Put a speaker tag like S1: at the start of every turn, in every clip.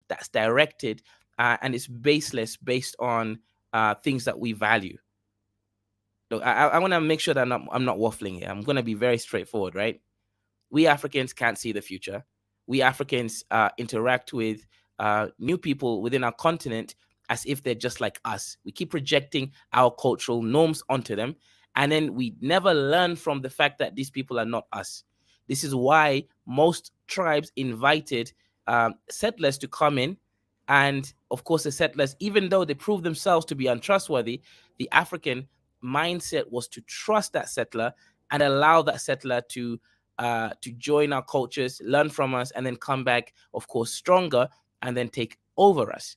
S1: that's directed and it's baseless based on things that we value. Look, I want to make sure that I'm not waffling here. I'm going to be very straightforward, right? We Africans can't see the future. We Africans interact with new people within our continent as if they're just like us. We keep projecting our cultural norms onto them, and then we never learn from the fact that these people are not us. This is why most tribes invited settlers to come in. And of course, the settlers, even though they proved themselves to be untrustworthy, the African mindset was to trust that settler and allow that settler to join our cultures, learn from us, and then come back, of course, stronger and then take over us.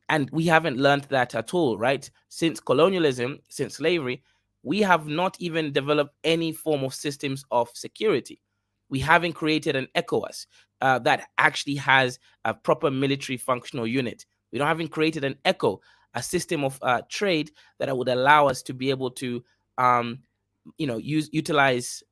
S1: And we haven't learned that at all, right? Since colonialism, since slavery, we have not even developed any form of systems of security. We haven't created an ECOWAS that actually has a proper military functional unit. We don't haven't created an ECO, a system of trade that would allow us to be able to, utilize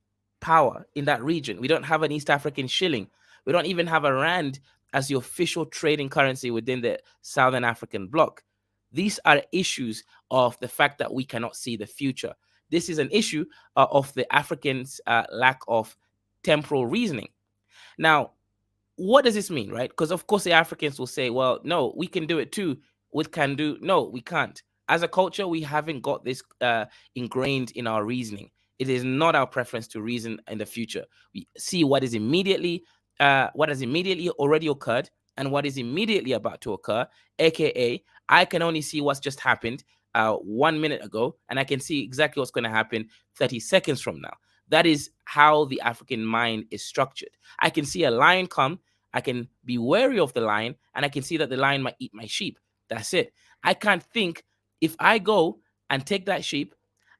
S1: power in that region. We don't have an East African shilling. We don't even have a rand as the official trading currency within the Southern African bloc. These are issues of the fact that we cannot see the future. This is an issue of the Africans' lack of temporal reasoning. Now, what does this mean, right? Because of course the Africans will say, well, no, we can do it too. We can do, no, we can't. As a culture, we haven't got this ingrained in our reasoning. It is not our preference to reason in the future. We see what has immediately already occurred and what is immediately about to occur, aka I can only see what's just happened 1 minute ago, and I can see exactly what's going to happen 30 seconds from now. That is how the African mind is structured. I can see a lion come, I can be wary of the lion, and I can see that the lion might eat my sheep. That's it. I can't think, if I go and take that sheep,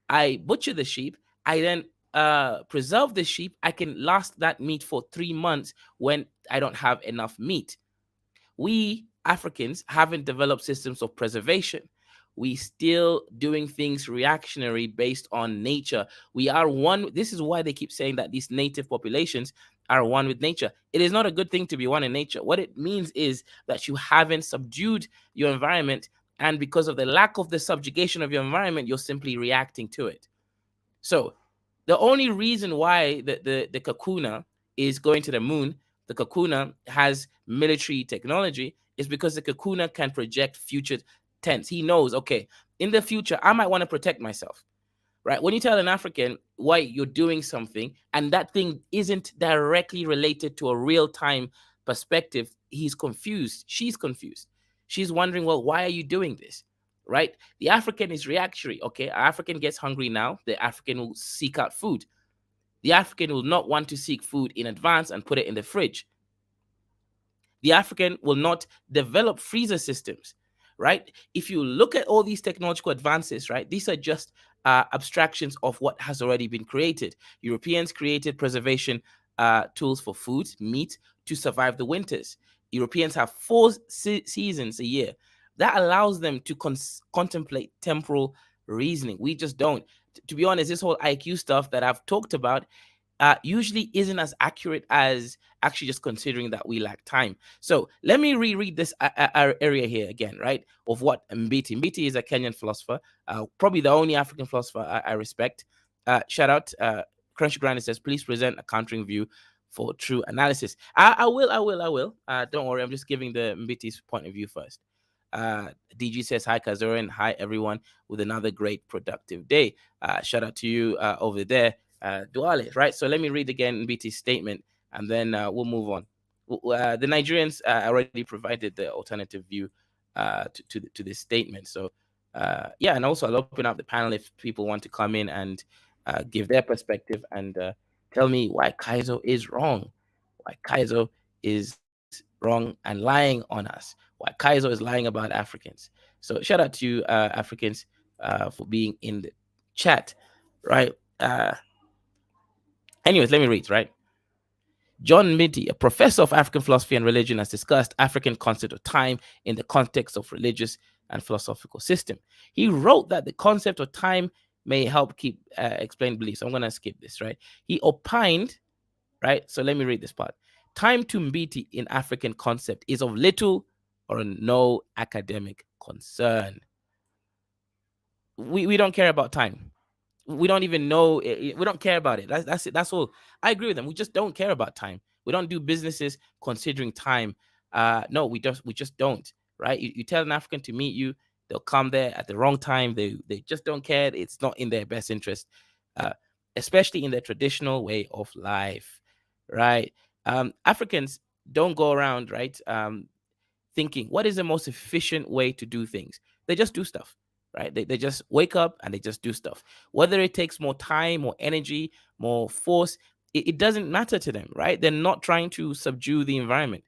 S1: I butcher the sheep, I then preserve the sheep, I can last that meat for 3 months when I don't have enough meat. We Africans haven't developed systems of preservation. We still doing things reactionary based on nature. We are one. This is why they keep saying that these native populations are one with nature. It is not a good thing to be one in nature. What it means is that you haven't subdued your environment, and because of the lack of the subjugation of your environment, you're simply reacting to it. So the only reason why the Kakuna is going to the moon, the Kakuna has military technology, is because the Kakuna can project future tense. He knows, okay, in the future, I might want to protect myself, right? When you tell an African why you're doing something and that thing isn't directly related to a real-time perspective, he's confused. She's confused. She's wondering, well, why are you doing this? Right? The African is reactionary. Okay, African gets hungry now. The African will seek out food. The African will not want to seek food in advance and put it in the fridge. The African will not develop freezer systems, right? If you look at all these technological advances, right, these are just abstractions of what has already been created. Europeans created preservation tools for food, meat, to survive the winters. Europeans have 4 seasons a year. That allows them to contemplate temporal reasoning. We just don't. To be honest, this whole IQ stuff that I've talked about usually isn't as accurate as actually just considering that we lack time. So let me reread this area here again, right? Of what Mbiti. Mbiti is a Kenyan philosopher, probably the only African philosopher I respect. Shout out. Crunchy Grinder says, please present a countering view for true analysis. I will. Don't worry, I'm just giving the Mbiti's point of view first. DG says, hi, Kazoran. Hi, everyone, with another great productive day. Shout out to you over there. Duale, right? So let me read again BT's statement, and then we'll move on. The Nigerians already provided the alternative view to this statement. So yeah, and also I'll open up the panel if people want to come in and give their perspective and tell me why Kaizo is wrong, why Kaizo is wrong and lying on us, why Kaizo is lying about Africans. So shout out to you, Africans, for being in the chat, right? Anyways, let me read, right? John Minty, a professor of African philosophy and religion, has discussed African concept of time in the context of religious and philosophical system. He wrote that the concept of time may help keep explain beliefs. I'm going to skip this, right? He opined, right? So let me read this part. Time to Mbiti in African concept is of little or no academic concern. We don't care about time. We don't even know. We don't care about it. That's it. That's all. I agree with them. We just don't care about time. We don't do businesses considering time. No, we just don't. Right? You tell an African to meet you, they'll come there at the wrong time. They just don't care. It's not in their best interest, uh, especially in their traditional way of life. Right? Africans don't go around, right, thinking what is the most efficient way to do things. They just do stuff, right? They just wake up and they just do stuff. Whether it takes more time, more energy, more force, it doesn't matter to them, right? They're not trying to subdue the environment.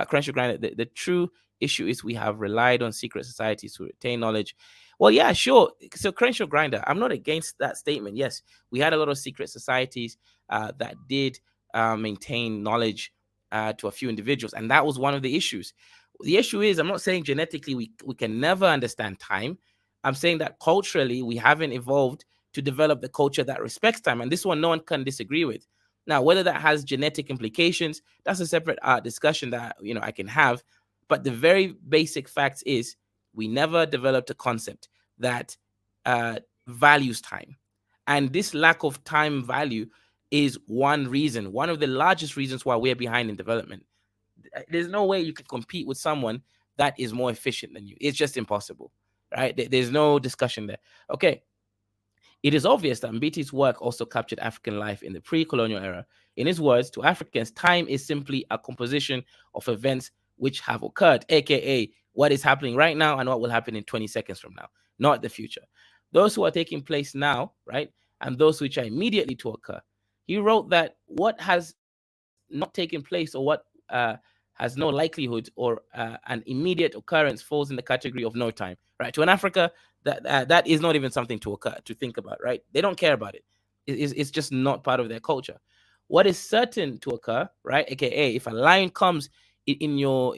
S1: Crenshaw Grinder, the true issue is we have relied on secret societies to retain knowledge. Well, yeah, sure. So Crenshaw Grinder, I'm not against that statement. Yes, we had a lot of secret societies that did maintain knowledge to a few individuals, and that was one of the issues. The issue is, I'm not saying genetically we can never understand time. I'm saying that culturally we haven't evolved to develop the culture that respects time, and this one no one can disagree with. Now, whether that has genetic implications, that's a separate discussion that I can have. But the very basic fact is we never developed a concept that values time, and this lack of time value is one reason, one of the largest reasons why we're behind in development. There's no way you can compete with someone that is more efficient than you. It's just impossible, right? There's no discussion there. Okay. It is obvious that Mbiti's work also captured African life in the pre-colonial era. In his words, to Africans, time is simply a composition of events which have occurred, aka what is happening right now and what will happen in 20 seconds from now, not the future. Those who are taking place now, right, and those which are immediately to occur. He wrote that what has not taken place, or what has no likelihood, or an immediate occurrence, falls in the category of no time. Right? To an Africa, that is not even something to occur, to think about. Right? They don't care about it. It's just not part of their culture. What is certain to occur, right? AKA, if a lion comes in your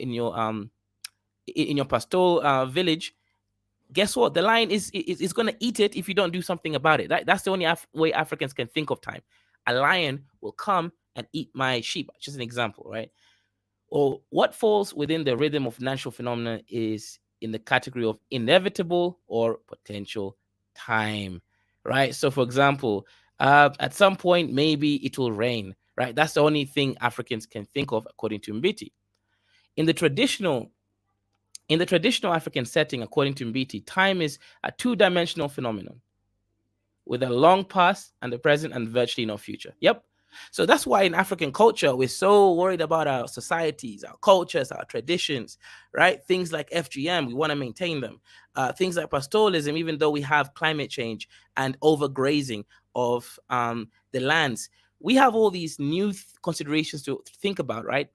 S1: pastoral village, guess what? The lion is going to eat it if you don't do something about it. That's the only way Africans can think of time. A lion will come and eat my sheep. Just an example, right? Or what falls within the rhythm of natural phenomena is in the category of inevitable or potential time, right? So, for example, at some point, maybe it will rain, right? That's the only thing Africans can think of, according to Mbiti. In the traditional African setting, according to Mbiti, time is a two-dimensional phenomenon with a long past and the present and virtually no future. Yep. So that's why in African culture, we're so worried about our societies, our cultures, our traditions, right? Things like FGM, we want to maintain them. Things like pastoralism, even though we have climate change and overgrazing of the lands, we have all these new considerations to think about, right?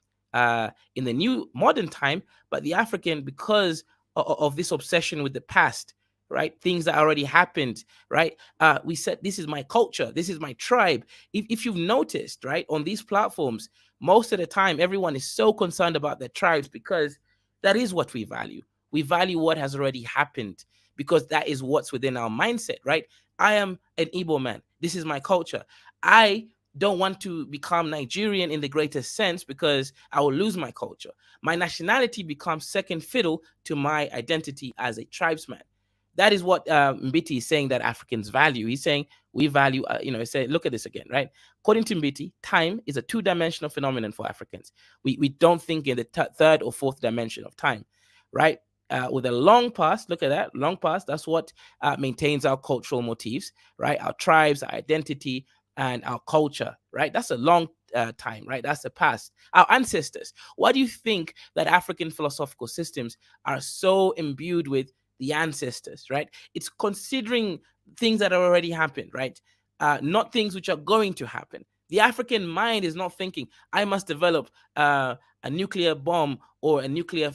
S1: In the new modern time, but the African, because of this obsession with the past, right? Things that already happened, right? We said, this is my culture, this is my tribe. If you've noticed, right, on these platforms, most of the time, everyone is so concerned about their tribes because that is what we value. We value what has already happened because that is what's within our mindset, right? I am an Igbo man. This is my culture. I don't want to become Nigerian in the greatest sense because I will lose my culture. My nationality becomes second fiddle to my identity as a tribesman. That is what Mbiti is saying that Africans value. He's saying we value, say, look at this again, right? According to Mbiti, time is a two-dimensional phenomenon for Africans. We don't think in the third or fourth dimension of time, right? With a long past, look at that, long past, that's what maintains our cultural motifs, right? Our tribes, our identity, and our culture, right? That's a long time, right? That's the past. Our ancestors. Why do you think that African philosophical systems are so imbued with the ancestors, right? It's considering things that have already happened, right? Not things which are going to happen. The African mind is not thinking, I must develop a nuclear bomb or a nuclear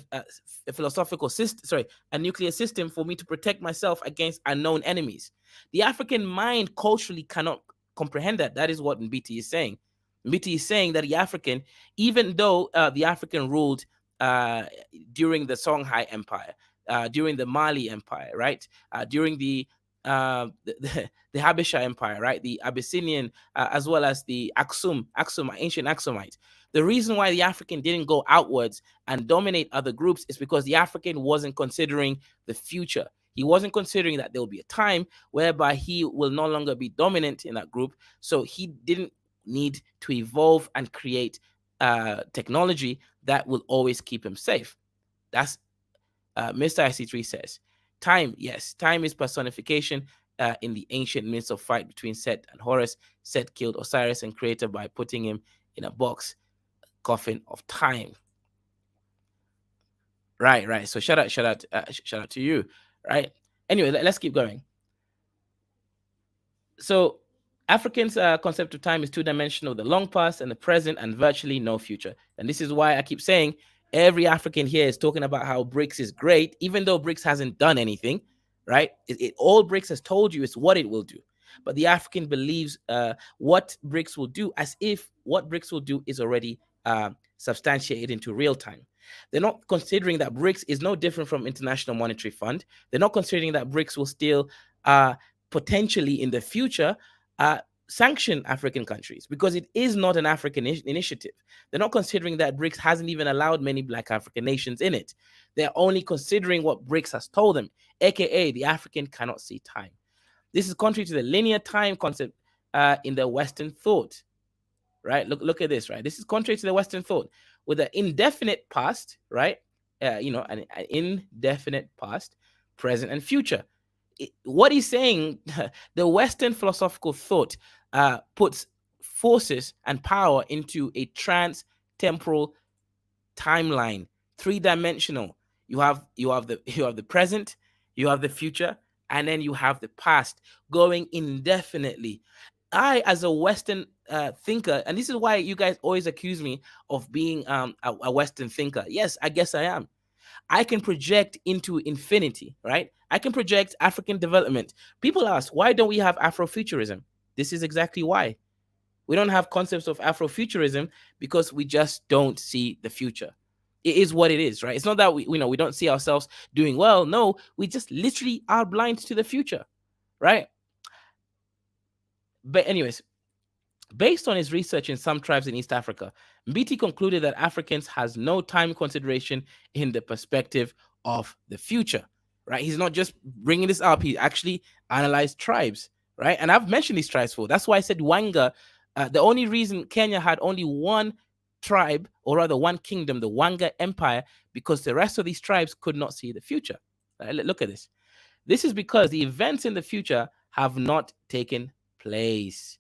S1: philosophical system, sorry, a nuclear system for me to protect myself against unknown enemies. The African mind culturally cannot comprehend that. That is what Mbiti is saying. Mbiti is saying that the African, even though the African ruled during the Songhai Empire, during the Mali Empire, right? During the Habesha Empire, right? The Abyssinian, as well as the Aksum, ancient Aksumite. The reason why the African didn't go outwards and dominate other groups is because the African wasn't considering the future. He wasn't considering that there will be a time whereby he will no longer be dominant in that group. So he didn't need to evolve and create technology that will always keep him safe. That's Mr. IC3 says. Time, yes, time is personification in the ancient myths of fight between Set and Horus. Set killed Osiris and created by putting him in a box coffin of time. Right. So shout out to you. Right. Anyway, let's keep going. So Africans' concept of time is two-dimensional: the long past and the present, and virtually no future. And this is why I keep saying every African here is talking about how BRICS is great, even though BRICS hasn't done anything. Right? All BRICS has told you is what it will do. But the African believes what BRICS will do, as if what BRICS will do is already substantiated into real time. They're not considering that BRICS is no different from International Monetary Fund. They're not considering that BRICS will still potentially in the future sanction African countries, because it is not an African initiative. They're not considering that BRICS hasn't even allowed many Black African nations in it. They're only considering what BRICS has told them, aka the African cannot see time. This is contrary to the linear time concept in the Western thought. Right? Look at this. Right? This is contrary to the Western thought, with an indefinite past. Right? An indefinite past, present, and future. What he's saying, the Western philosophical thought puts forces and power into a trans-temporal timeline, three-dimensional. You have the present, you have the future, and then you have the past, going indefinitely. I, as a Western thinker, and this is why you guys always accuse me of being a Western thinker. Yes, I guess I am. I can project into infinity, right? I can project African development. People ask, why don't we have Afrofuturism? This is exactly why. We don't have concepts of Afrofuturism because we just don't see the future. It is what it is, right? It's not that we don't see ourselves doing well. No, we just literally are blind to the future, right? But anyways, based on his research in some tribes in East Africa, Mbiti concluded that Africans has no time consideration in the perspective of the future, right? He's not just bringing this up. He actually analyzed tribes, right? And I've mentioned these tribes before. That's why I said Wanga. The only reason Kenya had only one tribe, or rather one kingdom, the Wanga Empire, because the rest of these tribes could not see the future. Right? Look at this. This is because the events in the future have not taken place.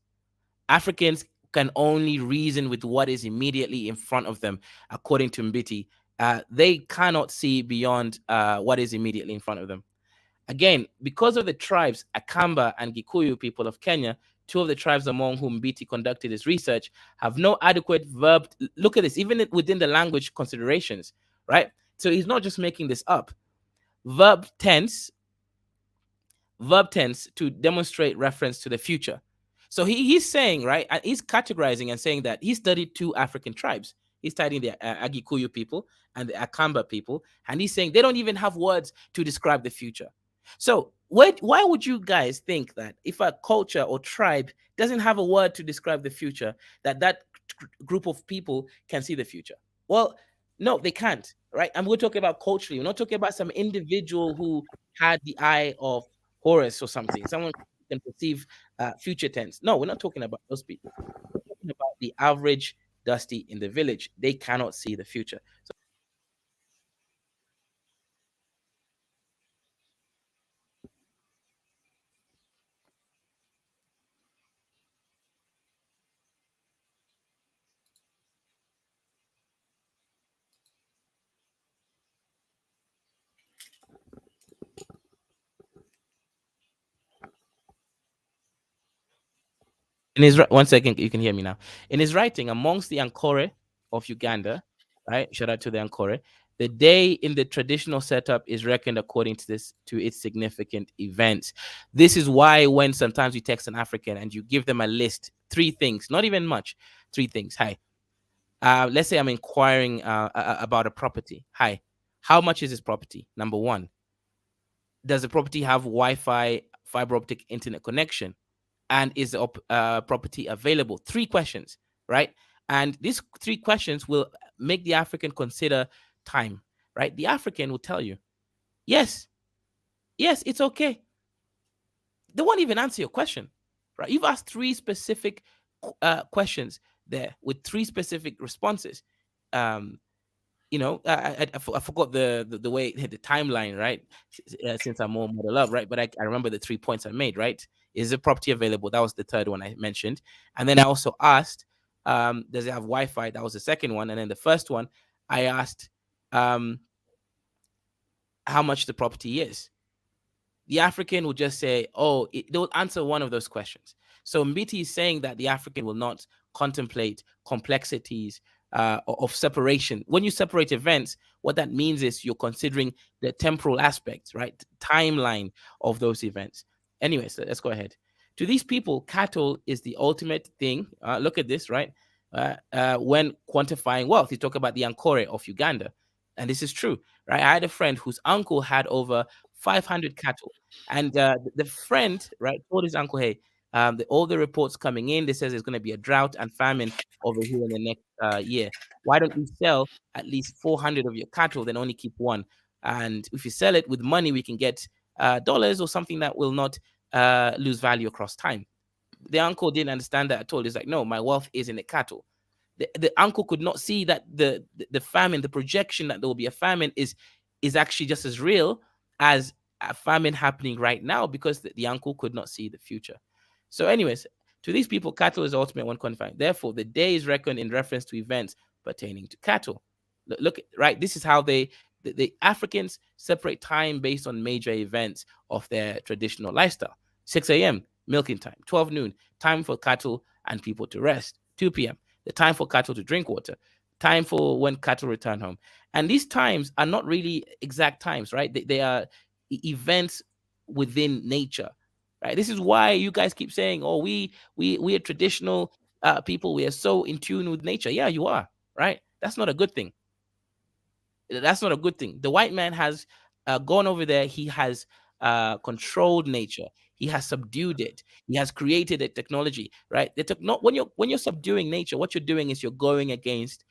S1: Africans can only reason with what is immediately in front of them, according to Mbiti. They cannot see beyond what is immediately in front of them. Again, because of the tribes, Akamba and Gikuyu people of Kenya, two of the tribes among whom Mbiti conducted his research, have no adequate verb. Look at this, even within the language considerations, right? So he's not just making this up. Verb tense to demonstrate reference to the future. So he's saying, right, and he's categorizing and saying that he studied two African tribes. He's studying the Agikuyu people and the Akamba people, and he's saying they don't even have words to describe the future. So why would you guys think that if a culture or tribe doesn't have a word to describe the future, that group of people can see the future? Well, no, they can't, right? And we're talking about culturally. We're not talking about some individual who had the eye of Horus or something. Someone can perceive future tense. No, we're not talking about those people. We're talking about the average Dusty in the village. They cannot see the future. So in his one second, you can hear me now. In his writing, amongst the Ankore of Uganda, right? Shout out to the Ankore. The day in the traditional setup is reckoned according to its significant events. This is why when sometimes you text an African and you give them a list, three things, not even much, three things. Hi, let's say I'm inquiring about a property. Hi, how much is this property? Number one, does the property have Wi-Fi, fiber optic internet connection? And is the property available? Three questions, right? And these three questions will make the African consider time, right? The African will tell you, yes, yes, it's okay. They won't even answer your question, right? You've asked three specific questions there with three specific responses. Um, I forgot the way the timeline, right? Since I'm more model up, right? But I remember the 3 points I made, right? Is the property available? That was the third one I mentioned. And then I also asked, does it have Wi-Fi? That was the second one. And then the first one, I asked, um, how much the property is. The African will just say, oh, they will answer one of those questions. So Mbiti is saying that the African will not contemplate complexities of separation. When you separate events, what that means is you're considering the temporal aspects, right? Timeline of those events. Anyways, let's go ahead. To these people, cattle is the ultimate thing. Look at this, right? When quantifying wealth, you talk about the Ankore of Uganda. And this is true, right? I had a friend whose uncle had over 500 cattle. And the friend, right, told his uncle, hey, all the reports coming in, they says there's going to be a drought and famine over here in the next year. Why don't you sell at least 400 of your cattle, then only keep one? And if you sell it with money, we can get dollars or something that will not lose value across time. The uncle didn't understand that at all. He's like, no, my wealth is in the cattle. The uncle could not see that the famine, the projection that there will be a famine is actually just as real as a famine happening right now, because the uncle could not see the future. So, anyways, to these people, cattle is ultimate one quantifying. Therefore, the day is reckoned in reference to events pertaining to cattle. Look, right, this is how the Africans separate time based on major events of their traditional lifestyle. 6 a.m., milking time. 12 noon, time for cattle and people to rest. 2 p.m., the time for cattle to drink water. Time for when cattle return home. And these times are not really exact times, right? They are events within nature, right? This is why you guys keep saying, oh, we are traditional people. We are so in tune with nature. Yeah, you are, right? That's not a good thing. That's not a good thing. The white man has gone over there. He has controlled nature. He has subdued it. He has created a technology, right? When you're subduing nature, what you're doing is you're going against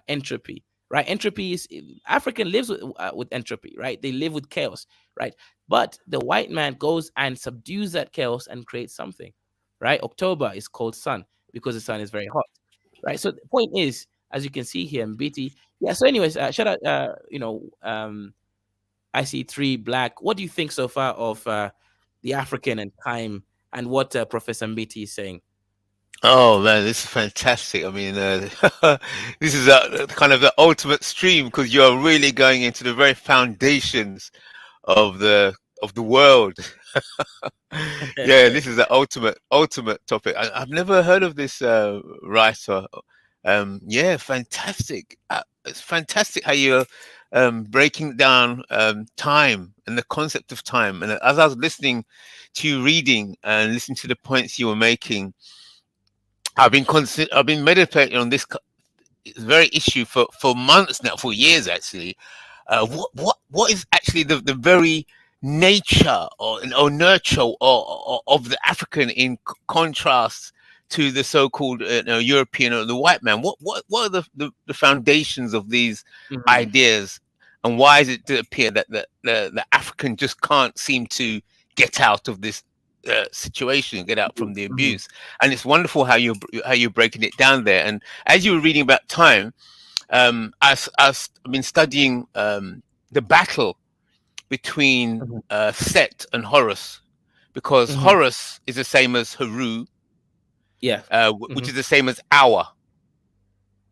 S1: entropy, right? Entropy is African lives with entropy, right? They live with chaos, right? But the white man goes and subdues that chaos and creates something, right? October is called sun because the sun is very hot, right? So the point is, as you can see here in BT, yeah. So, anyways, shout out. I see three black. What do you think so far of the African and time, and what Professor Mbiti is saying?
S2: Oh man, this is fantastic. I mean, this is kind of the ultimate stream because you're really going into the very foundations of the world. Yeah, this is the ultimate topic. I've never heard of this writer. Yeah, fantastic. It's fantastic how you're breaking down time and the concept of time. And as I was listening to you reading and listening to the points you were making, I've been meditating on this very issue for months now, for years actually. What is actually the very nature or nurture of the African in contrast to the so-called European or the white man? What are the foundations of these
S1: Mhm,
S2: ideas, and why is it to appear that the African just can't seem to get out of this situation, get out from the
S1: mhm,
S2: abuse? And it's wonderful how you're breaking it down there. And as you were reading about time, I've been studying the battle between
S1: mhm,
S2: Set and Horus, because
S1: mhm.
S2: Horus is the same as Haru,
S1: Yeah.
S2: which
S1: Mhm.
S2: is the same as hour.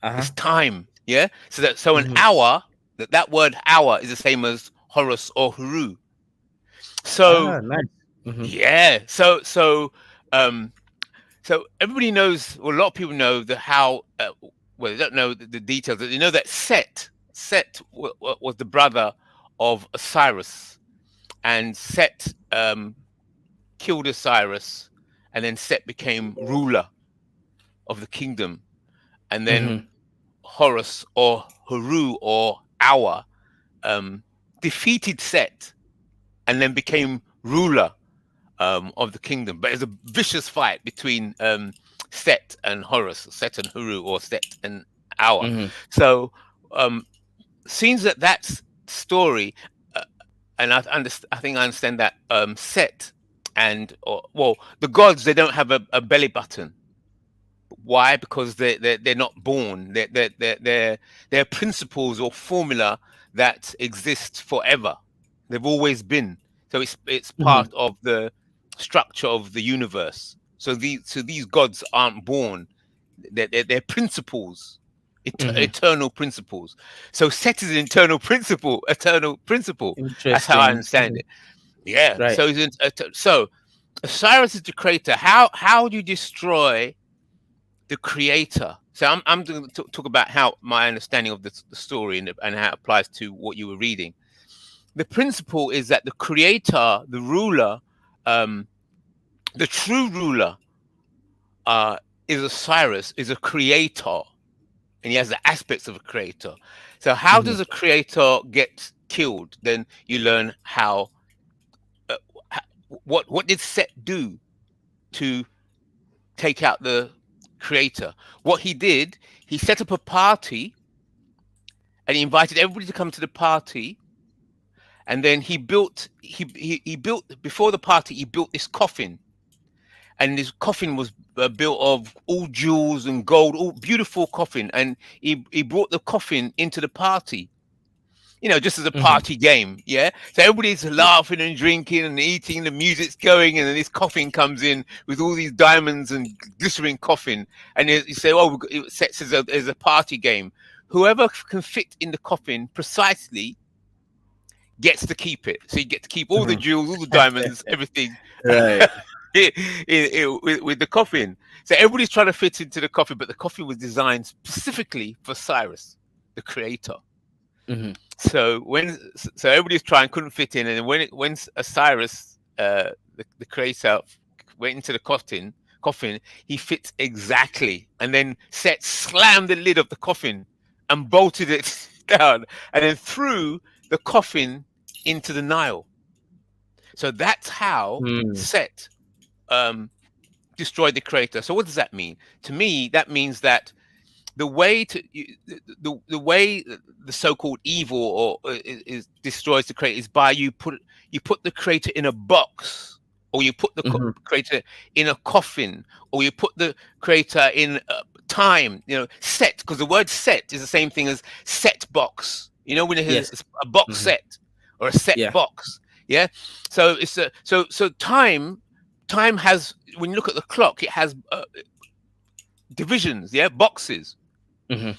S1: Uh-huh.
S2: It's time, yeah. So an
S1: Mhm.
S2: hour, that word hour is the same as Horus or Haru. So
S1: Ah, nice. Mhm.
S2: yeah, um, so everybody knows, well, a lot of people know the how. Well, they don't know the details. They know that Set was the brother of Osiris, and Set killed Osiris, and then Set became ruler of the kingdom, and then
S1: Mhm.
S2: Horus or Haru or Awa um, defeated Set, and then became ruler of the kingdom. But it's a vicious fight between Set and Horus, Set and Huru, or Set and Hour.
S1: Mm-hmm.
S2: So um, seems that that's story, uh, and I think I understand that Set and or well, the gods, they don't have a belly button. Why? Because they're not born. They're principles or formula that exist forever. They've always been. So it's
S1: Mm-hmm.
S2: part of the structure of the universe. So these gods aren't born. They're principles,
S1: Mm-hmm.
S2: eternal principles. So Set is an eternal principle, eternal principle. That's how I
S1: Interesting.
S2: understand it. Yeah.
S1: Right.
S2: So Osiris is the creator. How do you destroy the creator? So I'm going to talk about how my understanding of the story and how it applies to what you were reading. The principle is that the creator, the ruler, um, the true ruler, uh, is Osiris, is a creator, and he has the aspects of a creator. So how
S1: Mm-hmm.
S2: does a creator get killed? Then you learn how. Uh, what did Set do to take out the creator? What he did, he set up a party and he invited everybody to come to the party. And then he built, before the party, he built this coffin, and this coffin was built of all jewels and gold, all beautiful coffin. And he brought the coffin into the party, just as a
S1: Mm-hmm.
S2: party game. Yeah. So everybody's laughing and drinking and eating, the music's going, and then this coffin comes in with all these diamonds and glittering coffin. And you say, oh, it sets as a party game. Whoever can fit in the coffin precisely gets to keep it. So you get to keep all the
S1: Mm-hmm.
S2: jewels, all the diamonds, everything.
S1: Right.
S2: With the coffin. So everybody's trying to fit into the coffin, but the coffin was designed specifically for Cyrus, the creator.
S1: Mm-hmm.
S2: So everybody's trying, couldn't fit in, and when Cyrus, the creator, went into the coffin, he fits exactly, and then Set slammed the lid of the coffin and bolted it down, and then threw the coffin into the Nile. So that's how
S1: Mm-hmm.
S2: Set um, destroyed the creator. So what does that mean? To me, that means that the way to the way the so-called evil or is destroys the creator is by you put the creator in a box, or you put the
S1: Mm-hmm.
S2: creator in a coffin, or you put the creator in time. Set, because the word set is the same thing as set box. When it
S1: Yes.
S2: has a box
S1: Mm-hmm.
S2: set or a set
S1: Yeah.
S2: box. Yeah. So it's so time has, when you look at the clock, it has divisions, yeah, boxes.
S1: Mm-hmm.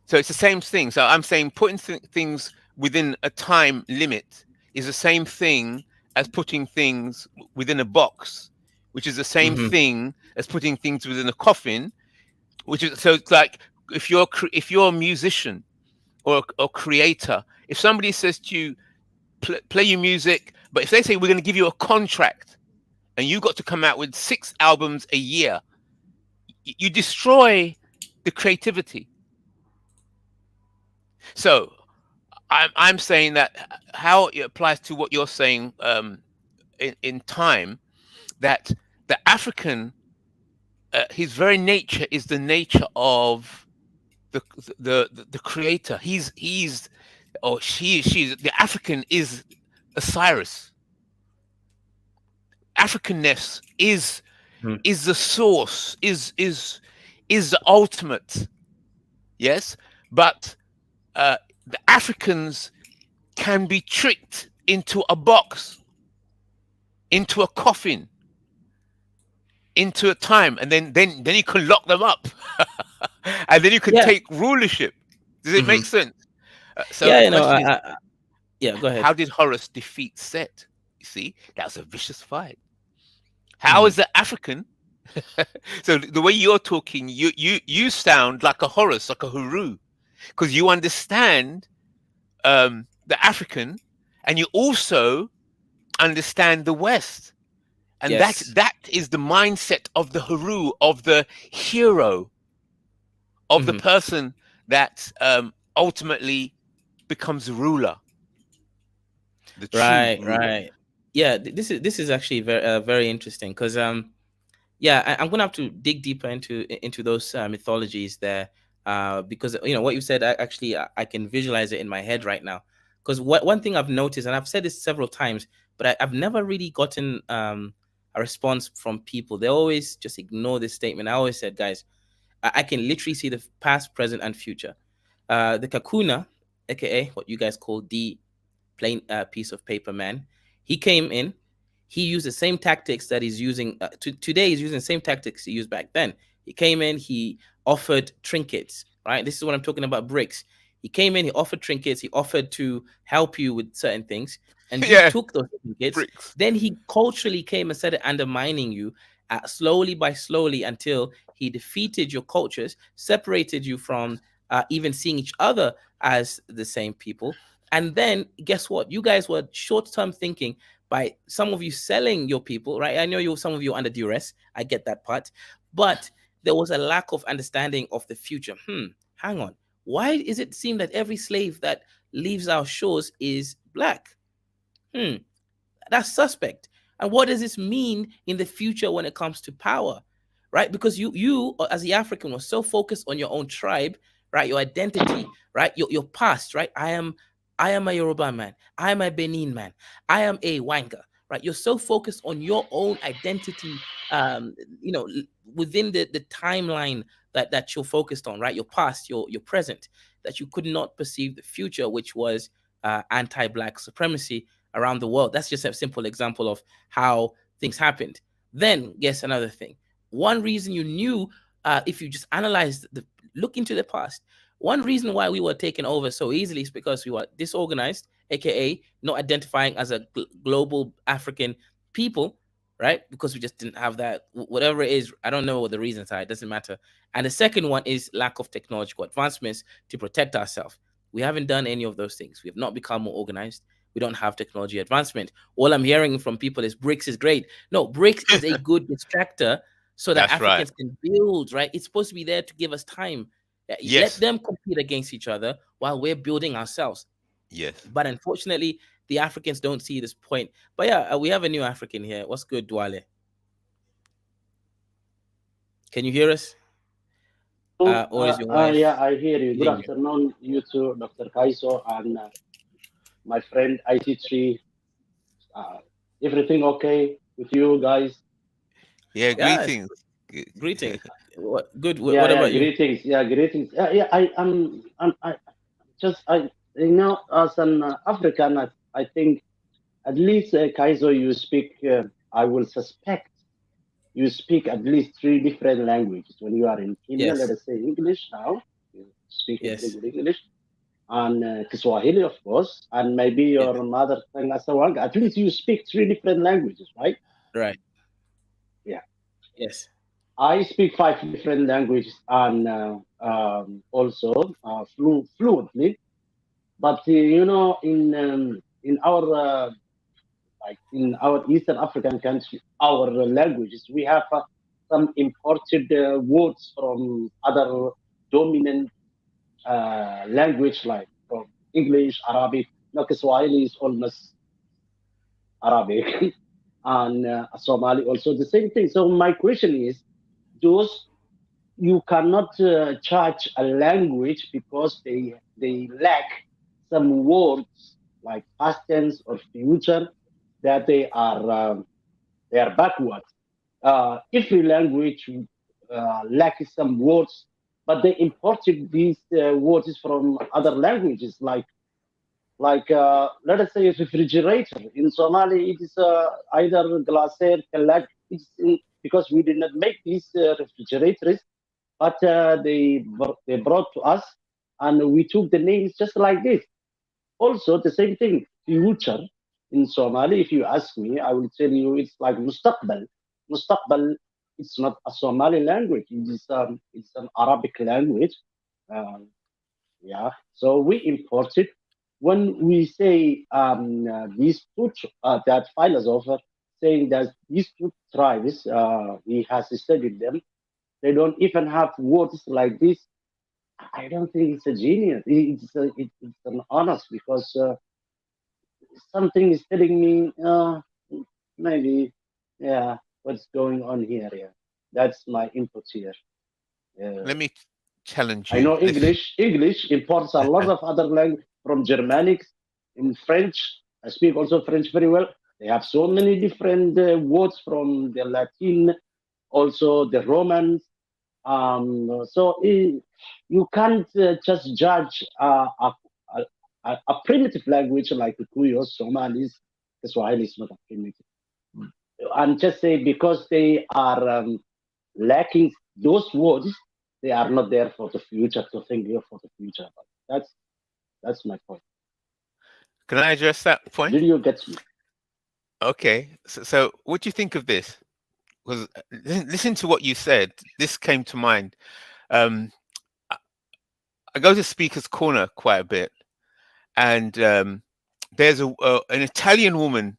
S2: So it's the same thing. So I'm saying putting things within a time limit is the same thing as putting things within a box, which is the same
S1: Mm-hmm.
S2: thing as putting things within a coffin. Which is, so it's like, if you're a musician or a creator, if somebody says to you, play your music, but if they say we're going to give you a contract and you got to come out with 6 albums a year, you destroy the creativity. So I'm saying that how it applies to what you're saying, in time, that the African, his very nature is the nature of the the creator. He's or she's the African is Osiris. Africanness is the source, is the ultimate. Yes, but the Africans can be tricked into a box, into a coffin, into a time, and then you can lock them up, and then you can
S1: Yeah.
S2: take rulership. Does it
S1: Mm-hmm.
S2: make sense? So
S1: Yeah.
S2: the
S1: You know.
S2: question is,
S1: Yeah. Go ahead.
S2: how did Horus defeat Set? You see, that was a vicious fight. How
S1: Mm-hmm.
S2: is the African? So the way you're talking, you sound like a Horus, like a Huru, because you understand the African, and you also understand the West. And that
S1: Yes.
S2: that is the mindset of the Haru, of the hero, of the
S1: Mm-hmm.
S2: person that ultimately becomes the ruler, the true
S1: Right.
S2: ruler.
S1: Right. Yeah. This is actually very very interesting because Yeah, I'm gonna have to dig deeper into those mythologies there, because what you said, actually I can visualize it in my head right now. Because one thing I've noticed, and I've said this several times, but I've never really gotten a response from people. They always just ignore this statement. I always said, guys, I can literally see the past, present, and future. The Kakuna, aka what you guys call the plain piece of paper man. He came in. He used the same tactics that he's using today. He's using the same tactics he used back then. He came in. He offered trinkets. Right. This is what I'm talking about. Bricks. He came in. He offered trinkets. He offered to help you with certain things, and you
S2: Yeah,
S1: took those trinkets.
S2: bricks.
S1: Then he culturally came and started undermining you, slowly by slowly, until he defeated your cultures, separated you from even seeing each other as the same people. And then guess what? You guys were short-term thinking by some of you selling your people, right? I know some of you are under duress. I get that part. But there was a lack of understanding of the future. Hang on. Why is it seem that every slave that leaves our shores is black? Hmm, that's suspect. And what does this mean in the future when it comes to power? Right? Because you as the African was so focused on your own tribe, right? Your identity, right? Your past, right? I am a Yoruba man. I am a Benin man. I am a Wanga, right? You're so focused on your own identity, um, within the timeline that you're focused on, right? Your past, your present, that you could not perceive the future, which was anti-black supremacy around the world. That's just a simple example of how things happened. Then, guess another thing. One reason you knew, if you just analyze look into the past, one reason why we were taken over so easily is because we were disorganized, aka not identifying as a global African people, right? Because we just didn't have that, whatever it is. I don't know what the reasons are. It doesn't matter. And the second one is lack of technological advancements to protect ourselves. We haven't done any of those things. We have not become more organized. We don't have technology advancement. All I'm hearing from people is BRICS is great. No, BRICS is a good distractor so that
S2: That's right.
S1: Africans can build, right? It's supposed to be there to give us time. Let
S2: Yes,
S1: them compete against each other while we're building ourselves.
S2: yes.
S1: But unfortunately, the Africans don't see this point. But yeah, we have a new African here. What's good, Dwale? Can you hear us?
S3: Oh,
S1: Or is your
S3: yeah,
S1: wife
S3: I hear you. Good
S1: hitting you?
S3: afternoon, you too, Dr. Kaiso and my friend IT3. Uh, Everything okay with you guys?
S2: Yeah,
S1: Yeah, it's
S2: greetings.
S1: greeting. What good?
S3: Yeah,
S1: What
S3: yeah,
S1: about you?
S3: greetings. Yeah, greetings. Yeah, yeah. I just, as an African, I think at least Kaiso, you speak. I will suspect you speak at least three different languages. When you are in Kenya, let
S1: Yes,
S3: us say English now. You speak very
S1: yes,
S3: good English and Kiswahili, of course, and maybe
S1: yeah,
S3: your mother tongue as well. At least you speak three different languages, right?
S1: right,
S3: Yeah.
S1: yes,
S3: I speak five different languages and also fluently. But in our like in our Eastern African country, our languages we have some imported words from other dominant language like from English, Arabic. No, Kiswahili is almost Arabic, and Somali also the same thing. So my question is, those you cannot charge a language because they lack some words like past tense or future that they are backward. Every language lacks some words, but they imported these words from other languages let us say a refrigerator in Somali. It is either glaser, kalak. Because we did not make these refrigerators, but they brought to us, and we took the names just like this. Also, the same thing, future in Somali. If you ask me, I will tell you it's like mustaqbal. Mustaqbal. It's not a Somali language. It's an Arabic language. Um, yeah, so we import it. When we say these that philosopher saying that these two tribes, he has studied them, they don't even have words like this. I don't think it's a genius. It's an honest because something is telling me maybe, yeah, what's going on here? Yeah. That's my input here. Uh,
S2: Let me challenge
S3: I
S2: you.
S3: know
S2: Let's.
S3: English. English imports a lot of other language from Germanics. In French, I speak also French very well. They have so many different words from the Latin, also the Romans. You can't just judge a primitive language like Kikuyu, Somalis. The Swahili is not a primitive, and just say because they are lacking those words, they are not there for the future to think here for the future. But that's my point.
S2: Can I address that point?
S3: Did you get me?
S2: Okay. So what do you think of this? Because listen to what you said. This came to mind. Um, I I go to Speaker's Corner quite a bit, and there's an Italian woman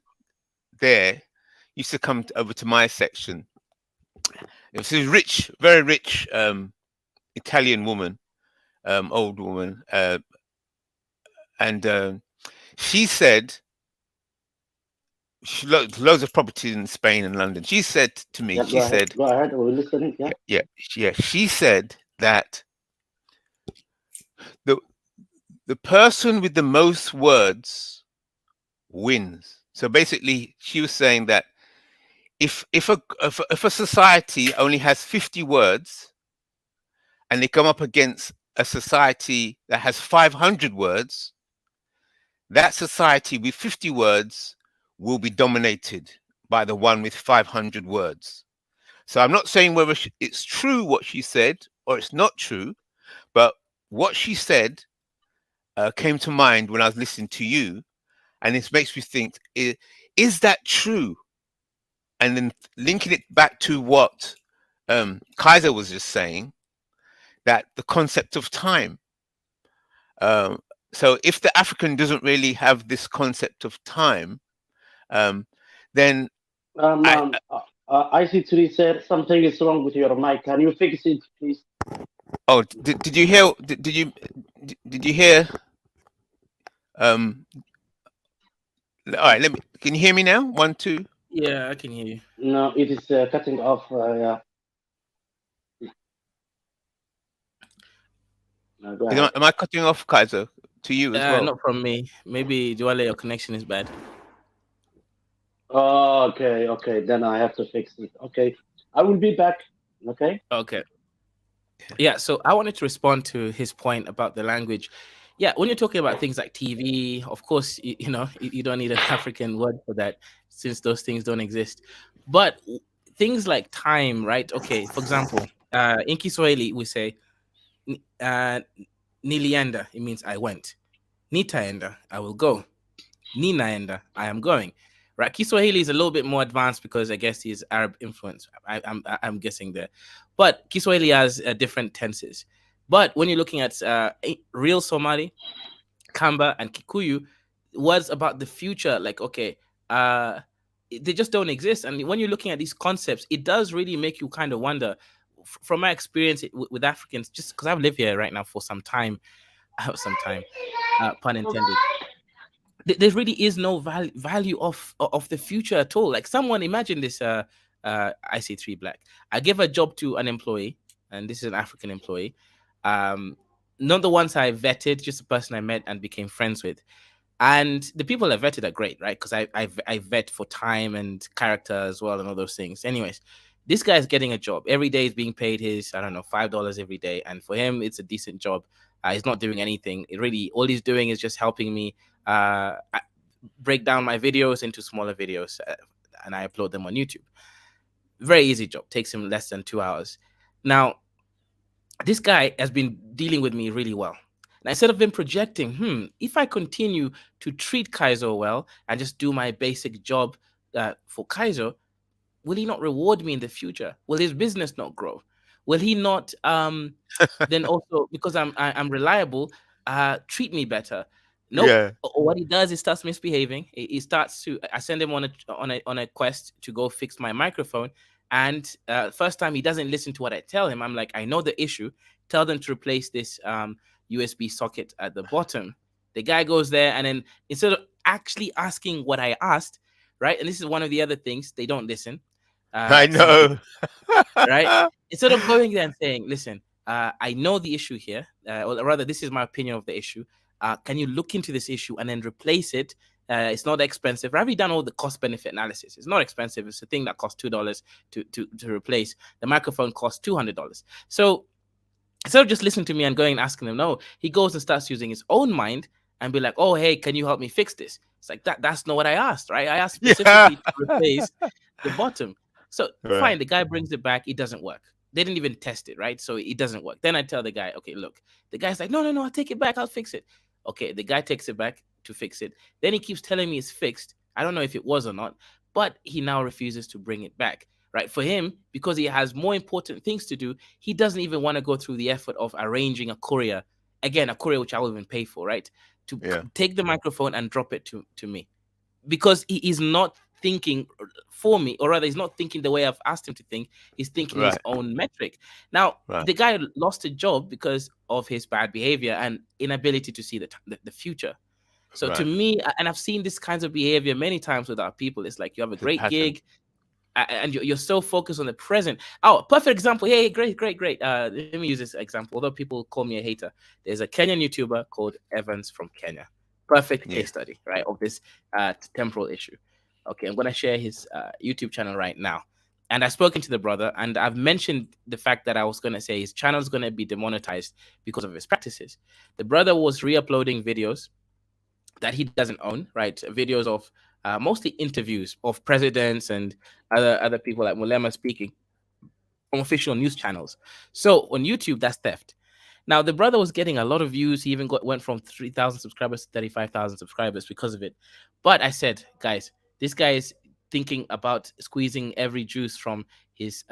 S2: there used to come over to my section. It was a rich, very rich Italian woman, old woman, and she said loads of properties in Spain and London. She said to me,
S3: Yeah,
S2: she
S3: go ahead.
S2: said,
S3: Go ahead. We're listening. Yeah.
S2: yeah, yeah, yeah. She said that the the person with the most words wins. So basically, she was saying that if a society only has 50 words and they come up against a society that has 500 words, that society with 50 words will be dominated by the one with 500 words. So I'm not saying whether it's true what she said or it's not true, but what she said came to mind when I was listening to you, and this makes me think: is that true? And then linking it back to what Kaiser was just saying, that the concept of time. Um, so if the African doesn't really have this concept of time, um, then
S3: Um,
S2: I
S3: um, uh, IC3 said something is wrong with your mic. Can you fix it, please?
S2: oh, did you hear? Did you hear? Um, all right, let me. Can you hear me now? One, two.
S1: Yeah, I can hear you.
S3: No, it is cutting off. Yeah. No, go ahead.
S2: Am I cutting off, Kaiser, to you as well?
S1: Not from me. Maybe Duale, your connection is bad.
S3: Oh, okay, okay. Then I have to fix it. Okay, I will be back. Okay.
S1: Okay. Yeah, so I wanted to respond to his point about the language. Yeah, when you're talking about things like TV, of course, you don't need an African word for that since those things don't exist. But things like time, right? Okay, for example, in Kiswahili, we say, uh, nilienda, it means I went. Nitaenda, I will go. Ninaenda, I am going. Right, Kiswahili is a little bit more advanced because I guess he's Arab influence. I'm guessing there, but Kiswahili has different tenses. But when you're looking at real Somali, Kamba, and Kikuyu, was about the future. Like, okay, uh, they just don't exist. And when you're looking at these concepts, it does really make you kind of wonder. From my experience with Africans, just because I've lived here right now for some time, some time, pun intended, there really is no value of the future at all. Like, someone imagine this, IC3 Black. I give a job to an employee, and this is an African employee. Um, Not the ones I vetted, just a person I met and became friends with. And the people I vetted are great, right? Because I vet for time and character as well and all those things. Anyways, this guy is getting a job every day. Is being paid his, I don't know, $5 every day, and for him it's a decent job. He's not doing anything. It really, all he's doing is just helping me break down my videos into smaller videos, and I upload them on YouTube. Very easy job. Takes him less than 2 hours. Now, this guy has been dealing with me really well. And instead of been projecting, if I continue to treat Kaiser well and just do my basic job for Kaiser, will he not reward me in the future? Will his business not grow? Will he not then also, because I'm reliable, treat me better? Nope.
S2: Yeah.
S1: What he does is starts misbehaving. He starts to, I send him on a quest to go fix my microphone, and first time he doesn't listen to what I tell him. I'm like, I know the issue. Tell them to replace this USB socket at the bottom. The guy goes there, and then instead of actually asking what I asked, right? And this is one of the other things, they don't listen.
S2: I
S1: something,
S2: know.
S1: right? Instead of going there and saying, listen, I know the issue here, or rather, this is my opinion of the issue. Can you look into this issue and then replace it? It's not expensive. Have you done all the cost benefit analysis? It's not expensive. It's a thing that costs $2 to replace. The microphone costs $200. So instead of just listening to me and going and asking them, no, he goes and starts using his own mind and be like, oh, hey, can you help me fix this? It's like that's not what I asked, right? I asked
S2: Yeah.
S1: specifically to replace the bottom. So
S2: Right.
S1: fine, the guy brings it back, it doesn't work. They didn't even test it, right? So it doesn't work. Then I tell the guy, okay, look, the guy's like, no, no, no, I'll take it back, I'll fix it. Okay, the guy takes it back to fix it. Then he keeps telling me it's fixed. I don't know if it was or not, but he now refuses to bring it back. Right. For him, because he has more important things to do, he doesn't even want to go through the effort of arranging a courier, again, a courier which I will even pay for, right? To
S2: Yeah.
S1: take the microphone and drop it to me, because he is not thinking for me, or rather, he's not thinking the way I've asked him to think. He's thinking his
S2: Right.
S1: own metric. Now,
S2: Right.
S1: the guy lost a job because of his bad behavior and inability to see the future. So to
S2: Right.
S1: me, and I've seen this kinds of behavior many times with our people, it's like you have a
S2: It's a
S1: great
S2: pattern.
S1: gig, and you're so focused on the present. Oh, perfect example. Hey, great, great, great. Let me use this example. Although people call me a hater, there's a Kenyan YouTuber called Evans from Kenya. Perfect
S2: Yeah.
S1: case study, right, of this temporal issue. Okay, I'm gonna share his YouTube channel right now. And I've spoken to the brother, and I've mentioned the fact that I was gonna say his channel is gonna be demonetized because of his practices. The brother was re-uploading videos that he doesn't own, right? Videos of mostly interviews of presidents and other people like Mulema speaking from official news channels. So on YouTube, that's theft. Now the brother was getting a lot of views. He even went from 3,000 subscribers to 35,000 subscribers because of it. But I said, guys, this guy is thinking about squeezing every juice from his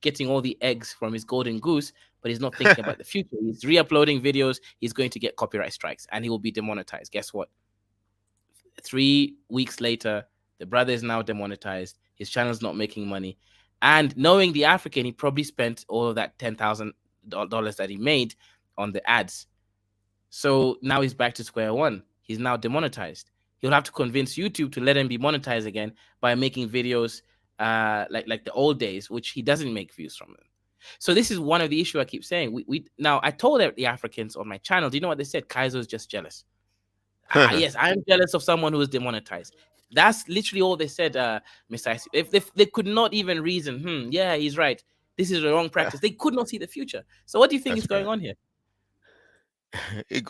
S1: getting all the eggs from his golden goose, but he's not thinking about the future. He's re-uploading videos. He's going to get copyright strikes and he will be demonetized. Guess what? 3 weeks later, the brother is now demonetized. His channel's not making money. And knowing the African, he probably spent all of that $10,000 that he made on the ads. So now he's back to square one. He's now demonetized. He'll have to convince YouTube to let him be monetized again by making videos like the old days, which he doesn't make views from them. So this is one of the issue I keep saying. We now I told the Africans on my channel. Do you know what they said? Kaiser's just jealous. Yes, I'm jealous of someone who is demonetized. That's literally all they said, Mr. IC. If they could not even reason, yeah, he's right. This is the wrong practice. They could not see the future. So what do you think is
S2: That's
S1: going
S2: right.
S1: on here?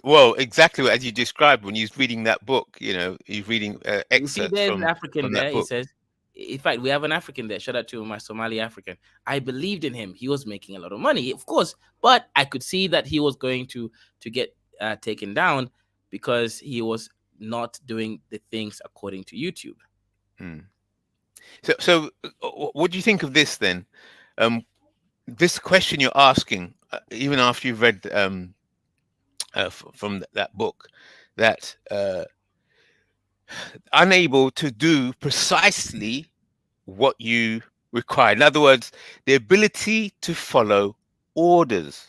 S2: Well, exactly as you described when you're reading that book. You're reading
S1: You see,
S2: excerpts
S1: there's an
S2: from
S1: African
S2: that
S1: there. He
S2: book.
S1: says, in fact, we have an African there. Shout out to my Somali African. I believed in him. He was making a lot of money, of course, but I could see that he was going to get taken down because he was not doing the things according to YouTube.
S2: Hmm. So, what do you think of this then? Um, this question you're asking, even after you've read from that book, that unable to do precisely what you require. In other words, the ability to follow orders.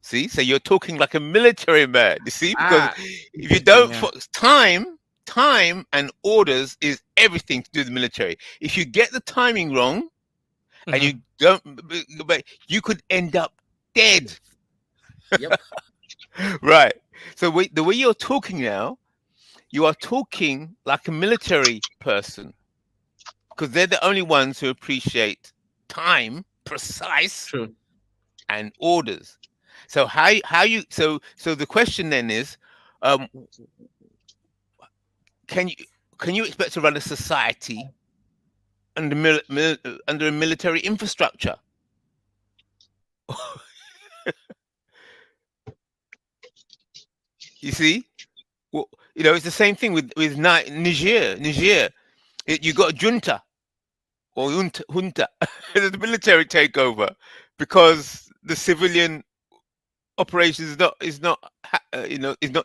S2: See, so you're talking like a military man. You see, because if you
S1: Interesting.
S2: don't,
S1: Yeah.
S2: time and orders is everything to do with the military. If you get the timing wrong and
S1: Hmm.
S2: you don't, but you could end up dead.
S1: Yep.
S2: Right. So the way you're talking now, you are talking like a military person because they're the only ones who appreciate time, precise,
S1: True.
S2: and orders. So how you so the question then is, um, can you can you expect to run a society under under a military infrastructure? You see, well, it's the same thing with Niger. You got a junta or junta, the military takeover because the civilian operation is not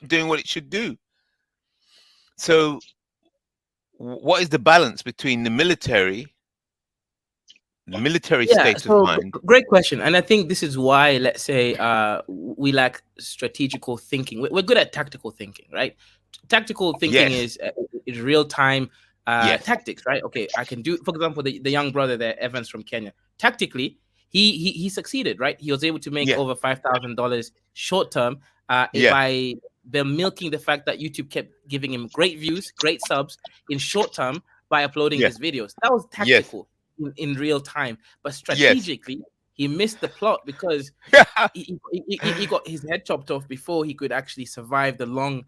S2: doing what it should do. So what is the balance between the military
S1: Yeah,
S2: state of
S1: so
S2: mind?
S1: great question. And I think this is why, let's say, we lack strategical thinking. We're good at tactical thinking, right? Tactical thinking
S2: Yes.
S1: is real time.
S2: Yes.
S1: tactics, right? Okay, I can do, for example, the young brother there, Evans from Kenya. Tactically, he succeeded, right? He was able to make
S2: Yeah.
S1: over $5,000 short term
S2: Yeah.
S1: by them milking the fact that YouTube kept giving him great views, great subs in short term by uploading
S2: Yeah.
S1: his videos. That was
S2: Yes.
S1: tactical in real time, but
S2: Yes.
S1: strategically, he missed the plot because he got his head chopped off before he could actually survive the long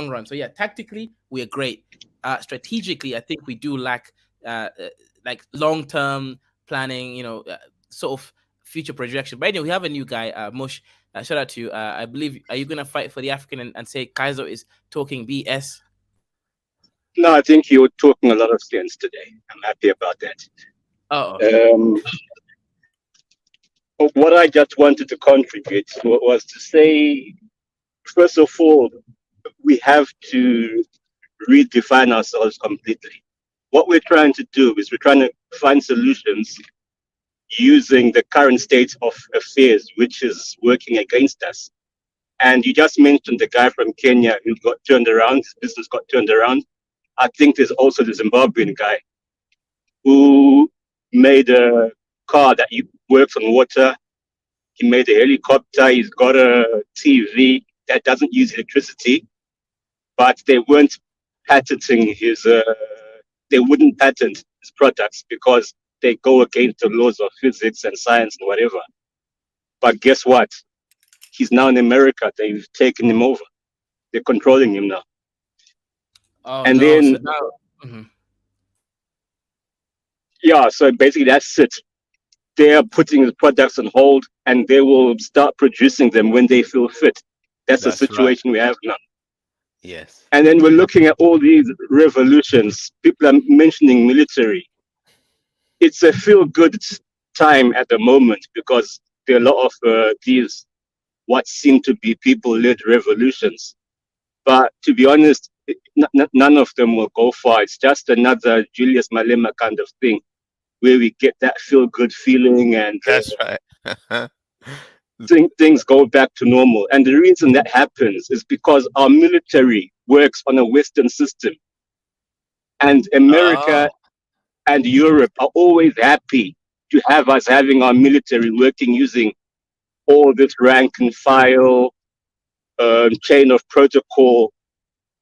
S1: run. So yeah, tactically we are great. Strategically, I think we do lack like long term planning. Sort of future projection. But anyway, we have a new guy, Mush. Shout out to you. I believe. Are you gonna fight for the African and say Kaiser is talking BS?
S4: No, I think you're talking a lot of sense today. I'm happy about that.
S1: Oh,
S4: Um, what I just wanted to contribute was to say, first of all, we have to redefine ourselves completely. What we're trying to do is we're trying to find solutions using the current state of affairs, which is working against us. And you just mentioned the guy from Kenya who got turned around, his business got turned around. I think there's also the Zimbabwean guy who made a car that works on water. He made a helicopter. He's got a TV that doesn't use electricity, but they weren't patenting his. They wouldn't patent his products because they go against the laws of physics and science and whatever. But guess what? He's now in America. They've taken him over. They're controlling him now.
S1: oh
S4: And
S1: no. So
S4: then,
S1: now, mhm.
S4: yeah, so basically that's it. They are putting the products on hold and they will start producing them when they feel fit. That's the
S2: That's right.
S4: situation we have now.
S2: Yes.
S4: And then we're looking at all these revolutions. People are mentioning military. It's a feel good time at the moment because there are a lot of these what seem to be people led revolutions. But to be honest, none of them will go far. It's just another Julius Malema kind of thing where we get that feel good feeling and
S2: That's right.
S4: things go back to normal. And the reason that happens is because our military works on a Western system, and America
S2: Oh.
S4: and Europe are always happy to have us having our military working using all this rank and file, chain of protocol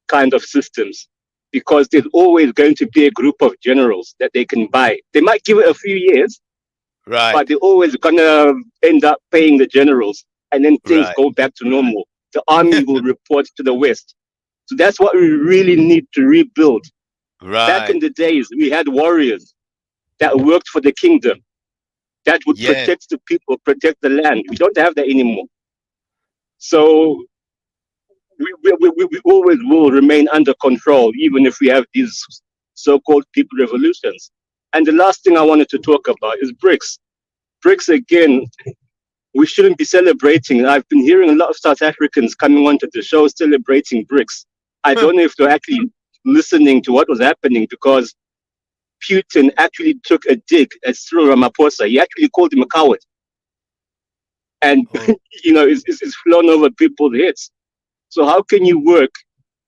S4: kind of systems. Because there's always going to be a group of generals that they can buy. They might give it a few years, but
S2: Right.
S4: they're always gonna end up paying the generals, and then things
S2: Right.
S4: go back to normal. The army will report to the West. So that's what we really need to rebuild. Back
S2: Right.
S4: in the days, we had warriors that worked for the kingdom, that would
S2: Yes.
S4: protect the people, protect the land. We don't have that anymore. So we always will remain under control, even if we have these so-called people revolutions. And the last thing I wanted to talk about is BRICS. BRICS, again, we shouldn't be celebrating. I've been hearing a lot of South Africans coming onto the show celebrating BRICS. I don't know if they're actually listening to what was happening because Putin actually took a dig at Cyril Ramaphosa. He actually called him a coward. And,
S2: Oh,
S4: it's flown over people's heads. So how can you work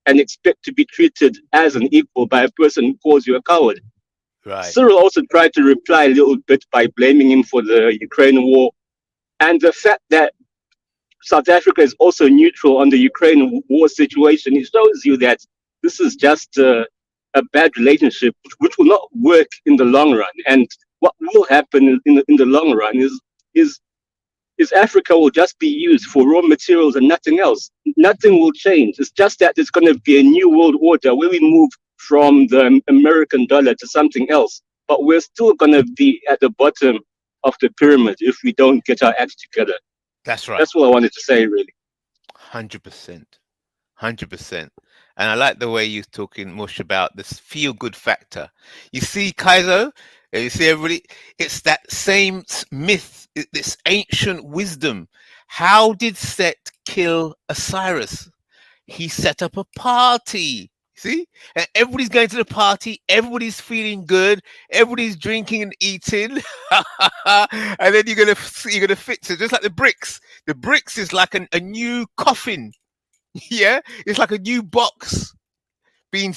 S4: and expect to be treated as an equal by a person who calls you a coward?
S2: right.
S4: Cyril also tried to reply a little bit by blaming him for the Ukraine war. And the fact that South Africa is also neutral on the Ukraine war situation, it shows you that this is just a bad relationship, which will not work in the long run. And what will happen in the long run is is Africa will just be used for raw materials and nothing else. Nothing will change. It's just that there's going to be a new world order where we move from the American dollar to something else. But we're still going to be at the bottom of the pyramid if we don't get our acts together.
S2: That's right.
S4: That's what I wanted to say, really.
S2: 100%. 100%. And I like the way you're talking, Mush, about this feel good factor. You see, Kaizo, you see everybody, it's that same myth, this ancient wisdom. How did Set kill Osiris? He set up a party. See? And everybody's going to the party, everybody's feeling good, everybody's drinking and eating. And then you're gonna fix it. Just like the bricks. The bricks is like a new coffin. Yeah, it's like a new box. being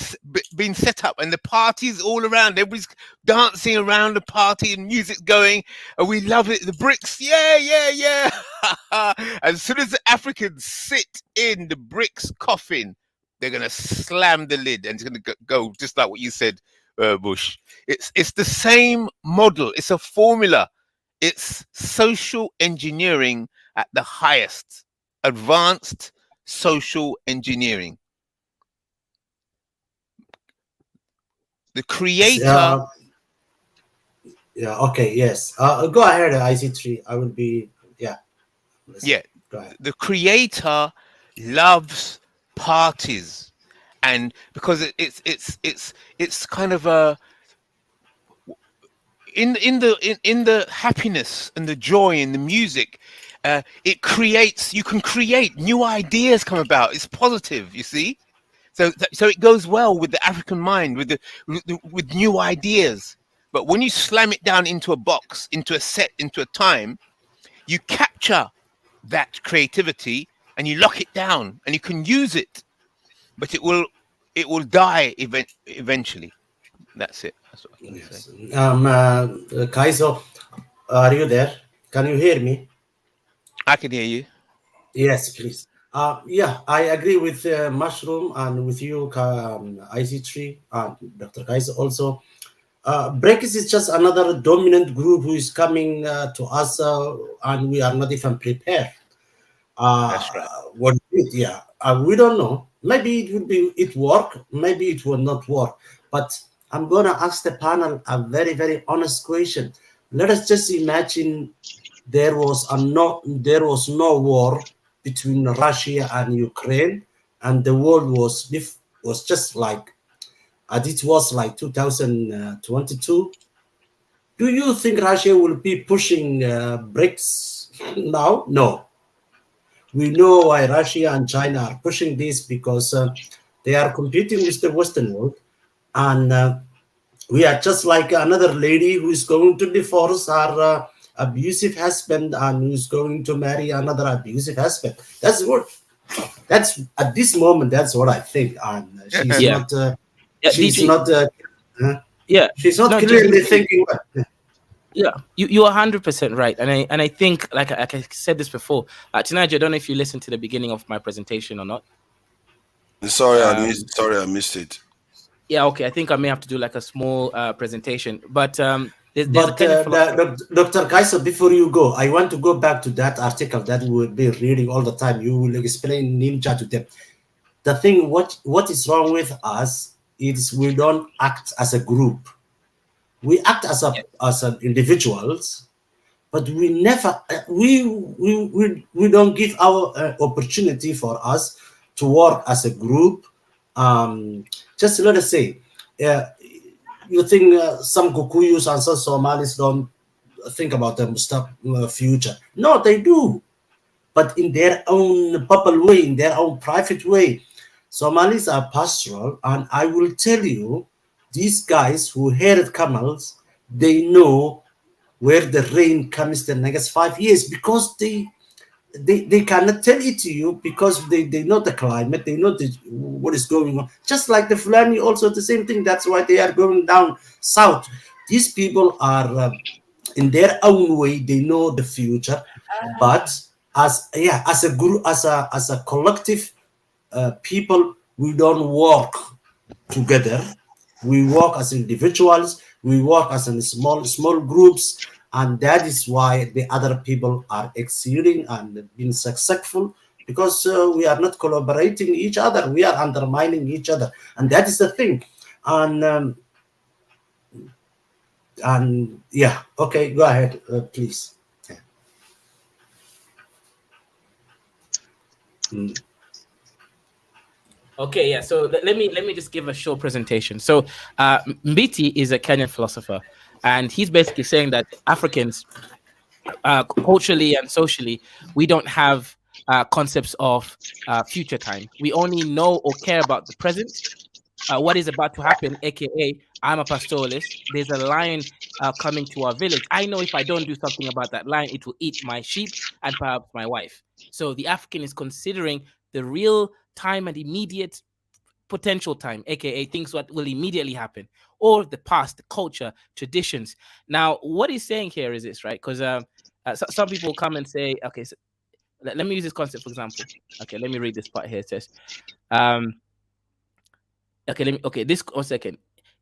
S2: set up, and the parties all around. Everybody's dancing around the party, and music's going, and we love it. The bricks, yeah, yeah, yeah. As soon as the Africans sit in the bricks coffin, they're gonna slam the lid, and it's gonna go just like what you said, Bush. It's the same model. It's a formula. It's social engineering at the highest, advanced social engineering. The
S5: Yes,
S2: creator,
S5: yeah, okay, yes. Go ahead, IC3. I will be, yeah, listen.
S2: yeah,
S5: Go ahead.
S2: the creator loves parties, and because it's kind of a in the happiness and the joy and the music, it creates. You can create new ideas come about. It's positive, you see. So it goes well with the African mind, with new ideas. But when you slam it down into a box, into a set, into a time, you capture that creativity and you lock it down, and you can use it, but it will die eventually. That's it. That's what I can say.
S5: Yes. Kaiso, are you there? Can you hear me?
S2: I can hear you.
S5: Yes, please. Yeah, I agree with Mushroom and with you, IC3 and Dr. Kaiso also. Brexit is just another dominant group who is coming to us, and we are not even prepared. Uh,
S2: That's right.
S5: what yeah, we don't know. Maybe it will be it work, maybe it will not work. But I'm gonna ask the panel a very, very honest question. Let us just imagine there was no war between Russia and Ukraine, and the world was just like as it was like 2022. Do you think Russia will be pushing BRICS now? No. We know why Russia and China are pushing this because they are competing with the Western world, and we are just like another lady who is going to divorce her abusive husband and who's going to marry another abusive husband. That's at this moment. That's what I think, and she's
S1: Yeah,
S5: not.
S1: yeah,
S5: She's
S1: DG.
S5: not. Uh,
S1: Yeah,
S5: she's not
S1: no, just
S5: clearly thinking. Well.
S1: yeah. You're 100% right, and I think like I said this before, Tinaja, I don't know if you listened to the beginning of my presentation or not.
S6: Sorry,
S1: Um,
S6: I missed it.
S1: yeah, okay. I think I may have to do like a small presentation, but there's a
S5: But
S1: Kenyan philosopher.
S5: Dr. Kaiser, before you go, I want to go back to that article that we will be reading all the time. You will explain Ninja to them. The thing, what is wrong with us is we don't act as a group. We act as individuals, but we never we don't give our opportunity for us to work as a group. Just let us say, uh, you think some Kukuyus and some Somalis don't think about the future? No, they do, but in their own bubble way, in their own private way. Somalis are pastoral, and I will tell you, these guys who herded camels, they know where the rain comes the next 5 years because they cannot tell it to you because they know the climate, they know what is going on. Just like the Fulani, also the same thing. That's why they are going down south. These people are in their own way. They know the future, but as a group, as a collective people, we don't work together. We work as individuals. We work as in small groups, and that is why the other people are exceeding and being successful because we are not collaborating each other. We are undermining each other, and that is the thing. And yeah, okay, go ahead, please. Yeah. Mm.
S1: Okay, yeah. So let me just give a short presentation. So Mbiti is a Kenyan philosopher, and he's basically saying that Africans, culturally and socially, we don't have concepts of future time. We only know or care about the present, what is about to happen, aka I'm a pastoralist. There's a lion coming to our village. I know if I don't do something about that lion, it will eat my sheep and perhaps my wife. So the African is considering the real time and immediate potential time, aka things what will immediately happen, or the past, the culture, traditions. Now, what he's saying here is this, right? Because some people come and say, okay, so let me use this concept for example. Okay, let me read this part here. It says, um, okay, this 1 second.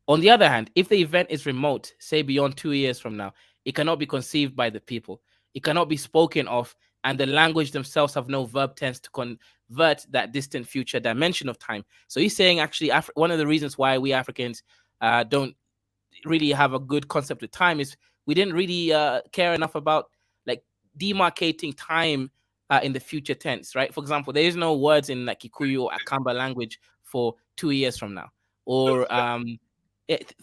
S1: On the other hand, if the event is remote, say beyond 2 years from now, it cannot be conceived by the people. It cannot be spoken of, and the language themselves have no verb tense to convert that distant future dimension of time. So he's saying actually, one of the reasons why we Africans don't really have a good concept of time is we didn't really care enough about like demarcating time in the future tense, right? For example, there is no words in like Kikuyu or Akamba language for 2 years from now, or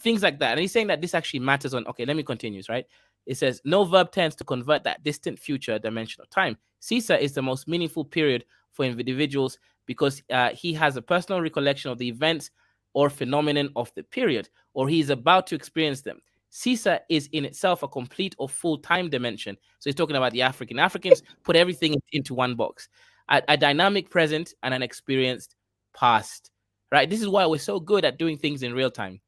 S1: things like that. And he's saying that this actually matters on. Okay, let me continue. Right? It says no verb tense to convert that distant future dimension of time. Caesar is the most meaningful period for individuals because he has a personal recollection of the events or phenomenon of the period, or he is about to experience them. Caesar is in itself a complete or full time dimension. So he's talking about the African. Africans put everything into one box, a dynamic present and an experienced past. Right? This is why we're so good at doing things in real time.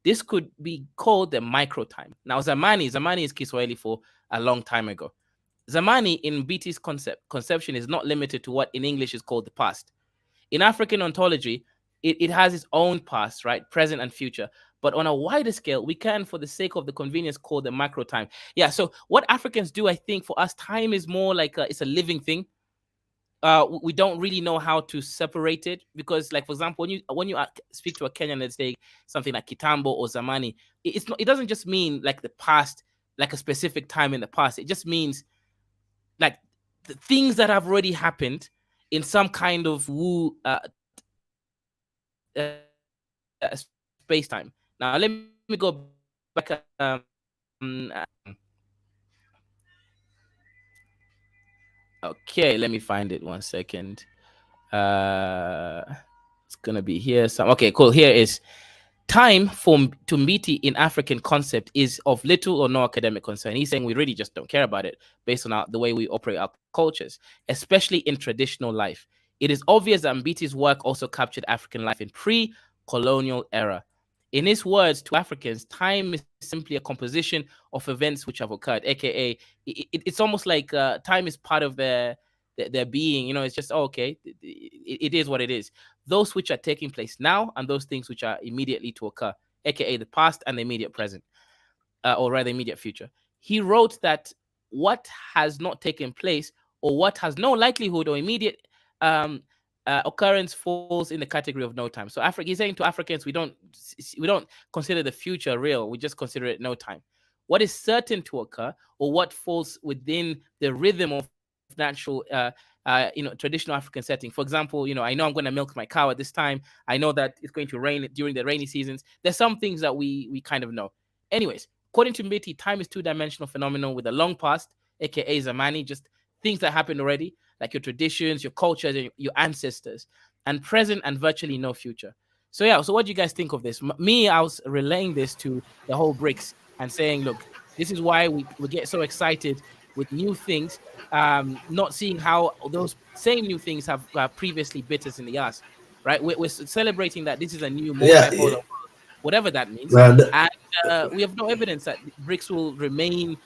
S1: This could be called the micro time. Now, Zamani is Kiswahili for a long time ago. Zamani in BT's conception is not limited to what in English is called the past. In African ontology, it has its own past, right? Present and future. But on a wider scale, we can, for the sake of the convenience, call the macro time. Yeah, so what Africans do, I think, for us, time is more like it's a living thing. We don't really know how to separate it because, like for example, when you speak to a Kenyan, let's say something like Kitambo or Zamani, it doesn't just mean like the past, like a specific time in the past. It just means like the things that have already happened in some kind of space time. Now let me go back. Okay, let me find it 1 second. It's gonna be here. Okay, cool. Here is time for Tumbiti in African concept is of little or no academic concern. He's saying we really just don't care about it based on the way we operate our cultures, especially in traditional life. It is obvious that Mbiti's work also captured African life in pre-colonial era. In his words to Africans, time is simply a composition of events which have occurred, aka it's almost like time is part of their being. You know, it's just okay. It is what it is. Those which are taking place now and those things which are immediately to occur, aka the past and the immediate present, or rather immediate future. He wrote that what has not taken place or what has no likelihood or immediate occurrence falls in the category of no time. So he's saying to Africans, we don't consider the future real. We just consider it no time. What is certain to occur or what falls within the rhythm of natural traditional African setting. For example, I know I'm going to milk my cow at this time. I know that it's going to rain during the rainy seasons. There's some things that we kind of know. Anyways, according to Mbiti, time is two-dimensional phenomenon with a long past, aka Zamani, just things that happened already, like your traditions, your cultures, and your ancestors, and present and virtually no future. So yeah, so what do you guys think of this? I was relaying this to the whole BRICS and saying, look, this is why we get so excited with new things, not seeing how those same new things have previously bit us in the ass, right? We're celebrating that this is a new multipolar world, whatever that means, and we have no evidence that BRICS will remain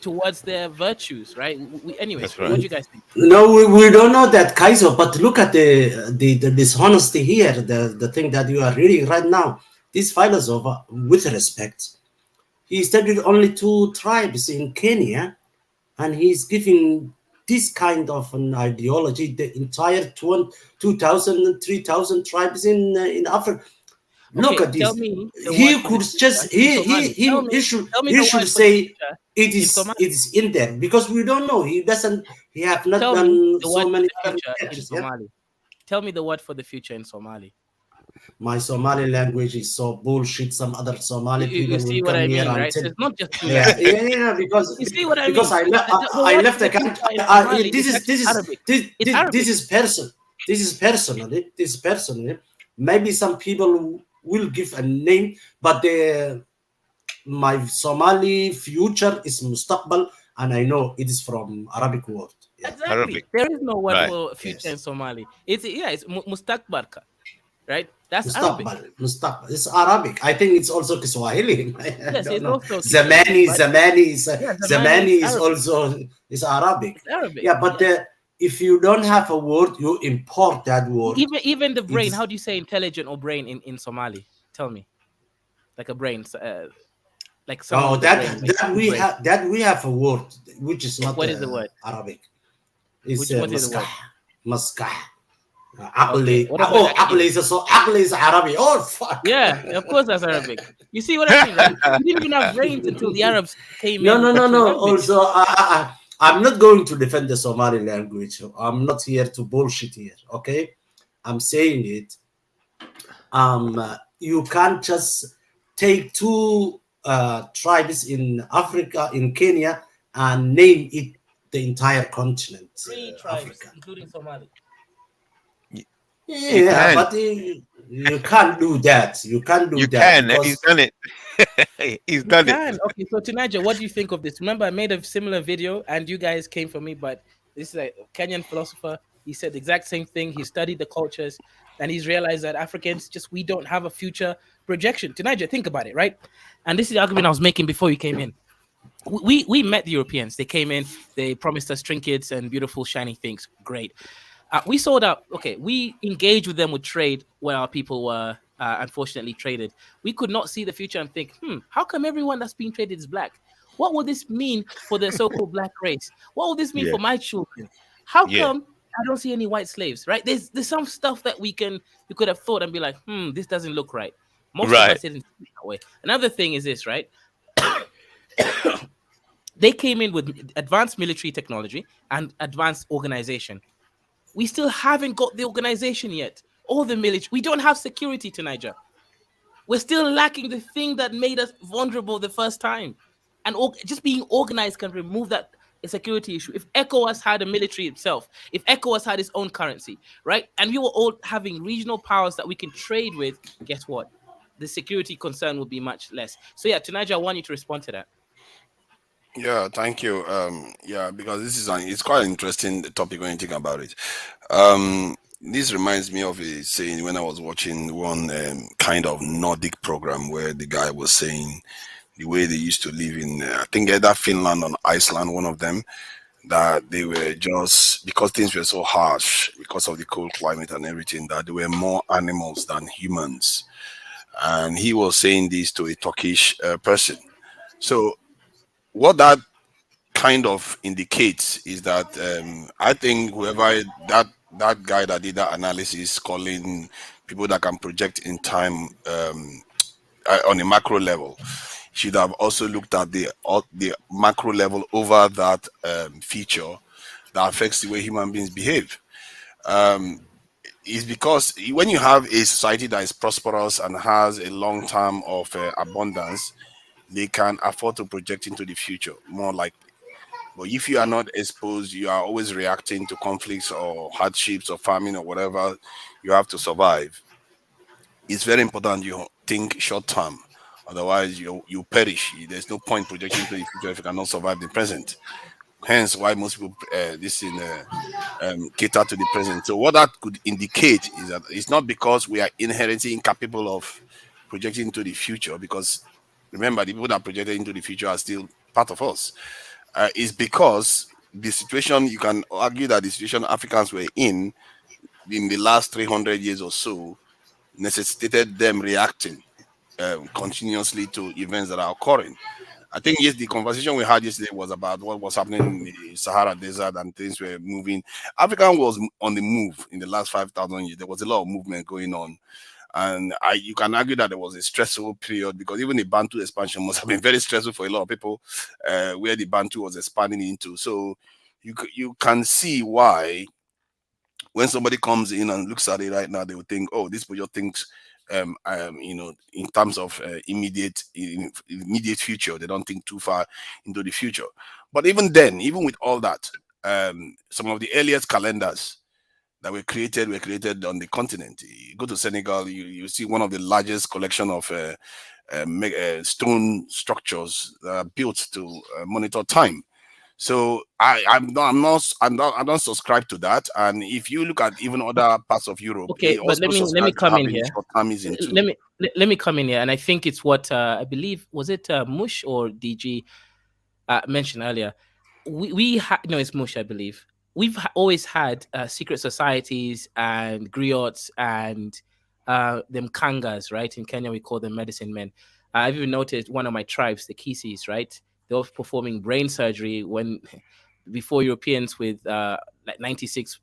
S1: towards their virtues, right? Anyways,
S2: That's right.
S1: what do you guys think?
S5: No, we don't know that, Kaiser, but look at the dishonesty here, the thing that you are reading right now. This philosopher, with respect, he studied only 2 tribes in Kenya, and he's giving this kind of an ideology, the entire 2,000, 3,000 tribes in Africa. Look
S1: Okay,
S5: at
S1: tell
S5: this.
S1: me the word
S5: He
S1: for the
S5: could
S1: future
S5: just
S1: in Somali. Tell me
S5: he
S1: the
S5: should
S1: word for the
S5: say
S1: future
S5: it
S1: in
S5: is
S1: Somali.
S5: in there, because we don't know. He have not
S1: Tell me
S5: done
S1: the
S5: so
S1: word for
S5: many
S1: the
S5: other
S1: future in
S5: researches. Yeah,
S1: Somali. Tell me the word for the future in Somali.
S5: my Somali language is so bullshit. Some other Somali
S1: You
S5: people will
S1: see what
S5: come
S1: I
S5: here
S1: mean,
S5: and
S1: right?
S5: tell.
S1: So it's not just 2
S5: Yeah,
S1: languages.
S5: yeah, yeah,
S1: You see what I
S5: because
S1: mean? The
S5: I
S1: word
S5: left
S1: for
S5: the
S1: the
S5: country.
S1: future in Somali is actually
S5: This is
S1: Arabic. It's
S5: this
S1: Arabic.
S5: is person. This is personally. Maybe some people will give a name, but my Somali future is mustaqbal, and I know it is from Arabic word. Yeah.
S1: Exactly.
S2: Arabic.
S1: There is no word
S2: Right.
S1: for future
S2: Yes.
S1: in Somali. It's mustakbarka. right? That's Arabic.
S5: Mustaqbal. It's Arabic. I think it's also Kiswahili. I
S1: Yes,
S5: don't
S1: it's
S5: know.
S1: also Kiswahili, but yeah, Zamani is
S5: Zamani is
S1: Arabic.
S5: also is Arabic.
S1: It's Arabic.
S5: Yeah, but
S1: Yes.
S5: if you don't have a word, you import that word.
S1: Even the brain.
S5: It's
S1: How do you say intelligent or brain in Somali? Tell me, like a brain, like someone
S5: oh
S1: with a brain, like big brain.
S5: that we have a word which is not
S1: What is the word?
S5: Arabic. It's
S1: What is the
S5: maskah.
S1: word?
S5: Maskah.
S1: Okay.
S5: Ugly.
S1: What about
S5: Oh, ugly
S1: aqli?
S5: is so ugly is Arabic. Oh fuck.
S1: Yeah, of course that's Arabic. You see what I mean, right? We didn't even have brains until the Arabs came
S5: No,
S1: in
S5: no, no,
S1: to
S5: no.
S1: language.
S5: Also, I'm not going to defend the Somali language. I'm not here to bullshit here. Okay, I'm saying it. You can't just take two tribes in Africa, in Kenya, and name it the entire continent,
S1: Three tribes,
S5: Africa.
S1: including Somali.
S2: You, you
S5: Yeah,
S2: can.
S5: but you can't do that. You can't do
S2: You
S5: that
S2: can. He's
S5: because
S2: done it. He's
S1: You
S2: done it.
S1: can. Okay, so Tinaja, what do you think of this? Remember, I made a similar video and you guys came for me, but this is a Kenyan philosopher. He said the exact same thing. He studied the cultures and he's realized that Africans just we don't have a future projection. Tinaja, think about it, right? And this is the argument I was making before you came in. We met the Europeans. They came in, they promised us trinkets and beautiful shiny things. Great. We sold out. Okay, we engaged with them with trade when our people were unfortunately traded. We could not see the future and think, how come everyone that's being traded is black? What will this mean for the so-called black race? What will this mean
S2: Yeah.
S1: for my children? How
S2: Yeah.
S1: come I don't see any white slaves? Right? There's some stuff that we could have thought and be like, this doesn't look right. Most of
S2: Right.
S1: us didn't see it that way. Another thing is this, right? They came in with advanced military technology and advanced organization. We still haven't got the organization yet or the military. We don't have security to Niger. We're still lacking the thing that made us vulnerable the first time. And just being organized can remove that security issue. If ECOWAS had a military itself, if ECOWAS had its own currency, right? And we were all having regional powers that we can trade with, guess what? The security concern would be much less. So yeah, Tunaja, I want you to respond to that.
S6: Yeah, thank you. Yeah, because this is it's quite an interesting topic when you think about it. This reminds me of a saying when I was watching one kind of Nordic program where the guy was saying the way they used to live in, I think either Finland or Iceland, one of them, that they were just because things were so harsh because of the cold climate and everything, that there were more animals than humans. And he was saying this to a Turkish person. So what that kind of indicates is that I think whoever that guy that did that analysis calling people that can project in time on a macro level should have also looked at the macro level over that feature that affects the way human beings behave. Um, is because when you have a society that is prosperous and has a long term of abundance, they can afford to project into the future more likely. But if you are not exposed, you are always reacting to conflicts or hardships or famine or whatever you have to survive. It's very important you think short term. Otherwise, you perish. There's no point projecting to the future if you cannot survive the present. Hence, why most people cater to the present. So, what that could indicate is that it's not because we are inherently incapable of projecting into the future, because remember, the people that projected into the future are still part of us. Is because the situation, you can argue that the situation Africans were in the last 300 years or so necessitated them reacting continuously to events that are occurring. I think yes, the conversation we had yesterday was about what was happening in the Sahara Desert and things were moving. Africa was on the move in the last 5,000 years. There was a lot of movement going on. And you can argue that there was a stressful period because even the Bantu expansion must have been very stressful for a lot of people, where the Bantu was expanding into. So you can see why when somebody comes in and looks at it right now, they would think, oh, this project thinks, in terms of immediate future. They don't think too far into the future. But even then, even with all that, some of the earliest calendars that were created on the continent. You go to Senegal, you see one of the largest collection of stone structures that are built to monitor time. So I don't subscribe to that. And if you look at even other parts of Europe,
S1: Okay,
S6: they
S1: but
S6: also
S1: let me
S6: subscribe to
S1: come in
S6: having
S1: here.
S6: short-termism too.
S1: Let me come in here, and I think it's what I believe, was it Mush or DG mentioned earlier. No, it's Mush, I believe. Always had secret societies and griots and them kangas, right? In Kenya, we call them medicine men. I've even noticed one of my tribes, the Kisis, right? They were performing brain surgery when before Europeans with like 96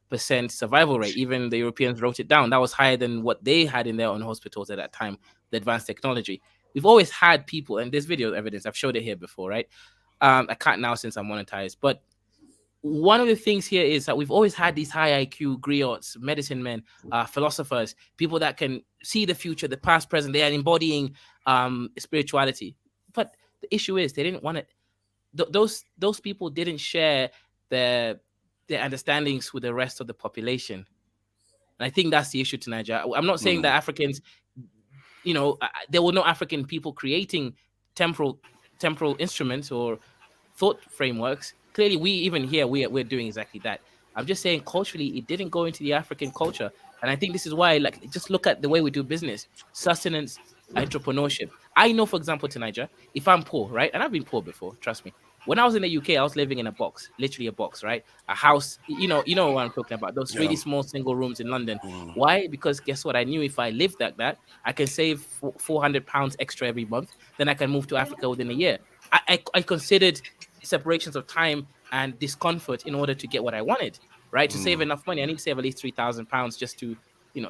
S1: percent survival rate. Even the Europeans wrote it down. That was higher than what they had in their own hospitals at that time. The advanced technology. We've always had people, and there's video evidence. I've showed it here before, right? I can't now since I'm monetized. But one of the things here is that we've always had these high IQ griots, medicine men, philosophers, people that can see the future, the past, present. They are embodying spirituality. But the issue is they didn't want it. Those people didn't share their their understandings with the rest of the population. And I think that's the issue to Nigeria. I'm not saying that
S6: Mm,
S1: Africans, there were no African people creating temporal temporal instruments or thought frameworks. Clearly, we even here we're doing exactly that. I'm just saying culturally, it didn't go into the African culture, and I think this is why. Like, just look at the way we do business, sustenance, entrepreneurship. I know, for example, to Niger, if I'm poor, right, and I've been poor before, trust me. When I was in the UK, I was living in a box, literally a box, right? A house, you know what I'm talking about. Those
S6: yeah.
S1: really small single rooms in London.
S6: Mm,
S1: Why? Because guess what? I knew if I lived like that, I can save £400 extra every month. Then I can move to Africa within a year. I considered separations of time and discomfort in order to get what I wanted, right? To save
S6: mm.
S1: enough money, I need to save at least £3,000 just to,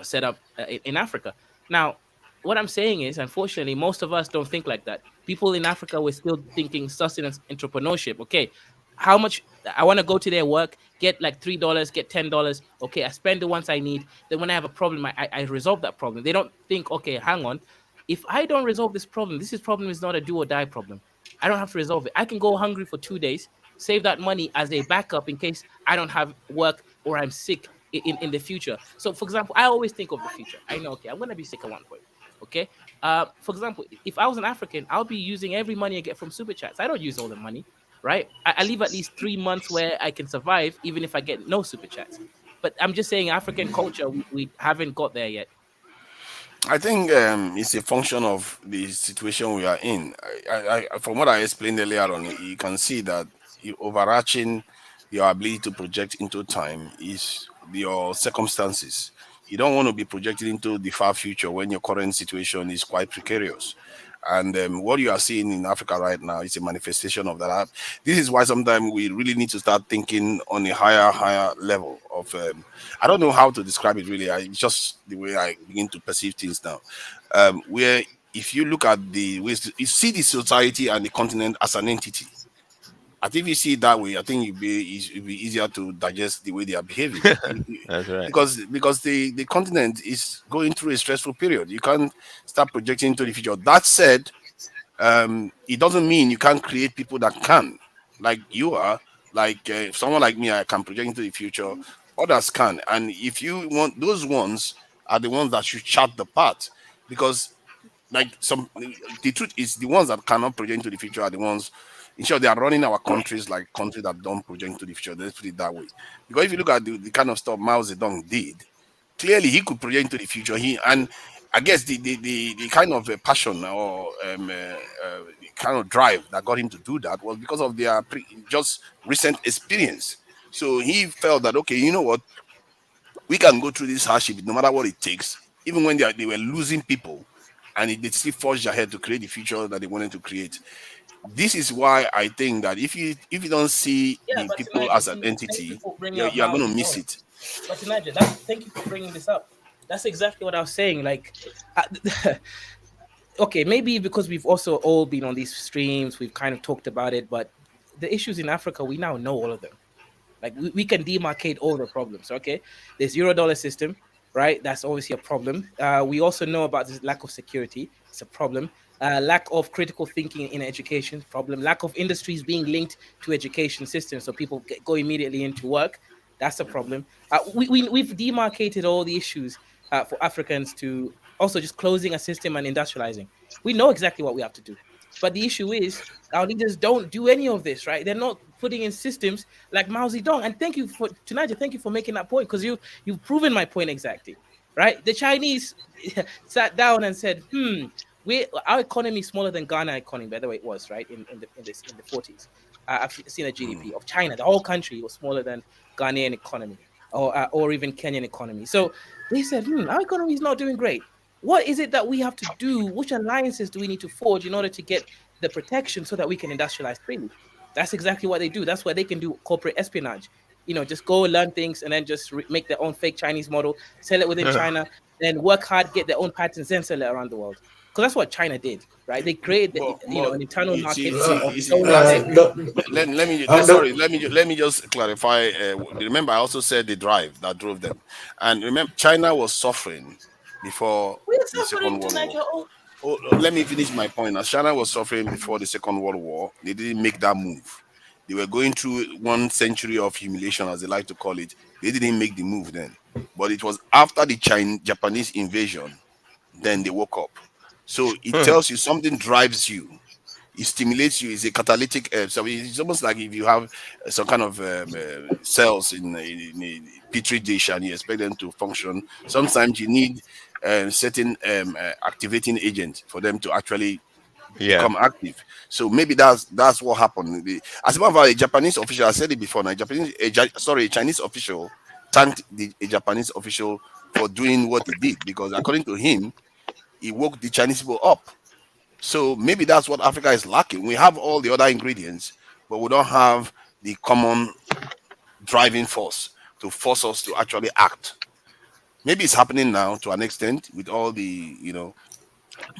S1: set up in Africa. Now, what I'm saying is, unfortunately, most of us don't think like that. People in Africa were still thinking sustenance entrepreneurship. Okay, how much I want to go to their work, get like $3, get $10. Okay, I spend the ones I need. Then when I have a problem, I resolve that problem. They don't think, okay, hang on. If I don't resolve this problem, problem is not a do or die problem. I don't have to resolve it. I can go hungry for 2 days, save that money as a backup in case I don't have work or I'm sick in the future. So, for example, I always think of the future. I know, okay, I'm going to be sick at one point. Okay. For example, if I was an African, I'll be using every money I get from super chats. I don't use all the money, right? I leave at least 3 months where I can survive, even if I get no super chats. But I'm just saying, African culture, we haven't got there yet.
S6: I think it's a function of the situation we are in. From what I explained earlier on, you can see that overarching your ability to project into time is your circumstances. You don't want to be projected into the far future when your current situation is quite precarious. And what you are seeing in Africa right now is a manifestation of that. This is why sometimes we really need to start thinking on a higher level of. I don't know how to describe it really. It's just the way I begin to perceive things now. Where if you look at the ways you see the society and the continent as an entity. I think if you see it that way, I think it'll be easier to digest the way they are behaving.
S2: That's right.
S6: Because the continent is going through a stressful period. You can't start projecting into the future. That said, it doesn't mean you can't create people that can, like you are, like someone like me. I can project into the future. Others can, and if you want, those ones are the ones that should chart the path, because like some the truth is the ones that cannot project into the future are the ones in short they are running our countries like countries that don't project into the future. Let's put it that way. Because if you look at the kind of stuff Mao Zedong did, clearly he could project into the future. He and I guess the kind of passion or the kind of drive that got him to do that was because of their just recent experience. So he felt that okay, you know what, we can go through this hardship no matter what it takes, even when they were losing people, and they still forged ahead to create the future that they wanted to create. This is why I think that if you don't see
S1: Yeah,
S6: the
S1: but
S6: people
S1: Elijah,
S6: as an
S1: see, thank you
S6: entity,
S1: for bringing
S6: you're,
S1: up
S6: you're
S1: Mao
S6: going to miss
S1: Zedong.
S6: it.
S1: But Elijah, thank you for bringing this up. That's exactly what I was saying. Like, okay, maybe because we've also all been on these streams, we've kind of talked about it, but the issues in Africa, we now know all of them. Like we can demarcate all the problems. Okay, there's Euro-dollar system, right? That's obviously a problem. We also know about this lack of security. It's a problem. Lack of critical thinking in education, problem. Lack of industries being linked to education systems, so people go immediately into work. That's a problem. We've demarcated all the issues for Africans to also just closing a system and industrializing. We know exactly what we have to do. But the issue is our leaders don't do any of this, right? They're not putting in systems like Mao Zedong. And thank you for tonight. Thank you for making that point, because you've proven my point exactly, right? The Chinese sat down and said, we our economy is smaller than Ghana economy, by the way, it was right in the 40s. I've seen a GDP of China. The whole country was smaller than Ghanaian economy, or even Kenyan economy. So they said, our economy is not doing great. What is it that we have to do? Which alliances do we need to forge in order to get the protection so that we can industrialize freely? That's exactly what they do. That's why they can do corporate espionage. Just go learn things and then just make their own fake Chinese model, sell it within China, then work hard, get their own patents, then sell it around the world. Because that's what China did, right? They created,
S6: But
S1: an internal
S6: you see,
S1: market
S6: you see,
S1: of
S6: you
S1: its
S6: see,
S1: own
S6: that's it.
S1: assets.
S6: Let me
S5: no,
S6: sorry. Let me just clarify. Remember, I also said the drive that drove them, and remember, China was suffering before
S1: We're
S6: the
S1: suffering
S6: Second World
S1: tonight,
S6: War.
S1: Joe.
S6: Let me finish my point. As China was suffering before the Second World War, they didn't make that move. They were going through 1 century of humiliation, as they like to call it. They didn't make the move then, but it was after the Japanese invasion, then they woke up. So it tells you something drives you, it stimulates you. It's a catalytic. So it's almost like if you have some kind of cells in a petri dish and you expect them to function. Sometimes you need certain activating agent for them to actually
S2: Yeah.
S6: become active. So maybe that's what happened. As a matter of fact, a Japanese official, I said it before. Now, a Chinese official thanked a Japanese official for doing what he did, because according to him, he woke the Chinese people up. So maybe that's what Africa is lacking. We have all the other ingredients, but we don't have the common driving force to force us to actually act. Maybe it's happening now to an extent with all the
S5: no,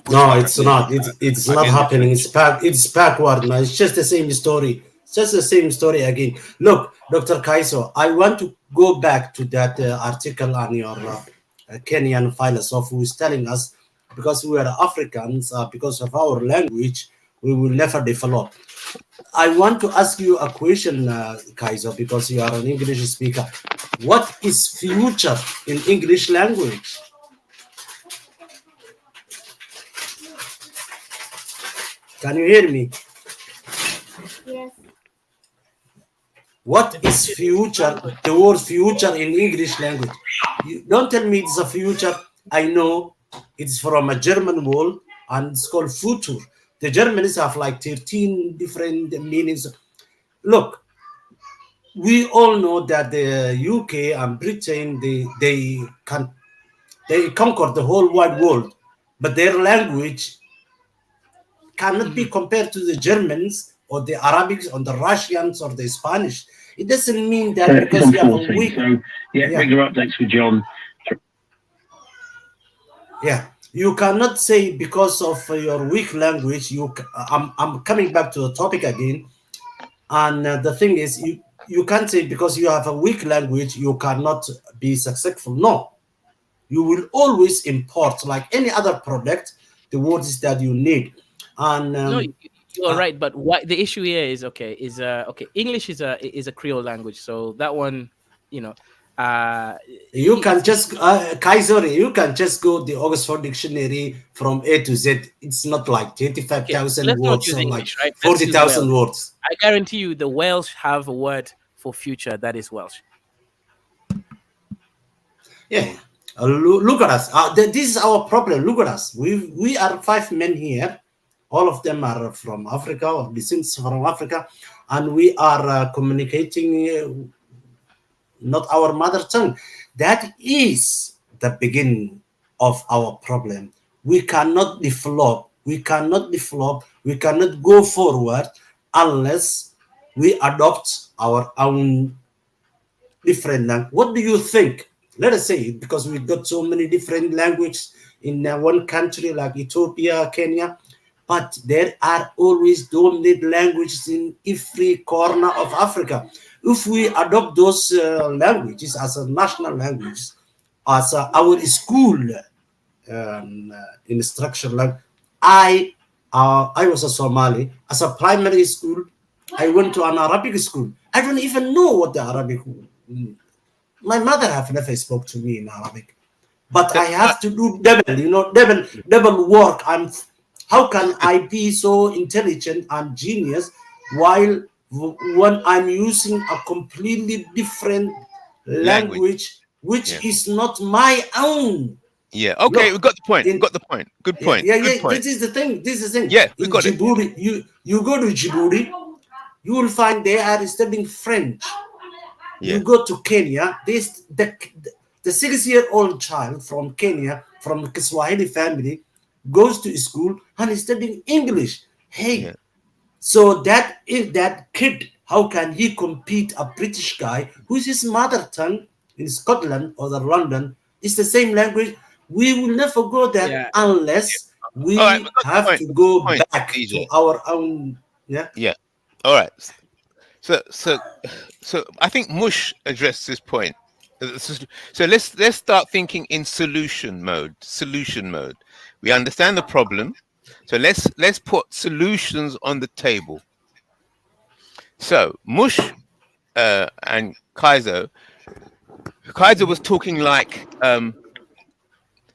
S6: pushback
S5: it's not. It's not
S6: against the
S5: happening.
S6: French.
S5: It's backward now. It's just the same story. It's just the same story again. Look, Dr. Kaiso, I want to go back to that article on your Kenyan philosopher who is telling us, because we are Africans, because of our language, we will never develop. I want to ask you a question, Kaiso, because you are an English speaker. What is future in English language? Can you hear me? What
S1: The
S5: is
S1: future is
S5: future?
S1: language.
S5: The word future in English language. You don't tell me it's a future. I know it's from a German word and it's called future. The Germans have like 13 different meanings. Look, we all know that the UK and Britain they conquered the whole wide world, but their language cannot be compared to the Germans or the Arabics or the Russians or the Spanish. It doesn't mean that because you have a
S3: 14.
S5: weak,
S3: So, yeah,
S5: yeah,
S3: regular updates with John.
S5: yeah. You cannot say because of your weak language. I'm coming back to the topic again, and the thing is, you can't say because you have a weak language you cannot be successful. No, you will always import like any other product the words that you need, and
S1: No, you're
S5: uh,
S1: right, but what the issue here is, okay, English is a Creole language, so that one, you know,
S5: you can
S1: it's
S5: just Kaiser, you can just go the Oxford Dictionary from A to Z. It's not like
S1: okay.
S5: 35,000
S1: Let's not
S5: words
S1: use
S5: or like
S1: English, right? Let's use
S5: 40,000
S1: Welsh.
S5: words.
S1: I guarantee you, the Welsh have a word for future that is Welsh.
S5: Yeah. Look at us. This is our problem. Look at us. We are five men here. All of them are from Africa or descent from Africa, and we are communicating not our mother tongue. That is the beginning of our problem. We cannot develop. We cannot develop. We cannot go forward unless we adopt our own different language. What do you think? Let us say, because we've got so many different languages in one country like Ethiopia, Kenya, but there are always dominant languages in every corner of Africa. If we adopt those languages as a national language, as our school instruction, like I was a Somali. As a primary school, I went to an Arabic school. I don't even know what the Arabic. My mother have never spoke to me in Arabic, but I
S1: But
S5: have to do double, double work. How can I be so intelligent and genius while when I'm using a completely different
S2: Language.
S5: language
S2: Yeah.
S5: which is not my own?
S2: Yeah. Okay, we
S5: Look,
S2: got the point. We
S5: in
S2: got the point. Good
S5: yeah,
S2: point.
S5: yeah,
S2: Good
S5: yeah.
S2: point.
S5: This is the thing. This is the thing.
S2: Yeah, we
S5: In
S2: got it.
S5: Djibouti, you go to Djibouti, you will find they are studying French. You
S2: Yeah.
S5: go to Kenya, this the 6-year-old child from Kenya, from the Kiswahili family, goes to school and is studying English.
S2: Yeah.
S5: Hey, so that if that kid, how can he compete a British guy whose his mother tongue in Scotland or the London is the same language? We will never go there
S1: Yeah.
S5: unless
S2: All right, we
S5: we
S2: got the
S5: have
S2: point.
S5: to
S2: We got the
S5: go
S2: point,
S5: back to
S2: DJ.
S5: our own. Yeah.
S2: Yeah. All right. So I think Mush addressed this point. So let's start thinking in solution mode. Solution mode. We understand the problem. So let's put solutions on the table. So Mush and Kaiser was talking like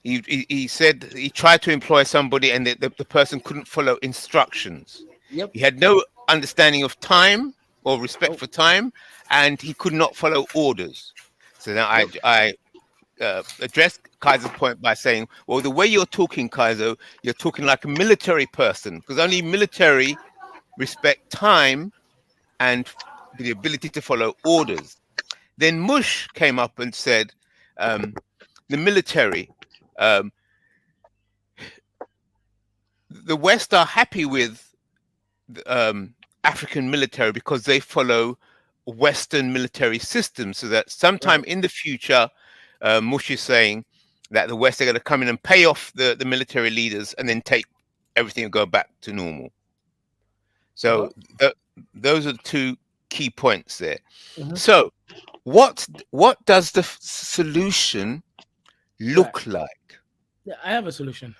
S2: he said he tried to employ somebody and the person couldn't follow instructions.
S1: Yep.
S2: He had no understanding of time or respect
S1: Oh.
S2: for time, and he could not follow orders. So now
S1: Yep.
S2: I addressed Kaiser's point by saying, well, the way you're talking, Kaiser, you're talking like a military person, because only military respect time and the ability to follow orders. Then Mush came up and said, the military, um, the West are happy with African military because they follow Western military systems, so that sometime
S1: Right.
S2: in the future, Mush is saying that the West are going to come in and pay off the military leaders and then take everything and go back to normal. So
S1: Uh-huh.
S2: those are the two key points there.
S1: Mhm.
S2: So what does the solution
S1: Right.
S2: look like?
S1: Yeah, I have a solution.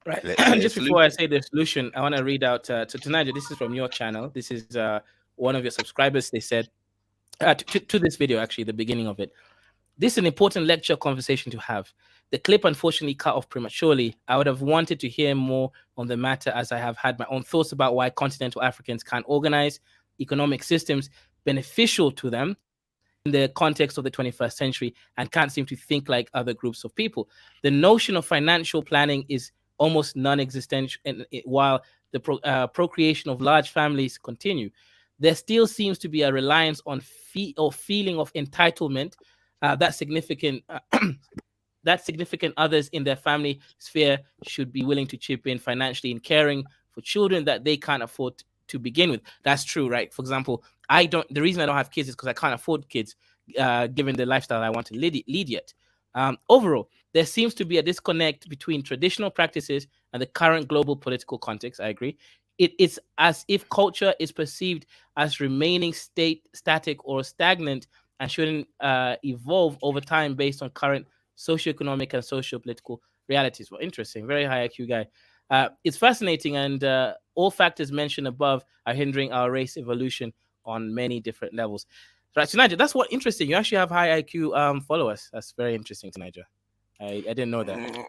S1: Right.
S2: Let's say a
S1: Just before I
S2: solution.
S1: say the solution, I want to read out to Tanaja. This is from your channel. This is one of your subscribers. They said to this video, actually, the beginning of it. This is an important lecture conversation to have. The clip unfortunately cut off prematurely. I would have wanted to hear more on the matter, as I have had my own thoughts about why continental Africans can't organize economic systems beneficial to them in the context of the 21st century and can't seem to think like other groups of people. The notion of financial planning is almost non-existent, and while the procreation of large families continue, there still seems to be a reliance on or feeling of entitlement that significant others in their family sphere should be willing to chip in financially in caring for children that they can't afford to begin with. That's true, right? For example, I don't. The reason I don't have kids is because I can't afford kids, given the lifestyle I want to lead yet. Overall, there seems to be a disconnect between traditional practices and the current global political context. I agree. It's as if culture is perceived as remaining static or stagnant and shouldn't evolve over time based on current socioeconomic and socio-political realities. Well, interesting. Very high IQ guy. It's fascinating, and all factors mentioned above are hindering our race evolution on many different levels. Right, so Niger, that's what interesting. You actually have high IQ followers. That's very interesting, Niger. I didn't know that.
S6: Mm.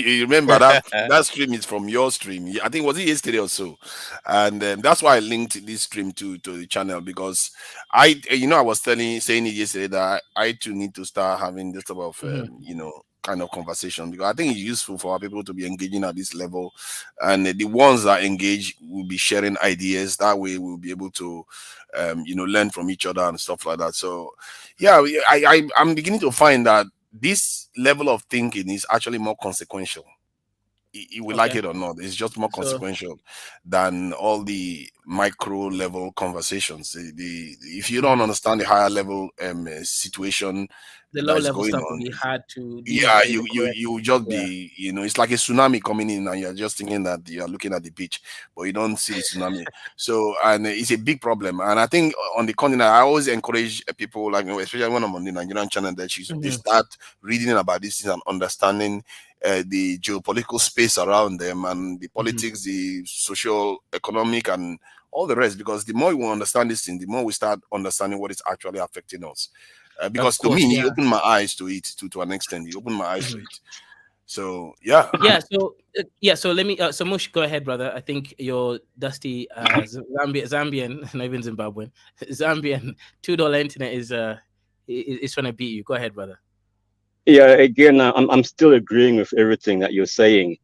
S6: You remember that stream is from your stream. I think was it yesterday or so, and that's why I linked this stream to the channel, because I was saying it yesterday that I too need to start having this type of
S1: Mhm.
S6: kind of conversation, because I think it's useful for our people to be engaging at this level, and the ones that engage will be sharing ideas. That way, we'll be able to learn from each other and stuff like that. So yeah, I'm beginning to find that this level of thinking is actually more consequential. You will like
S1: Okay.
S6: it or not, it's just more
S1: So
S6: consequential than all the micro level conversations. If you don't
S1: mhm,
S6: understand the higher level situation
S1: the
S6: that
S1: low
S6: is
S1: level
S6: going
S1: stuff will
S6: on,
S1: be hard to deal with.
S6: yeah,
S1: That is
S6: you
S1: the
S6: you
S1: correct.
S6: you will just
S1: Yeah.
S6: be, it's like a tsunami coming in, and you're just thinking that you're looking at the beach, but you don't see the tsunami. So, and it's a big problem. And I think on the continent, I always encourage people, like, especially when I'm on the Nigerian channel, that they
S1: Mhm,
S6: start reading about this things and understanding the geopolitical space around them, and the
S1: mhm.
S6: politics, the social, economic, and all the rest. Because the more we understand this thing, the more we start understanding what is actually affecting us.
S1: Of
S6: Because to
S1: course,
S6: me, he
S1: yeah.
S6: opened my eyes to it, to an extent. He opened my eyes to
S1: Mhm.
S6: it. So yeah,
S1: So let me. So Mush, go ahead, brother. I think your dusty Zambian, not even Zimbabwean, Zambian $2 internet is trying to beat you. Go ahead, brother.
S4: Yeah, again, I'm still agreeing with everything that you're saying.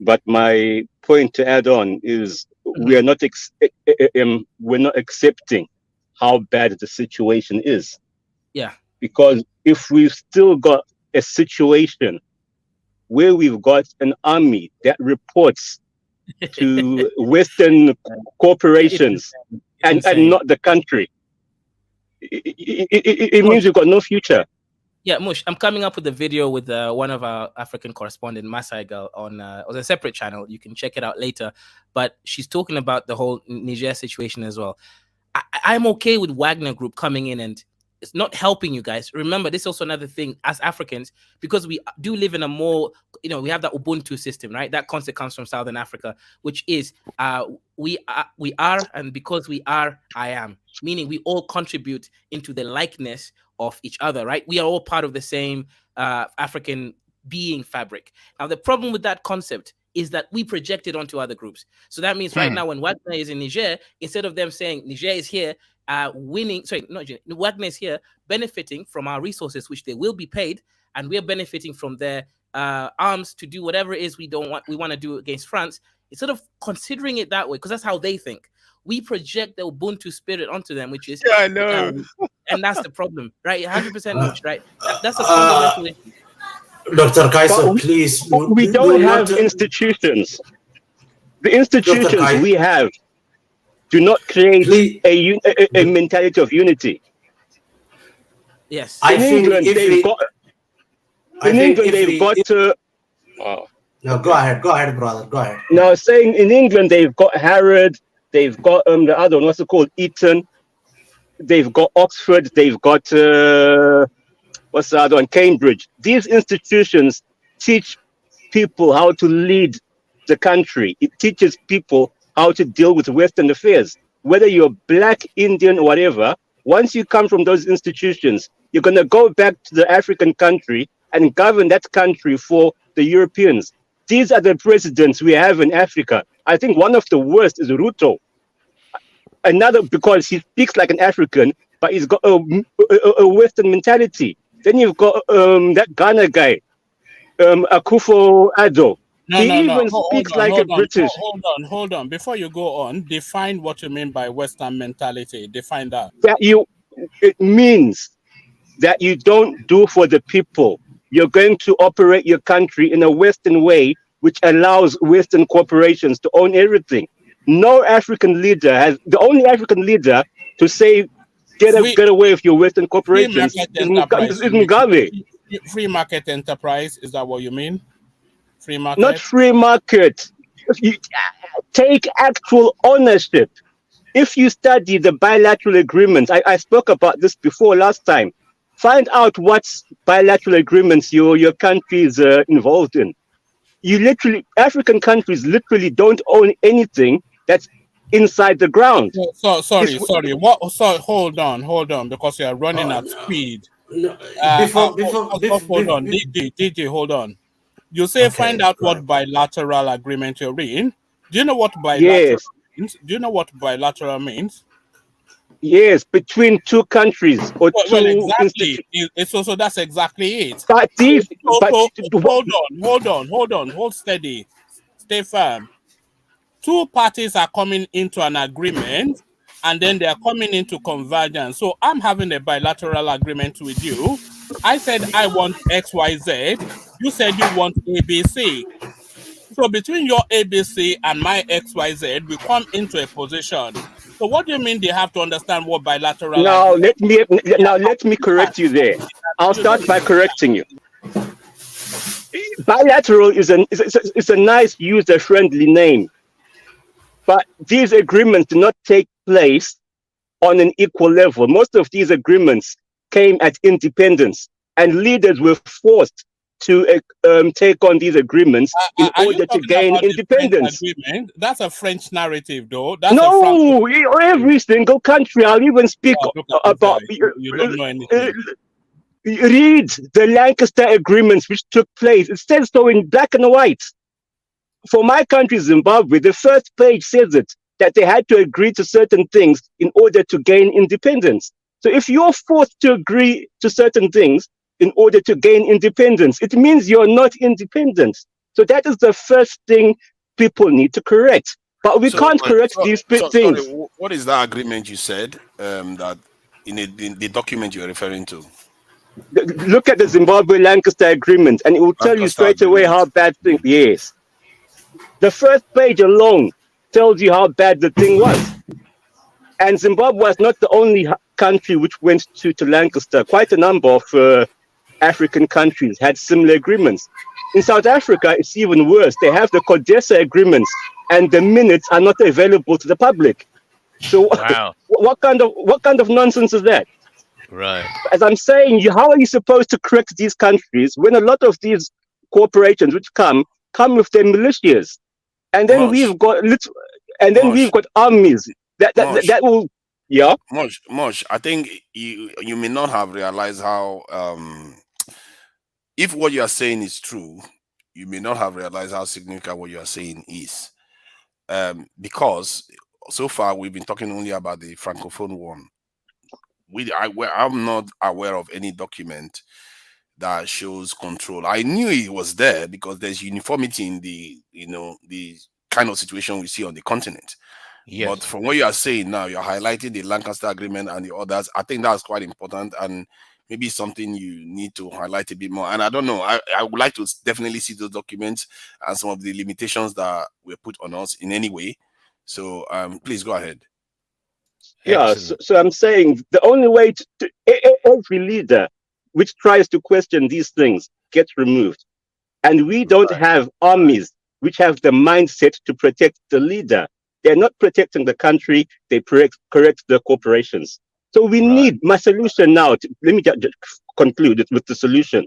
S4: But my point to add on is we
S1: Mhm.
S4: are not we're not accepting how bad the situation is,
S1: Yeah.
S4: because if we've still got a situation where we've got an army that reports to Western
S1: it's
S4: corporations
S1: insane. It's
S4: and
S1: insane.
S4: not the country, it means
S1: Mush,
S4: we've got no future.
S1: yeah, Mush. I'm coming up with a video with one of our African correspondent, Masai girl, on a separate channel. You can check it out later. But she's talking about the whole Niger situation as well. I'm okay with Wagner Group coming in and it's not helping you guys. Remember, this is also another thing as Africans, because we do live in a more, we have that Ubuntu system, right? That concept comes from Southern Africa, which is we are, and because we are, I am. Meaning we all contribute into the likeness of each other, right? We are all part of the same African being fabric. Now, the problem with that concept is that we project it onto other groups. So that means right now when Wagner is in Niger, instead of them saying Niger is here winning, sorry, not Niger, Wagner is here benefiting from our resources, which they will be paid, and we're benefiting from their arms to do whatever it is we want to do against France. Instead of considering it that way, because that's how they think, we project the Ubuntu spirit onto them, which is,
S2: Yeah, I know.
S1: and that's the problem, right? 100%
S5: Uh,
S1: mush, right? That's a
S5: uh,
S1: fundamental issue.
S5: Dr.
S4: But
S5: Kaiser, please,
S4: we
S5: do
S4: don't
S5: you want
S4: have
S5: to,
S4: institutions. The
S5: Dr.
S4: institutions
S5: Kai,
S4: we have do not create
S5: please,
S4: a mentality of unity.
S1: Yes.
S5: I
S4: In
S5: think
S4: England,
S5: if
S4: they've
S5: we,
S4: got.
S5: I
S4: In
S5: think
S4: England,
S5: if
S4: they've
S5: we,
S4: got.
S5: if,
S4: Oh,
S5: no,
S4: okay.
S5: go ahead, brother, go ahead.
S4: Now, saying in England, they've got Harrods, they've got the other one, what's it called, Eton, they've got Oxford, they've got what's the other one, Cambridge. These institutions teach people how to lead the country. It teaches people how to deal with Western affairs. Whether you're black, Indian, or whatever, once you come from those institutions, you're going to go back to the African country and govern that country for the Europeans. These are the presidents we have in Africa. I think one of the worst is Ruto. Another, because he speaks like an African, but he's got a Western mentality. Then you've got that Ghana guy, Akufo Addo.
S7: No, no,
S4: He
S7: no.
S4: even
S7: Hold
S4: speaks
S7: on,
S4: like a
S7: hold on,
S4: British.
S7: hold on. Before you go on, define what you mean by Western mentality. Define that.
S4: That it means that you don't do for the people. You're going to operate your country in a Western way, which allows Western corporations to own everything. No African leader has, the only African leader to say
S7: Free,
S4: get away with your Western
S7: free
S4: corporations
S7: market
S4: is
S7: enterprise. You mean
S4: Mugabe.
S7: free market enterprise? Is that what you mean? Free
S4: Not
S7: market?
S4: free market. You take actual ownership. If you study the bilateral agreements, I spoke about this before last time. Find out what bilateral agreements your country is involved in. You literally, African countries literally don't own anything that's inside the ground.
S7: So
S4: It's
S7: sorry. What? So hold on, because you are running at
S5: No,
S7: speed.
S5: no, before,
S7: Hold on, DJ, hold on. You say find
S5: okay,
S7: out
S5: go ahead.
S7: what bilateral agreement you're in. Do you know what bilateral
S4: yes,
S7: means? Do you know what bilateral means?
S4: yes, between two countries or
S7: Well,
S4: two
S7: exactly.
S4: institutions.
S7: It's also that's exactly it.
S4: But these, but
S7: Hold steady, stay firm. Two parties are coming into an agreement, and then they are coming into convergence. So I'm having a bilateral agreement with you. I said I want XYZ. You said you want ABC. So between your ABC and my XYZ, we come into a position. So what do you mean they have to understand what bilateral
S4: now
S7: agreement?
S4: let me correct you there. I'll
S7: You don't
S4: start by
S7: understand.
S4: correcting you. Bilateral is a nice user friendly name, but these agreements do not take place on an equal level. Most of these agreements came at independence, and leaders were forced to take on these agreements in
S7: Are you
S4: order to
S7: talking
S4: gain
S7: about the French
S4: independence.
S7: agreement? That's a French narrative, though. That's a Franco.
S4: No, every single country. I'll even speak
S7: Oh, look at this guy.
S4: about.
S7: You don't know anything.
S4: Read the Lancaster agreements which took place. It says so in black and white. For my country, Zimbabwe, the first page says it, that they had to agree to certain things in order to gain independence. So if you're forced to agree to certain things in order to gain independence, it means you're not independent. So that is the first thing people need to correct. But we
S6: So,
S4: can't correct these
S6: sorry,
S4: things.
S6: what is that agreement you said that in the document you're referring to?
S4: Look at the Zimbabwe Lancaster Agreement, and it will tell you
S6: Lancaster
S4: straight away how
S6: Agreement.
S4: bad things. Yes, the first page alone tells you how bad the thing was. And Zimbabwe was not the only country which went to Lancaster. Quite a number of African countries had similar agreements. In South Africa, it's even worse. They have the CODESA agreements, and the minutes are not available to the public. So,
S2: Wow.
S4: what kind of nonsense is that?
S2: Right.
S4: As I'm saying, how are you supposed to correct these countries when a lot of these corporations which come with their militias, and then
S6: Mosh,
S4: we've
S6: Mosh,
S4: got armies
S6: Mosh,
S4: that will, yeah.
S6: Mosh. I think you may not have realized how if what you are saying is true, you may not have realized how significant what you are saying is. Because so far we've been talking only about the francophone one. I'm not aware of any document that shows control. I knew it was there because there's uniformity in the kind of situation we see on the continent.
S2: Yes.
S6: But from what you are saying now, you're highlighting the Lancaster Agreement and the others. I think that's quite important and maybe something you need to highlight a bit more. And I don't know, I would like to definitely see those documents and some of the limitations that were put on us in any way. So please go ahead.
S4: Yeah,
S2: Excellent.
S4: so I'm saying the only way every leader which tries to question these things gets removed. And we don't have armies which have the mindset to protect the leader. They're not protecting the country, they correct the corporations. So we
S2: Right.
S4: need my solution now. Let me just conclude with the solution.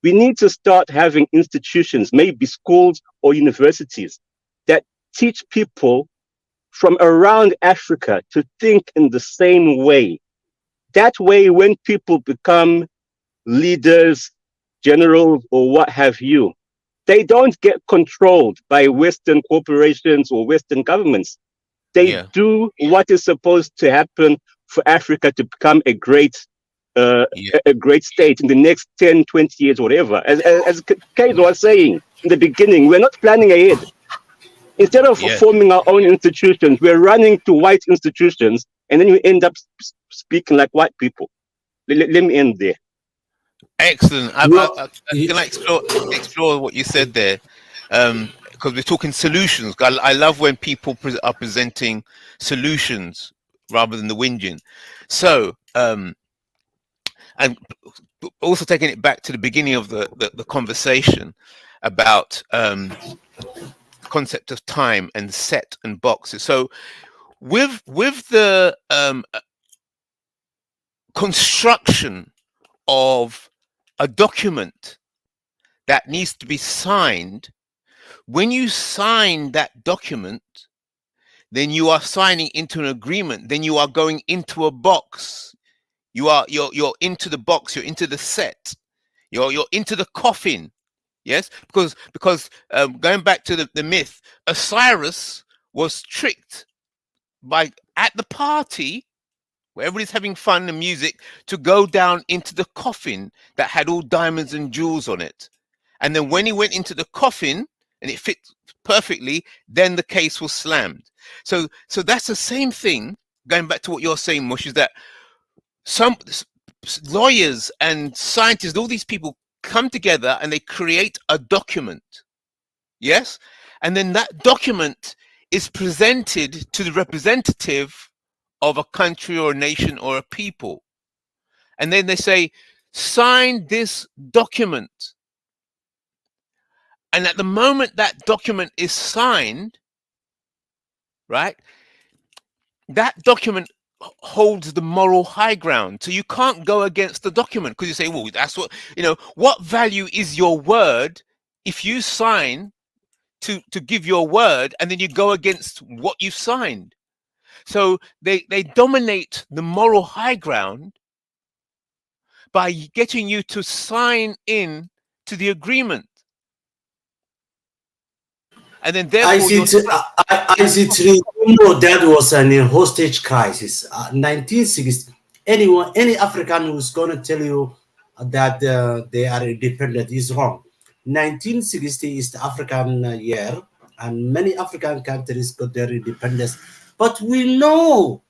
S4: We need to start having institutions, maybe schools or universities, that teach people from around Africa to think in the same way. That way, when people become leaders, generals, or what have you, they don't get controlled by Western corporations or Western governments. They
S2: Yeah.
S4: do what is supposed to happen for Africa to become a great
S2: Yeah.
S4: a great state in the next 10, 20 years, whatever. As Kate was saying in the beginning, we're not planning ahead. Instead of
S2: Yeah.
S4: forming our own institutions, we're running to white institutions, and then we end up speaking like white people. Let me end there.
S2: Excellent.
S5: No,
S2: Can I explore what you said there? Because we're talking solutions. I love when people are presenting solutions rather than the whinging. So, and also taking it back to the beginning of the conversation about the concept of time and set and boxes. So, with the construction of a document that needs to be signed, when you sign that document, then you are signing into an agreement, then you are going into a box. You're into the box, you're into the set, you're into the coffin. Yes, because going back to the myth, Osiris was tricked by, at the party where everybody's having fun and music, to go down into the coffin that had all diamonds and jewels on it. And then when he went into the coffin and it fit perfectly, then the case was slammed. So that's the same thing, going back to what you're saying, Mush, is that some lawyers and scientists, all these people come together and they create a document. Yes? And then that document is presented to the representative of a country or a nation or a people. And then they say, sign this document. And at the moment that document is signed, right, that document holds the moral high ground. So you can't go against the document because you say, well, that's what value is your word if you sign to give your word and then you go against what you've signed? So they dominate the moral high ground, by getting you to sign in to the agreement, and then therefore you're
S5: IC3, that was an hostage crisis. 1960. Any African who's going to tell you that they are independent is wrong. 1960 is the African year, and many African countries got their independence. But we know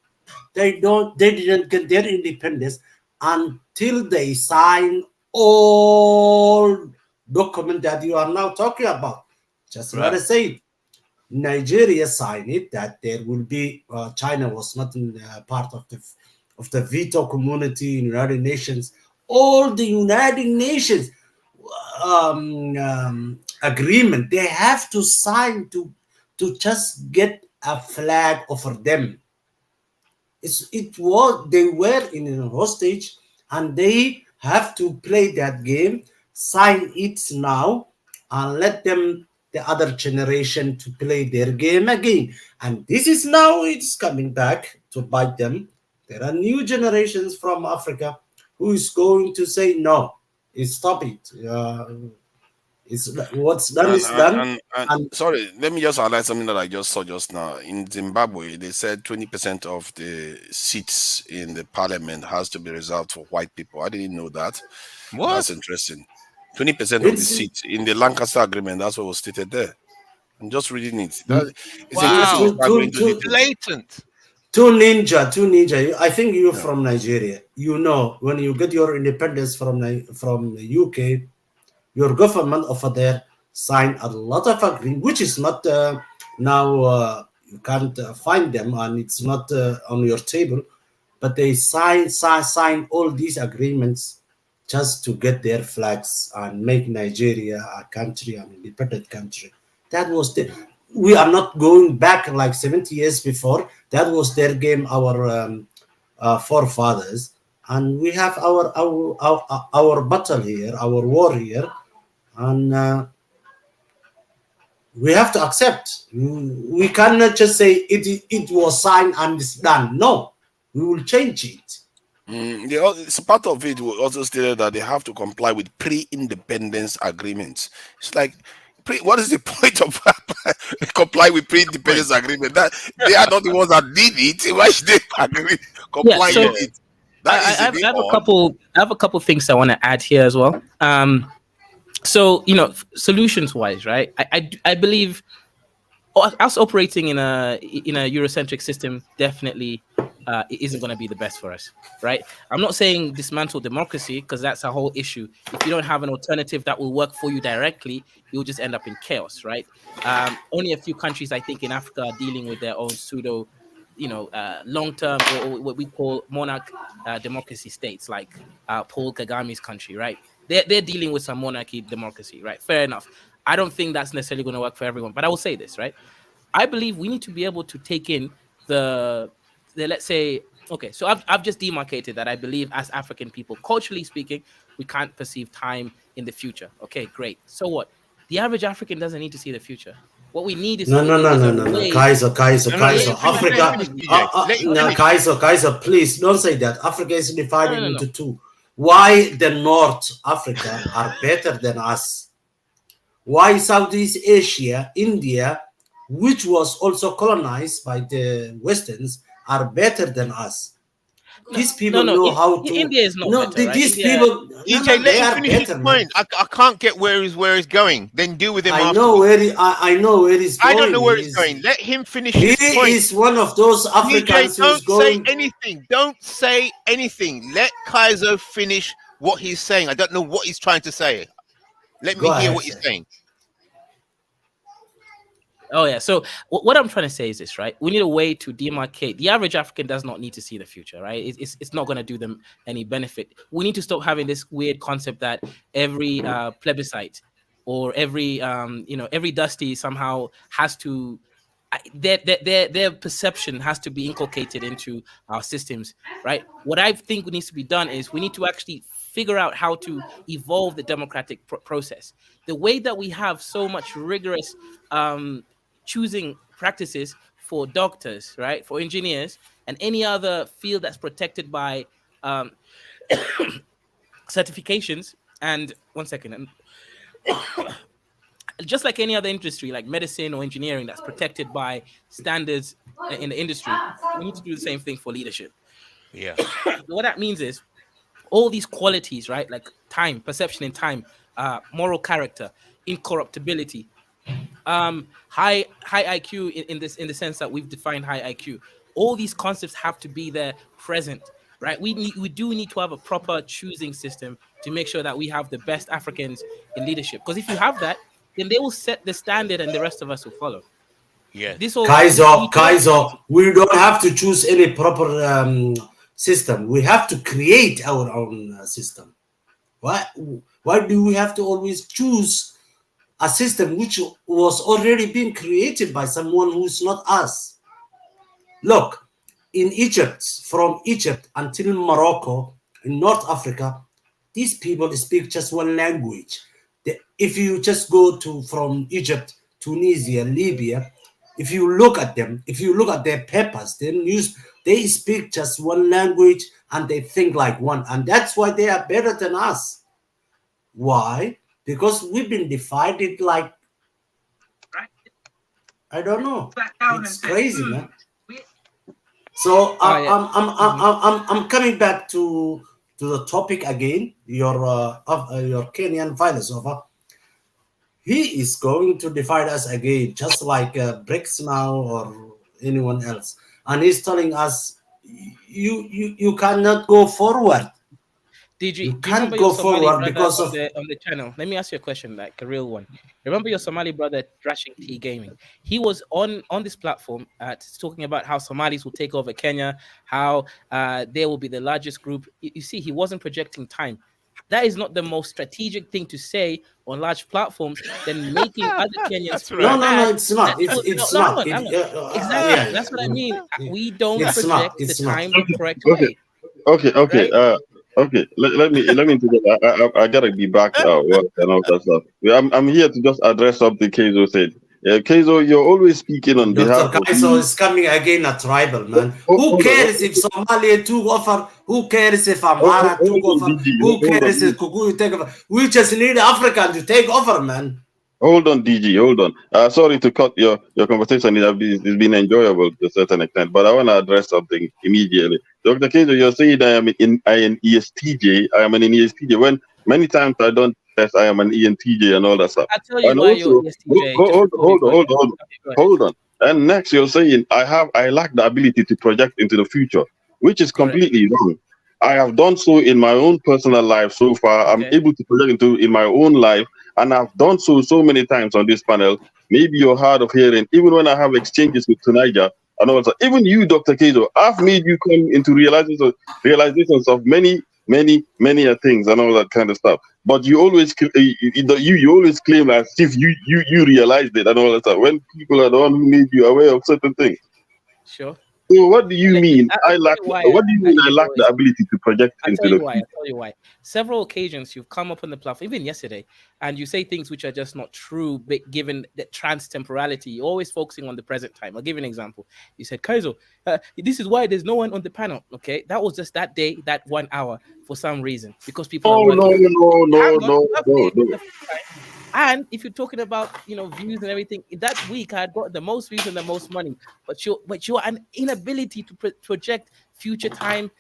S5: they didn't get their independence until they sign all document that you are now talking about. Just what I
S2: right.
S5: said. Nigeria signed it that there will be China was not in, part of the veto community in United Nations. All the United Nations agreement they have to sign to just get a flag over them. It was they were in a hostage and they have to play that game, sign it now, and let them the other generation to play their game again. And this is now it's coming back to bite them. There are new generations from Africa who is going to say no, stop it. It's what's done
S6: And,
S5: is
S6: and
S5: done,
S6: and and
S5: and
S6: sorry, let me just highlight something that I just saw just now. In Zimbabwe, they said 20% of the seats in the parliament has to be reserved for white people. I didn't know that. That's
S2: What?
S6: interesting. 20% of the
S5: it's
S6: seats in the Lancaster Agreement. That's what was stated there. I'm just reading it.
S5: mm,
S6: That it's interesting to
S5: two,
S2: Wow.
S6: start going
S5: two,
S6: to
S5: two,
S6: details.
S2: Blatant.
S5: Two ninja. I think you're
S6: Yeah.
S5: from Nigeria. You know, when you get your independence from the UK, your government over there signed a lot of agreement, which is not now you can't find them, and it's not on your table. But they sign all these agreements just to get their flags and make Nigeria a country, an independent country. That was the. We are not going back like 70 years before. That was their game, our forefathers, and we have our battle here, our war here, and we have to accept. We cannot just say it was signed and it's done. No, we will change it.
S6: It's part of it was also stated that they have to comply with pre-independence agreements. It's like, what is the point of comply with
S2: Point.
S6: pre-independence agreement? That they are not the ones that did it. Why should they agree
S1: Yeah.
S6: comply with
S1: So
S2: Yeah.
S6: it? That is a
S1: I
S6: bit
S1: have a
S6: odd.
S1: couple. I have a couple things I want to add here as well. So solutions wise, right? I believe us operating in a Eurocentric system definitely isn't going to be the best for us, right? I'm not saying dismantle democracy because that's a whole issue. If you don't have an alternative that will work for you directly, you'll just end up in chaos, right? Only a few countries, I think, in Africa are dealing with their own pseudo, long term or what we call monarch democracy states, like Paul Kagame's country, right? They're dealing with some monarchy democracy, right? Fair enough. I don't think that's necessarily going to work for everyone, but I will say this, right? I believe we need to be able to take in the let's say, okay, so I've just demarcated that I believe as African people, culturally speaking, we can't perceive time in the future. Okay, great. So what? The average African doesn't need to see the future. What we need
S5: No, no, no,
S1: is a
S5: no, no, no.
S1: way to
S2: No, no, let
S5: Kaiser.
S2: him
S1: create
S2: finish. Let him
S5: Africa.
S2: finish,
S1: capacity.
S2: DJ. Let him
S5: No,
S2: finish.
S5: Kaiser. Please don't say that. Africa is
S1: No,
S5: divided
S1: no, no, no.
S5: into two. Why the North Africa are better than us? Why Southeast Asia, India, which was also colonized by the Westerns, are better than us?
S1: No,
S5: These
S1: no,
S5: people
S1: no.
S5: know how to.
S1: India is not
S5: No,
S1: better, right?
S5: these
S1: India.
S5: people. No,
S2: DJ,
S5: no,
S2: let
S5: they
S2: him
S5: are
S2: finish his
S5: better, man.
S2: point. I can't get where he's going. Then deal with him
S5: I know
S2: afterwards.
S5: where I know where he's
S2: I don't know
S5: going.
S2: where he's going. Let him finish
S5: He
S2: his point.
S5: is one of those
S2: DJ,
S5: Africans who's
S2: don't say
S5: going.
S2: anything. Don't say anything. Let Kaiser finish what he's saying. I don't know what he's trying to say. Let
S5: Go
S2: me hear
S5: ahead,
S2: what he's
S5: sir.
S2: saying.
S1: Oh yeah. So what I'm trying to say is this, right? We need a way to demarcate. The average African does not need to see the future, right? It's not going to do them any benefit. We need to stop having this weird concept that every plebiscite or every every dusty somehow has to their perception has to be inculcated into our systems, right? What I think needs to be done is we need to actually figure out how to evolve the democratic process. The way that we have so much rigorous um, choosing practices for doctors, right, for engineers, and any other field that's protected by um, certifications, and one second, and just like any other industry, like medicine or engineering, that's protected by standards in the industry, we need to do the same thing for leadership.
S2: Yeah.
S1: What that means is all these qualities, right? Like time, perception in time, moral character, incorruptibility, high IQ in this, in the sense that we've defined high IQ. All these concepts have to be there present, right? We do need to have a proper choosing system to make sure that we have the best Africans in leadership. Because if you have that, then they will set the standard and the rest of us will follow.
S2: Yes.
S1: This will we don't
S5: Kaiser, we don't have to choose any proper system. We have to create our own system. Why? Why do we have to always choose a system which was already being created by someone who's not us? Look, in Egypt, from Egypt until Morocco, in North Africa, these people speak just one language. If you just go to from Egypt, Tunisia, Libya, if you look at them, if you look at their papers, they speak just one language and they think like one, and that's why they are better than us. Why? Because we've been divided like, I don't know. It's crazy, man. So
S1: Oh yeah. Mhm.
S5: I'm coming back to the topic again. Your Kenyan philosopher, he is going to divide us again, just like BRICS now or anyone else, and he's telling us you cannot go forward. You
S1: Do you remember
S5: can't
S1: your
S5: go
S1: Somali
S5: forward
S1: brother
S5: because of
S1: on the channel? Let me ask you a question, like a real one. Remember your Somali brother Thrashing T Gaming? He was on this platform talking about how Somalis will take over Kenya, how they will be the largest group. You see, he wasn't projecting time. That is not the most strategic thing to say on large platforms than making other Kenyans
S2: That's
S1: feel
S5: no,
S2: right.
S5: no, no.
S1: bad
S5: It's
S1: that
S5: not.
S1: they will,
S5: It's
S1: no, hang
S5: not.
S1: on, hang on.
S5: Yeah,
S1: Exactly. That's
S5: yeah.
S1: what I mean. We don't
S5: It's not.
S1: project the
S5: It's not.
S1: time the correct
S8: Okay,
S1: way,
S8: okay, okay.
S1: right?
S8: Okay. Let me interject. I gotta be back work and all that stuff. Yeah, I'm here to just address something Keizo said. Yeah, Keizo, you're always speaking on behalf
S5: Dr.
S8: of
S5: Kaiso
S8: me.
S5: is coming again a tribal, man. Who
S8: Hold on,
S5: cares if Somalia took over? Who cares if Amhara
S8: hold
S5: took
S8: on,
S5: over?
S8: DG.
S5: Who
S8: Hold on,
S5: cares if Kukuyu take over? We just need Africa to take over, man.
S8: hold on, DG. Hold on. Sorry to cut your conversation. It's been enjoyable to a certain extent, but I want to address something immediately. Dr. Keizo, you're saying I am ESTJ. I am an ESTJ. When many times I don't test, I am an ENTJ and all that stuff.
S1: I'll tell you
S8: And
S1: why you're
S8: also,
S1: ESTJ just before we go there. Okay, go ahead.
S8: hold on. And next, you're saying I lack the ability to project into the future, which is
S1: Correct.
S8: completely wrong. I have done so in my own personal life so far. I'm
S1: Okay.
S8: able to project into in my own life, and I've done so many times on this panel. Maybe you're hard of hearing. Even when I have exchanges with Tunisia and also even you, Dr. Kezo, I've made you come into realizations of many things and all that kind of stuff. But you always you always claim as if you realized it and all that stuff when people are the one who made you aware of certain things.
S1: Sure.
S8: So what do you mean?
S1: I'll tell you why
S8: What do you mean? I lack
S1: you're
S8: the ability to project
S1: I'll
S8: into
S1: tell
S8: the
S1: you why.
S8: future?
S1: I'll tell you why. Several occasions you've come up on the platform, even yesterday, and you say things which are just not true, but given the trans temporality, you're always focusing on the present time. I'll give you an example. You said, Kaizo, this is why there's no one on the panel. Okay. That was just that day, that 1 hour for some reason, because people are
S8: Oh no
S1: working.
S8: no
S1: Hang
S8: no
S1: on,
S8: no
S1: you have
S8: no
S1: to
S8: no.
S1: the and if you're talking about views and everything, that week I had got the most views and the most money. But your an inability to project future time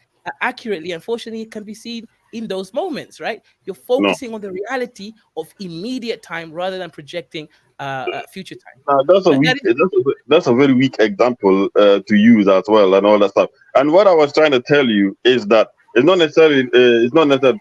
S1: accurately, unfortunately, can be seen in those moments. Right, you're
S8: No.
S1: focusing on the reality of immediate time rather than projecting future time.
S8: That's a
S1: That
S8: weak.
S1: is
S8: That's a very weak example to use as well, and all that stuff. And what I was trying to tell you is that it's not necessarily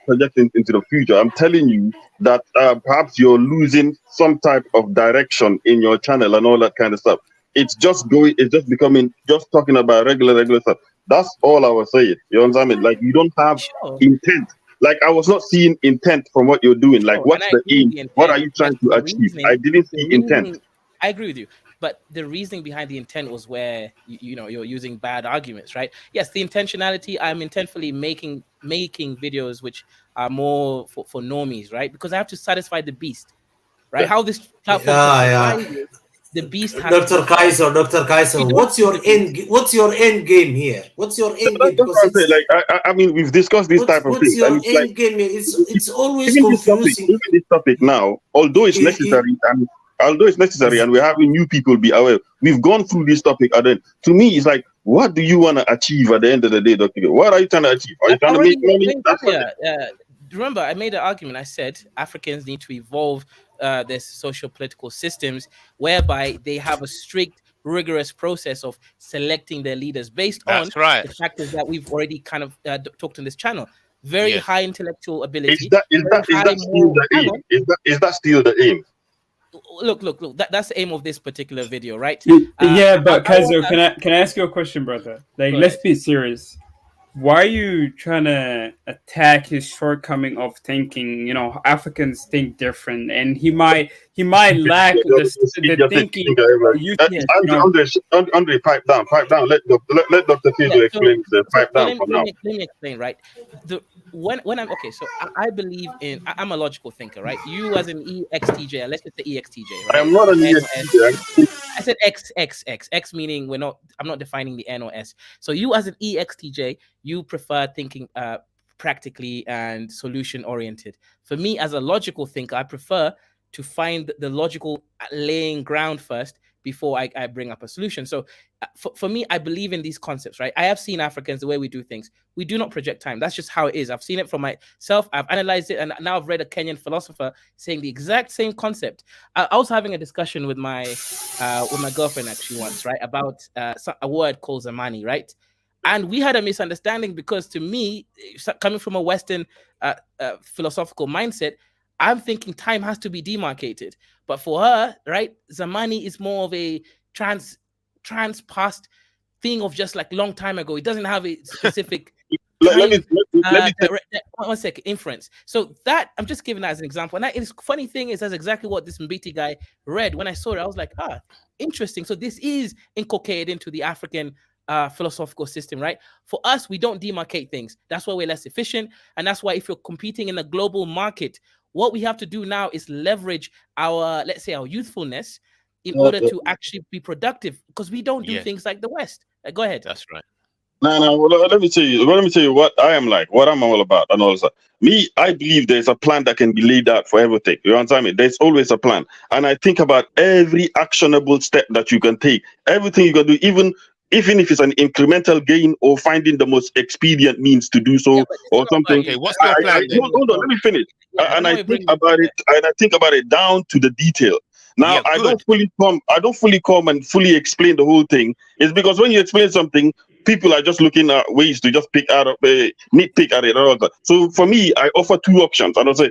S8: projecting into the future. I'm telling you that perhaps you're losing some type of direction in your channel and all that kind of stuff. It's just going. It's just becoming just talking about regular stuff. That's all I was saying. You understand me? Like you don't have
S1: sure,
S8: intent. Like I was not seeing intent from what you're doing. Like
S1: sure, and
S8: what's
S1: I
S8: the
S1: agree with
S8: aim?
S1: the
S8: What are
S1: intent,
S8: you
S1: but
S8: trying to achieve? I didn't
S1: the
S8: see intent.
S1: reasoning, I agree with you. But the reasoning behind the intent was where you're using bad arguments, right? Yes, the intentionality. I'm intentfully making videos which are more for normies, right? Because I have to satisfy the beast, right? How this platform can
S5: Yeah,
S1: survive
S5: yeah.
S1: is the beast has
S5: Dr.
S1: to be fed.
S5: Kaiser,
S1: We don't
S5: what's your
S1: feed the beast.
S5: end game here? What's your end game?
S8: That's
S5: Because
S8: what I say. Like, I mean, we've discussed this type of
S5: what's
S8: things, and
S5: your
S8: it's like,
S5: end game here? It's always
S8: even this topic,
S5: confusing.
S8: now, although it's necessary, and we're having new people be aware, we've gone through this topic, and then to me, it's like, what do you want to achieve at the end of the day, Dr. What are you trying to achieve? Are you
S1: I
S8: trying to
S1: already
S8: make money?
S1: explained
S8: That's
S1: earlier. Remember, I made an argument. I said Africans need to evolve their social political systems whereby they have a strict, rigorous process of selecting their leaders based on
S2: That's right.
S1: the factors that we've already kind of talked on this channel. Very
S2: Yes.
S1: high intellectual
S8: is
S1: ability,
S8: that
S1: very high
S8: still
S1: moral.
S8: the
S1: Hang
S8: aim?
S1: on.
S8: Is that still the aim?
S1: Look. That's the aim of this particular video, right?
S9: Yeah, but
S1: I want
S9: Kaizo, can I ask you a question, brother? Like,
S1: Go
S9: let's
S1: ahead.
S9: be serious. Why are you trying to attack his shortcoming of thinking? You know, Africans think different, and he might lack the thinking.
S1: Yes.
S8: Andre, pipe down. Let Dr. Kizo explain the pipe
S1: So
S8: down for now.
S1: let me explain, right? When I'm okay, so I believe in I'm a logical thinker, right? You as an EXTJ, let's just say EXTJ,
S8: I
S1: right?
S8: am not an
S1: N or S.
S8: EXP.
S1: I said X meaning I'm not defining the N or S. So you as an EXTJ, you prefer thinking practically and solution oriented. For me as a logical thinker, I prefer to find the logical laying ground first before I bring up a solution. So for me, I believe in these concepts, right? I have seen Africans, the way we do things. We do not project time. That's just how it is. I've seen it for myself. I've analyzed it. And now I've read a Kenyan philosopher saying the exact same concept. I was having a discussion with my girlfriend actually once, right? About a word called zamani, right? And we had a misunderstanding because to me, coming from a Western philosophical mindset, I'm thinking time has to be demarcated. But for her, right, zamani is more of a trans past thing of just like long time ago. It doesn't have a specific time. One second, inference. So that I'm just giving that as an example. And that is funny thing is that's exactly what this Mbiti guy read. When I saw it, I was like, interesting. So this is inculcated into the African philosophical system, right? For us, we don't demarcate things. That's why we're less efficient. And that's why if you're competing in a global market, what we have to do now is leverage our, let's say, our youthfulness in order to actually be productive, because we don't do things like the West. Go ahead.
S2: That's right.
S8: No. Well, let me tell you what I am like, what I'm all about, and all that. Me, I believe there's a plan that can be laid out for everything. You understand me? There's always a plan, and I think about every actionable step that you can take, everything you can do, even if it's an incremental gain or finding the most expedient means to do so, or something.
S2: Okay, what's your plan then?
S8: Hold on, let me finish. And I think about it down to the detail. Now, I don't fully come and fully explain the whole thing. It's because when you explain something, people are just looking at ways to just nitpick at it. And all that. So for me, I offer two options. And I say,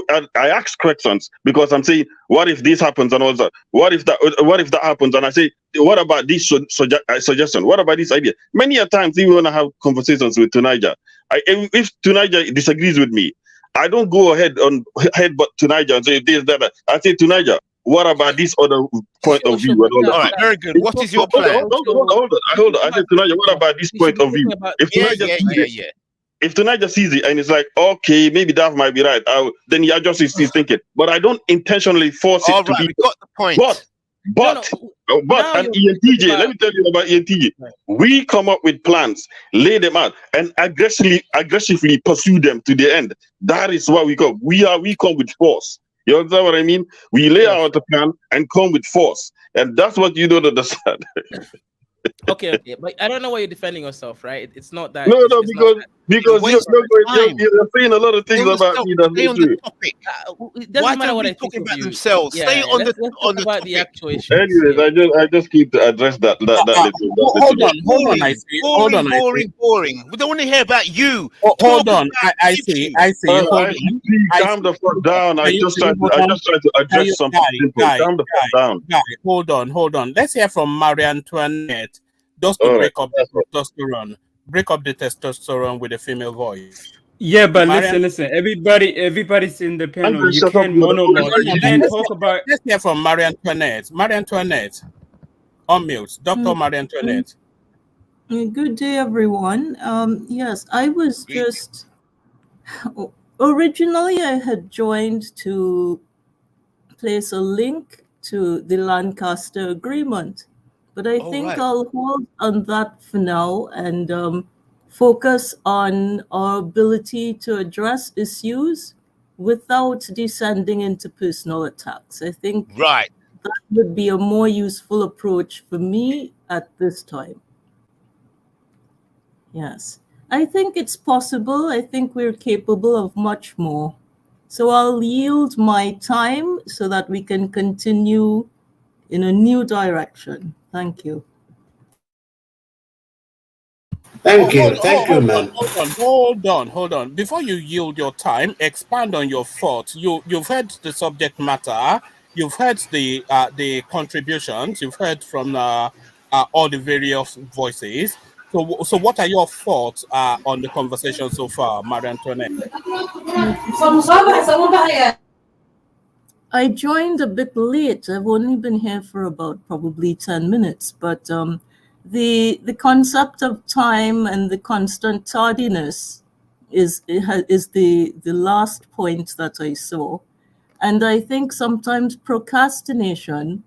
S8: I ask questions because I'm saying, what if this happens and all that? What if that happens? And I say, what about this suggestion? What about this idea? Many a times, even when I have conversations with Tunija, if Tunija disagrees with me, I don't go ahead but Tunija and say this, that. I say, Tunija, what about this other point of view?
S2: All right, very good. What is your plan?
S8: Hold on. I said, Tunija, what about this point of view? If Tunija sees it and it's like, okay, maybe that might be right, then he adjusts his thinking. But I don't intentionally force it to be.
S2: We got the point.
S8: But and ENTJ, let me tell you about ENTJ. We come up with plans, lay them out, and aggressively pursue them to the end. That is what we come. We come with force. You understand what I mean? We lay out a plan and come with force, and that's what you don't understand.
S1: Okay, but I don't know why you're defending yourself, right? It's not that.
S8: No, because you're saying a lot of things about me that's not true.
S1: It doesn't matter what I think
S2: talking about
S1: you.
S2: themselves.
S1: Yeah,
S2: Stay on
S1: let's
S2: the
S1: talk about
S2: topic.
S1: the actual issue.
S8: Anyways, I just keep to address that.
S7: Hold on.
S2: Boring. We don't want to hear about you.
S7: Hold on. I see.
S8: Calm the fuck down. I just try to address something simple. Calm the fuck down.
S7: Hold on. Let's hear from Marie Antoinette. Just to break up the testosterone. Break up the testosterone with a female voice.
S9: Yeah, but listen. Everybody's in the panel. You can't monologue. You can't talk about.
S7: Let's hear from Marie Antoinette. Marie Antoinette, on mute. Dr. Marie Antoinette.
S10: Good day, everyone. Yes, I was just originally I had joined to place a link to the Lancaster Agreement. But I
S2: Oh,
S10: think
S2: right.
S10: I'll hold on that for now and focus on our ability to address issues without descending into personal attacks. I think
S2: Right.
S10: that would be a more useful approach for me at this time. Yes. I think it's possible. I think we're capable of much more. So I'll yield my time so that we can continue in a new direction. Thank you.
S5: Thank you. Thank you,
S7: Hold on,
S5: man.
S7: hold on. Before you yield your time, expand on your thoughts. You've heard the subject matter, you've heard the contributions, you've heard from all the various voices. So what are your thoughts on the conversation so far, Marie Antoinette?
S10: I joined a bit late. I've only been here for about probably 10 minutes, but the concept of time and the constant tardiness is the last point that I saw. And I think sometimes procrastination,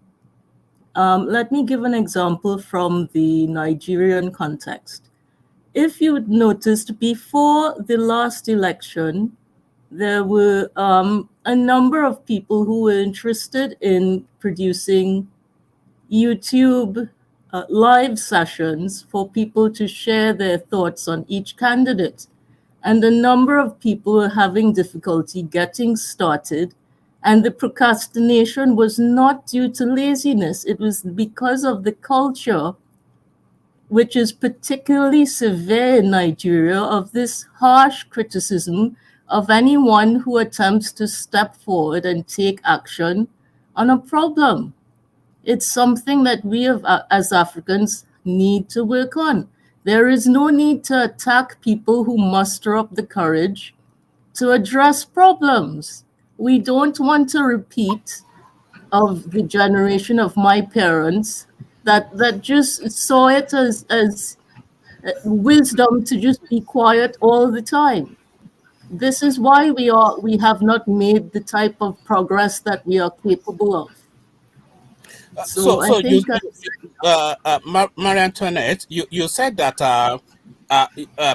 S10: let me give an example from the Nigerian context. If you noticed before the last election, there were a number of people who were interested in producing YouTube live sessions for people to share their thoughts on each candidate. And a number of people were having difficulty getting started. And the procrastination was not due to laziness, it was because of the culture, which is particularly severe in Nigeria, of this harsh criticism of anyone who attempts to step forward and take action on a problem. It's something that we have, as Africans need to work on. There is no need to attack people who muster up the courage to address problems. We don't want to repeat of the generation of my parents that just saw it as wisdom to just be quiet all the time. This is why we have not made the type of progress that we are capable of.
S7: So,
S10: So I
S7: so you,
S10: think
S7: Marie Antoinette, you said that uh,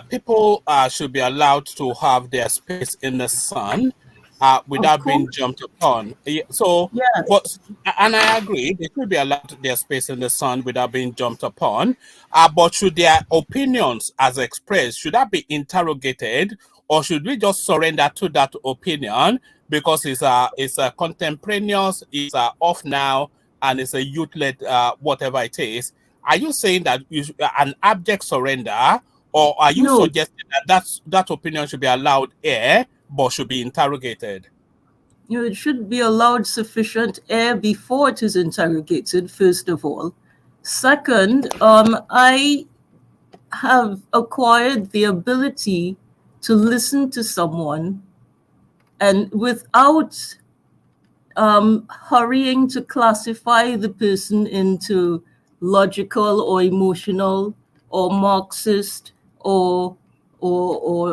S7: people should be allowed to have their space in the sun
S10: of
S7: without being
S10: course,
S7: jumped upon. So, but
S10: yes.
S7: and I agree, they should be allowed their space in the sun without being jumped upon. But should their opinions, as expressed, should that be interrogated, or should we just surrender to that opinion because it's a contemporaneous, it's off now, and it's a youth-led whatever it is? Are you saying that an abject surrender, or are you
S10: No,
S7: suggesting that that opinion should be allowed air but should be interrogated?
S10: it should be allowed sufficient air before it is interrogated, first of all. Second, I have acquired the ability to listen to someone and without hurrying to classify the person into logical or emotional or Marxist or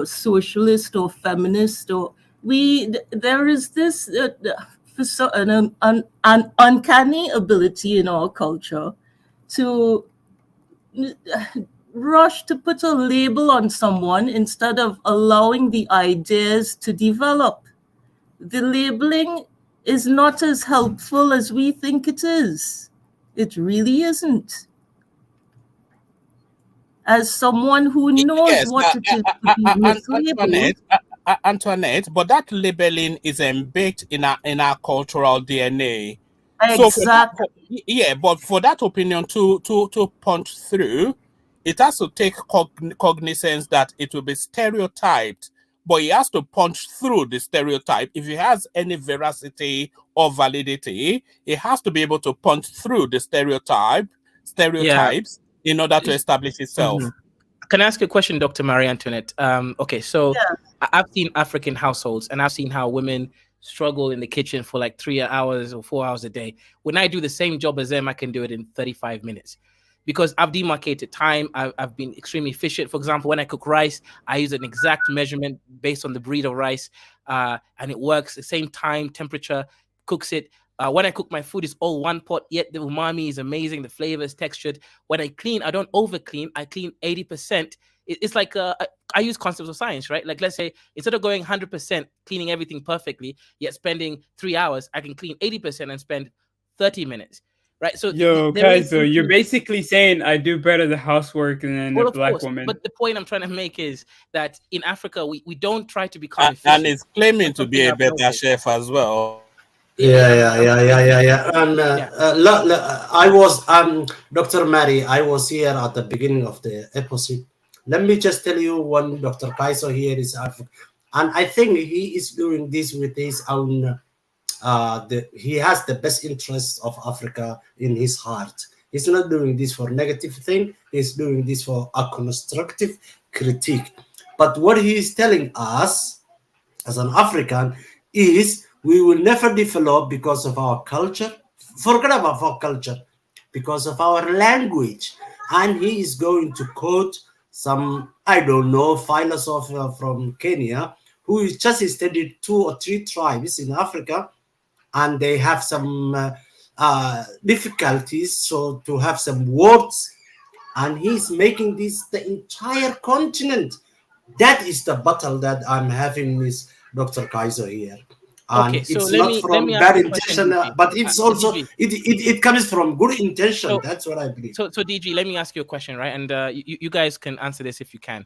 S10: socialist or feminist, or there is this an uncanny ability in our culture to rush to put a label on someone instead of allowing the ideas to develop. The labeling is not as helpful as we think it is. It really isn't. As someone who knows
S7: Yes,
S10: what it is to be mislabeled,
S7: Antoinette, but that labeling is embedded in our cultural DNA. So for that,
S10: exactly.
S7: yeah, but for that opinion to punch through, it has to take cognizance that it will be stereotyped, but it has to punch through the stereotype. If it has any veracity or validity, it has to be able to punch through the
S1: Yeah.
S7: stereotypes in order to establish
S1: Mhm.
S7: itself.
S1: Can I ask you a question, Dr. Marie Antoinette? Okay, so
S10: Yeah.
S1: I've seen African households and I've seen how women struggle in the kitchen for like 3 hours or 4 hours a day. When I do the same job as them, I can do it in 35 minutes because I've demarcated time. I've been extremely efficient. For example, when I cook rice, I use an exact measurement based on the breed of rice, and it works. The same time, temperature, cooks it. When I cook my food, it's all one pot, yet the umami is amazing, the flavor is textured. When I clean, I don't over clean. I clean 80%. It's like I use concepts of science, right? Like, let's say instead of going 100% cleaning everything perfectly, yet spending 3 hours, I can clean 80% and spend 30 minutes, right? So
S9: Yo,
S1: there is
S9: Kaizo, you're
S1: something.
S9: basically saying I do better the housework than a
S1: Well, of
S9: black
S1: course,
S9: woman.
S1: but the point I'm trying to make is that in Africa, we don't try to become
S7: And
S1: efficient
S7: is claiming
S1: on
S7: to be
S1: something
S7: a
S1: I've
S7: better
S1: noticed.
S7: chef as well.
S5: Yeah. And
S1: Yeah.
S5: I was Dr. Mary. I was here at the beginning of the episode. Let me just tell you, one Dr. Kaiso here is, and I think he is doing this with his own. He has the best interests of Africa in his heart. He's not doing this for negative thing. He's doing this for a constructive critique. But what he is telling us as an African is we will never develop because of our culture. Forget about our culture, because of our language. And he is going to quote some, I don't know, philosopher from Kenya who is just studied 2 or 3 tribes in Africa, and they have some difficulties so to have some words, and he's making this the entire continent. That is the battle that I'm having with Dr. Kaiser here.
S1: Okay.
S5: And
S1: So
S5: it's
S1: let
S5: not
S1: me let
S5: from
S1: me ask
S5: bad
S1: you a question,
S5: intention,
S1: DG.
S5: but it's also
S1: DG.
S5: it comes from good intention.
S1: So
S5: That's what I believe.
S1: so DG, let me ask you a question, right? And you guys can answer this if you can.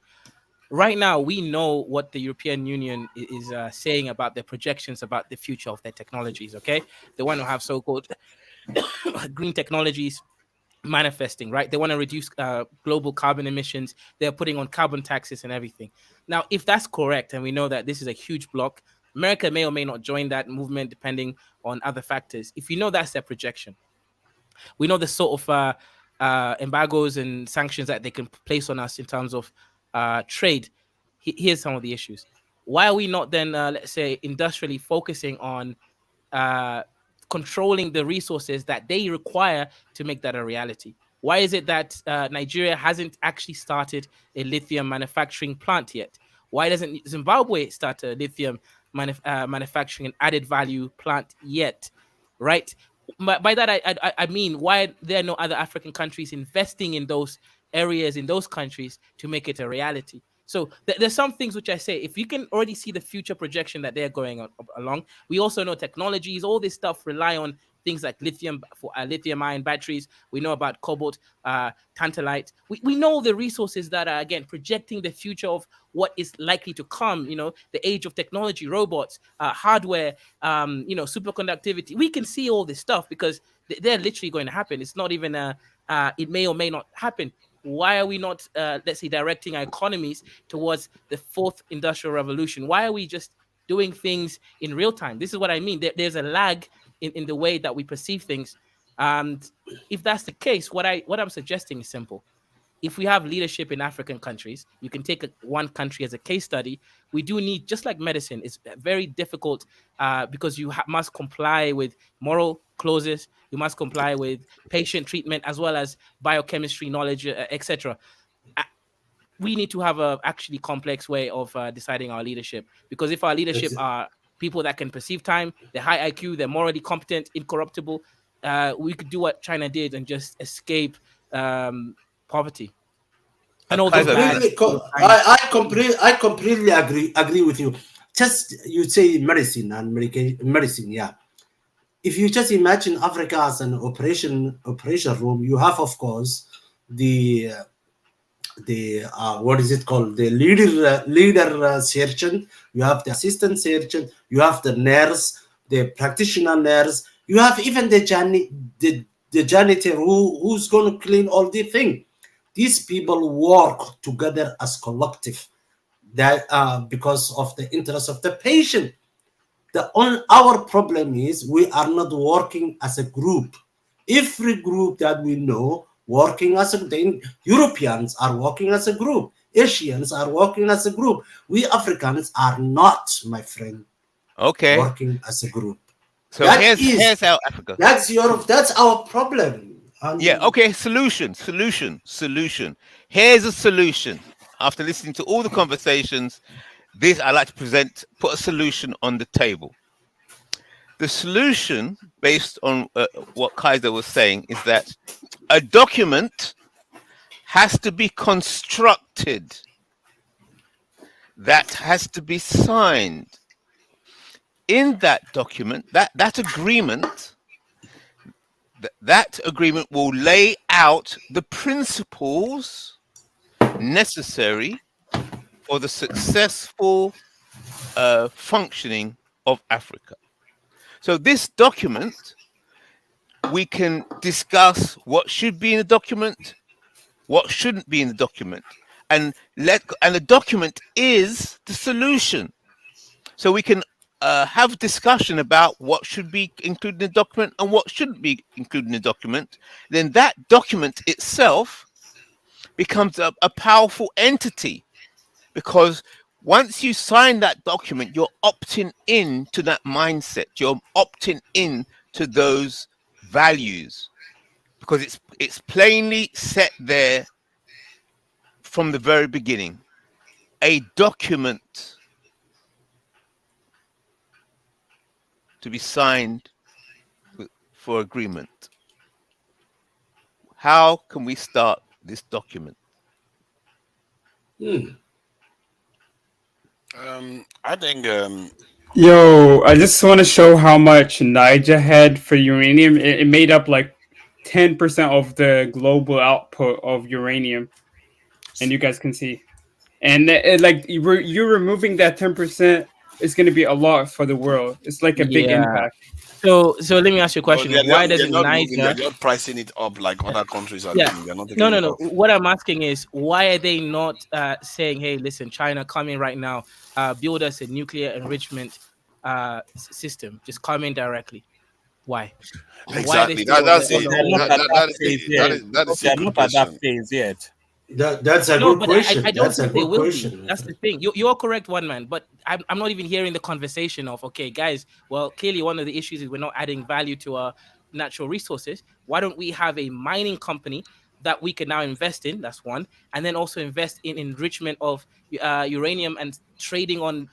S1: Right now, we know what the European Union is saying about their projections about the future of their technologies. Okay, they want to have so-called green technologies manifesting, right? They want to reduce global carbon emissions. They're putting on carbon taxes and everything. Now, if that's correct, and we know that this is a huge block, America may or may not join that movement depending on other factors. If you know that's their projection, we know the sort of embargoes and sanctions that they can place on us in terms of trade. Here's some of the issues. Why are we not then, let's say, industrially focusing on uh, controlling the resources that they require to make that a reality? Why is it that Nigeria hasn't actually started a lithium manufacturing plant yet? Why doesn't Zimbabwe start a lithium manufacturing and added value plant yet? Right? By that I mean, why there are no other African countries investing in those areas in those countries to make it a reality? So there's some things which I say, if you can already see the future projection that they're going along, we also know technologies, all this stuff rely on things like lithium for lithium ion batteries. We know about cobalt, tantalite. We know the resources that are, again, projecting the future of what is likely to come, the age of technology, robots, hardware, superconductivity. We can see all this stuff because they're literally going to happen. It's not even it may or may not happen. Why are we not, let's say, directing our economies towards the fourth industrial revolution? Why are we just doing things in real time? This is what I mean. There's a lag in the way that we perceive things. And if that's the case, what I'm suggesting is simple. If we have leadership in African countries, you can take one country as a case study. We do need, just like medicine, it's very difficult because you must comply with moral clauses, you must comply with patient treatment as well as biochemistry knowledge, etc. We need to have a actually complex way of deciding our leadership, because if our leadership are people that can perceive time, they're high IQ, they're morally competent, incorruptible, we could do what China did and just escape poverty and all those
S2: Kaiser,
S1: bad
S5: Completely,
S1: times.
S5: I completely agree with you. Just you say medicine and medicine, yeah. If you just imagine Africa as an operation room, you have, of course, the what is it called, the leader surgeon, you have the assistant surgeon, you have the nurse, the practitioner nurse, you have even the janitor who's going to clean all the thing. These people work together as collective, that because of the interest of the patient. Our problem is we are not working as a group. Every group that we know working as the Europeans are working as a group. Asians are working as a group. We Africans are not, my friend,
S2: okay.
S5: working as a group.
S2: So
S5: That
S2: here's
S5: is
S2: how Africa.
S5: that's our problem.
S2: Yeah,
S5: And
S2: okay, solution. Here's a solution. After listening to all the conversations, this I like to put a solution on the table. The solution, based on what Kaiser was saying, is that a document has to be constructed, that has to be signed. In that document, that agreement, that agreement will lay out the principles necessary for the successful functioning of Africa. So this document, we can discuss what should be in the document, what shouldn't be in the document, and the document is the solution. So we can have discussion about what should be included in the document and what shouldn't be included in the document. Then that document itself becomes a powerful entity, because once you sign that document, you're opting in to that mindset. You're opting in to those values, because it's plainly set there from the very beginning. A document to be signed for agreement. How can we start this document?
S6: I think
S9: Yo, I just want to show how much Niger had for uranium. It made up like 10% of the global output of uranium, and you guys can see. And like you're removing that 10% is going to be a lot for the world. It's like a big
S1: Yeah.
S9: impact.
S1: So let me ask you a
S6: oh,
S1: question.
S6: they're,
S1: Why
S6: they're
S1: doesn't
S6: not moving, they're
S1: Niger?
S6: just pricing it up like other countries are
S1: Yeah.
S6: doing. They're not
S1: No,
S6: taking
S1: no,
S6: it
S1: no.
S6: off.
S1: What I'm asking is, why are they not saying, "Hey, listen, China, come in right now, build us a nuclear enrichment system. Just come in directly." Why? Why are they
S6: Exactly.
S1: still
S6: That's
S1: on
S6: it.
S1: the
S7: They're
S1: whole?
S7: not at that
S6: That is
S7: phase
S6: the
S7: yet.
S6: that is
S7: They're
S6: the
S7: not at that
S6: question.
S7: phase yet.
S5: That's a
S1: No,
S5: good
S1: but
S5: question.
S1: I don't
S5: That's a
S1: think they
S5: good
S1: will
S5: question.
S1: be.
S5: my
S1: That's the
S5: friend.
S1: thing. You're correct, one man. But I'm not even hearing the conversation of, okay, guys. Well, clearly one of the issues is we're not adding value to our natural resources. Why don't we have a mining company that we can now invest in? That's one, and then also invest in enrichment of uranium and trading on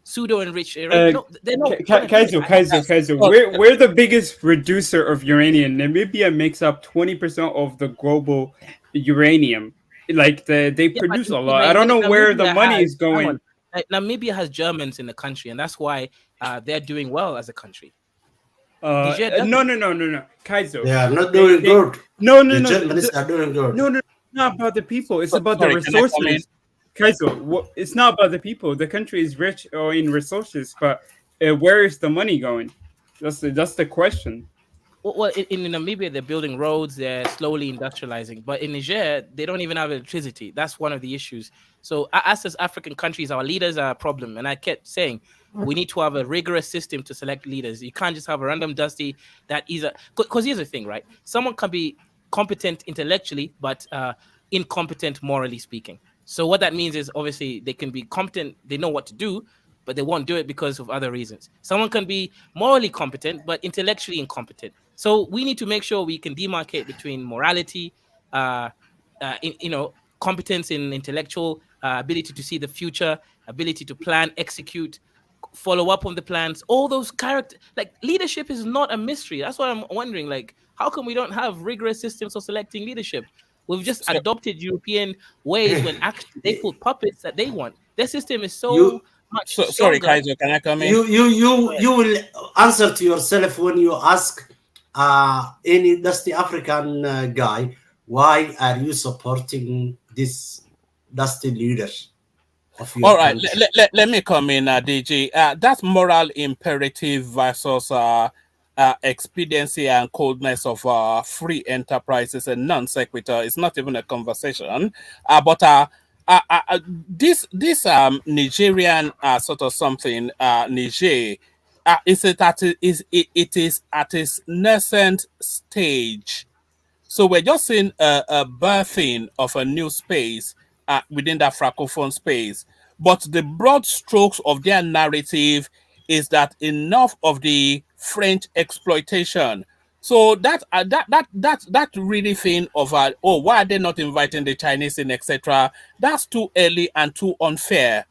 S1: pseudo enriched uranium. No, they're not gonna do it.
S9: Kaizo.
S7: So,
S9: We're the biggest producer of uranium. Namibia makes up 20% of the global uranium. Like they
S1: Yeah, but
S9: produce a lot. I don't know where the
S1: Namibia
S9: money
S1: has,
S9: is
S1: hang on,
S9: going.
S1: Namibia has Germans in the country, and that's why they're doing well as a country.
S9: Uh,
S1: Niger
S9: no,
S1: doesn't.
S9: no, no, no, no. Kaizo.
S5: They are not doing
S9: They
S5: good.
S9: no, no,
S5: The
S9: no.
S5: Germans are doing good.
S9: No, it's not about the people. It's about the
S7: sorry, can I come in?
S9: resources. Kaizo, it's not about the people. The country is rich or in resources, but where is the money going? That's the question.
S1: Well, in Namibia, they're building roads, they're slowly industrializing. But in Niger, they don't even have electricity. That's one of the issues. So, us as African countries, our leaders are a problem. And I kept saying, we need to have a rigorous system to select leaders. You can't just have a random dusty that is a. Because here's the thing, right? Someone can be competent intellectually, but incompetent morally speaking. So, what that means is obviously they can be competent, they know what to do, but they won't do it because of other reasons. Someone can be morally competent, but intellectually incompetent. So we need to make sure we can demarcate between morality, competence in intellectual ability to see the future, ability to plan, execute, follow up on the plans. All those character, like leadership, is not a mystery. That's what I'm wondering. Like, how come we don't have rigorous systems for selecting leadership? We've just
S7: So,
S1: adopted European ways when actually they put puppets that they want. Their system is
S5: you
S1: so much
S7: sorry,
S1: stronger.
S7: Kaizo, can I come in?
S5: you will answer to yourself when you ask any dusty African guy, why are you supporting this dusty leader of your
S7: All right,
S5: country?
S7: let me come in, DG. That moral imperative versus expediency and coldness of free enterprise is a non sequitur. It's not even a conversation. But this Nigerian sort of something, Niger, it is at its nascent stage. So we're just seeing a birthing of a new space within that francophone space. But the broad strokes of their narrative is that enough of the French exploitation. So that really thing of why are they not inviting the Chinese in, etc. That's too early and too unfair.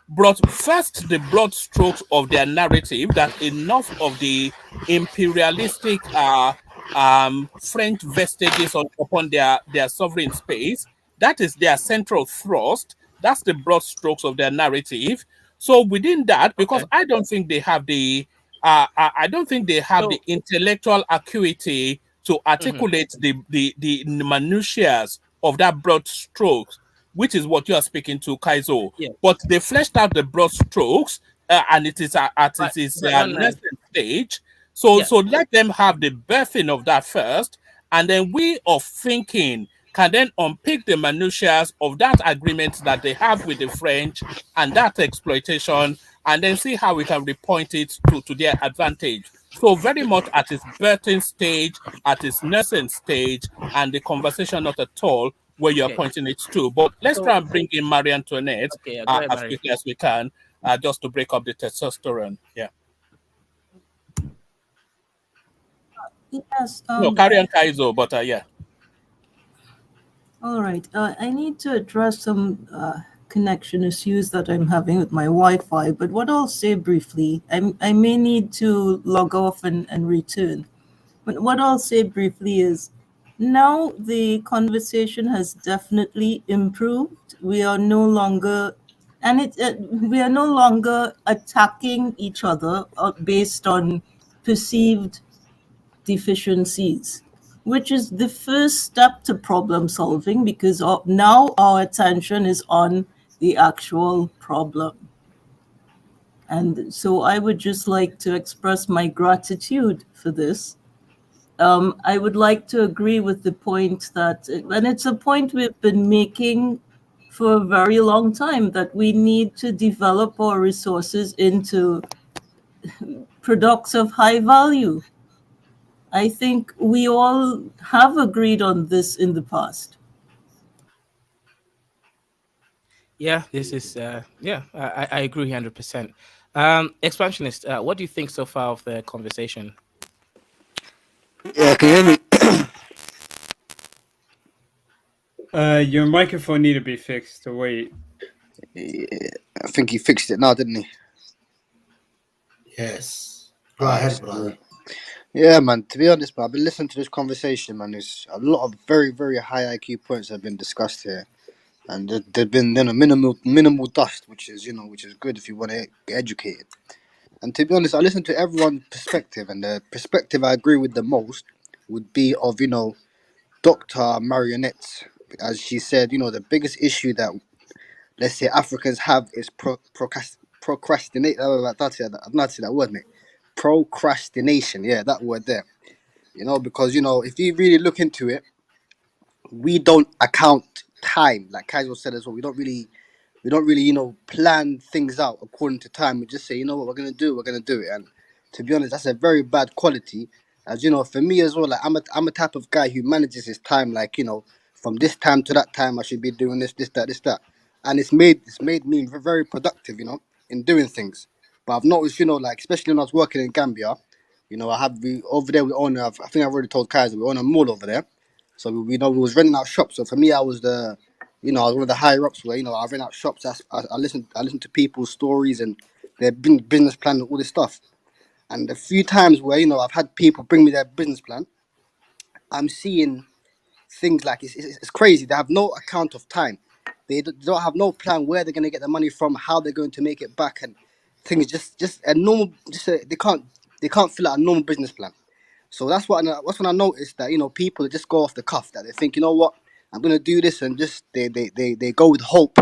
S7: brought first the broad strokes of their narrative that enough of the imperialistic French vestiges upon their sovereign space, that is their central thrust. That's the broad strokes of their narrative. So within that, because
S1: Okay.
S7: I don't think they have the
S1: So,
S7: intellectual acuity to
S1: mhm,
S7: articulate the minutiae of that broad strokes, which is what you are speaking to, Kaizo.
S1: yes,
S7: But they fleshed out the broad strokes, and it is at its
S1: but Nana,
S7: nascent stage. So
S1: yeah,
S7: so let them have the birthing of that first, and then we of thinking can then unpick the minutiae of that agreement that they have with the French and that exploitation, and then see how we can repoint it to their advantage. So very much at its birthing stage, at its nascent stage, and the conversation not at all where you're
S1: okay.
S7: pointing it to. But let's try
S1: So,
S7: and bring in Marie Antoinette
S1: okay, yeah, go ahead,
S7: as
S1: Mary.
S7: quickly as we can, just to break up the testosterone. Yeah.
S10: Yes.
S7: No, carry on, Kaizo, but yeah.
S10: All right. I need to address some connection issues that I'm having with my Wi-Fi. But what I'll say briefly, I may need to log off and return. But what I'll say briefly is, now the conversation has definitely improved. We are no longer, and we are no longer attacking each other based on perceived deficiencies, which is the first step to problem solving, because now our attention is on the actual problem. And so I would just like to express my gratitude for this. I would like to agree with the point that, and it's a point we've been making for a very long time, that we need to develop our resources into products of high value. I think we all have agreed on this in the past.
S1: Yeah, this is yeah, I agree 100%. Expansionist, what do you think so far of the conversation?
S11: Yeah, can you hear me?
S9: Your microphone need to be fixed. To wait.
S11: Yeah, I think he fixed it now, didn't he?
S5: Yes. Go
S11: Alright,
S5: ahead,
S11: so,
S5: brother.
S11: yeah, man. To be honest, man, I've been listening to this conversation, man. There's a lot of very, very high IQ points that have been discussed here, and there've been minimal dust, which is which is good if you want to get educated. And to be honest, I listened to everyone's perspective, and the perspective I agree with the most would be of Dr. Marionette, as she said, the biggest issue that let's say Africans have is procrastinate. I've not said that word, mate. Procrastination, yeah, that word there. Because if you really look into it, we don't account time, like Kaiser said as well. We don't really plan things out according to time. We just say, what we're gonna do it. And to be honest, that's a very bad quality. As for me as well, like I'm a type of guy who manages his time, like from this time to that time I should be doing this, that, and it's made me very productive, in doing things. But I've noticed, like especially when I was working in Gambia, we over there we own I think I've already told Kaiser we own a mall over there. So we know we was renting out shops. So for me, I was I was one of the higher ups where I rent out shops. I listened to people's stories and their business plan and all this stuff. And a few times where I've had people bring me their business plan, I'm seeing things like it's crazy. They have no account of time. They don't have no plan where they're gonna get the money from, how they're going to make it back, and things just a normal. They can't fill out a normal business plan. So that's when I noticed that people just go off the cuff, that they think, what, I'm gonna do this, and just they go with hope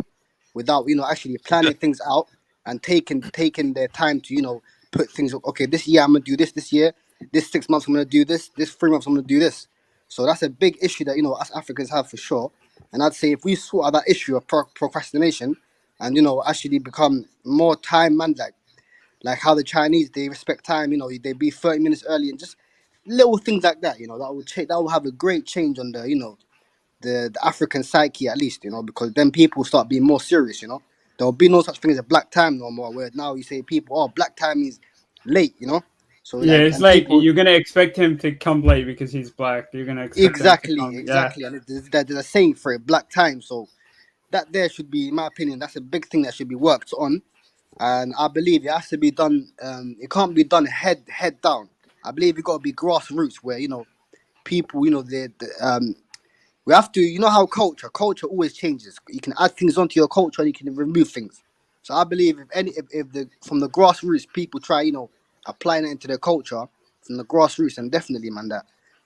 S11: without actually planning things out and taking their time to put things, okay, this year I'm gonna do this year, this 6 months I'm gonna do this 3 months I'm gonna do this. So that's a big issue that us Africans have for sure. And I'd say if we sort out that issue of procrastination and actually become more time man, like how the Chinese, they respect time. They be 30 minutes early, and just little things like that. That will change. That will have a great change on the African psyche, at least. Because then people start being more serious. There will be no such thing as a black time no more. Where now you say people, oh, black time is late. So
S9: Yeah,
S11: like,
S9: it's
S11: and
S9: like
S11: people,
S9: you're gonna expect him to come late because he's black. You're gonna expect him to
S11: exactly,
S9: come. Yeah.
S11: exactly, and there's a saying for it, black time. So that there should be, in my opinion, that's a big thing that should be worked on. and I believe it has to be done. It can't be done head down. I believe it got to be grassroots, where people, we have to, how culture always changes. You can add things onto your culture and you can remove things. So I believe if the from the grassroots people try, applying it into their culture from the grassroots, and definitely, man,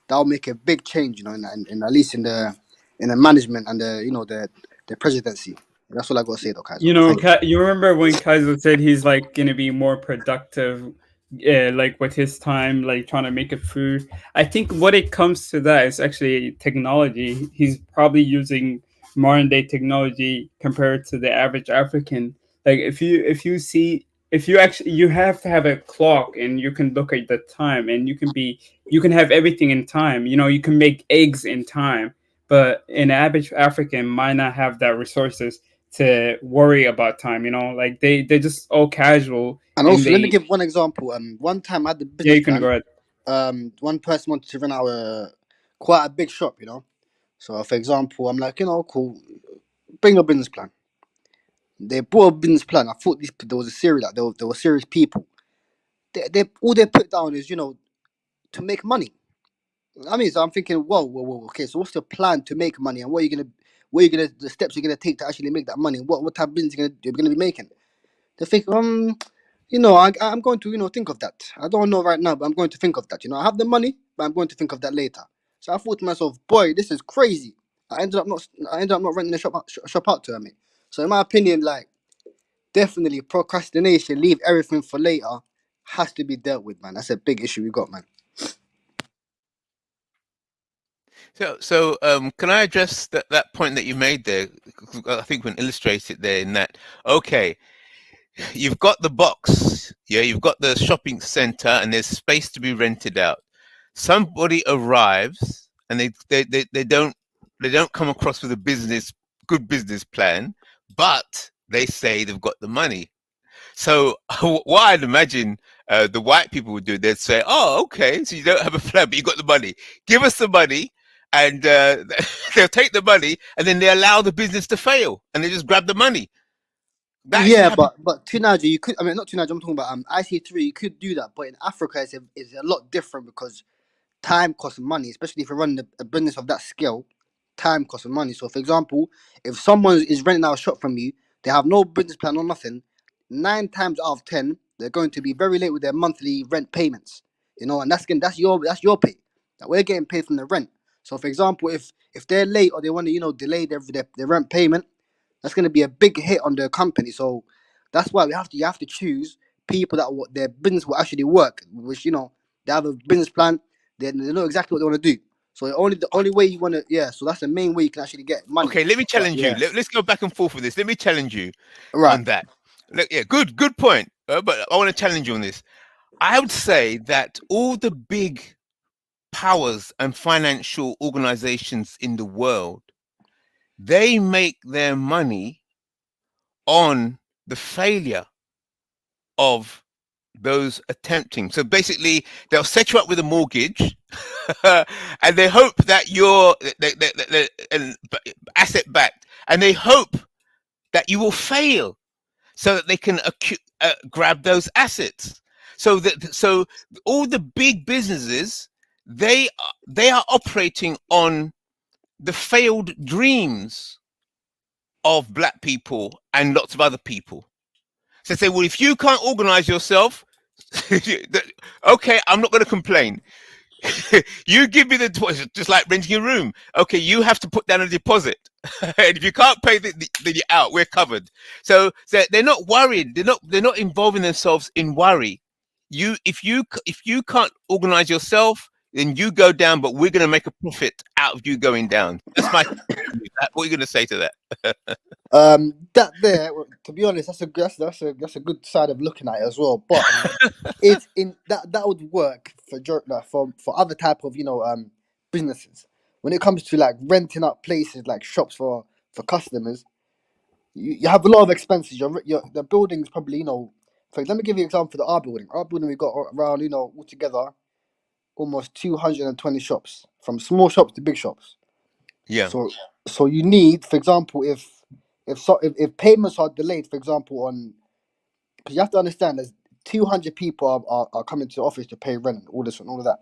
S11: that'll make a big change, in at least in the management and the presidency. That's all I got to say, though, Kaiser.
S9: You know,
S11: Thank you.
S9: You remember when Kaiser said he's like gonna be more productive, like with his time, like trying to make a food. I think what it comes to that is actually technology. He's probably using modern day technology compared to the average African. Like if you actually you have to have a clock and you can look at the time and you can have everything in time. You know, you can make eggs in time, but an average African might not have that resources to worry about time. You know, like they're just all casual
S11: And
S9: and
S11: also, let me
S9: they
S11: give one example. One time I had the
S9: yeah,
S11: business
S9: you can
S11: plan.
S9: go ahead.
S11: One person wanted to rent out quite a big shop, So, for example, I'm like, cool, bring a business plan. They brought a business plan. I thought there was a serious, like there were serious people. They all they put down is, to make money. I mean, so I'm thinking, whoa. Okay, so what's the plan to make money, and the steps you're gonna take to actually make that money? What type of business you're gonna be making? They think, I'm going to, think of that. I don't know right now, but I'm going to think of that. I have the money, but I'm going to think of that later. So I thought to myself, boy, this is crazy. I ended up not renting the shop out to her, mate. So in my opinion, like, definitely procrastination, leave everything for later, has to be dealt with, man. That's a big issue we got, man.
S2: So, can I address that point that you made there? I think we can illustrate it there in that. Okay, you've got the box, yeah, you've got the shopping center, and there's space to be rented out. Somebody arrives, and they don't come across with a good business plan, but they say they've got the money. So what I'd imagine the white people would do, they'd say, "Oh, okay, so you don't have a plan, but you got the money. Give us the money." And they'll take the money, and then they allow the business to fail, and they just grab the money. That actually
S11: Yeah,
S2: happens.
S11: but Tunaja, you could. I mean, not Tunaja. I'm talking about IC3. You could do that, but in Africa, it's a lot different because time costs money, especially if you're running a business of that scale. Time costs money. So, for example, if someone is renting out a shop from you, they have no business plan or nothing. 9 times out of 10, they're going to be very late with their monthly rent payments. And that's your pay. That we're getting paid from the rent. So, for example, if they're late or they want to delay their rent payment, that's going to be a big hit on the company. So that's why you have to choose people that their business will actually work, which they have a business plan, they know exactly what they want to do. So the only way you want to, yeah. So that's the main way you can actually get money.
S2: Okay, let me
S11: But
S2: challenge you.
S11: yeah,
S2: Let's go back and forth with this. Let me challenge you
S11: right.
S2: on that. Look, yeah, good point. But I want to challenge you on this. I would say that all the big powers and financial organizations in the world, they make their money on the failure of those attempting. So basically, they'll set you up with a mortgage, and they hope that you're asset backed, and they hope that you will fail, so that they can grab those assets. So all the big businesses, they are operating on the failed dreams of black people and lots of other people. So they say, well, if you can't organize yourself, okay, I'm not going to complain. You give me the deposit, just like renting a room. Okay, you have to put down a deposit, and if you can't pay the out, we're covered. So they're not worried. They're not involving themselves in worry. If you can't organize yourself, then you go down, but we're going to make a profit out of you going down. That's my. What are you going to say to that?
S11: That there, to be honest, that's a good side of looking at it as well. But it's in that would work for other type of businesses. When it comes to like renting out places like shops for customers, you have a lot of expenses. The building's probably let me give you an example for our building. Our building we got around altogether almost 220 shops, from small shops to big shops.
S2: Yeah.
S11: So you need, for example, if payments are delayed, for example, because you have to understand, there's 200 people are coming to the office to pay rent, all this and all of that.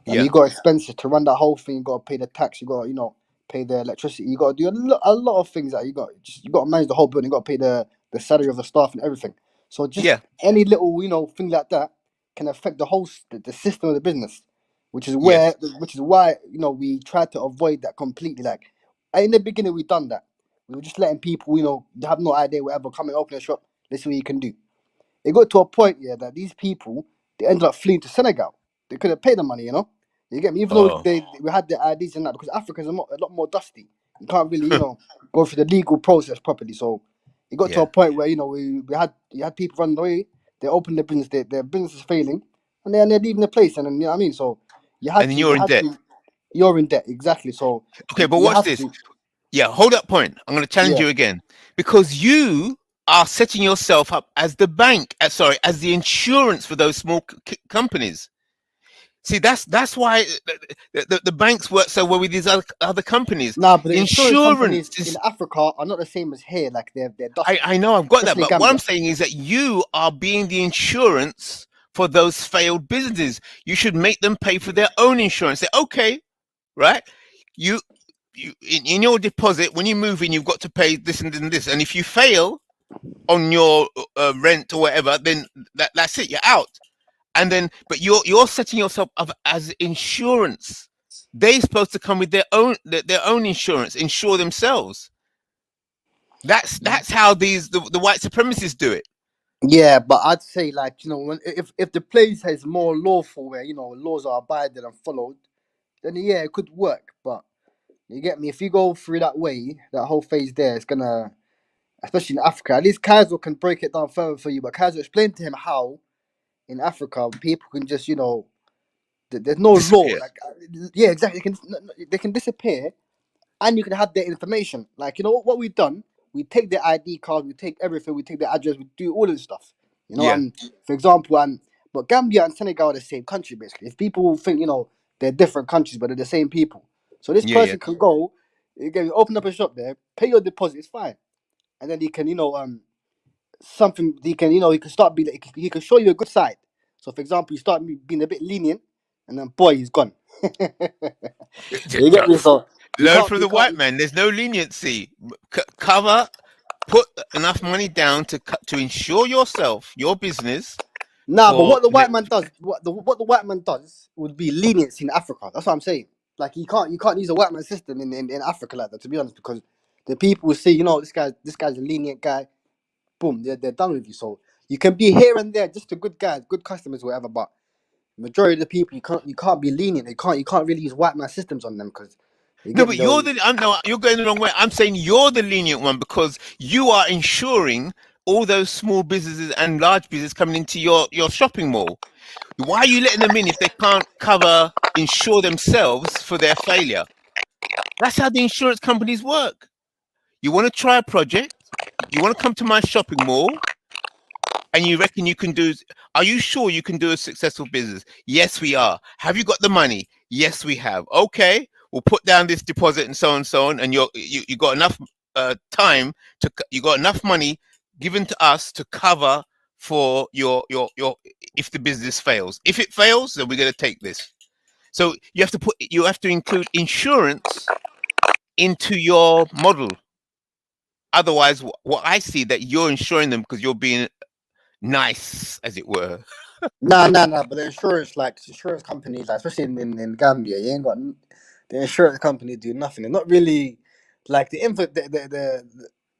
S11: And
S2: Yeah.
S11: you got expenses to run that whole thing. You got to pay the tax. You got to, pay the electricity. You got to do a lot of things that you got to manage the whole building. You got to pay the salary of the staff and everything. So just
S2: Yeah.
S11: any little thing like that can affect the whole the system of the business, which is
S2: Yes.
S11: why we tried to avoid that completely. Like in the beginning, we done that. We were just letting people have no idea whatever come and open a shop. This is what you can do. It got to a point, yeah, that these people, they ended up fleeing to Senegal. They couldn't pay the money, You get me? Even though
S2: Oh.
S11: we had the IDs and that, because Africa's a lot more dusty. You can't really, go through the legal process properly. So it got to
S2: Yeah.
S11: a point where you had people running away. They opened their business. Their business is failing, and they're leaving the place. And then, you know what I mean. So
S2: And then you're in debt.
S11: you're in debt, exactly. So
S2: Okay, but
S11: you
S2: watch
S11: have
S2: this.
S11: to,
S2: Yeah, hold that point. I'm going to challenge
S11: yeah.
S2: you again because you are setting yourself up as the bank, as the insurance for those small companies. See, that's why the banks work so well with these other companies.
S11: Nah, but the insurance
S2: Insurance
S11: companies in
S2: is.
S11: Africa are not the same as here. Like they're dusty,
S2: I know I've got that,
S11: especially
S2: but what I'm
S11: Gambia.
S2: saying is that you are being the insurance for those failed businesses. You should make them pay for their own insurance. Say, okay, right? You in your deposit when you move in, you've got to pay this and this, and if you fail on your rent or whatever, then that's it. You're out. And then, but you're setting yourself up as insurance. They're supposed to come with their own insurance, insure themselves. That's how the white supremacists do it.
S11: Yeah, but I'd say like when if the place has more lawful where laws are abided and followed, then yeah, it could work. But you get me? If you go through that way, that whole phase there, it's gonna, especially in Africa. At least Kaiser can break it down further for you. But Kaiser explained to him how in Africa people can just there's no law.
S2: Disappear.
S11: Like yeah, exactly. They can disappear, and you can have their information. Like what we've done, we take their ID card, we take everything, we take their address, we do all this stuff.
S2: Yeah,
S11: And for example, but Gambia and Senegal are the same country basically. If people think they're different countries, but they're the same people. So this
S2: yeah, yeah.
S11: person can go, again, open up a shop there, pay your deposit, it's fine, and then he can something he can he can start being he can show you a good side. So for example, you start being a bit lenient, and then boy, he's gone. You get me? So
S2: Learn from the white man. There's no leniency. Cover, put enough money down to insure yourself, your business.
S11: Nah, but
S2: For
S11: what the white man does, what the white man does would be leniency in Africa. That's what I'm saying. Like you can't use a white man system in Africa like that, to be honest, because the people will see, this guy's a lenient guy. Boom, they're done with you. So you can be here and there, just a good guy, good customers, whatever. But majority of the people, you can't be lenient. You can't really use white man systems on them because you
S2: no,
S11: get me.
S2: but you're going the wrong way. I'm saying you're the lenient one because you are insuring all those small businesses and large businesses coming into your shopping mall. Why are you letting them in if they can't insure themselves for their failure? That's how the insurance companies work. You want to try a project, you want to come to my shopping mall, and you reckon you can are you sure you can do a successful business? Yes, we are. Have you got the money? Yes, we have. Okay, we'll put down this deposit and so on, and you got enough time you got enough money given to us to cover for your if the business fails. If it fails, then we're going to take this. So you have to include insurance into your model. Otherwise, what I see that you're insuring them because you're being nice, as it were.
S11: Nah. But the insurance companies, like, especially in Gambia, you ain't got the insurance company do nothing. They're not really like the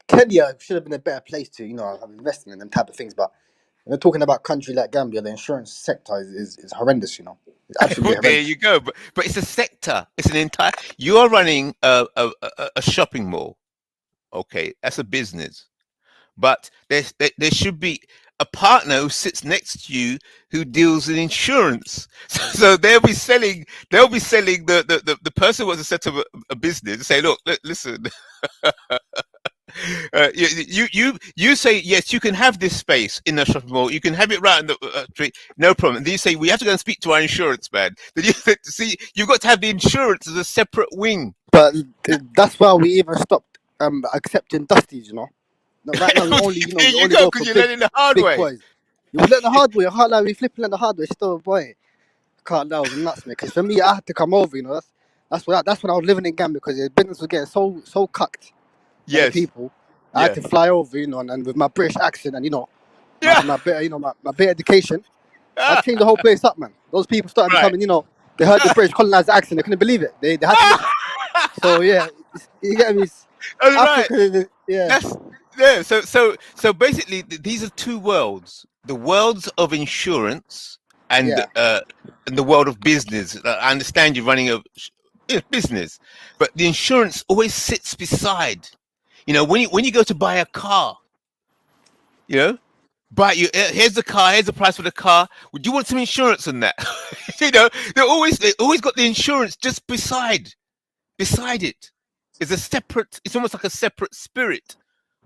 S11: Kenya should have been a better place to have invested in them type of things. But when we're talking about country like Gambia, the insurance sector is horrendous. It's absolutely
S2: Well, there
S11: horrendous.
S2: you go. But it's a sector. It's an entire. You are running a shopping mall. Okay, that's a business. But there should be a partner who sits next to you who deals in insurance. So they'll be selling the person who wants to set up a business. Say, look, listen. You say yes, you can have this space in the shopping mall. You can have it right in the street, no problem. And then you say we have to go and speak to our insurance man. Then you see you've got to have the insurance as a separate wing.
S11: But that's why we even stopped accepting dusties. No, right now you only
S2: There
S11: you
S2: you
S11: only
S2: go,
S11: go
S2: because
S11: for
S2: you learn it the hard
S11: big
S2: way.
S11: boys. You learn the hard way. I can't lie, we flipping learn the hard way. Still, boy, can't lie, it was nuts, man. Because for me, I had to come over. That's when I was living in Gambia because the business was getting so cucked by the
S2: Yes.
S11: people. I had
S2: Yeah.
S11: to fly over, and with my British accent and
S2: Yeah.
S11: my better my better education, I
S2: Ah,
S11: changed the whole place up, man. Those people started
S2: right.
S11: becoming, they heard the British colonized accent, they couldn't believe it. They had to listen. So yeah, you get me.
S2: That's right.
S11: Africa, yeah,
S2: That's yeah. So basically, these are two worlds: the worlds of insurance
S11: yeah,
S2: and the world of business. I understand you're running a business, but the insurance always sits beside. When you go to buy a car, you know, here's the car, here's the price for the car. Would you want some insurance on that? They always got the insurance just beside it. It's a separate. It's almost like a separate spirit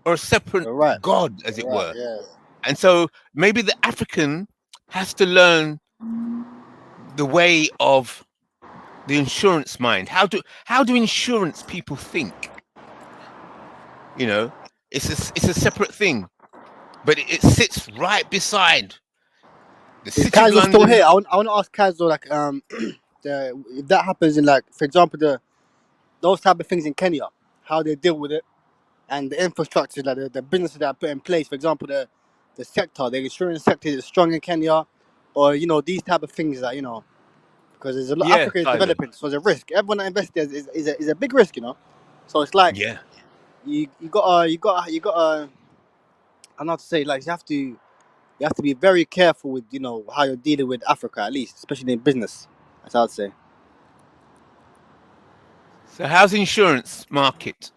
S2: or a separate
S11: you're right.
S2: god, as
S11: You're
S2: it
S11: right.
S2: were.
S11: Yeah.
S2: And so maybe the African has to learn the way of the insurance mind. How do insurance people think? You know, it's a separate thing, but it sits right beside the
S11: Is
S2: city of
S11: Kaizo still
S2: London.
S11: here? I want to ask Kaizo, like, if that happens in, like, for example, those type of things in Kenya, how they deal with it, and the infrastructure, like the businesses that are put in place. For example, the sector, the insurance sector is strong in Kenya, or these type of things that because there's a lot.
S2: Yeah,
S11: Africa is
S2: Tyler.
S11: developing, so there's a risk. Everyone that invests there is a big risk. So it's like
S2: Yeah.
S11: you gotta. I'm not to say, like, you have to be very careful with how you're dealing with Africa, at least, especially in business. That's what I'd say.
S2: So how's the insurance market?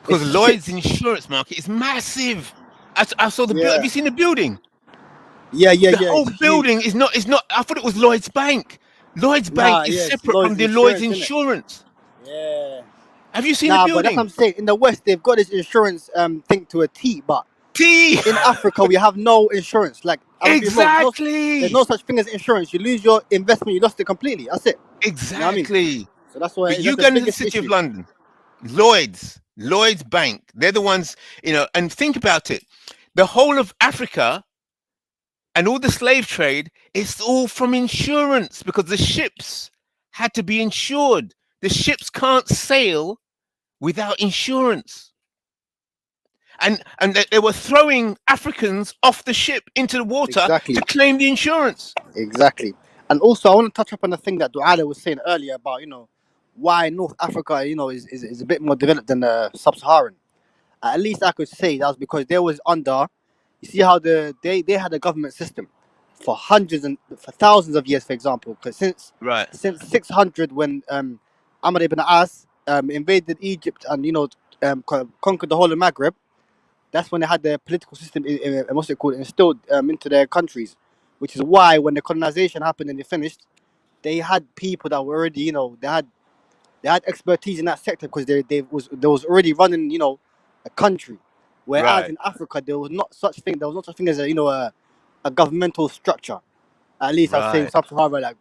S2: Because
S11: It's shit.
S2: Lloyd's insurance market is massive. I saw the Have
S11: Yeah,
S2: you seen the building?
S11: yeah, yeah,
S2: The
S11: yeah.
S2: whole
S11: It's
S2: building
S11: huge.
S2: is not. It's not. I thought it was Lloyd's Bank. Lloyd's Bank
S11: Nah,
S2: is
S11: yeah, it's
S2: separate from
S11: Lloyd's
S2: the Lloyd's
S11: insurance, isn't it?
S2: insurance.
S11: Yeah.
S2: Have you seen the
S11: Nah, but that's what
S2: building?
S11: I'm saying. In the West, they've got this insurance thing to a T, but
S2: T.
S11: in Africa, we have no insurance. Like, I'm gonna be real. There's
S2: Exactly.
S11: no such thing as insurance. You lose your investment, you lost it completely. That's it. You know what I mean?
S2: Exactly.
S11: So that's
S2: But
S11: why
S2: you
S11: that's the
S2: go into the
S11: biggest
S2: city of
S11: issue.
S2: London, Lloyd's Bank. They're the ones. And think about it. The whole of Africa and all the slave trade, it's all from insurance because the ships had to be insured. The ships can't sail without insurance. And they were throwing Africans off the ship into the water
S11: Exactly.
S2: to claim the insurance.
S11: Exactly. And also, I want to touch up on the thing that Duala was saying earlier about, why North Africa, is a bit more developed than the sub-Saharan. At least I could say that was because they was under, you see how they had a government system for for thousands of years, for example. Because
S2: Right,
S11: since 600, when Ahmad ibn As invaded Egypt and, conquered the whole of Maghreb, that's when they had their political system, what's it called, instilled into their countries, which is why when the colonization happened and they finished, they had people that were already, they had expertise in that sector because they was already running, a country. Whereas
S2: right,
S11: in Africa, there was not such thing as a governmental structure. At least I'd say in
S2: right,
S11: Sub-Sahara, like,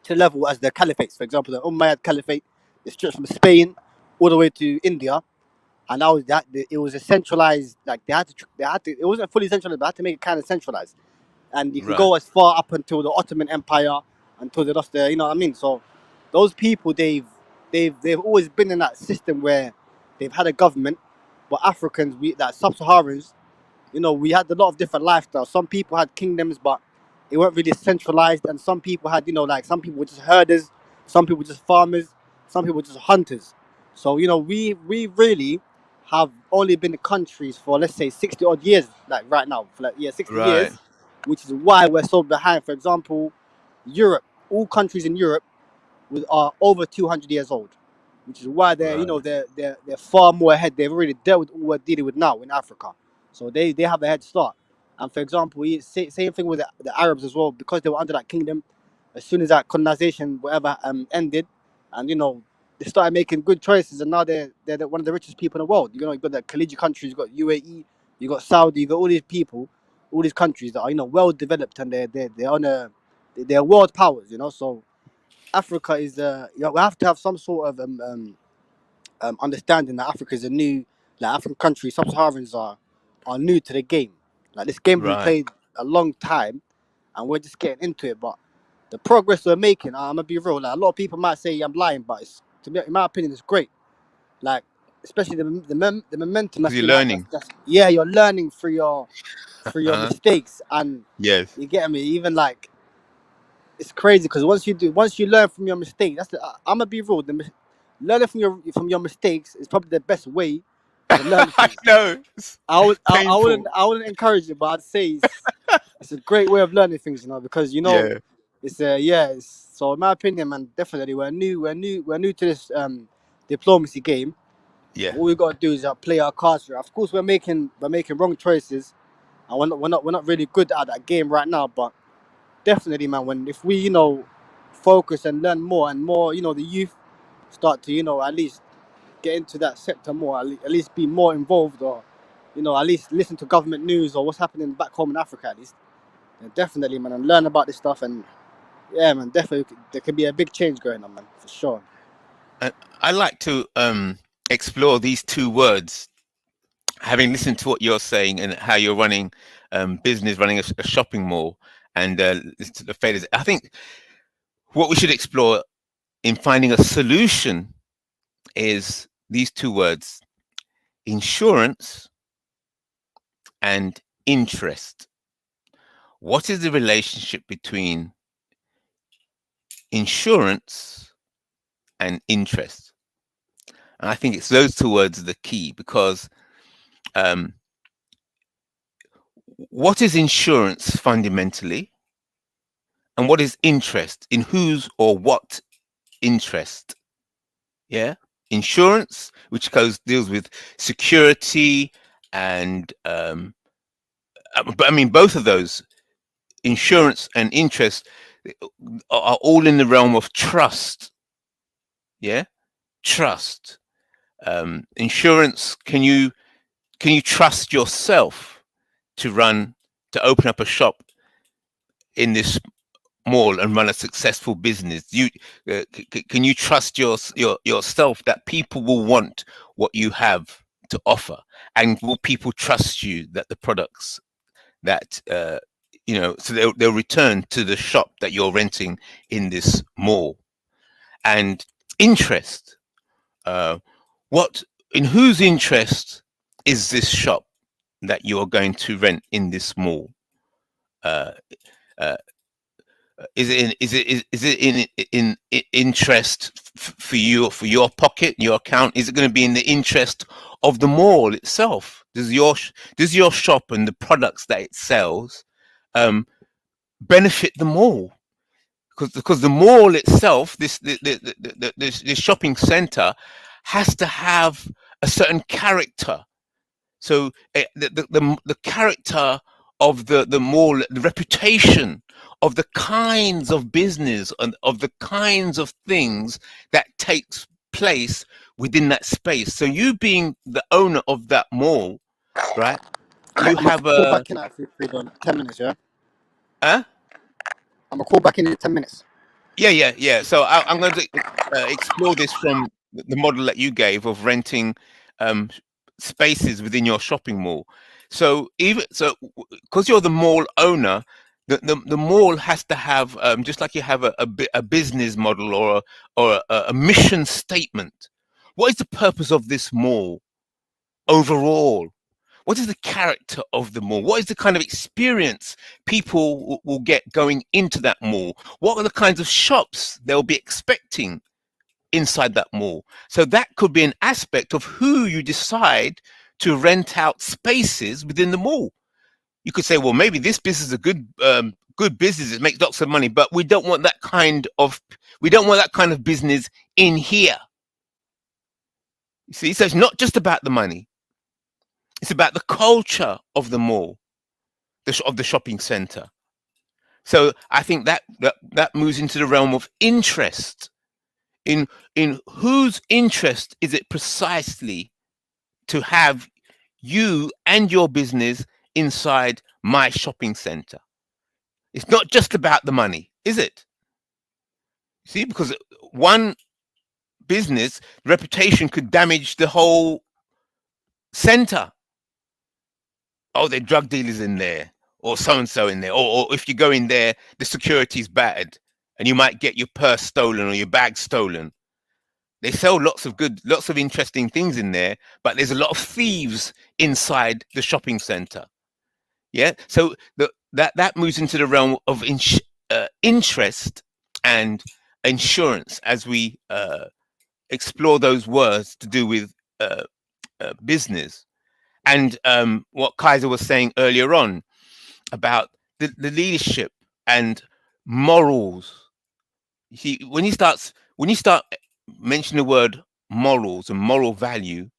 S11: to level as the caliphates. For example, the Umayyad Caliphate is stretched from Spain all the way to India, and it was a centralized. Like, they had to. It wasn't fully centralized, but they had to make it kind of centralized. And you can
S2: right,
S11: go as far up until the Ottoman Empire, until they lost their. You know what I mean? So those people, they've always been in that system where they've had a government, but Africans, that sub-Saharans, we had a lot of different lifestyles. Some people had kingdoms, but they weren't really centralized. And some people had, like, some people were just herders, some people were just farmers, some people were just hunters. So, we really have only been countries for, let's say, 60 odd years, like right now, for, like, yeah, 60
S2: right,
S11: years, which is why we're so behind. For example, Europe, all countries in Europe are over 200 years old, which is why they're you
S2: right,
S11: know they're far more ahead. They've already dealt with what we're dealing with now in Africa, so they have a head start. And for example, same thing with the Arabs as well, because they were under that kingdom. As soon as that colonization whatever ended, and they started making good choices, and now they're one of the richest people in the world. You've got the Khaliji countries, you've got UAE, you got Saudi, you got all these people, all these countries that are well developed, and they're on they're world powers. So Africa is we have to have some sort of understanding that Africa is a new like African countries, sub-Saharans are new to the game. Like this game been
S2: Right.
S11: played a long time, and we're just getting into it. But the progress we're making, I'm gonna be real. Like a lot of people might say I'm lying, but it's, to me, in my opinion, it's great. Like especially the momentum
S2: Because
S11: that's
S2: you're
S11: been out.
S2: learning.
S11: That's yeah, you're learning through your
S2: Uh-huh.
S11: mistakes, and
S2: Yes.
S11: you get me. Even like it's crazy because once you learn from your mistake, that's I'm gonna be real. Learning from your mistakes is probably the best way to learn
S2: I
S11: things.
S2: know. It's painful.
S11: I wouldn't encourage it, but I'd say it's a great way of learning things, because
S2: Yeah.
S11: it's so in my opinion, man, definitely we're new to this diplomacy game.
S2: Yeah.
S11: All we gotta do is play our cards right. Of course, we're making wrong choices, and we're not really good at that game right now. But definitely, man, if we focus and learn more and more, the youth start to at least get into that sector more, at least be more involved, or at least listen to government news or what's happening back home in Africa at least. And definitely, man, and learn about this stuff, and yeah, man, definitely there could be a big change going on, man, for sure.
S2: I like to explore these two words, having listened to what you're saying and how you're running business, running a shopping mall, and the failures. I think what we should explore in finding a solution is these two words: insurance and interest. What is the relationship between insurance and interest? And I think it's those two words are the key, because what is insurance fundamentally, and what is interest? In whose or what interest? Yeah, insurance, which deals with security, and but I mean both of those, insurance and interest, are all in the realm of trust. Yeah, trust. Insurance, can you trust yourself to open up a shop in this mall and run a successful business? Can you trust yourself that people will want what you have to offer, and will people trust you that the products that so they'll return to the shop that you're renting in this mall? And interest, what in whose interest is this shop that you're going to rent in this mall? uh, uh, is it in interest for you, for your pocket, your account? Is it going to be in the interest of the mall itself? Does your shop and the products that it sells benefit the mall? Because the mall itself, this shopping center, has to have a certain character. So the character of the mall, the reputation of the kinds of business and of the kinds of things that takes place within that space. So you being the owner of that mall, right? You
S11: I'm gonna
S2: have
S11: call
S2: a
S11: back in at 10 minutes. Yeah,
S2: huh?
S11: I'm gonna call back in 10 minutes.
S2: Yeah. So I'm going to explore this from the model that you gave of renting um, spaces within your shopping mall. So because you're the mall owner, the mall has to have, just like you have a business model, or a mission statement. What is the purpose of this mall overall? What is the character of the mall? What is the kind of experience people will get going into that mall? What are the kinds of shops they'll be expecting inside that mall? So that could be an aspect of who you decide to rent out spaces within the mall. You could say, well, maybe this business is a good business, it makes lots of money, but we don't want that kind of business in here. You see, so it's not just about the money. It's about the culture of the mall, of the shopping center. So I think that moves into the realm of interest. In whose interest is it precisely to have you and your business inside my shopping center? It's not just about the money, is it? See, because one business reputation could damage the whole center. Oh, there are drug dealers in there, or so and so in there, or if you go in there, the security's battered, and you might get your purse stolen or your bag stolen. They sell lots of interesting things in there, but there's a lot of thieves inside the shopping center. Yeah, so that moves into the realm of interest and insurance as we explore those words to do with business. And what Kaiser was saying earlier on about the leadership and morals. You see, when you start mentioning the word morals and moral value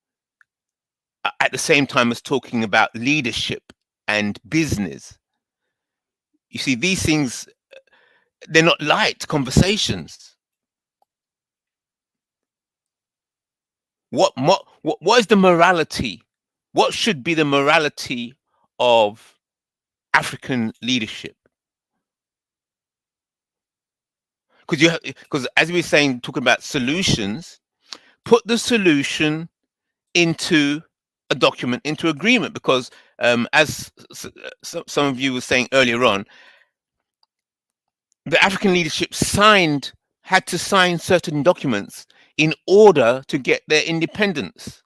S2: at the same time as talking about leadership and business, you see, these things, they're not light conversations. What is the morality? What should be the morality of African leadership? Because as we were saying, talking about solutions, put the solution into a document, into agreement, because as some of you were saying earlier on, the African leadership had to sign certain documents in order to get their independence.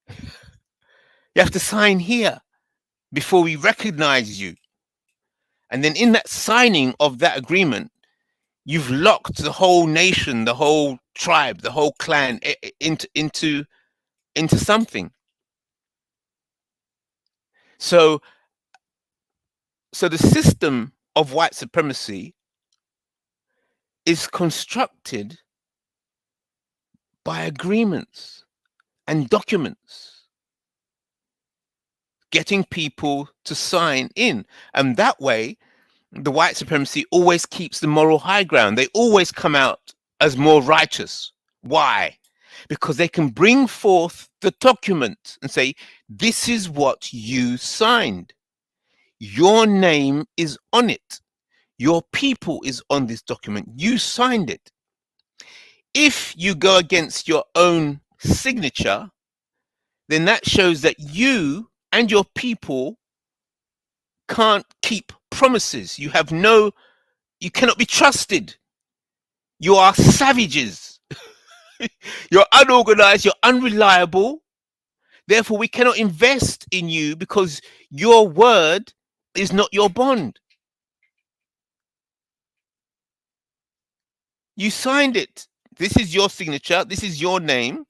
S2: You have to sign here before we recognize you. And then in that signing of that agreement, you've locked the whole nation, the whole tribe, the whole clan into something. So the system of white supremacy is constructed by agreements and documents, getting people to sign in. And that way, the white supremacy always keeps the moral high ground. They always come out as more righteous. Why? Because they can bring forth the document and say, this is what you signed. Your name is on it. Your people is on this document. You signed it. If you go against your own signature, then that shows that you and your people can't keep promises. You cannot be trusted. You are savages. You're unorganized, you're unreliable. Therefore, we cannot invest in you because your word is not your bond. You signed it. This is your signature. This is your name.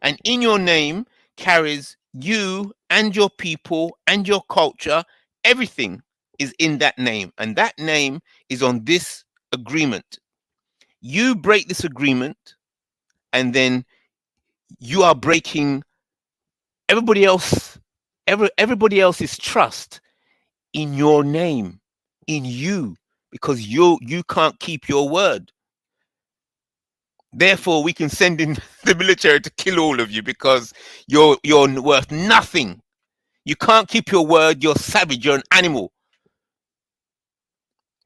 S2: And in your name carries you and your people and your culture. Everything is in that name. And that name is on this agreement. You break this agreement, and then you are breaking everybody else's trust in your name, in you, because you can't keep your word. Therefore, we can send in the military to kill all of you because you're worth nothing. You can't keep your word. You're savage. You're an animal.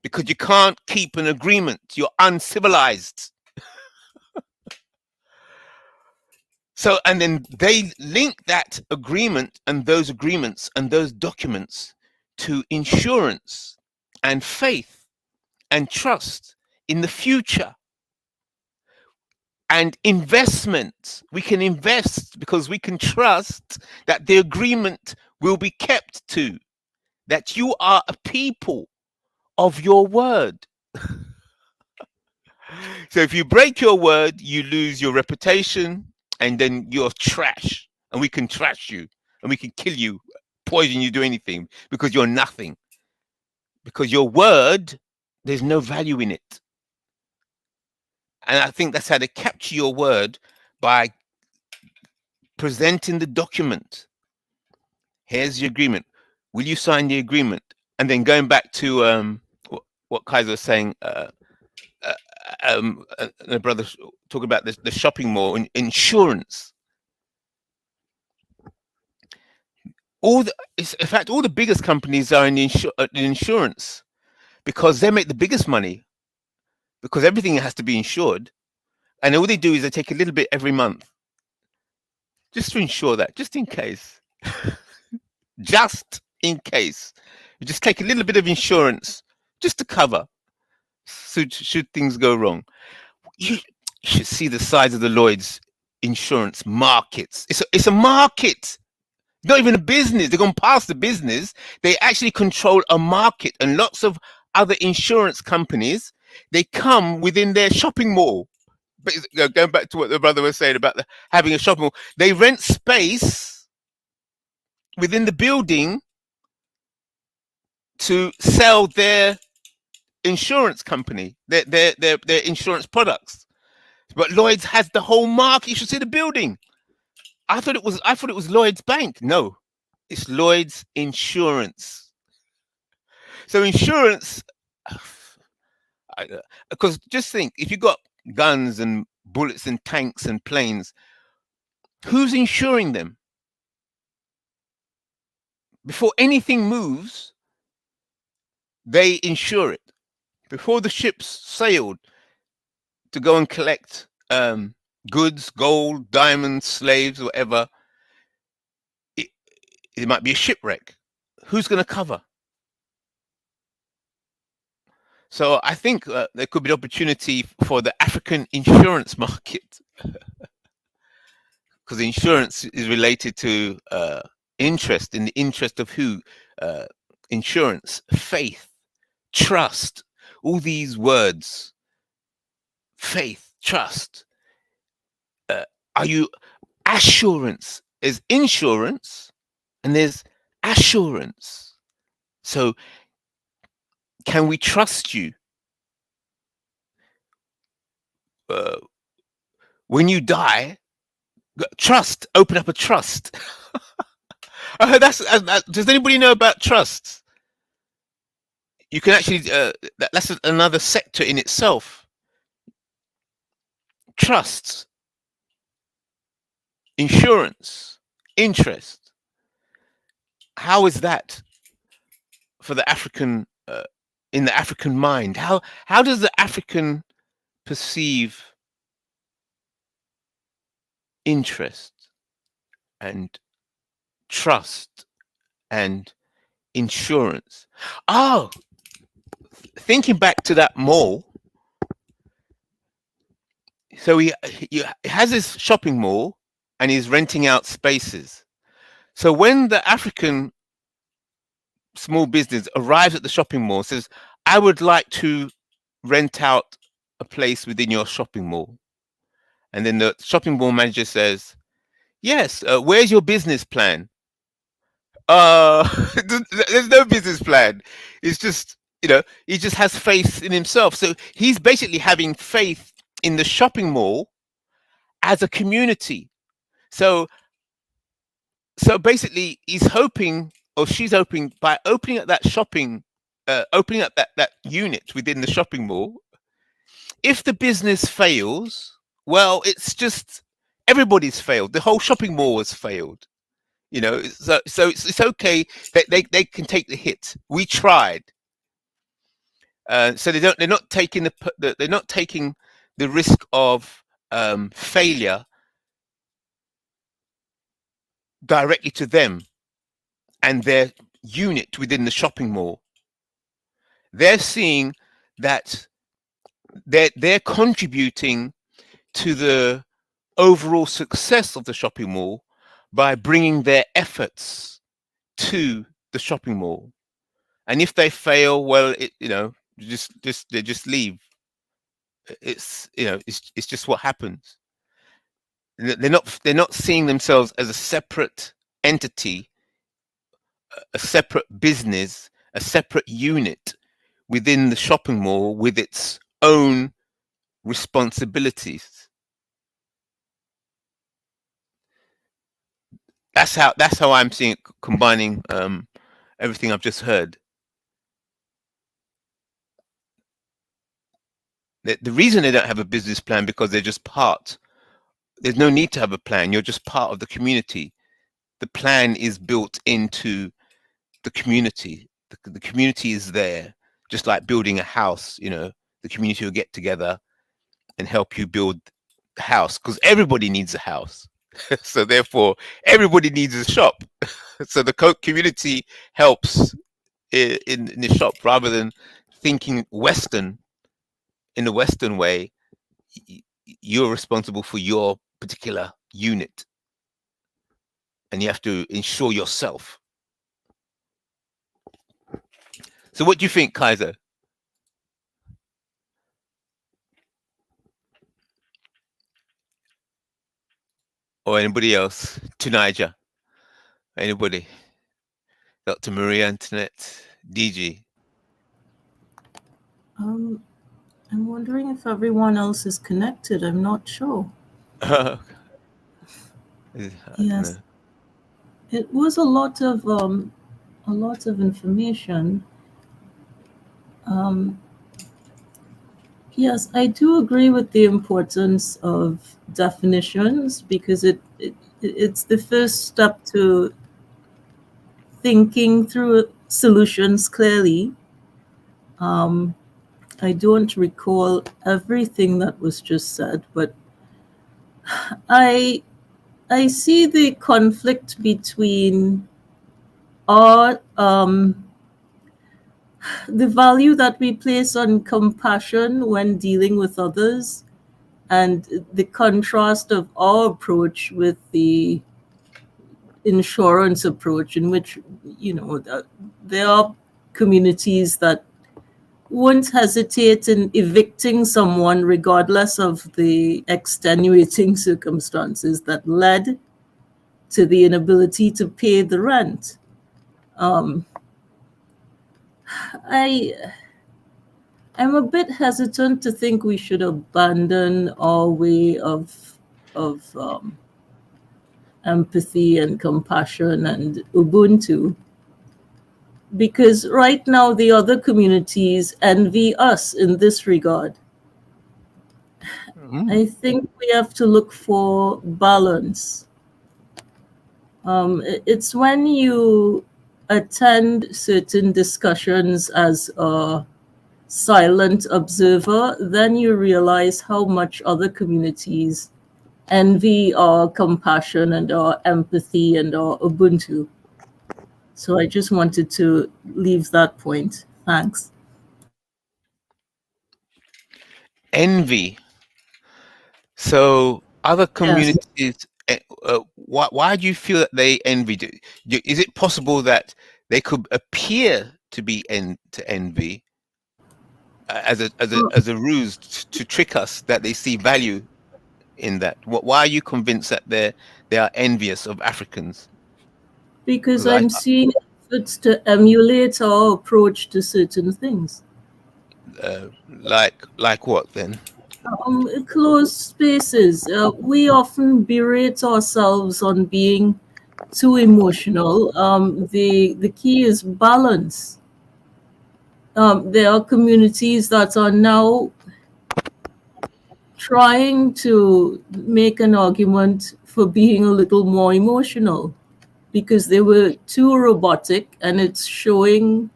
S2: Because you can't keep an agreement. You're uncivilized. So, and then they link that agreement and those agreements and those documents to insurance and faith and trust in the future. And investment. We can invest because we can trust that the agreement will be kept to, that you are a people of your word. So if you break your word, you lose your reputation, and then you're trash, and we can trash you, and we can kill you, poison you, do anything, because you're nothing. Because your word, there's no value in it. And I think that's how they capture your word, by presenting the document. Here's the agreement. Will you sign the agreement? And then going back to what Kaiser was saying, the brother talking about the shopping mall and insurance. In fact, all the biggest companies are in insurance because they make the biggest money, because everything has to be insured, and all they do is they take a little bit every month. just to ensure that, just in case, just in case, you just take a little bit of insurance just to cover, should things go wrong. You should see the size of the Lloyd's insurance markets. It's a market, not even a business. They've gone past the business. They actually control a market, and lots of other insurance companies, they come within their shopping mall. But going back to what the brother was saying about having a shopping mall, they rent space within the building to sell their insurance company, their insurance products. But Lloyd's has the whole market. You should see the building. I thought it was Lloyd's Bank. No, it's Lloyd's Insurance. So insurance, because just think, if you got guns and bullets and tanks and planes, who's insuring them? Before anything moves, they insure it. Before the ships sailed to go and collect goods, gold, diamonds, slaves, whatever, it might be a shipwreck. Who's going to cover? So I think there could be an opportunity for the African insurance market, because insurance is related to interest. In the interest of who? Insurance, faith, trust, all these words. Faith, trust. Are you assurance? Is insurance, and there's assurance. So can we trust you? When you die, trust, open up a trust. I heard does anybody know about trusts? You can actually, that's another sector in itself. Trusts, insurance, interest. How is that for the African, in the African mind? How does the African perceive interest and trust and insurance? Oh, thinking back to that mall. So he has this shopping mall and he's renting out spaces. So when the African small business arrives at the shopping mall, says, I would like to rent out a place within your shopping mall. And then the shopping mall manager says, yes, where's your business plan? There's no business plan. It's just, he just has faith in himself. So he's basically having faith in the shopping mall as a community. So basically he's hoping, or she's hoping, by opening up that opening up that unit within the shopping mall, if the business fails, well, it's just everybody's failed. The whole shopping mall has failed. So it's okay that they can take the hit. We tried. So they're not taking the risk of failure directly to them and their unit within the shopping mall. They're seeing that they're contributing to the overall success of the shopping mall by bringing their efforts to the shopping mall. And if they fail, well, they just leave. It's just what happens. They're not seeing themselves as a separate entity, a separate business, a separate unit within the shopping mall with its own responsibilities. That's how I'm seeing it, combining everything I've just heard. The reason they don't have a business plan, because they're just part. There's no need to have a plan. You're just part of the community. The plan is built into the community. The community is there, just like building a house. The community will get together and help you build the house, because everybody needs a house. So therefore, everybody needs a shop. So the community helps in the shop rather than thinking Western in the Western way. You're responsible for your particular unit, and you have to ensure yourself. So, what do you think, Kaiser? Or anybody else? Tunija? Anybody? Dr. Maria Antoinette? DG?
S10: Um, I'm wondering if everyone else is connected. I'm not sure.
S2: I don't
S10: Yes,
S2: know.
S10: it was a lot of information. Um, yes, I do agree with the importance of definitions because it's the first step to thinking through solutions clearly. Um, I don't recall everything that was just said, but I I see the conflict between our the value that we place on compassion when dealing with others and the contrast of our approach with the insurance approach, in which, there are communities that won't hesitate in evicting someone regardless of the extenuating circumstances that led to the inability to pay the rent. Um, I I'm a bit hesitant to think we should abandon our way of empathy and compassion and Ubuntu, because right now the other communities envy us in this regard. I think we have to look for balance. It's when you attend certain discussions as a silent observer, then you realize how much other communities envy our compassion and our empathy and our Ubuntu. So I just wanted to leave that point. Thanks.
S2: Envy. So other
S10: Yes,
S2: communities, why do you feel that they envy? Is it possible that they could appear to be to envy as a ruse to trick us that they see value in that? Why are you convinced that they are envious of Africans?
S10: because
S2: Because I
S10: I'm seeing efforts to emulate our approach to certain things.
S2: like what then?
S10: Closed spaces. We often berate ourselves on being too emotional. The key is balance. There are communities that are now trying to make an argument for being a little more emotional because they were too robotic, and it's showing,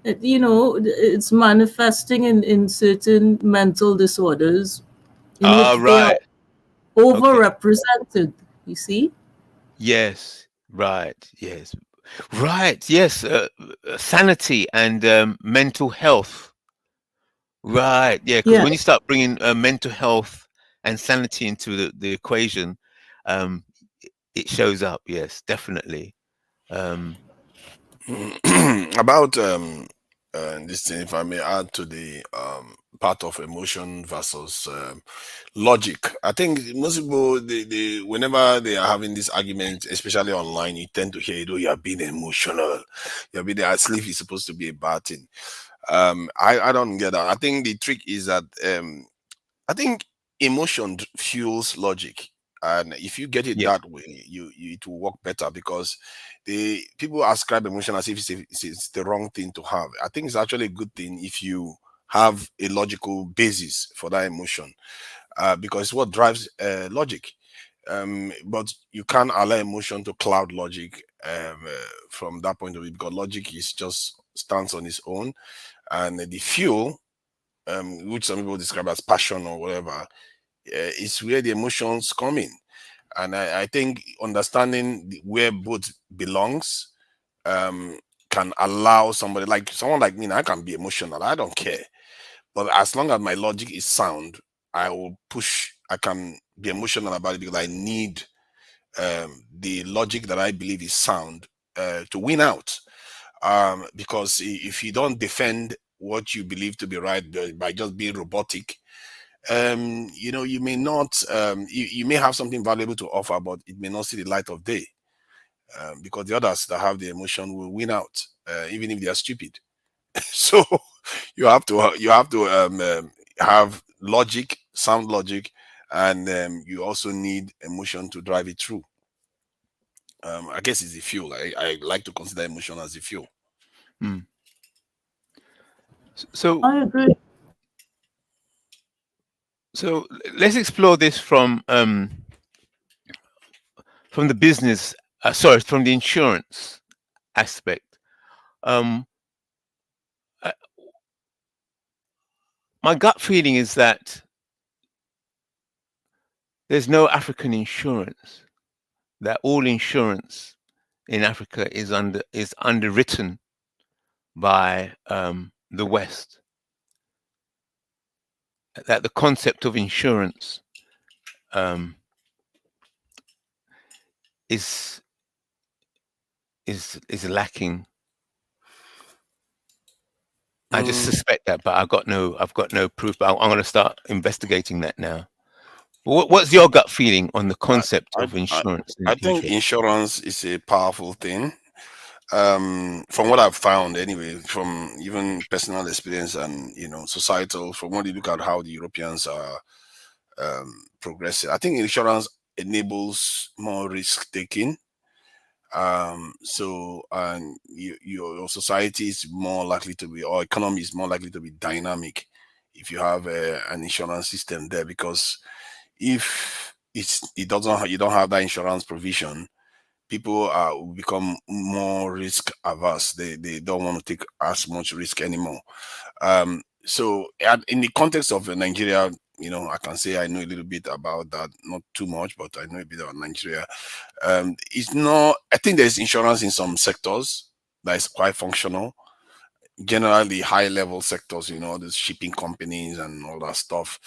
S10: it's manifesting in certain mental disorders in
S2: Ah,
S10: which they are
S2: right. Okay.
S10: overrepresented, you see?
S2: Yes. Right. Yes. Right. Yes. Sanity and mental health. Right. Yeah. Because
S10: Yeah,
S2: when you start bringing mental health and sanity into the equation, um, it shows up. Yes, definitely. Um,
S6: About this thing, if I may add to the part of emotion versus logic. I think most people, whenever they are having this argument, especially online, you tend to hear, you are being emotional. You're being sleep is supposed to be a bad thing. I don't get that. I think the trick is that I think emotion fuels logic, and if you get it
S2: yeah.
S6: that way, it will work better because the people ascribe emotion as if it's the wrong thing to have. I think it's actually a good thing if you have a logical basis for that emotion, because it's what drives logic. But you can't allow emotion to cloud logic from that point of view, because logic is just stands on its own, and the fuel, which some people describe as passion or whatever, is where the emotions come in. And I think understanding where both belongs can allow somebody like someone like me. I can be emotional. I don't care, but as long as my logic is sound, I will push. I can be emotional about it because I need the logic that I believe is sound to win out. Because if you don't defend what you believe to be right by just being robotic, you may not, you may have something valuable to offer, but it may not see the light of day, because the others that have the emotion will win out, even if they are stupid. So you have to have logic, sound logic, and you also need emotion to drive it through. I guess it's the fuel. I like to consider emotion as the fuel.
S2: Mm. So,
S10: I agree.
S2: so let's explore this from the business, sorry, from the insurance aspect. Um, uh, my gut feeling is that there's no African insurance. That all insurance in Africa is underwritten by the West. That the concept of insurance um, is is lacking. I just suspect that, but I've got no proof. But I'm going to start investigating that now. What's your gut feeling on the
S6: I,
S2: concept
S6: I,
S2: of
S6: I,
S2: insurance
S6: I
S2: in
S6: think
S2: UK?
S6: insurance is a powerful thing. From what I've found anyway, from even personal experience and societal, from what you look at how the Europeans are progressing, I think insurance enables more risk taking. So and your society is more likely to be, or economy is more likely to be dynamic if you have an insurance system there, because if it doesn't you don't have that insurance provision, people will become more risk averse. They don't want to take as much risk anymore. So in the context of Nigeria, I can say I know a little bit about that, not too much, but I know a bit about Nigeria. It's not, I think there's insurance in some sectors that is quite functional. Generally high level sectors, the shipping companies and all that stuff,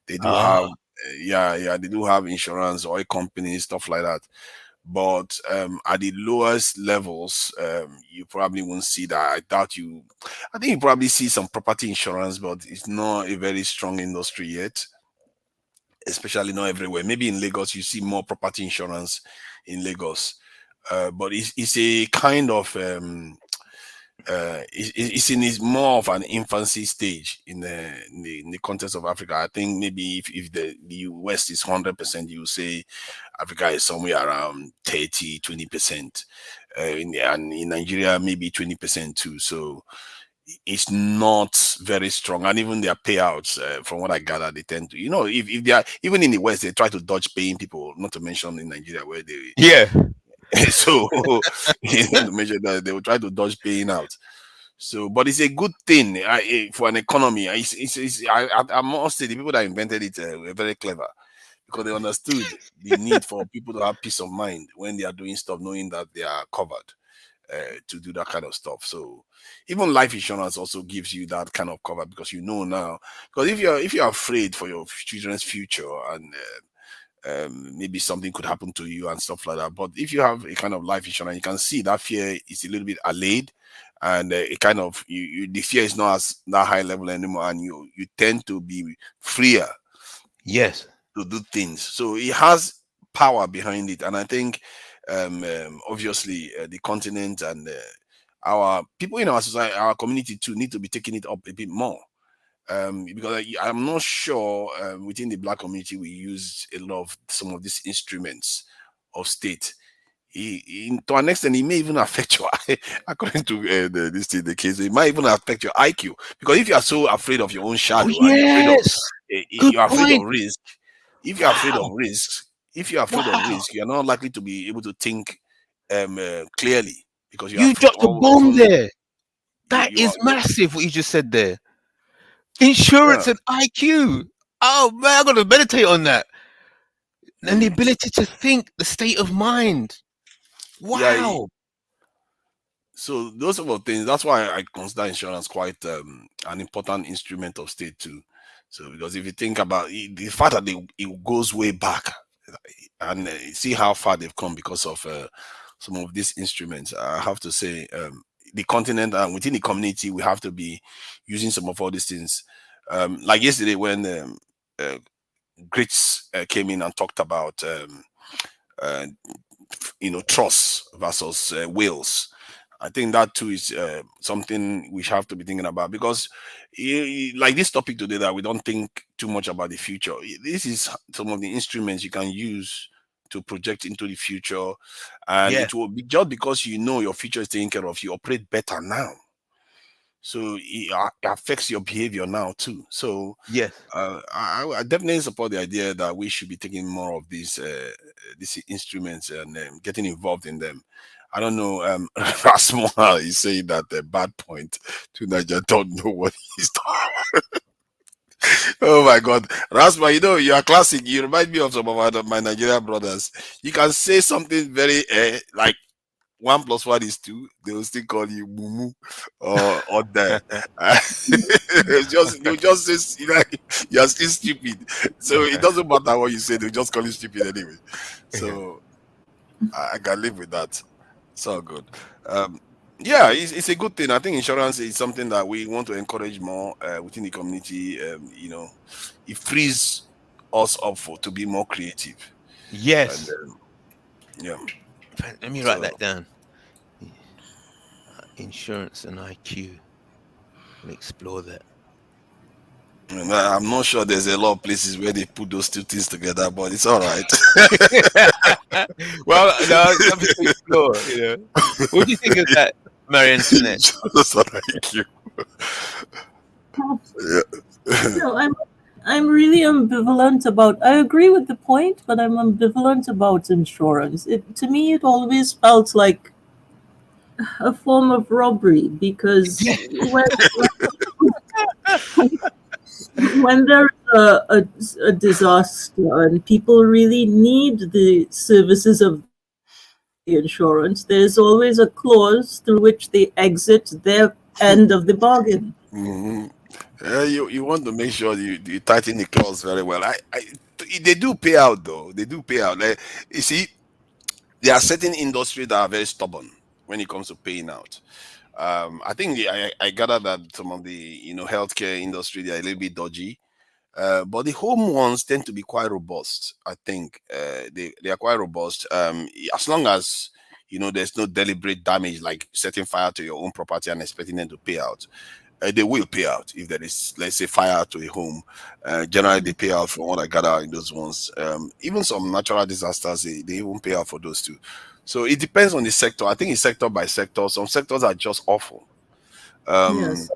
S6: they do
S2: Ah,
S6: have yeah, they do have insurance, oil companies, stuff like that. But at the lowest levels, you probably won't see that. I think you probably see some property insurance, but it's not a very strong industry yet, especially not everywhere. Maybe in Lagos you see more property insurance in Lagos, but it's a kind of it's in its more of an infancy stage in the context of Africa. I think maybe if the West is 100%, you say Africa is somewhere around 30-20%, and in Nigeria maybe 20% too. So it's not very strong, and even their payouts, from what I gather, they tend to, if they are even in the West, they try to dodge paying people. Not to mention in Nigeria where they
S2: yeah.
S6: so not to mention that they will try to dodge paying out. So, but it's a good thing for an economy. I must say the people that invented it were very clever, because they understood the need for people to have peace of mind when they are doing stuff, knowing that they are covered to do that kind of stuff. So, even life insurance also gives you that kind of cover, because now. Because if you're afraid for your children's future, and maybe something could happen to you and stuff like that. But if you have a kind of life insurance, you can see that fear is a little bit allayed, and it kind of the fear is not as that high level anymore, and you tend to be freer
S2: Yes.
S6: to do things. So it has power behind it, and I think obviously the continent and our people in our society, our community too, need to be taking it up a bit more. Because I'm not sure within the black community we use a lot of some of these instruments of state. To an extent, it may even affect your according to the case. It might even affect your IQ, because if you are so afraid of your own
S2: Oh
S6: shadow, and
S2: yes. Good
S6: you're afraid of
S2: point.
S6: risk. If you're afraid of
S2: Wow.
S6: risk, if you're afraid of
S2: Wow.
S6: risk, you're not likely to be able to think clearly, because you're
S2: You
S6: afraid.
S2: dropped a
S6: All
S2: bomb
S6: often
S2: there.
S6: you
S2: That
S6: you are
S2: is massive. What you just said there. Insurance
S6: yeah.
S2: and IQ. Oh man, I'm gonna meditate on that. And the ability to think, the state of mind.
S6: Yeah.
S2: Wow.
S6: So those sort of things. That's why I consider insurance quite an important instrument of state too. So because if you think about it, the fact that it goes way back, and see how far they've come because of some of these instruments. I have to say, the continent and within the community, we have to be using some of all these things. Like yesterday when uh, Grits came in and talked about uh, trust versus wills. I think that too is something we have to be thinking about because, like this topic today, that we don't think too much about the future. This is some of the instruments you can use to project into the future, and
S2: Yeah.
S6: it will be just because you know your future is taken care of. You operate better now, so it affects your behavior now too. So
S2: Yes.
S6: I definitely support the idea that we should be taking more of these instruments and getting involved in them. I don't know. Rasmo is saying that the bad point to Niger don't know what he's talking. Oh my God, Rasma, you are classic. You remind me of some of my Nigerian brothers. You can say something very like 1+1 is 2, they will still call you Mumu or there. You just say you're still stupid. So it doesn't matter what you say, they'll just call you stupid anyway. So I can live with that. It's all good. Um, yeah, it's a good thing. I think insurance is something that we want to encourage more within the community. It frees us up to be more creative. And
S2: Yes.
S6: yeah,
S2: Let me write
S6: so
S2: that down. Insurance and IQ. We'll explore that.
S6: and I'm not sure there's a lot of places where they put those two things together, but it's all right.
S2: Well, no, something to explore. What do you think of that, Marie Antoinette?
S6: Just like you. Yeah.
S10: No, I'm really ambivalent about. I agree with the point, but I'm ambivalent about insurance. To me, it always felt like a form of robbery because when there's a disaster and people really need the services of the insurance, there's always a clause through which they exit their end of the bargain.
S6: Mhm. You want to make sure you tighten the clause very well. They do pay out though. They do pay out. You see, there are certain industries that are very stubborn when it comes to paying out. I think I gather that some of the healthcare industry, they are a little bit dodgy. But the home ones tend to be quite robust. I think they are quite robust. As long as there's no deliberate damage, like setting fire to your own property and expecting them to pay out. They will pay out if there is, let's say, fire to a home. Generally, they pay out from what I gather in those ones. Even some natural disasters, they even pay out for those too. So it depends on the sector. I think it's sector by sector. Some sectors are just awful. Um,
S10: Yes.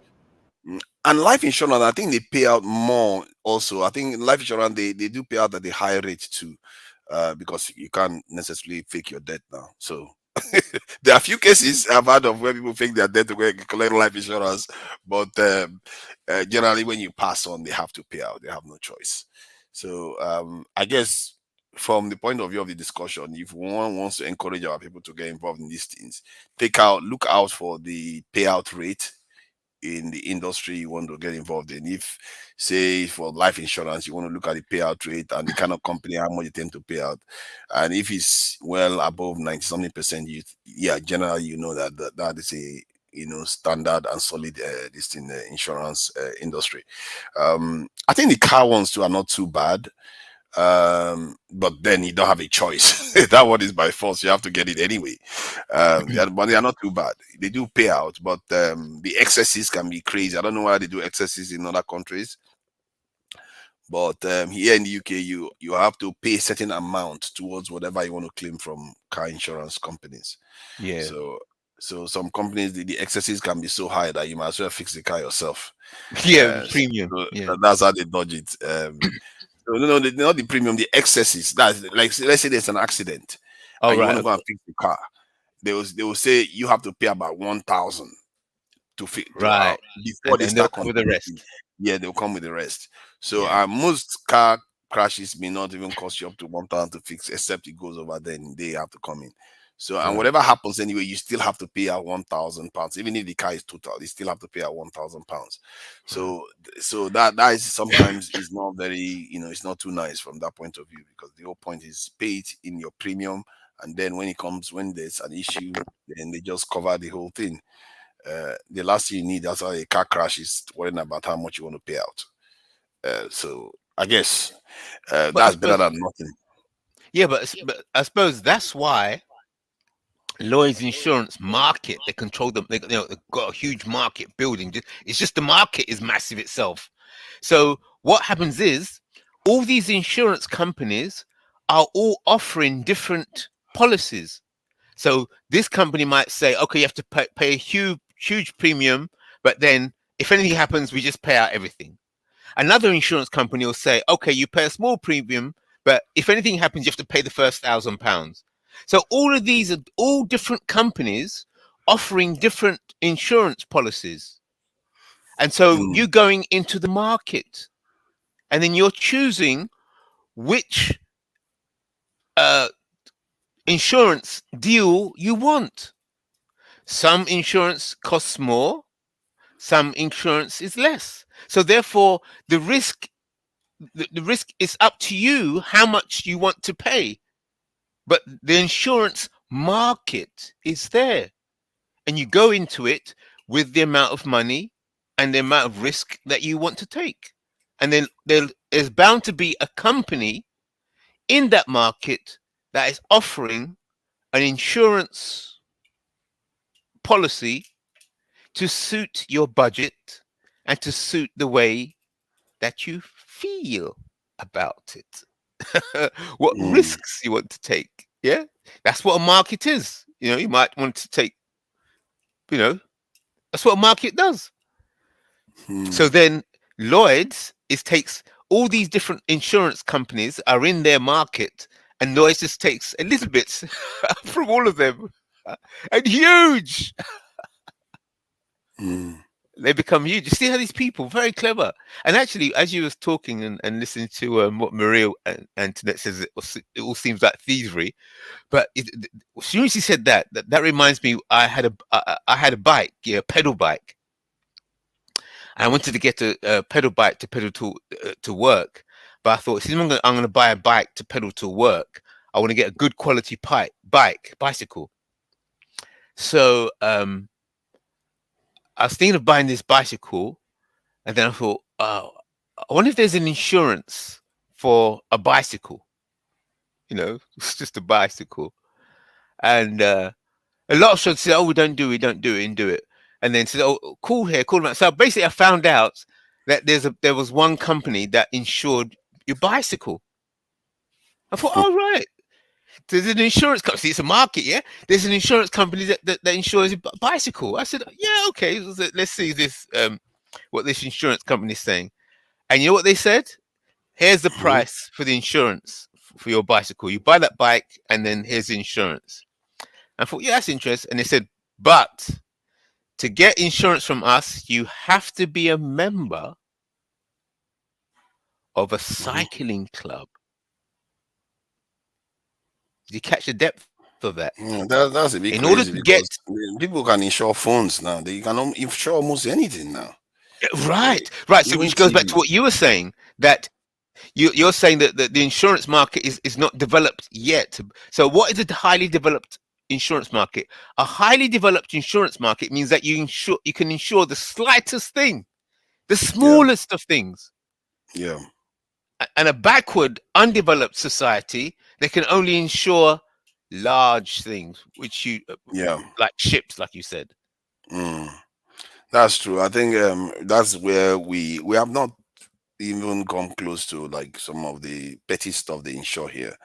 S6: and life insurance, I think they pay out more also. I think life insurance, they do pay out at the high rate too, because you can't necessarily fake your death now. So there are a few cases I've heard of where people fake their death to go and collect life insurance, but generally when you pass on, they have to pay out. They have no choice. So I guess from the point of view of the discussion, if one wants to encourage our people to get involved in these things, look out for the payout rate in the industry you want to get involved in. If, say, for life insurance, you want to look at the payout rate and the kind of company, how much you tend to pay out. And if it's well above 90 something percent, generally, that is a standard and solid this in the insurance industry. I think the car ones too are not too bad. But then you don't have a choice. That one is by force. You have to get it anyway. But they are not too bad. They do pay out, but the excesses can be crazy. I don't know why they do excesses in other countries, but here in the UK, you have to pay a certain amount towards whatever you want to claim from car insurance companies.
S2: Yeah.
S6: So some companies, the excesses can be so high that you might as well fix the car yourself.
S2: Yeah, premium.
S6: So
S2: Yeah.
S6: that's how they dodge it. No, not the premium, the excesses. That's like, let's say there's an accident
S2: Oh,
S6: and you
S2: right.
S6: want to go and
S2: Okay.
S6: fix the car. They will say you have to pay about 1,000 to fix
S2: Right.
S6: before
S2: And
S6: they
S2: then they'll
S6: start
S2: come with the
S6: contributing.
S2: rest.
S6: Yeah, they'll come with the rest. So
S2: Yeah.
S6: most car crashes may not even cost you up to 1,000 to fix, except it goes over, then they have to come in. So, and
S2: Right.
S6: whatever happens anyway, you still have to pay out £1,000. Even if the car is total, you still have to pay out £1,000. So, that is sometimes is not very, it's not too nice from that point of view, because the whole point is paid in your premium, and then when there's an issue, then they just cover the whole thing. The last thing you need after a car crash is worrying about how much you want to pay out. So I guess
S2: But I
S6: that's better
S2: suppose,
S6: than nothing.
S2: yeah, but I suppose that's why Lloyd's insurance market, they control them. They've got a huge market building. It's just the market is massive itself. So what happens is all these insurance companies are all offering different policies. So this company might say, okay, you have to pay a huge premium, but then if anything happens, we just pay out everything. Another insurance company will say, okay, you pay a small premium, but if anything happens, you have to pay the first £1,000. So all of these are all different companies offering different insurance policies. And so you're going into the market and then you're choosing which insurance deal you want. Some insurance costs more, some insurance is less. So therefore, the risk is up to you how much you want to pay. But the insurance market is there. And you go into it with the amount of money and the amount of risk that you want to take. And then there's bound to be a company in that market that is offering an insurance policy to suit your budget and to suit the way that you feel about it. What risks you want to take. Yeah, that's what a market is. You might want to take, that's what a market does. So then Lloyd's takes all these different insurance companies are in their market, and Lloyd's just takes a little bit from all of them, and huge. They become huge. You see how these people very clever. And actually, as you was talking and listening to what Maria and Antoinette says, it all seems like thievery. But as soon as she said that reminds me, I had a bike, a pedal bike. I wanted to get a pedal bike to pedal to work, but I thought, since I'm going to buy a bike to pedal to work, I want to get a good quality bicycle. So I was thinking of buying this bicycle, and then I thought, oh, I wonder if there's an insurance for a bicycle. It's just a bicycle. And a lot of shops say, oh, we don't do it, and do it. And then said, oh, cool here, cool. So basically, I found out that there was one company that insured your bicycle. I thought, oh, right. There's an insurance company. See, it's a market, yeah? There's an insurance company that insures your bicycle. I said, yeah, okay. Let's see this, what this insurance company is saying. And you know what they said? Here's the price for the insurance for your bicycle. You buy that bike, and then here's the insurance. I thought, yeah, that's interesting. And they said, but to get insurance from us, you have to be a member of a cycling club. Did you catch the depth of that?
S6: That's a bit
S2: In
S6: crazy,
S2: order to
S6: because
S2: get
S6: people can insure phones now. They can insure almost anything now.
S2: right. So
S6: Even
S2: which goes back
S6: TV.
S2: to what you were saying, that you're saying that the insurance market is not developed yet. So what is a highly developed insurance market? A highly developed insurance market means that you can insure the slightest thing, the smallest of things.
S6: Yeah.
S2: And a backward, undeveloped society, they can only insure large things, which like ships, like you said.
S6: That's true. I think that's where we have not even come close to like some of the petty stuff they insure here.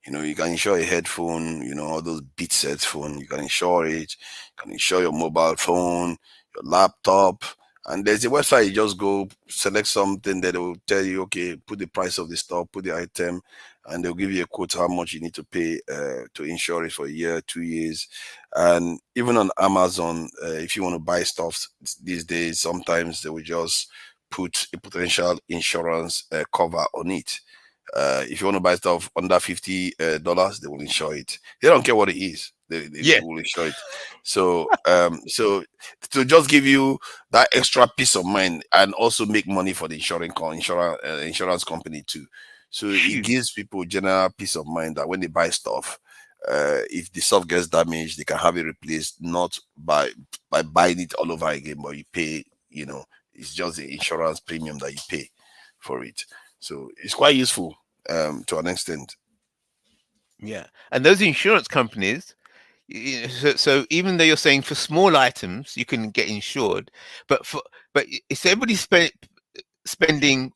S6: You can insure a headphone, all those Beats headphone, you can insure it. You can insure your mobile phone, your laptop. And there's a website, you just go select something that will tell you, okay, put the price of the stuff, put the item, and they'll give you a quote how much you need to pay to insure it for a year, 2 years. And even on Amazon, if you want to buy stuff these days, sometimes they will just put a potential insurance cover on it. If you want to buy stuff under $50, they will insure it. They don't care what it is. They
S2: Yeah.
S6: will insure it. So to just give you that extra peace of mind and also make money for the insurance company too. So it
S2: Phew.
S6: gives people general peace of mind that when they buy stuff, if the stuff gets damaged, they can have it replaced, not by buying it all over again, but you pay, it's just the insurance premium that you pay for it. So it's quite useful to an extent.
S2: Yeah. And those insurance companies, so even though you're saying for small items you can get insured, but if everybody's spending,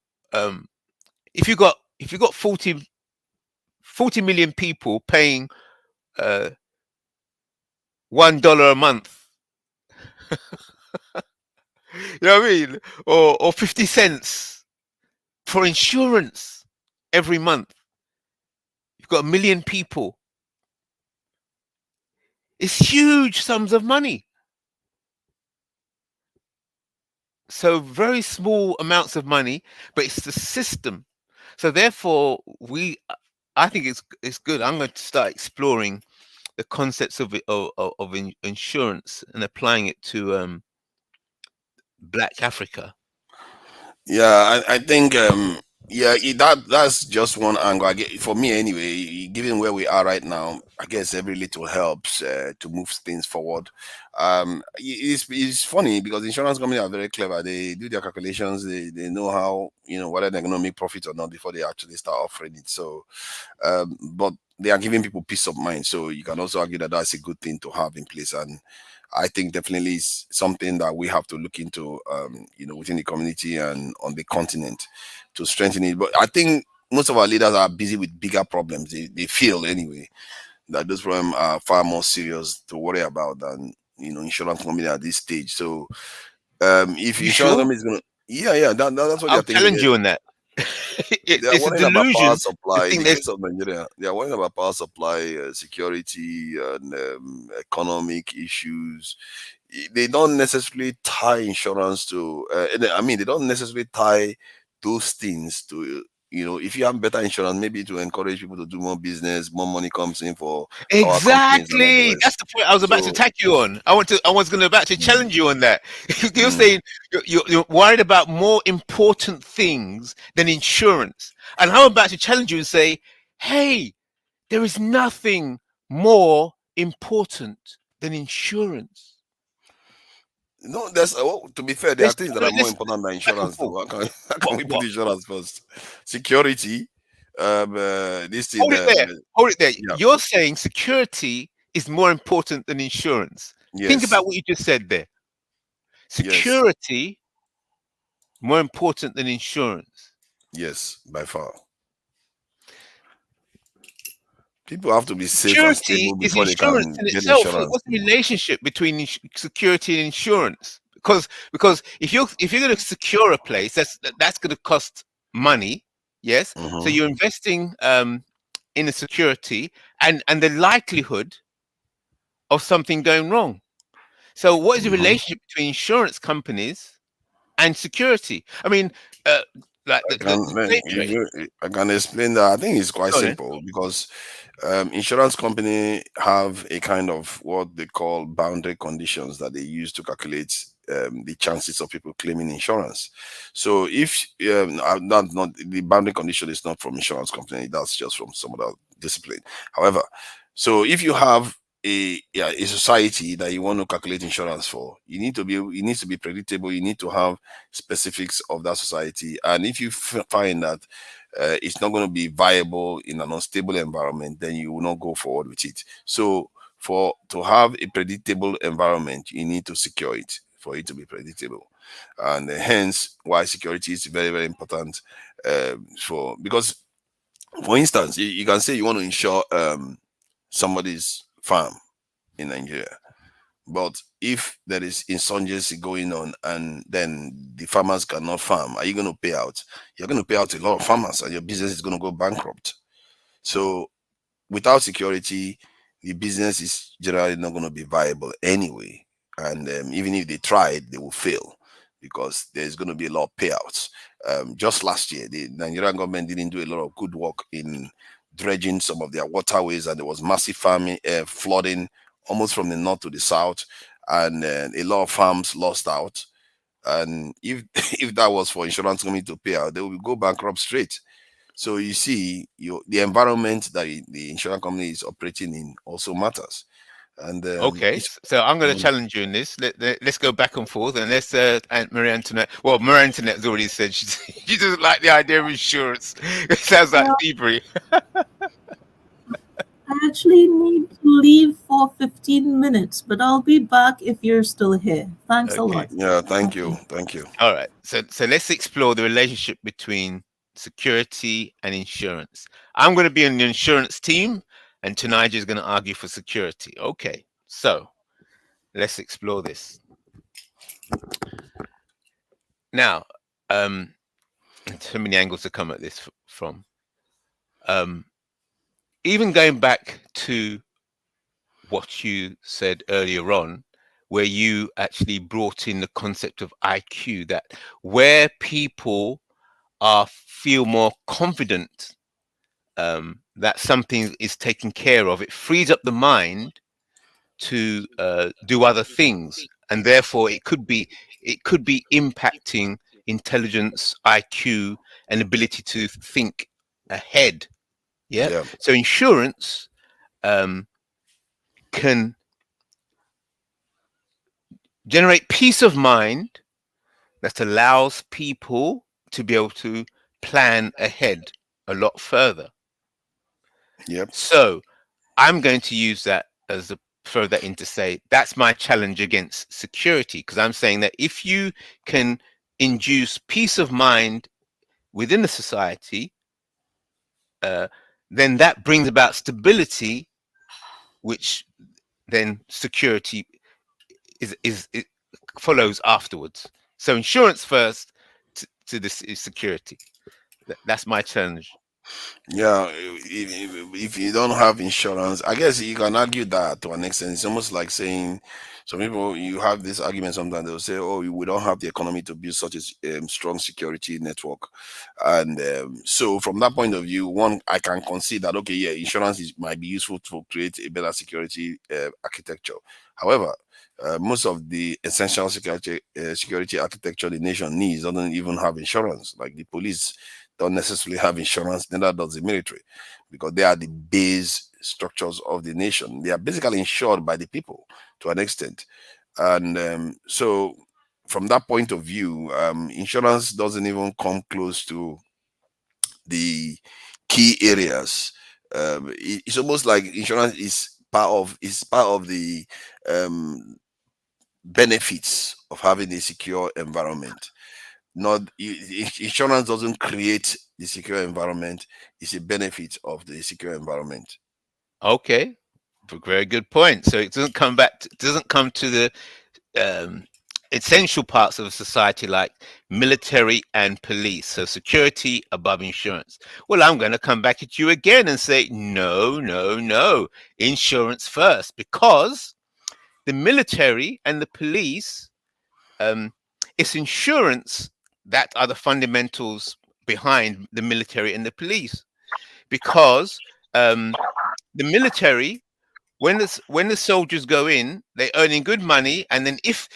S2: if you got 40 million people paying uh $1 a month, you know what I mean, or 50 cents for insurance every month, you've got a million people. It's huge sums of money. So very small amounts of money, but it's the system. So therefore, I think it's good. I'm going to start exploring the concepts of insurance and applying it to Black Africa.
S6: Yeah, I think yeah, that's just one angle. I get for me anyway. Given where we are right now, I guess every little helps to move things forward. It's funny because insurance companies are very clever. They do their calculations. They know how, whether they're going to make profit or not before they actually start offering it. So, but they are giving people peace of mind. So you can also argue that that's a good thing to have in place. And I think definitely is something that we have to look into, within the community and on the continent to strengthen it. But I think most of our leaders are busy with bigger problems. They feel anyway that those problems are far more serious to worry about than insurance company at this stage. So if
S2: You
S6: insurance
S2: sure?
S6: company is gonna, yeah, that's what they're
S2: I'll
S6: thinking.
S2: challenge you on that.
S6: They are
S2: It's a
S6: worrying about power
S2: delusion to
S6: supply. In
S2: think
S6: the
S2: there's.
S6: case of Nigeria, they are worrying about power supply, security, and economic issues. They don't necessarily tie insurance to. I mean, they don't necessarily tie those things to. If you have better insurance, maybe to encourage people to do more business, more money comes in for power companies and all the
S2: Exactly. That's
S6: rest.
S2: the point I was about to
S6: So,
S2: attack you on. I was going to about to
S6: mm,
S2: challenge you on that. You're
S6: mm.
S2: saying you're worried about more important things than insurance, and I'm about to challenge you and say, hey, there is nothing more important than insurance.
S6: No, to be fair, there are
S2: Let's
S6: things that are more
S2: let's
S6: important than
S2: back and
S6: insurance,
S2: forth.
S6: though. How can
S2: What
S6: we put
S2: what?
S6: insurance first? Security, this thing,
S2: Hold it there. Hold it there.
S6: yeah,
S2: You're saying security is more important than insurance. Think
S6: yes,
S2: about what you just said there.
S6: yes,
S2: Security more important than insurance.
S6: yes, by far. People have to be safe and
S2: Security
S6: stable
S2: is
S6: before they
S2: insurance
S6: can
S2: in
S6: get
S2: itself.
S6: insurance.
S2: What's the relationship between security and insurance? Because if you're going to secure a place, that's going to cost money. Yes, so
S6: Hmm.
S2: you're investing in a security and the likelihood of something going wrong. So what is the
S6: Hmm.
S2: relationship between insurance companies and security? I mean, uh, like
S6: I
S2: the
S6: can
S2: slave trade.
S6: I can explain that. I think it's quite
S2: Go on then.
S6: simple because insurance company have a kind of what they call boundary conditions that they use to calculate the chances of people claiming insurance. So if not the boundary condition is not from insurance company, that's just from some other discipline. However, so if you have a society that you want to calculate insurance for, it needs to be predictable. You need to have specifics of that society, and if you find that it's not going to be viable in an unstable environment, then you will not go forward with it. So for to have a predictable environment, you need to secure it for it to be predictable, and hence why security is very very important. For because for instance, you can say you want to insure somebody's farm in Nigeria, but if there is insurgency going on and then the farmers cannot farm, are you going to pay out? You're going to pay out a lot of farmers and your business is going to go bankrupt. So without security, the business is generally not going to be viable anyway. And even if they try, they will fail because there's going to be a lot of payouts. Just last year, the Nigerian government didn't do a lot of good work in dredging some of their waterways, and there was massive flooding almost from the north to the south, and a lot of farms lost out. And if if that was for insurance company to pay out, they will go bankrupt straight. So you see, the environment that the insurance company is operating in also matters. And
S2: Okay,
S6: it's
S2: so I'm going to challenge you in this. Let's go back and forth, and let's Marie Antoinette. Well, Marie Antoinette has already said she doesn't like the idea of insurance. It sounds like thievery.
S10: I actually need to leave for 15 minutes, but I'll be back if you're still here. Thanks a lot.
S6: Yeah, thank you.
S2: All right, so let's explore the relationship between security and insurance. I'm going to be on the insurance team, and Tunija is going to argue for security. Okay, so let's explore this. Now, so many angles to come at this from. Even going back to what you said earlier on, where you actually brought in the concept of IQ, that where people feel more confident that something is taken care of, it frees up the mind to do other things, and therefore it could be impacting intelligence, IQ, and ability to think ahead. Yeah. So insurance can generate peace of mind that allows people to be able to plan ahead a lot further.
S6: Yep.
S2: So I'm going to use that as a throw that in to say that's my challenge against security, because I'm saying that if you can induce peace of mind within the society, then that brings about stability, which then security is follows afterwards. So insurance first to this is security. That's my challenge.
S6: Yeah, if you don't have insurance, I guess you can argue that to an extent. It's almost like saying, some people, you have this argument sometimes, they'll say, oh, we don't have the economy to build such a strong security network. And so from that point of view, one, I can concede that, okay, yeah, insurance might be useful to create a better security architecture. However, most of the essential security architecture the nation needs doesn't even have insurance. Like the police don't necessarily have insurance, neither does the military, because they are the base structures of the nation. They are basically insured by the people to an extent. And so from that point of view, insurance doesn't even come close to the key areas. It's almost like insurance is part of the benefits of having a secure environment. Not insurance doesn't create the secure environment; it's a benefit of the secure environment.
S2: Okay, very good point. So it doesn't come to the essential parts of society like military and police. So security above insurance. Well, I'm going to come back at you again and say no, insurance first, because the military and the police, it's insurance that are the fundamentals behind the military and the police, because the military, when the soldiers go in, they're earning good money, and then if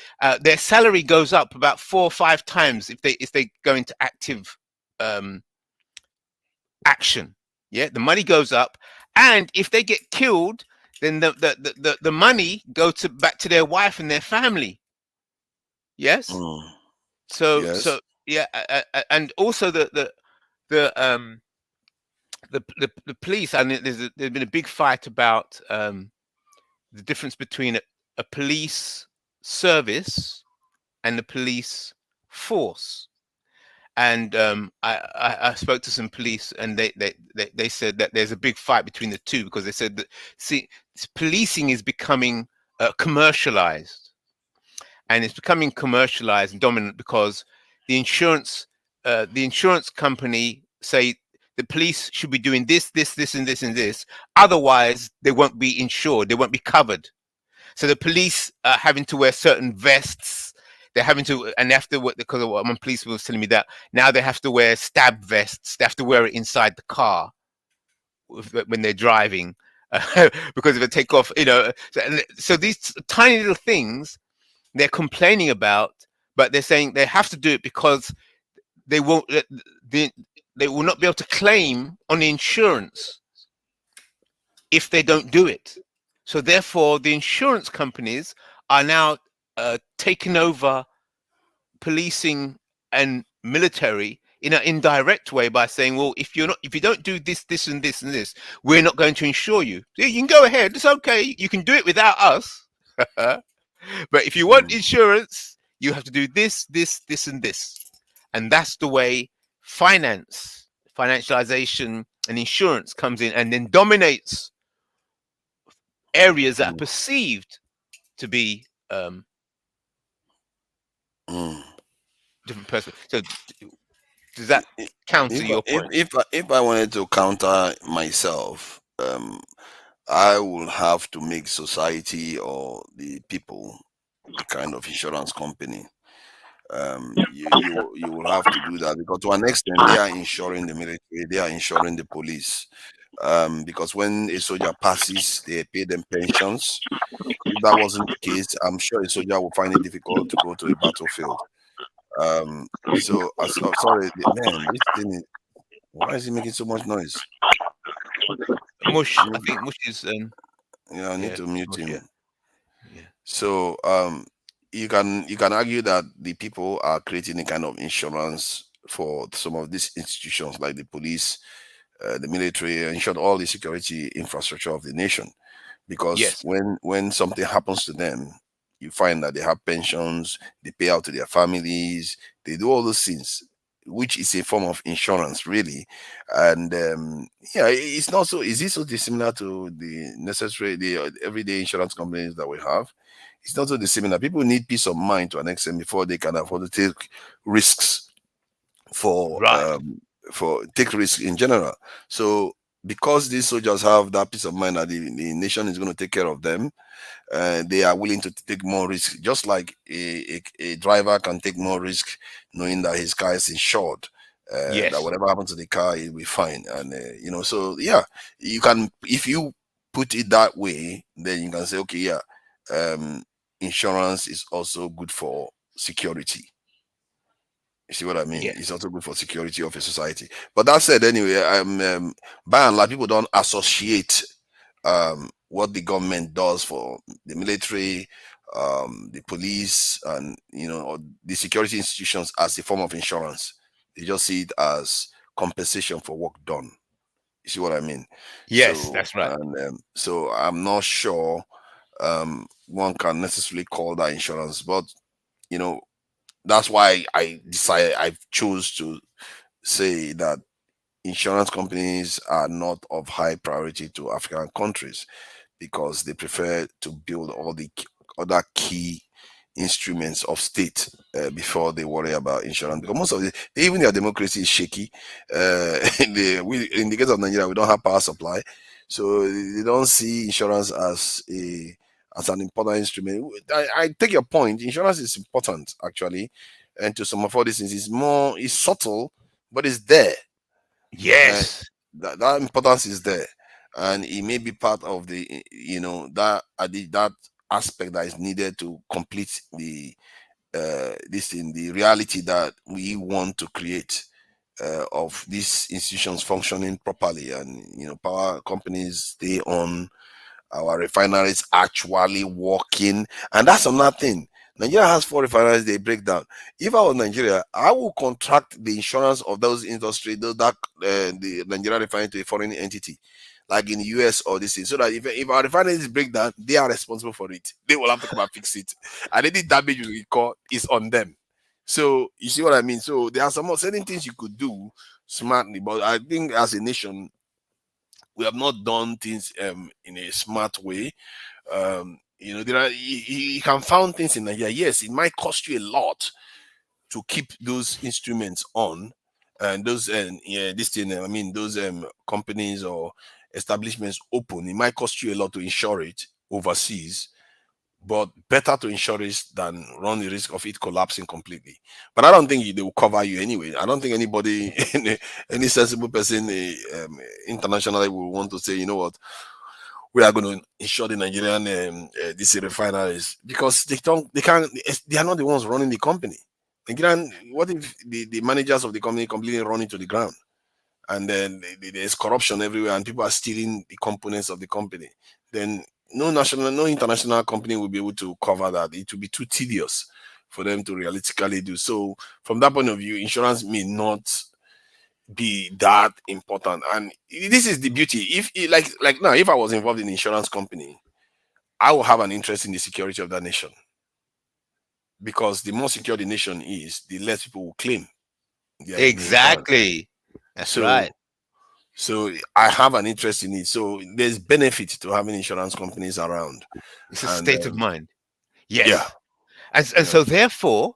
S2: their salary goes up about 4 or 5 times if they go into active action, yeah, the money goes up, and if they get killed, then the money goes back to their wife and their family. Yes. So
S6: Yes.
S2: so yeah, and also the police. I mean, there's been a big fight about the difference between a police service and the police force. And I spoke to some police, and they said that there's a big fight between the two, because they said that, see, policing is becoming commercialized, and it's becoming commercialized and dominant because the insurance company say the police should be doing this, and this. Otherwise, they won't be insured. They won't be covered. So the police are having to wear certain vests. they're having to, and they have to, because of what my police was telling me, that now they have to wear stab vests. They have to wear it inside the car when they're driving, because if they take off, so these tiny little things they're complaining about, but they're saying they have to do it because they won't, they will not be able to claim on the insurance if they don't do it. So therefore, the insurance companies are now taking over policing and military in an indirect way by saying, well, if you don't do this, this, and this, and this, we're not going to insure you. You can go ahead, it's okay, you can do it without us. But if you want insurance, you have to do this, this, this, and this. And that's the way financialization and insurance comes in and then dominates areas that are perceived to be different person. So does that counter your point?
S6: If I wanted to counter myself, I will have to make society or the people a kind of insurance company. You will have to do that, because to an extent they are insuring the military, they are insuring the police. Because when a soldier passes, they pay them pensions. If that wasn't the case, I'm sure a soldier will find it difficult to go to a battlefield. Sorry, man, this thing is, why is it making so much noise?
S2: Mush, I think Mush is
S6: yeah, I need to mute him.
S2: Yeah.
S6: So you can argue that the people are creating a kind of insurance for some of these institutions like the police, the military, in short, all the security infrastructure of the nation. Because when something happens to them, you find that they have pensions, they pay out to their families, they do all those things, which is a form of insurance, really. And it's not so. Is it so dissimilar to the everyday insurance companies that we have? It's not so dissimilar. People need peace of mind to an extent before they can afford to take risks for take risks in general. So because these soldiers have that peace of mind that the nation is going to take care of them, they are willing to take more risk, just like a driver can take more risk knowing that his car is insured, that whatever happens to the car, it will be fine. And so yeah, you can, if you put it that way, then you can say, okay, yeah, insurance is also good for security. You see what I mean? It's also good for security of a society. But that said, anyway, by and large, people don't associate what the government does for the military, the police, and or the security institutions as a form of insurance. They just see it as compensation for work done. You see what I mean?
S2: Yes,
S6: So,
S2: that's right.
S6: And so I'm not sure one can necessarily call that insurance, but that's why I chose to say that insurance companies are not of high priority to African countries, because they prefer to build all the other key instruments of state before they worry about insurance, because most of even their democracy is shaky. In the case of Nigeria, we don't have power supply, so they don't see insurance as an important instrument. I take your point. Insurance is important, actually, and to some of all these things, it's subtle, but it's there.
S2: Yes.
S6: That importance is there, and it may be part of the that aspect that is needed to complete the the reality that we want to create of these institutions functioning properly, and power companies stay on, our refineries actually working. And that's another thing. Nigeria has 4 refineries, they break down. If I was Nigeria, I will contract the insurance of those industry, the Nigeria refinery, to a foreign entity, like in the US or this thing, so that if our refineries break down, they are responsible for it. They will have to come and fix it. And any damage we incur is on them. So you see what I mean? So there are some certain things you could do smartly, but I think as a nation, we have not done things in a smart way. There are, you can find things in Nigeria. Yes, it might cost you a lot to keep those instruments on, and those this thing. I mean, those companies or establishments open. It might cost you a lot to insure it overseas, but better to insure it than run the risk of it collapsing completely. But I don't think they will cover you anyway. I don't think anybody, any sensible person internationally will want to say, you know what, we are going to insure the Nigerian DC refineries, because they can't, they are not the ones running the company. Nigerian, what if the managers of the company completely run into the ground? And then there's corruption everywhere and people are stealing the components of the company. Then no international company will be able to cover that. It will be too tedious for them to realistically do. So from that point of view, insurance may not be that important. And this is the beauty. If like now, if I was involved in an insurance company, I will have an interest in the security of that nation, because the more secure the nation is, the less people will claim the insurance.
S2: Exactly. That's right.
S6: So I have an interest in it. So there's benefit to having insurance companies around.
S2: It's a
S6: And
S2: state of mind. Yes.
S6: yeah,
S2: And so therefore,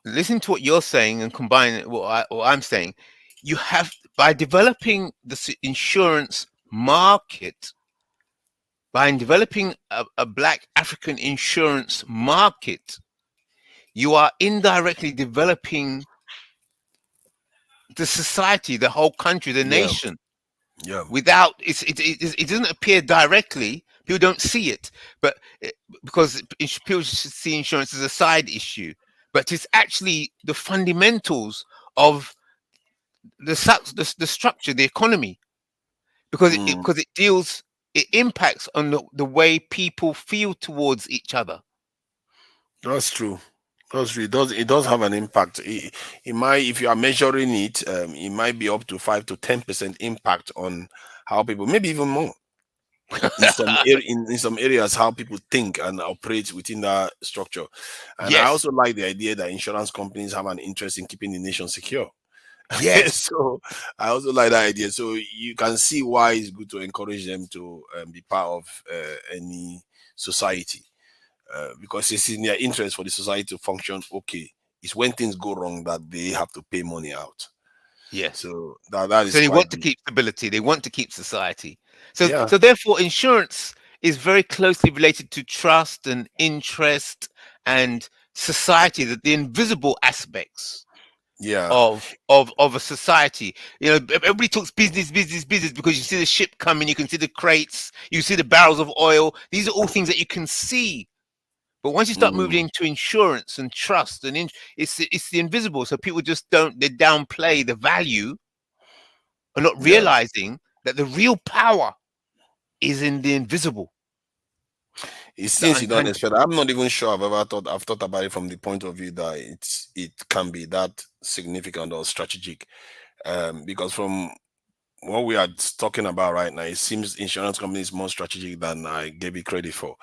S2: listen to what you're saying and combine what I'm saying. You have, by developing the insurance market, by developing a Black African insurance market, you are indirectly developing the society, the whole country, the nation. Without it doesn't appear directly. People don't see it, but because people should see insurance as a side issue, but it's actually the fundamentals of the structure, the economy, because it deals, it impacts on the way people feel towards each other.
S6: That's true. That's true. It does have an impact. It might, if you are measuring it, it might be up to 5 to 10% impact on how people, maybe even more. In some areas, how people think and operate within that structure. And I
S2: Yes.
S6: also like the idea that insurance companies have an interest in keeping the nation secure.
S2: Yes.
S6: So I also like that idea. So you can see why it's good to encourage them to be part of any society, because it's in their interest for the society to function okay. It's when things go wrong that they have to pay money out.
S2: Yes.
S6: So that
S2: So
S6: is
S2: they
S6: quite
S2: want to
S6: good.
S2: keep stability. They want to keep society. So
S6: Yeah.
S2: therefore, insurance is very closely related to trust and interest and society, that the invisible aspects
S6: Yeah.
S2: of a society. You know, everybody talks business because you see the ship coming, you can see the crates, you see the barrels of oil. These are all things that you can see. But once you start moving into insurance and trust and it's the invisible. So people just they downplay the value, are not
S6: Yeah.
S2: realizing that the real power is in the invisible.
S6: It's
S2: The
S6: things you don't
S2: untangible.
S6: expect. I'm not even sure I've thought about it from the point of view that it can be that significant or strategic. Because from what we are talking about right now, it seems insurance company is more strategic than I gave it credit for.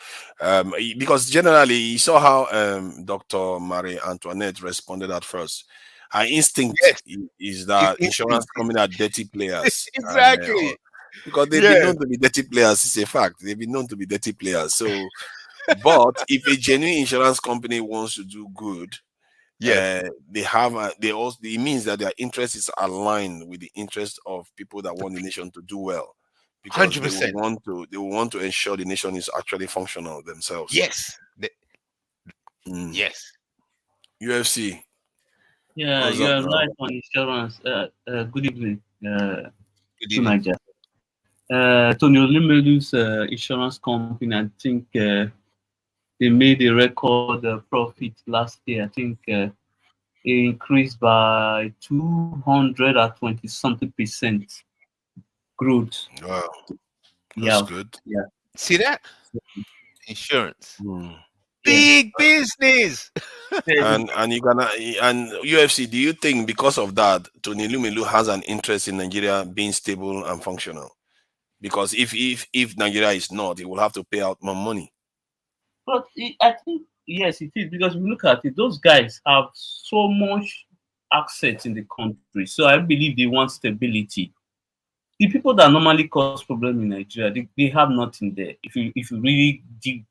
S6: Because generally, you saw how Dr. Marie Antoinette responded at first. Her instinct
S2: Yes.
S6: is that insurance company are dirty players.
S2: Exactly.
S6: Because they've been known to be dirty players. It's a fact. They've been known to be dirty players. So, but if a genuine insurance company wants to do good,
S2: Yes.
S6: they also, it means that their interest is aligned with the interest of people that want the nation to do well, because
S2: 100%.
S6: they will want to ensure the nation is actually functional themselves.
S2: Yes. Yes.
S6: UFC.
S12: Yeah,
S6: What's
S12: you
S6: up
S12: are
S6: now?
S12: right on insurance. Good evening,
S2: Good
S12: to
S2: evening.
S12: Niger. Tony Olimelu's insurance company, I think they made a record profit last year. I think it increased by 220 something percent growth.
S6: Wow, that's
S12: Yeah,
S6: good.
S12: yeah.
S2: See that? Insurance.
S6: Hmm.
S2: Big business.
S6: And you gonna and UFC. Do you think because of that, Tony Lumelu has an interest in Nigeria being stable and functional? Because if Nigeria is not, he will have to pay out more money.
S12: But I think, yes, it is, because we look at it, those guys have so much assets in the country. So I believe they want stability. The people that normally cause problem in Nigeria, they have nothing there. If you really dig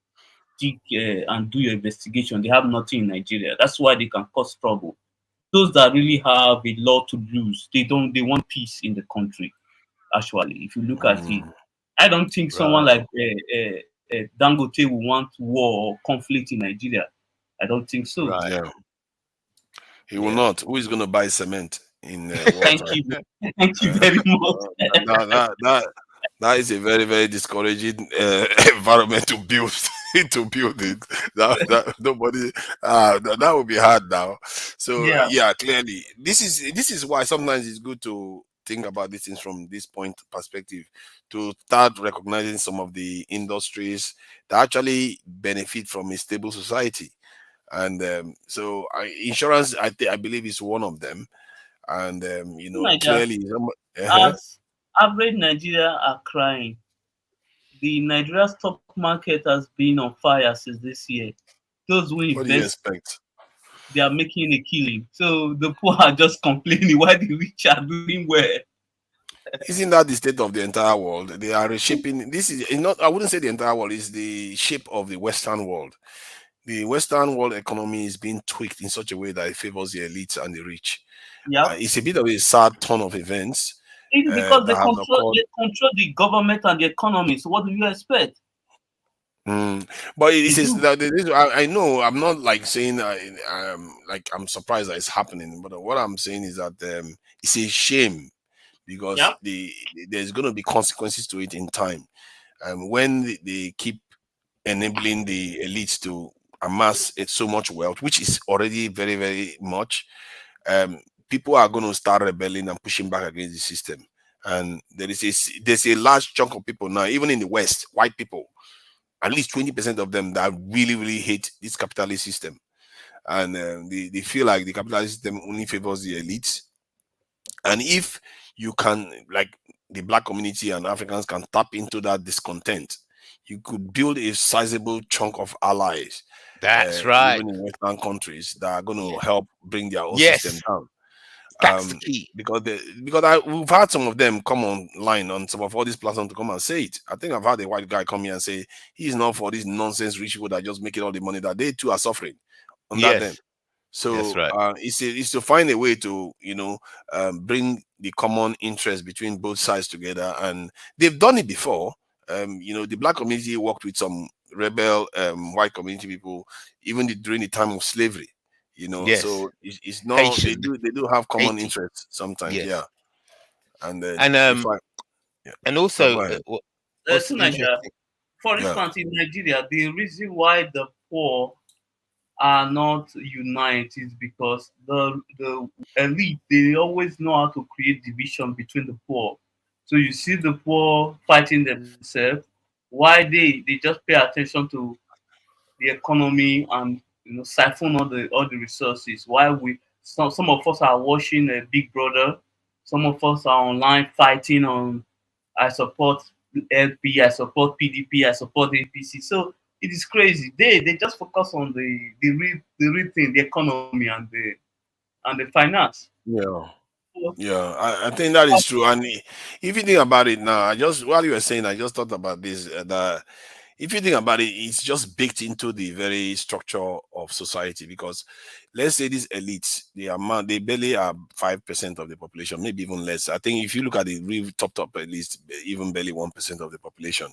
S12: and do your investigation, they have nothing in Nigeria. That's why they can cause trouble. Those that really have a lot to lose, they want peace in the country. Actually, if you look at it, I don't think someone
S6: Right.
S12: like Dangote will want war or conflict in Nigeria. I don't think so.
S2: Right.
S6: Yeah, he will
S2: Yeah.
S6: not. Who is going to buy cement in
S12: Thank
S6: wartime?
S12: you. Thank you very much.
S6: That is a very, very discouraging environment to build to build it. That nobody that would be hard now. So
S12: Yeah.
S6: yeah, clearly this is why sometimes it's good to think about these things from this point perspective, to start recognizing some of the industries that actually benefit from a stable society. And so insurance, I believe, is one of them. And
S12: Nigeria,
S6: clearly
S12: as average Nigeria are crying. The Nigeria stock market has been on fire since this year. Those who
S6: what do you
S12: invest,
S6: expect?
S12: they are making a killing. So the poor are just complaining while the rich are doing well.
S6: Isn't that the state of the entire world? They are reshaping. This is not. I wouldn't say the entire world is the shape of the Western world. The Western world economy is being tweaked in such a way that it favors the elites and the rich.
S12: Yeah.
S6: It's a bit of a sad turn of events
S12: It is because
S6: that has occurred.
S12: they control the government and the economy. So what do you expect?
S6: But
S12: They
S6: it is
S12: do.
S6: that I know I'm not like saying like I'm surprised that it's happening, but what I'm saying is that it's a shame because
S12: Yeah.
S6: there's going to be consequences to it in time. When they keep enabling the elites to amass so much wealth, which is already very, very much, um, people are going to start rebelling and pushing back against the system. And there's a large chunk of people now, even in the West, white people, at least 20% of them that really, really hate this capitalist system. And they feel like the capitalist system only favors the elites. And if you can, like the black community and Africans can tap into that discontent, you could build a sizable chunk of allies,
S2: That's right.
S6: even in Western countries, that are going to
S2: Yeah.
S6: help bring their own system
S2: Yes.
S6: down.
S2: That's the key.
S6: Because we've had some of them come online on some of all these platforms to come and say it. I think I've had a white guy come here and say he's not for these nonsense rich people that just making all the money, that they too are suffering under them.
S2: Yes. That's
S6: So
S2: right.
S6: it's to find a way to bring the common interest between both sides together, and they've done it before. The black community worked with some rebel white community people even during the time of slavery.
S2: Yes.
S6: So it's not
S2: Haitian.
S6: they do have common
S2: 80.
S6: interests sometimes, yeah.
S2: Yes.
S6: And
S2: And
S6: if I yeah,
S2: and
S6: go
S2: also
S6: ahead,
S2: what's
S12: To Nigeria,
S2: interesting.
S12: for
S6: yeah,
S12: instance, in Nigeria, the reason why the poor are not united is because the elite, they always know how to create division between the poor. So you see the poor fighting themselves, why they just pay attention to the economy and siphon all the resources. While some of us are watching a Big Brother, some of us are online fighting on I support LP, I support PDP, I support APC. So it is crazy. They just focus on the real thing, the economy and the finance.
S6: yeah.
S12: So,
S6: Yeah, I think that is true. And if you think about it now, while you were saying, I just thought about this. That if you think about it, it's just baked into the very structure of society. Because let's say these elites, they barely are 5% of the population, maybe even less. I think if you look at the real top at least, even barely 1% of the population.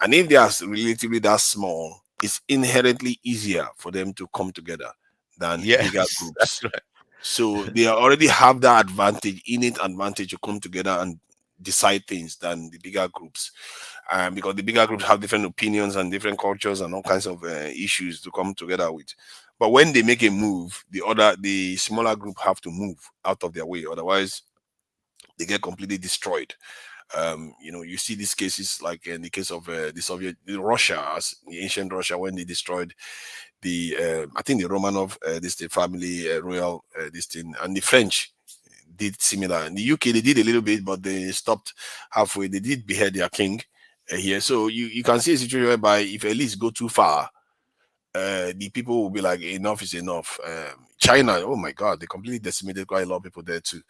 S6: And if they are relatively that small, it's inherently easier for them to come together than bigger
S2: Yes.
S6: groups.
S2: That's right.
S6: So they already have that advantage, innate advantage, to come together and decide things than the bigger groups. Because the bigger groups have different opinions and different cultures and all kinds of issues to come together with. But when they make a move, the smaller group have to move out of their way. Otherwise, they get completely destroyed. You see these cases like in the case of the ancient Russia, when they destroyed I think the Romanov this the family royal this thing, and the French did similar. In the UK they did a little bit, but they stopped halfway. They did behead their king here. So you can see a situation whereby if elites go too far, the people will be like, enough is enough. China, oh my God, they completely decimated quite a lot of people there too.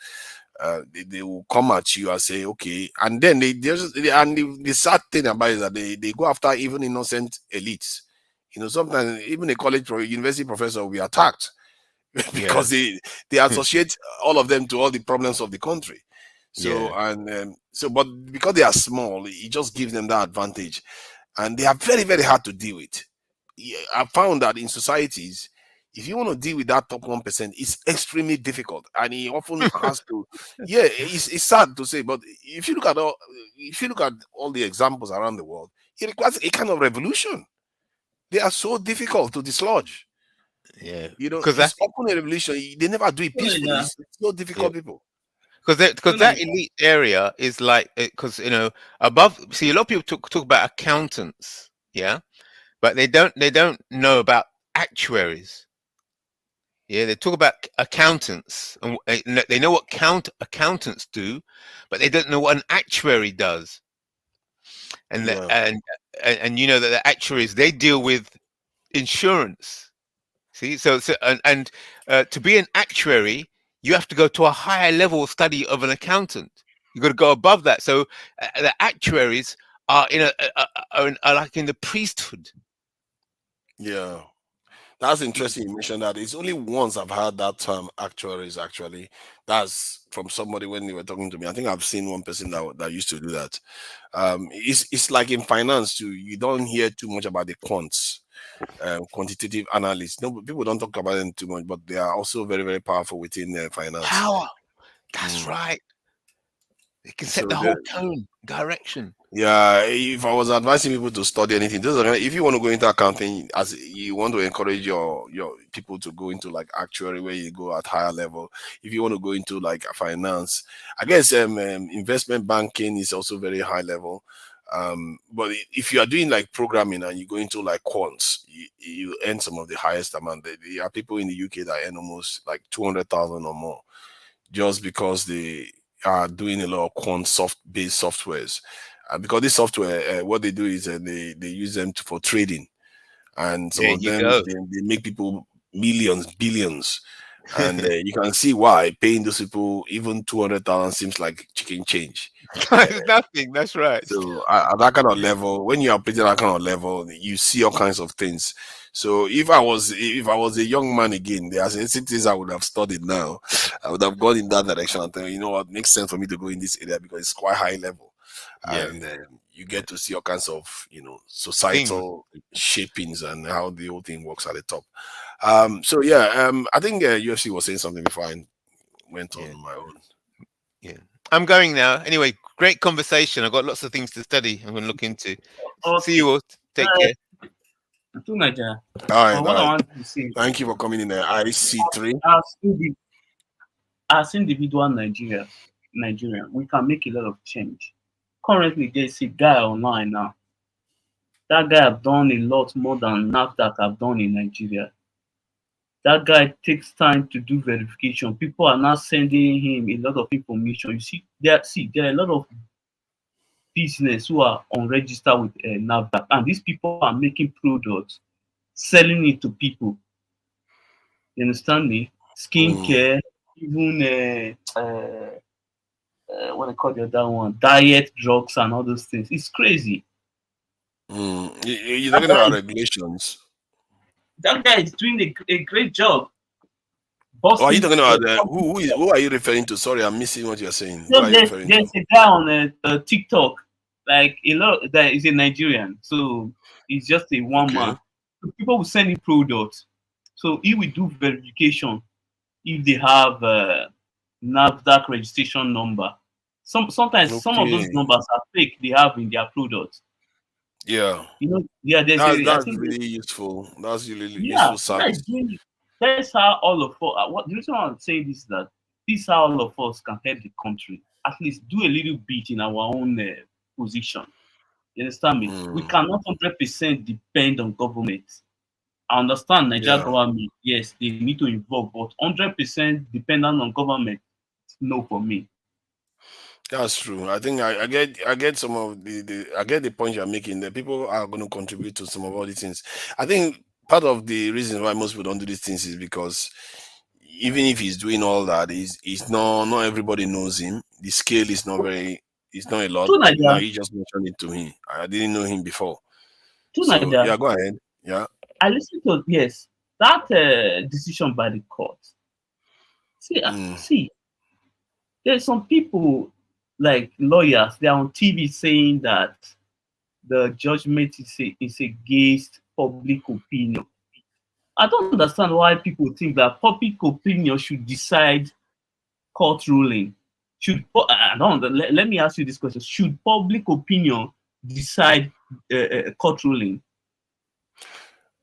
S6: They will come at you and say, okay, and then the sad thing about it is that they go after even innocent elites. Sometimes even a college or university professor will be attacked because
S2: Yes.
S6: they associate all of them to all the problems of the country. So
S2: Yeah.
S6: but because they are small, it just gives them that advantage. and they are very, very hard to deal with. I found that in societies, if you want to deal with that top 1%, it's extremely difficult, and he often has to. Yeah, it's sad to say, but if you look at all the examples around the world, it requires a kind of revolution. They are so difficult to dislodge.
S2: Yeah,
S6: You know,
S2: because
S6: it's
S2: that
S6: often a revolution. They never do it peacefully.
S12: Yeah,
S6: It's so
S2: yeah,
S6: difficult, people.
S2: because
S12: so
S2: that
S12: Nigeria.
S2: elite area is like, because above. See, a lot of people talk about accountants, yeah, but they don't know about actuaries. Yeah, they talk about accountants, and they know what accountants do, but they don't know what an actuary does. And the,
S6: Yeah,
S2: and you know that the actuaries, they deal with insurance. See, so to be an actuary, you have to go to a higher level of study of an accountant. You got to go above that. So the actuaries are are like in the priesthood.
S6: yeah. That's interesting you mentioned that. It's only once I've heard that term actuaries actually. That's from somebody when they were talking to me. I think I've seen one person that used to do that. It's like in finance too. You don't hear too much about the quants, quantitative analysts. No, people don't talk about them too much, but they are also very, very powerful within finance.
S2: Power. That's
S6: Mm.
S2: right. They can set
S6: So
S2: the whole tone, direction.
S6: yeah, if I was advising people to study anything, those are, if you want to go into accounting, as you want to encourage your people to go into like actuary, where you go at higher level. If you want to go into like finance, I guess investment banking is also very high level. But if you are doing like programming and you go into like quants, you earn some of the highest amount. There are people in the UK that earn almost like 200,000 or more, just because they are doing a lot of quant based softwares. Because this software, what they do is they use them for trading, and some
S2: There
S6: of
S2: you
S6: them
S2: go.
S6: they make people millions, billions, and you can see why paying those people even 200,000 seems like chicken change.
S2: It's nothing. That's right.
S6: So at that kind of level, when you are operating at that kind of level, you see all kinds of things. So if I was a young man again, there are certain things I would have studied now. I would have gone in that direction and tell you know what makes sense for me to go in this area because it's quite high level,
S2: Yeah.
S6: and you get to see all kinds of
S2: Things.
S6: societal shapings and how the whole thing works at the top. So yeah, I think UFC was saying something before I went
S2: Yeah.
S6: on my own.
S2: Yeah. I'm going now. Anyway, great conversation. I've got lots of things to study. I'm going to look into. See
S12: Okay.
S2: you all. Take care.
S12: To Nigeria.
S6: All right, all
S12: What I
S6: right.
S12: want to say is
S6: Thank you for coming in there. IC3.
S12: as individual Nigerian, we can make a lot of change. Currently, there's a guy online now. That guy have done a lot more than NAFDAC have done in Nigeria. That guy takes time to do verification. People are now sending him a lot of information. You see, there are a lot of business who are unregistered with NAFDAC, and these people are making products, selling it to people. You understand me?
S6: Mm,
S12: Skincare, even what they call the other one, diet, drugs, and all those things. It's crazy.
S6: You're
S12: That
S6: talking about
S12: guy,
S6: regulations.
S12: that guy is doing a great job
S6: Or are you
S12: busting.
S6: talking about who are you referring to? Sorry, I'm missing what you're saying. Who
S12: So
S6: are you referring to?
S12: there's a guy on TikTok, like a lot that is a Nigerian. So he's just a one
S6: Okay.
S12: man. So people will send him products. So he will do verification if they have NAFDAC registration number. Sometimes some of those
S6: Okay.
S12: numbers are fake. They have in their products.
S6: Yeah.
S12: You know, yeah. There's
S6: That's
S12: a I
S6: that's
S12: think
S6: really useful. That's really
S12: yeah.
S6: useful
S12: That is
S6: service.
S12: really that's how all of us. What the reason why I'm saying this is that this is how all of us can help the country. At least do a little bit in our own position. You understand me? We
S6: Mm,
S12: cannot 100% depend on government. I understand Nigeria
S6: yeah.
S12: government, yes, they need to involve, but 100% dependent on government, no for me.
S6: That's true. I think I get some of I get the point you're making. That people are going to contribute to some of all these things. I think part of the reason why most people don't do these things is because even if he's doing all that, is not everybody knows him. The scale is not very. It's not a lot.
S12: To
S6: Now
S12: Nigeria,
S6: you just mentioned it to me. I didn't know him before.
S12: to
S6: So
S12: Nigeria,
S6: yeah, go ahead. Yeah.
S12: I listened to yes that decision by the court.
S6: Mm,
S12: See, there's some people like lawyers. They are on TV saying that the judgment is against public opinion. I don't understand why people think that public opinion should decide court ruling. I don't. Let me ask you this question: should public opinion decide court ruling?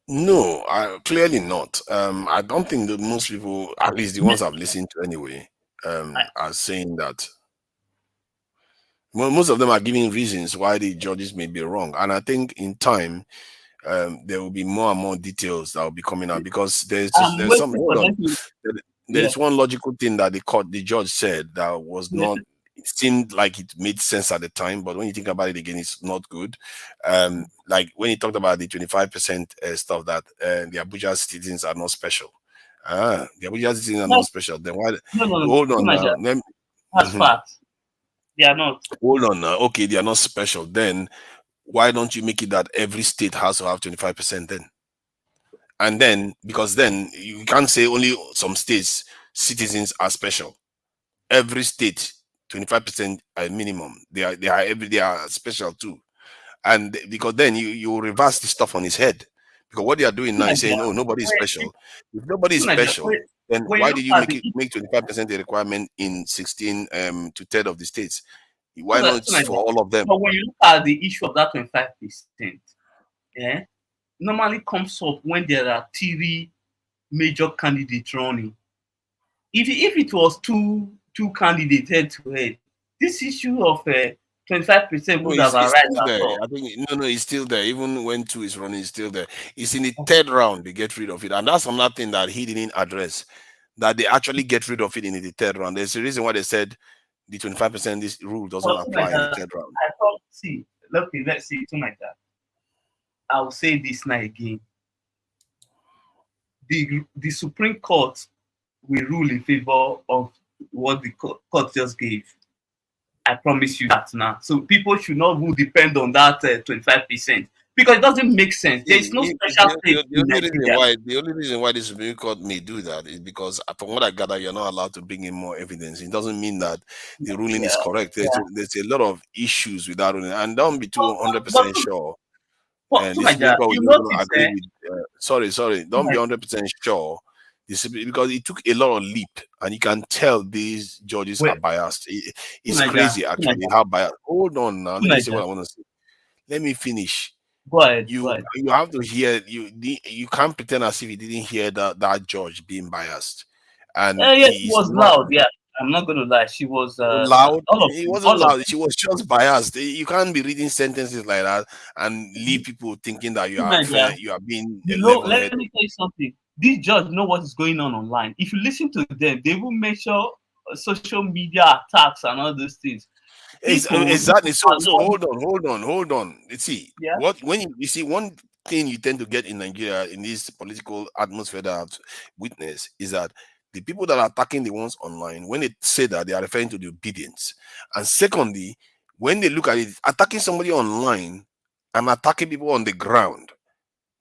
S6: No, clearly not. I don't think that most people, at least the ones I've listened to anyway, are saying that. Most of them are giving reasons why the judges may be wrong, and I think in time there will be more and more details that will be coming out, because
S12: I'm
S6: there's some
S12: waiting
S6: hold
S12: for
S6: on.
S12: them to. Yeah.
S6: There's one logical thing that the judge said that was
S12: Yeah.
S6: not. It seemed like it made sense at the time, but when you think about it again, it's not good. Like when he talked about the 25% stuff, that the Abuja citizens are not special. The Abuja citizens are not special. Then why?
S12: No.
S6: Hold on
S12: Too
S6: now.
S12: That's fact. They are not.
S6: Hold on now. Okay, they are not special. Then why don't you make it that every state has to have 25% then? And then, because then you can't say only some states citizens are special. Every state 25% minimum. They are special too. And because then you reverse the stuff on his head. Because what they are doing now is saying, oh, nobody is special. If nobody is special, then
S12: when
S6: why
S12: you
S6: did
S12: look
S6: you
S12: at
S6: make 25% a requirement in 16 to 10 of the states? Why
S12: so
S6: not for all of them?
S12: But when you look at the issue of that 25%, yeah, normally comes up when there are three major candidates running. If it was two candidates head to head, this issue of 25%
S6: No,
S12: would have
S6: it's
S12: arrived
S6: still
S12: at
S6: there.
S12: all.
S6: I think no, it's still there. Even when two is running, it's still there. It's in the third round they get rid of it, and that's another thing that he didn't address. That they actually get rid of it in the third round. There's a reason why they said the 25% this rule doesn't
S12: Something like
S6: apply in the
S12: that.
S6: third round.
S12: I thought, see, okay, let's see, something like that. I'll say this now again. The Supreme Court will rule in favor of what the court just gave. I promise you that now. So people should not depend on that 25%, because it doesn't make sense. There is no special state
S6: The
S12: in
S6: only reason
S12: Nigeria.
S6: why the Supreme Court may do that is because, from what I gather, you're not allowed to bring in more evidence. It doesn't mean that the ruling is correct. There's a lot of issues with that ruling, and don't be 200% sure. And the Supreme Court
S12: You
S6: will going to
S12: notice,
S6: agree with. Sorry. Don't be 100% sure. Because it took a lot of leap, and you can tell these judges are biased. It's crazy, actually, how biased. Hold on now. Let me say what I want to say. Let me finish.
S12: Go ahead.
S6: You have to hear. You can't pretend as if you didn't hear that judge being biased, and
S12: Yeah, she
S6: he's
S12: was
S6: not
S12: loud. Yeah, I'm not going to lie. She was
S6: loud.
S12: all of
S6: It
S12: them,
S6: wasn't
S12: all of
S6: loud.
S12: them.
S6: She was just biased. You can't be reading sentences like that and leave people thinking that you are fair. You are being
S12: Let
S6: level-headed.
S12: me tell you something. This judge know what is going on online. If you listen to them, they will measure social media attacks and all those things.
S6: Exactly. So hold on. Let's see.
S12: Yeah.
S6: What when you see one thing you tend to get in Nigeria in this political atmosphere that I've witnessed is that the people that are attacking the ones online, when they say that, they are referring to the obedience. And secondly, when they look at it, attacking somebody online and attacking people on the ground,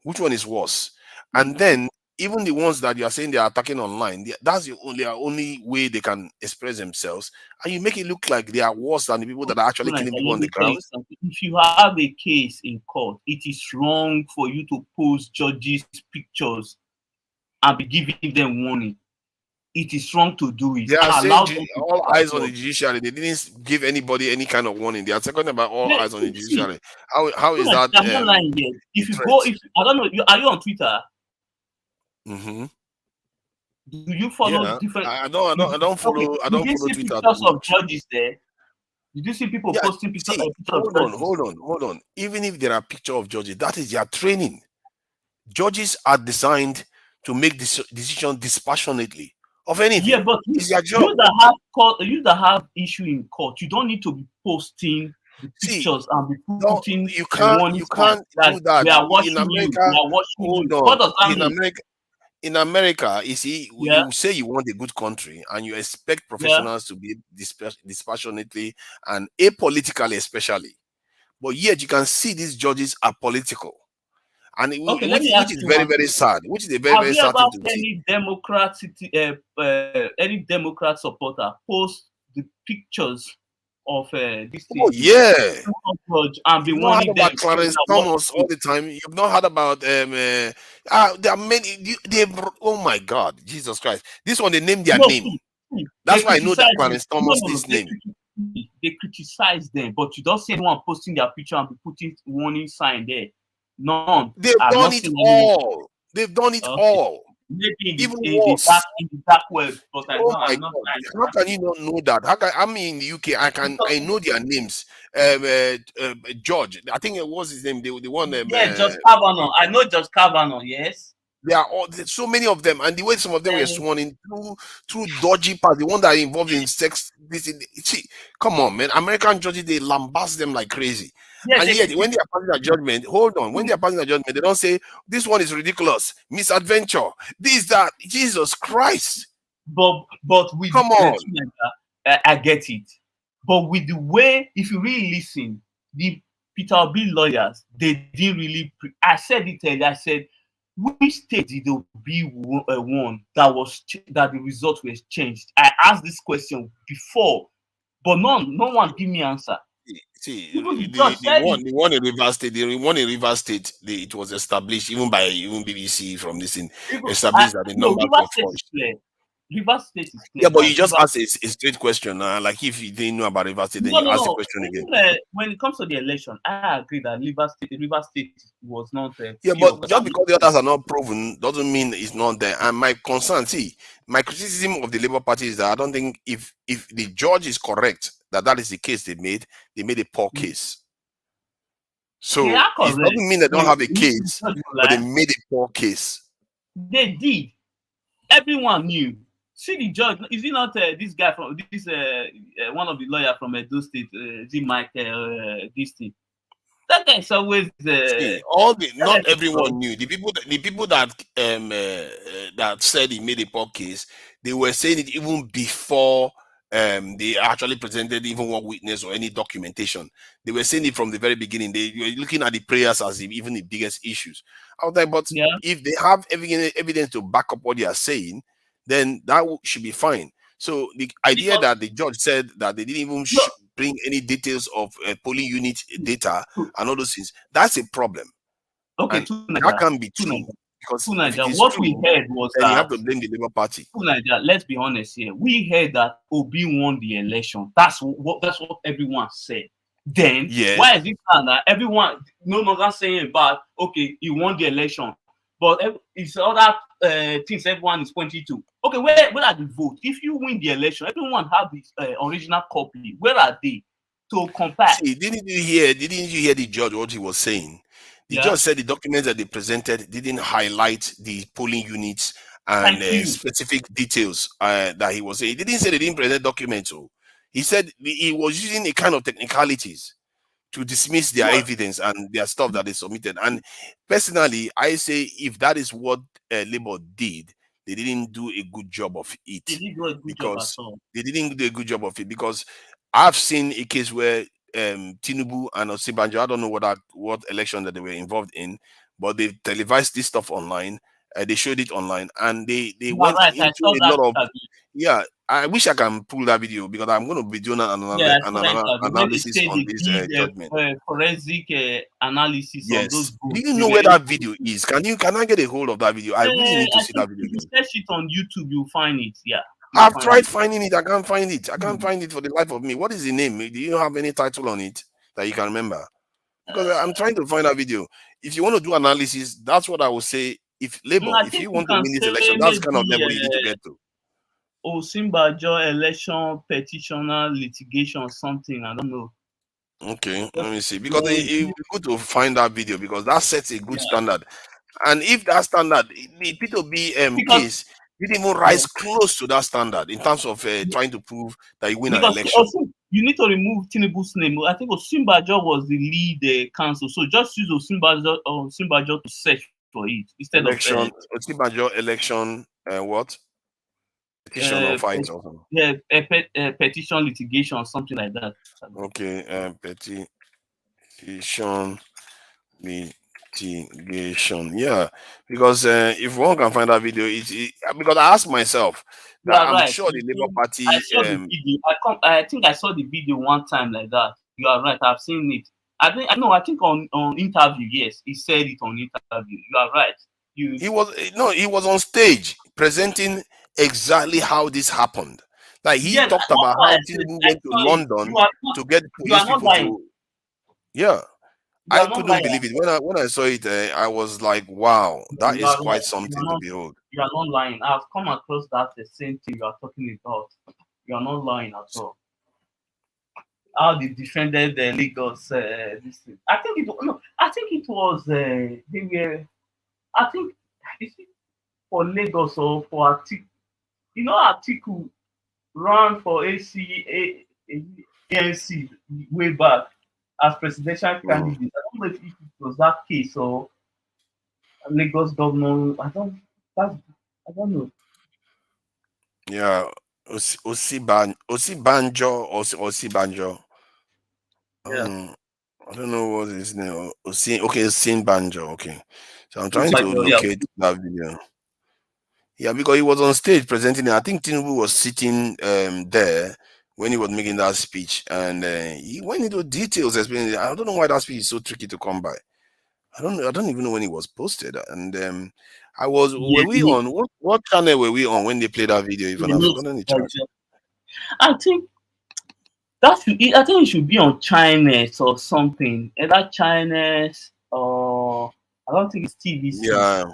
S6: which one is worse? And then even the ones that you are saying they are attacking online, that's the only way they can express themselves, and you make it look like they are worse than the people that are actually killing people on
S12: Let
S6: the
S12: me tell you
S6: ground.
S12: something. If you have a case in court, it is wrong for you to post judges' pictures and be giving them warning. It is wrong to do it.
S6: They are saying
S12: Allow them to
S6: all
S12: do
S6: eyes on the
S12: judge.
S6: judiciary. They didn't give anybody any kind of warning. They are talking about all eyes on the
S12: See,
S6: judiciary. How is that
S12: I'm not lying here.
S6: a
S12: If you
S6: threat?
S12: go, I don't know, are you on Twitter?
S6: Mm-hmm.
S12: Do you follow
S6: Yeah,
S12: different?
S6: I don't
S12: Okay,
S6: follow
S12: did you see
S6: Twitter
S12: pictures
S6: too
S12: of
S6: much.
S12: judges there? Did you see people
S6: Yeah,
S12: posting pictures
S6: see,
S12: of judges?
S6: hold on. Even if there are picture of judges, that is their training. Judges are designed to make this decision dispassionately of
S12: Yeah,
S6: anything.
S12: but
S6: It's their job.
S12: you that have issue in court, you don't need to be posting the
S6: See,
S12: pictures and be
S6: no,
S12: putting warning
S6: you
S12: signs
S6: can't
S12: that
S6: do that
S12: we are
S6: in
S12: watching you. We
S6: America.
S12: are watching
S6: Hold
S12: you.
S6: on,
S12: What does that mean?
S6: In America, you see,
S12: Yeah,
S6: you say you want a good country and you expect
S12: yeah.
S6: professionals to be dispassionately and apolitically, especially. But yet you can see these judges are political, and
S12: Okay, let me
S6: which
S12: ask
S6: is
S12: you
S6: very
S12: one
S6: very
S12: thing.
S6: sad. Which is a very
S12: Have
S6: very
S12: you
S6: sad
S12: ever
S6: thing to
S12: seen
S6: see.
S12: any Democrat supporter post the pictures of this
S6: Oh
S12: thing,
S6: yeah.
S12: judge, and be
S6: You've not heard
S12: warning them.
S6: about Clarence Thomas all the time. You've not heard about there are many. Oh my God, Jesus Christ! This one they named their
S12: No,
S6: name.
S12: they
S6: That's why I know that
S12: criticize them.
S6: Clarence Thomas
S12: No,
S6: this name.
S12: they criticize them, but you don't see anyone posting their picture and be putting warning sign there. None.
S6: They've
S12: I've
S6: done
S12: not
S6: it
S12: seen anyone.
S6: all. They've done it
S12: Okay.
S6: all.
S12: Maybe
S6: Even worse.
S12: in the dark web, but
S6: Oh my
S12: I'm not.
S6: God! How can you not know that? How can I'm in the UK? I know their names. George, I think it was his name. The one.
S12: Yeah, Judge Kavanaugh. I know Judge Kavanaugh. Yes.
S6: There are there's so many of them, and the way some of them were sworn in through dodgy parts, the one that are involved in sex. See, come on, man. American judges, they lambast them like crazy.
S12: Yeah,
S6: And yet, when they are passing a judgment, hold on, when they are passing a judgment, they don't say this one is ridiculous, misadventure, this, that. Jesus Christ.
S12: But with
S6: come on,
S12: I get it. But with the way, if you really listen, the Peter Obi lawyers, they didn't really. I said it earlier. I said, which state did Obi one that that the result was changed? I asked this question before, but no one give me answer.
S6: See, the one in Rivers State, it was established even by BBC from this thing, established that the numbers were forged.
S12: Rivers State is clear.
S6: Yeah, but you just asked a straight question. Like if you didn't know about Rivers State, then you ask the question again.
S12: When it comes to the election, I agree that Rivers State was not there.
S6: Yeah, but just because the others are not proven doesn't mean it's not there. And my concern, my criticism of the Labour Party is that I don't think if the judge is correct that is the case they made a poor case. So it doesn't mean they don't have a case, but they made a poor case.
S12: They did. Everyone knew. See the judge. Is he not this guy from this one of the lawyers from Edo State? Is he Mike this thing? That guy is always
S6: not everyone knew. The people that that said he made a poor case, they were saying it even before they actually presented even one witness or any documentation. They were saying it from the very beginning. They were looking at the prayers as even the biggest issues. I was like, but if they have evidence to back up what they are saying, then that should be fine. So the idea that the judge said that they didn't even bring any details of polling unit data and all those things, that's a problem.
S12: Okay,
S6: that can be true. Because
S12: what we heard was that
S6: you have to blame the Labour Party.
S12: Let's be honest here. We heard that Obi won the election. That's what everyone said. Then why is it that everyone no longer saying about he won the election, but it's other things everyone is pointing to. Okay, where are the votes? If you win the election, everyone have this original copy. Where are they to compare?
S6: See, didn't you hear the judge what he was saying? The judge said the documents that they presented didn't highlight the polling units and specific details that he was saying. He didn't say they didn't present documents. He said he was using a kind of technicalities to dismiss their evidence and their stuff that they submitted. And personally, I say if that is what Labour did, they didn't do a good job of it.
S12: They didn't do a good job at all.
S6: They didn't do a good job of it because I've seen a case where Tinubu and Osinbajo, I don't know what election that they were involved in, but they televised this stuff online. They showed it online, and they went into a lot of I wish I can pull that video because I'm going to be doing an analysis on this judgment.
S12: Forensic analysis of those votes.
S6: Do you know where that video is? Can I get a hold of that video? I really need to see that video.
S12: If you search it on YouTube, you'll find it. Yeah.
S6: I've tried finding it. I can't find it. I can't find it for the life of me. What is the name? Do you have any title on it that you can remember? Because I'm trying to find that video. If you want to do analysis, that's what I would say. If Labour, if you want to win this election, that's the kind of level you need to get to.
S12: Osinbajo election petitioner litigation something. I don't know.
S6: Okay, let me see. Because it would be good to find that video because that sets a good standard. And if that standard, the P2B case didn't even rise close to that standard in terms of trying to prove that you win an election.
S12: Also, you need to remove Tinubu's name. I think Osinbajo was the lead counsel. So just use Osinbajo to search for it instead of
S6: Osinbajo election what? Petition or fight or something.
S12: Yeah, petition litigation or something like that.
S6: Okay, petition Investigation. Yeah, because if one can find that video, because I asked myself
S12: You
S6: that
S12: are
S6: I'm
S12: right.
S6: sure the Labour
S12: I
S6: Party.
S12: saw the video. I think I saw the video one time like that. You are right. I've seen it. I think on interview. Yes, he said it on interview. You are right. You
S6: He was on stage presenting exactly how this happened. Like he
S12: yes.
S6: talked
S12: That's
S6: about
S12: why
S6: how
S12: I said
S6: Tinubu
S12: I
S6: went to
S12: saw it.
S6: London to get
S12: You
S6: police
S12: are not
S6: people
S12: lying.
S6: to. Yeah,
S12: You
S6: I
S12: are not
S6: couldn't
S12: lying.
S6: believe it when I saw it. I was like, wow, that
S12: You
S6: is
S12: are right.
S6: quite something to behold.
S12: You are not lying. I've come across that the same thing you are talking about. You are not lying at all. How they defended the Lagos. This thing. I think it no. I think it was they were. I think is it for Lagos or for Atiku. You know Atiku ran for ANC way back as presidential
S6: Mm.
S12: candidate. I don't know if it was that case or Lagos governor. That's, I don't know.
S6: Yeah, Osibanjo.
S12: Yeah.
S6: I don't know what his name. Osin Banjo. Okay, so I'm trying to
S12: Yeah.
S6: locate that video. Yeah, because he was on stage presenting it. I think Tinubu was sitting there when he was making that speech, and he went into details explaining it. I don't know why that speech is so tricky to come by. I don't even know when it was posted. And were
S12: Yeah,
S6: we on what channel were we on when they played that video? Even
S12: you
S6: I've
S12: know,
S6: forgotten the channel.
S12: like, I think I think it should be on Chinese or something. Either Chinese or I don't think it's TVC.
S6: Yeah,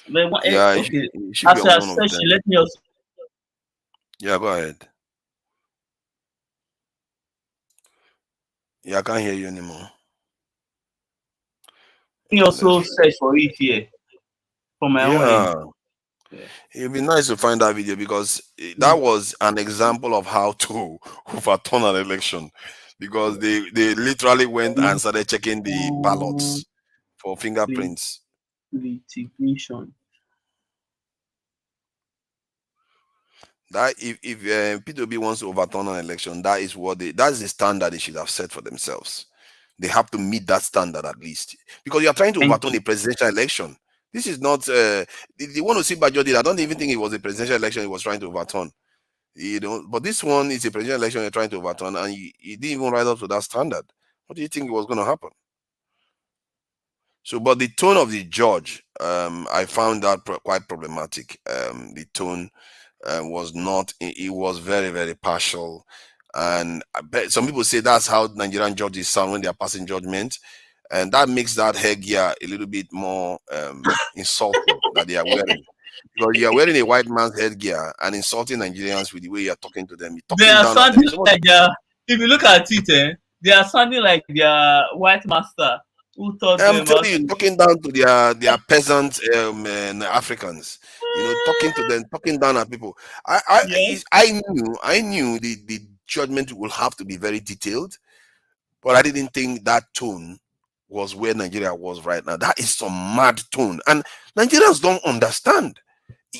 S12: But
S6: yeah,
S12: okay,
S6: it should be
S12: as you
S6: on
S12: are
S6: one of
S12: searching,
S6: them.
S12: let me also
S6: Yeah, go ahead. Yeah, I can't hear you anymore. Let's.
S12: search for it here from my own end.
S6: Yeah.
S12: Yeah.
S6: It'd be nice to find that video because that was an example of how to overturn an election because they literally went and started checking the ballots for fingerprints.
S12: Litigation.
S6: That if P2B wants to overturn an election, that's the standard they should have set for themselves. They have to meet that standard at least because you are trying to
S12: Thank
S6: overturn
S12: you.
S6: a presidential election. This is not the one who see Bajo did. I don't even think it was a presidential election he was trying to overturn. But this one is a presidential election you're trying to overturn, and you didn't even rise up to that standard. What do you think was going to happen? So, but the tone of the judge, I found that quite problematic. The tone was not; it was very, very partial, and I bet some people say that's how Nigerian judges sound when they are passing judgment, and that makes that headgear a little bit more insulting that they are wearing. Because you are wearing a white man's headgear and insulting Nigerians with the way you are talking to them. You're
S12: They
S6: talking
S12: are
S6: down at them.
S12: sounding like they are. If you look at it, they are sounding like their white master who taught
S6: I'm
S12: them how
S6: telling you,
S12: to.
S6: talking down to their peasant and Africans, talking to them, talking down at people.
S12: Yeah.
S6: I knew the judgment will have to be very detailed, but I didn't think that tone was where Nigeria was right now. That is some mad tone, and Nigerians don't understand.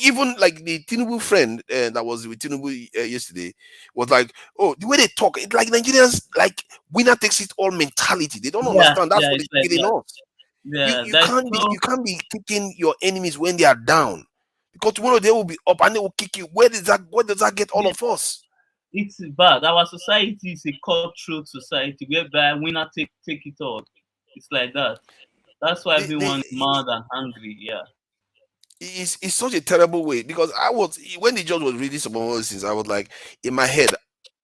S6: Even like the Tinubu friend that was with Tinubu yesterday was like, oh, the way they talk, it's like Nigerians like winner takes it all mentality. They don't
S12: Yeah,
S6: understand. That's
S12: yeah,
S6: what
S12: it's
S6: is
S12: like
S6: killing
S12: that.
S6: us.
S12: Yeah, that's
S6: You
S12: so.
S6: can't be kicking your enemies when they are down, because tomorrow they will be up and they will kick you. Where does that get all
S12: Yeah,
S6: of us?
S12: it's bad. Our society is a cutthroat society whereby winner take it all. It's like that. That's why
S6: They
S12: everyone is mad and angry. Yeah.
S6: it's such a terrible way, because I was when the judge was reading some of those things, I was like, in my head,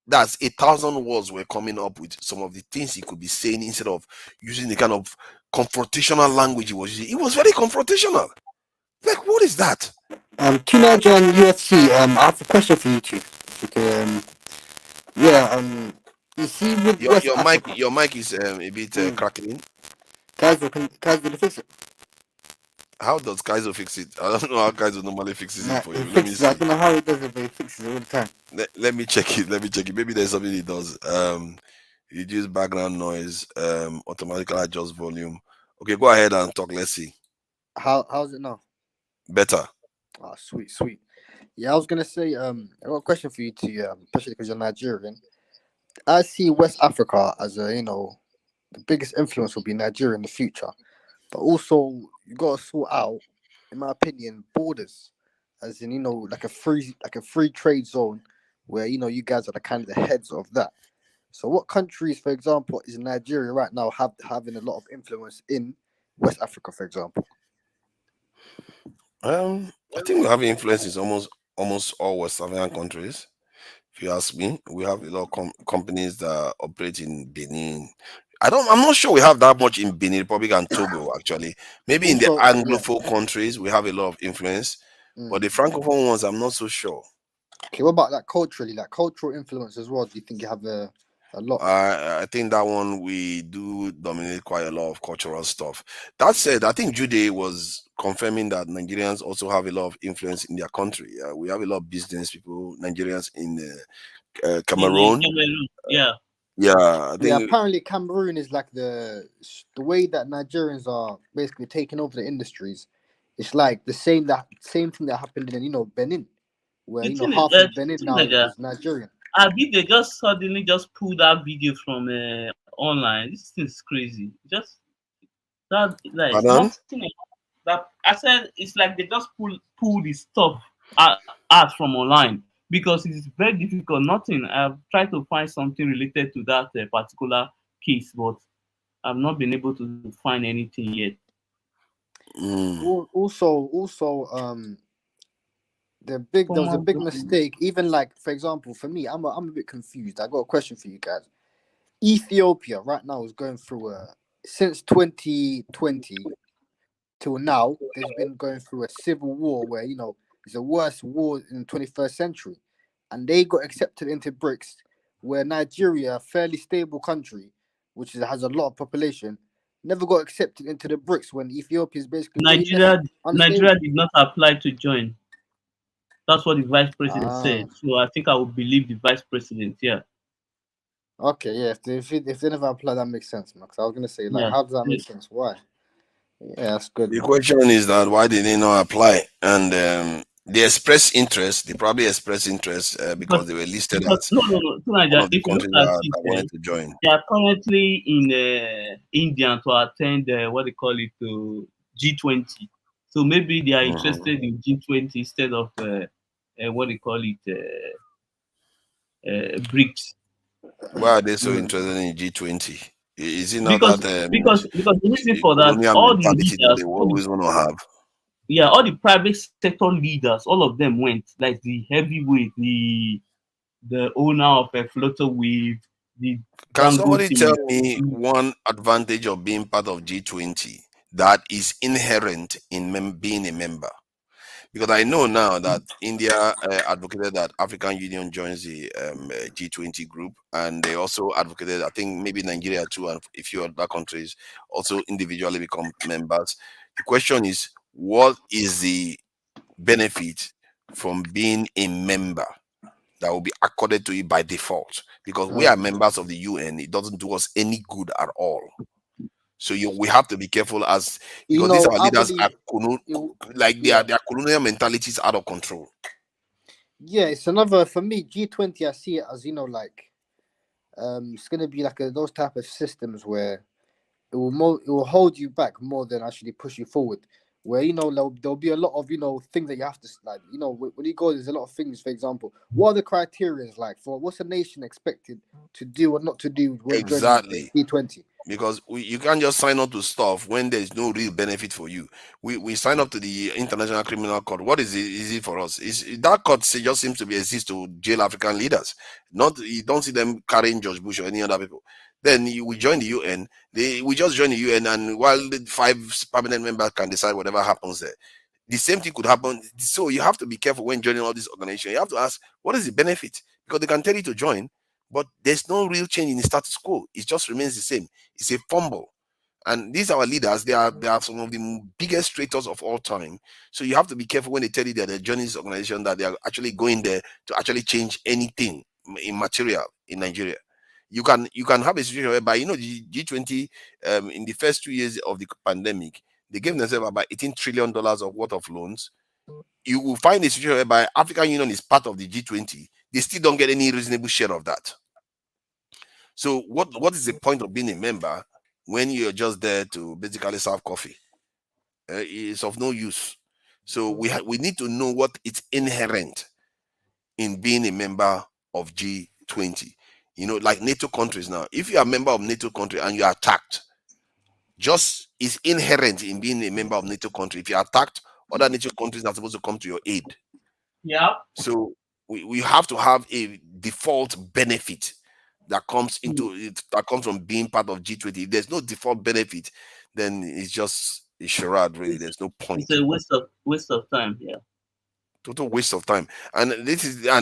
S6: that's 1,000 words were coming up with some of the things he could be saying instead of using the kind of confrontational language he was using. It was very confrontational. Like, what is that?
S11: Teenager and UFC. I have a question for you two. If you could, yeah. You see with West Africa,
S6: Your mic is a bit crackling.
S11: guys, will fix it?
S6: How does Kaizo fix it? I don't know how Kaizo normally fixes it
S11: Nah,
S6: for
S11: it
S6: you. Let me
S11: fixes it. I
S6: see.
S11: don't know how he does it, but he fixes it all the time.
S6: Let me check it. Let me check it. Maybe there's something he does. Reduce background noise, automatically adjust volume. Okay, go ahead and talk. Let's see.
S11: How's it now?
S6: Better.
S11: Oh, sweet, sweet. Yeah, I was gonna say, I got a question for you two, especially because you're Nigerian. I see West Africa as the biggest influence will be Nigeria in the future. but also you gotta sort out, in my opinion, borders, as in like a free trade zone, where you guys are the kind of the heads of that. So, what countries, for example, is Nigeria right now having a lot of influence in West Africa, for example?
S6: I think we have influence in almost all West African countries. If you ask me, we have a lot of companies that operate in Benin. I'm not sure we have that much in Benin Republic and Togo actually. Maybe in the
S11: Also, yeah.
S6: Anglophone countries we have a lot of influence, but
S11: Mm.
S6: the Francophone ones I'm not so sure.
S11: Okay, what about culturally, cultural influence as well? Do you think you have a lot?
S6: I think that one we do dominate quite a lot of cultural stuff. That said, I think Jude was confirming that Nigerians also have a lot of influence in their country. We have a lot of business people, Nigerians in
S12: In
S6: Cameroon.
S12: Cameroon. Yeah.
S6: Yeah, I
S11: Yeah,
S6: think
S11: apparently Cameroon is like the way that Nigerians are basically taking over the industries. It's like the same thing that happened in Benin, where
S12: The thing is,
S11: half of Benin
S12: the thing
S11: now
S12: like that.
S11: is Nigerian.
S12: Abi they just suddenly just pull that video from online. This thing is crazy. Just that like
S6: pardon.
S12: nothing that I said it's like they just pull the stuff out from online because it's very difficult. Nothing. I've tried to find something related to that particular case, but I've not been able to find anything yet.
S6: Mm.
S11: Also, there was a
S12: Former
S11: big
S12: government.
S11: mistake. Even like, for example, for me, I'm a bit confused. I got a question for you guys. Ethiopia right now is going through since 2020 till now, there's been going through a civil war where it's the worst war in the 21st century, and they got accepted into BRICS, where Nigeria, a fairly stable country, has a lot of population, never got accepted into the BRICS when Ethiopia is basically way less
S12: Nigeria
S11: unstable.
S12: did not apply to join. That's what the vice president
S11: Ah,
S12: said. So I think I would believe the vice president. Yeah.
S11: okay, yeah. If they never apply, that makes sense, man. 'Cause I was gonna say, like,
S12: Yeah.
S11: how does that make sense? Why? Yeah, that's good,
S6: The
S11: man.
S6: question is that why did they not apply? And they express interest. They probably express interest because they were listed
S12: Because
S6: as
S12: no,
S6: one
S12: Naija,
S6: of the
S12: if you look
S6: countries
S12: at
S6: that
S12: it,
S6: wanted to join.
S12: they are currently in India to attend what they call it G20. So maybe they are
S6: Mhm.
S12: interested in G20 instead of what they call it BRICS.
S6: Why are they so
S11: Mm.
S6: interested in G20? Is it not
S12: Because
S6: that
S12: because the reason for that,
S6: colonial
S12: all the
S6: mentality that they
S12: leaders,
S6: always want to have?
S12: all the private sector leaders, all of them went, like the heavyweight, the owner of a floater wave, the
S6: Can somebody tell
S12: Dangote.
S6: me one advantage of being part of G20 that is inherent in being a member? Because I know now that India advocated that African Union joins the G20 group, and they also advocated, I think maybe Nigeria too, and a few other countries also individually become members. The question is, what is the benefit from being a member that will be accorded to you by default? Because we are
S11: Mm.
S6: members of the UN, it doesn't do us any good at all. So we have to be careful because these our
S11: I
S6: leaders
S11: believe
S6: are
S11: it.
S6: like
S11: Yeah.
S6: their colonial mentality is out of control.
S11: Yeah, it's another for me. G20, I see it as it's gonna be like those type of systems where it will hold you back more than actually push you forward. Where there'll be a lot of things that you have to like when you go, there's a lot of things. For example, what are the criterias like for what's a nation expected to do or not to do when joining
S6: Exactly.
S11: G20?
S6: Because you can't just sign up to stuff when there's no real benefit for you. We sign up to the International Criminal Court. What is it? Is it for us? Is that court just seems to be exist to jail African leaders? Not you don't see them carrying George Bush or any other people. Then we join the UN. We just join the UN, and while the 5 permanent members can decide whatever happens there, the same thing could happen. So you have to be careful when joining all these organizations. You have to ask, what is the benefit? Because they can tell you to join, but there's no real change in the status quo. It just remains the same. It's a fumble. And these are our leaders. They are some of the biggest traitors of all time. So you have to be careful when they tell you that they're joining this organization, that they are actually going there to actually change anything in material in Nigeria. You can have a situation whereby the G20 in the first 2 years of the pandemic, they gave themselves about $18 trillion of worth of loans. You will find a situation whereby African Union is part of the G20. They still don't get any reasonable share of that. So what is the point of being a member when you're just there to basically serve coffee. It's of no use. So we need to know what is inherent in being a member of G20. You know, like NATO countries now. If you are a member of NATO country and you are attacked, just is inherent in being a member of NATO country. If you're attacked, other NATO countries are supposed to come to your aid.
S12: Yeah.
S6: So we have to have a default benefit that comes into it, that comes from being part of G20. If there's no default benefit, then it's just a charade, really. There's no point.
S12: It's a waste of time. Yeah.
S6: Total waste of time. And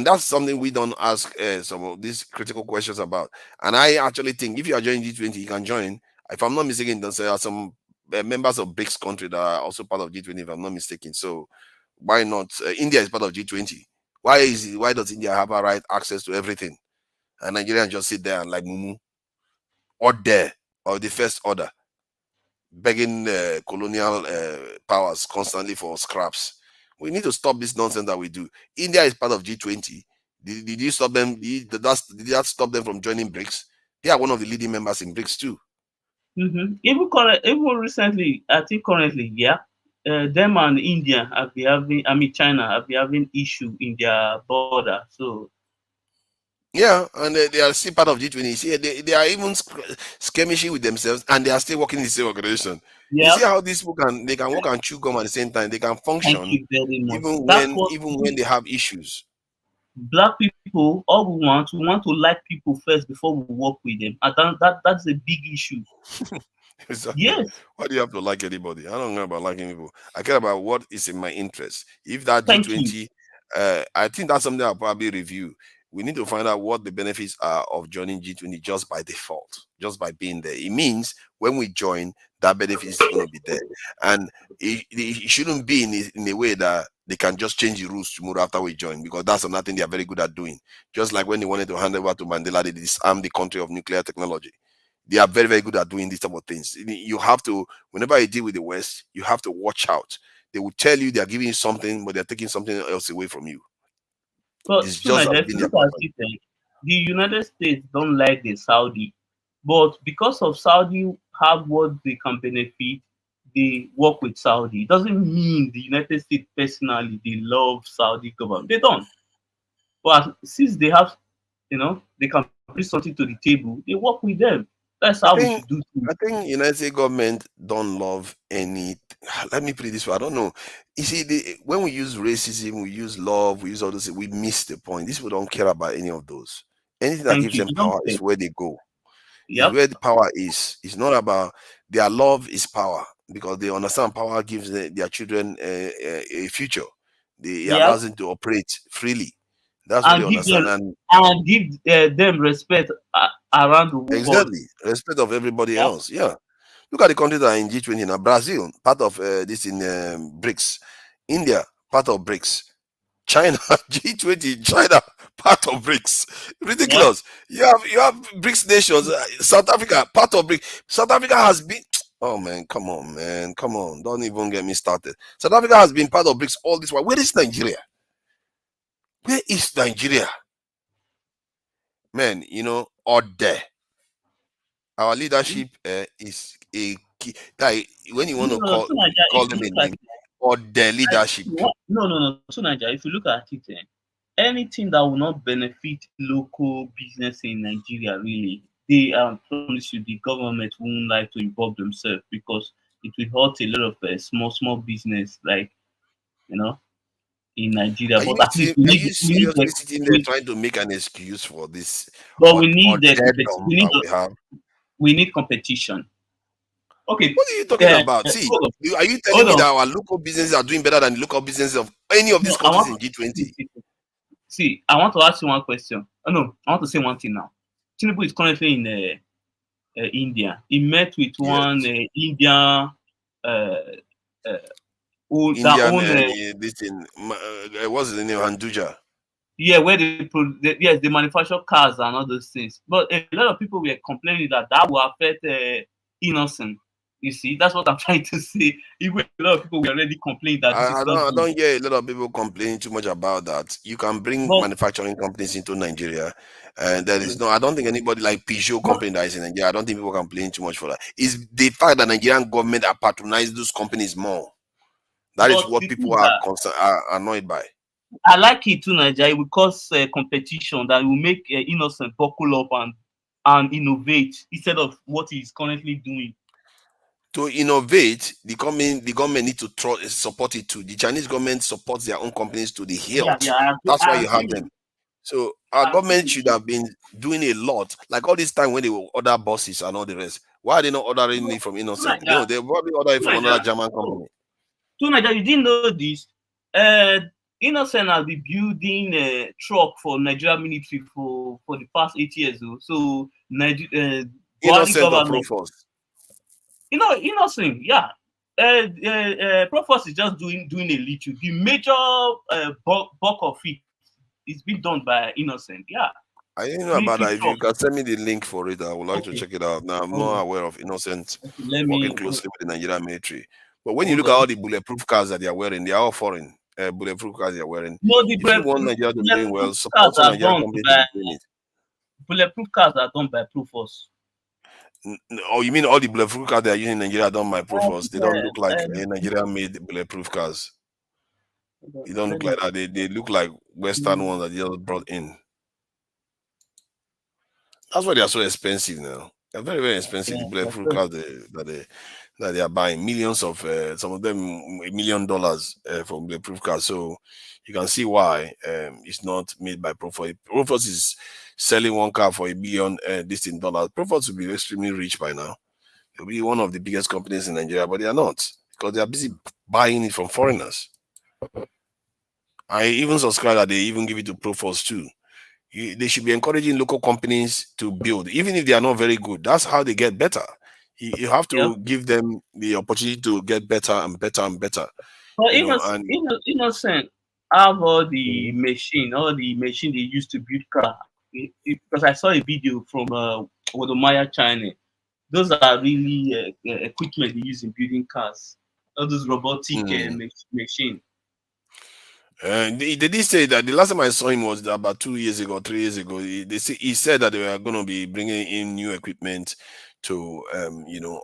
S6: that's something we don't ask some of these critical questions about. And I actually think if you are joining G20, you can join. If I'm not mistaken, there are some members of BRICS country that are also part of G20, if I'm not mistaken. So why not? India is part of G20. Why does India have a right access to everything, and Nigeria just sit there and like mumu or there or the first order, begging colonial powers constantly for scraps? We need to stop this nonsense that we do. India is part of G20. Did you stop them? Did that stop them from joining BRICS? They are one of the leading members in BRICS too.
S12: Even recently, I think currently, yeah, them and India have been having, I mean China have been having issue in their border. So
S6: Yeah, and they are still part of G20. See, they are even skirmishing with themselves, and they are still working in the same organization. You
S12: yeah,
S6: see how these people can work and chew gum at the same time. They can
S12: thank
S6: function
S12: you very much.
S6: even
S12: That's
S6: when
S12: what
S6: they have issues.
S12: black people, all we want to like people first before we work with them. And that's a big issue.
S6: Exactly.
S12: Yes,
S6: Why do you have to like anybody? I don't care about liking people. I care about what is in my interest. If that
S12: thank you.
S6: G20, I think that's something I'll probably review. We need to find out what the benefits are of joining G20 just by default, just by being there. It means when we join, that benefit is going to be there. And it shouldn't be in a way that they can just change the rules tomorrow after we join, because that's another thing they are very good at doing. Just like when they wanted to hand over to Mandela, they disarmed the country of nuclear technology. They are very, very good at doing these type of things. You have to, whenever you deal with the West, you have to watch out. They will tell you they are giving you something, but they're taking something else away from you.
S12: But
S6: It's
S12: so
S6: just
S12: Nigeria,
S6: as
S12: if you
S6: being their
S12: look at
S6: pattern.
S12: it, the United States don't like the Saudi, but because of Saudi have what they can benefit, they work with Saudi. It doesn't mean the United States personally they love Saudi government. They don't. But since they have, they can bring something to the table, they work with them. That's
S6: I
S12: how we
S6: think
S12: should do things.
S6: I think United States government don't love any. Let me put it this way. I don't know. You see, when we use racism, we use love, we use all this. We miss the point. These people don't care about any of those. Anything that
S12: Thank
S6: gives
S12: you.
S6: them
S12: You don't
S6: power is
S12: care.
S6: where they go. Is
S12: Yep.
S6: where the power is. It's not about their love is power, because they understand power gives their children a future. It
S12: Yep.
S6: allows them to operate freely. That's what they
S12: And give them
S6: understand. And
S12: and give them respect around the world.
S6: exactly, respect of everybody
S12: Yep.
S6: else. Yeah. Look at the countries that are in G20 now. Brazil, part of this in BRICS. India, part of BRICS. China, G20, China, part of BRICS.
S12: Yep.
S6: Ridiculous. You have BRICS nations. South Africa, part of BRICS. South Africa has been. Oh man, come on, man, come on. Don't even get me started. South Africa has been part of BRICS all this while. Where is Nigeria? Where is Nigeria? Man, or there. Our leadership is a key. Like, when you want to
S12: No,
S6: call
S12: so Nigeria,
S6: call
S12: if you
S6: them a
S12: look at
S6: name, or their leadership.
S12: no, so Nigeria, if you look at it, anything that will not benefit local business in Nigeria, really, they promise you the government won't like to involve themselves because it will hurt a lot of small business, like you know, in Nigeria. But at least
S6: Are you seriously sitting there trying to make an excuse for this
S12: but
S6: or
S12: we need the
S6: deadom that we have?
S12: we need competition. Okay,
S6: What are you talking about? See,
S12: hold on,
S6: are you telling
S12: hold
S6: me
S12: on.
S6: that our local businesses are doing better than the local businesses of any of
S12: No,
S6: these countries in G20?
S12: see, I want to ask you one question. Oh no, I want to say one thing now. Tinubu is currently in India. He met with
S6: Yes.
S12: one Indian that
S6: Indian,
S12: own
S6: this thing, what's the name? Handuja.
S12: yeah, where yes, they manufacture cars and all those things. But a lot of people were complaining that will affect innocent. You see, that's what I'm trying to say. Even a lot of people will already complain that this is not
S6: I
S12: good.
S6: don't hear a lot of people complaining too much about that. You can bring
S12: But
S6: manufacturing companies into Nigeria, and there is no. I don't think anybody like Peugeot company that is in Nigeria. I don't think people complain too much for that. It's the fact that Nigerian government are patronizing those companies more. That is
S12: but
S6: what
S12: the thing
S6: people
S12: is
S6: are
S12: that
S6: annoyed by.
S12: I like it too, Nigeria. It will cause competition that will make Innocent buckle up and innovate instead of what he's currently doing.
S6: To innovate, the government need to support it too. The Chinese government supports their own companies to the
S12: Yeah,
S6: hilt.
S12: yeah,
S6: That's why
S12: I
S6: you have
S12: agree.
S6: them. So our
S12: I agree
S6: government
S12: with
S6: should
S12: you.
S6: have been doing a lot, like all this time when they will order buses and all the rest. Why are they not ordering it from
S12: To
S6: Innocent?
S12: Nigeria,
S6: They probably order it
S12: to
S6: from another
S12: Nigeria,
S6: German
S12: no,
S6: company.
S12: to Nigeria, you didn't know this. Uh, Innocent has been building a truck for Nigeria military for the past 8 years. So Buhari
S6: Innocent or
S12: government,
S6: Proforce?
S12: Innocent, yeah. Provost is just doing a little. The major bulk of it is being done by Innocent. Yeah,
S6: I didn't know about
S12: military
S6: that. If
S12: truck.
S6: you can send me the link for it, I would like to
S12: Okay,
S6: check it out. Now I'm
S12: hold
S6: not
S12: on.
S6: aware of Innocent
S12: Okay, let
S6: working
S12: me
S6: closely with the Nigerian military. But when you
S12: hold
S6: look at all
S12: on.
S6: the bulletproof cars that they are wearing, they are all foreign bulletproof cars they are wearing.
S12: No, the
S6: If you want Nigeria to be doing
S12: bulletproof
S6: well,
S12: cars
S6: support some
S12: are
S6: Nigerian
S12: done
S6: companies to
S12: by
S6: be doing it.
S12: bulletproof cars are done by Provost.
S6: Oh, you mean all the bulletproof cars they are using in Nigeria are done by
S12: I
S6: Proforce?
S12: think,
S6: They don't look like
S12: uh,
S6: Nigeria made bulletproof cars. They don't
S12: let
S6: look
S12: me.
S6: like that. They look like Western ones that they just brought in. That's why they are so expensive now. They're very, very expensive.
S12: Yeah,
S6: The
S12: that's
S6: bulletproof
S12: good.
S6: cars that they are buying millions of some of them $1 million for bulletproof cars. So you can see why it's not made by Proforce. Proforce is selling one car for $1 billion this in dollars. Proforce will be extremely rich by now. They'll be one of the biggest companies in Nigeria, but they are not because they are busy buying it from foreigners. I even subscribe that they even give it to Proforce too. They should be encouraging local companies to build, even if they are not very good. That's how they get better. You have
S12: Yep.
S6: to give them the opportunity to get better and better and better.
S12: But
S6: And
S12: Innocent have all the machine they use to build car. Because I saw a video from Wodomaya China. Those are really equipment they use in building cars. All those robotic
S6: mm,
S12: machine.
S6: they did say that the last time I saw him was about 2 years ago, 3 years ago. He said that they were going to be bringing in new equipment to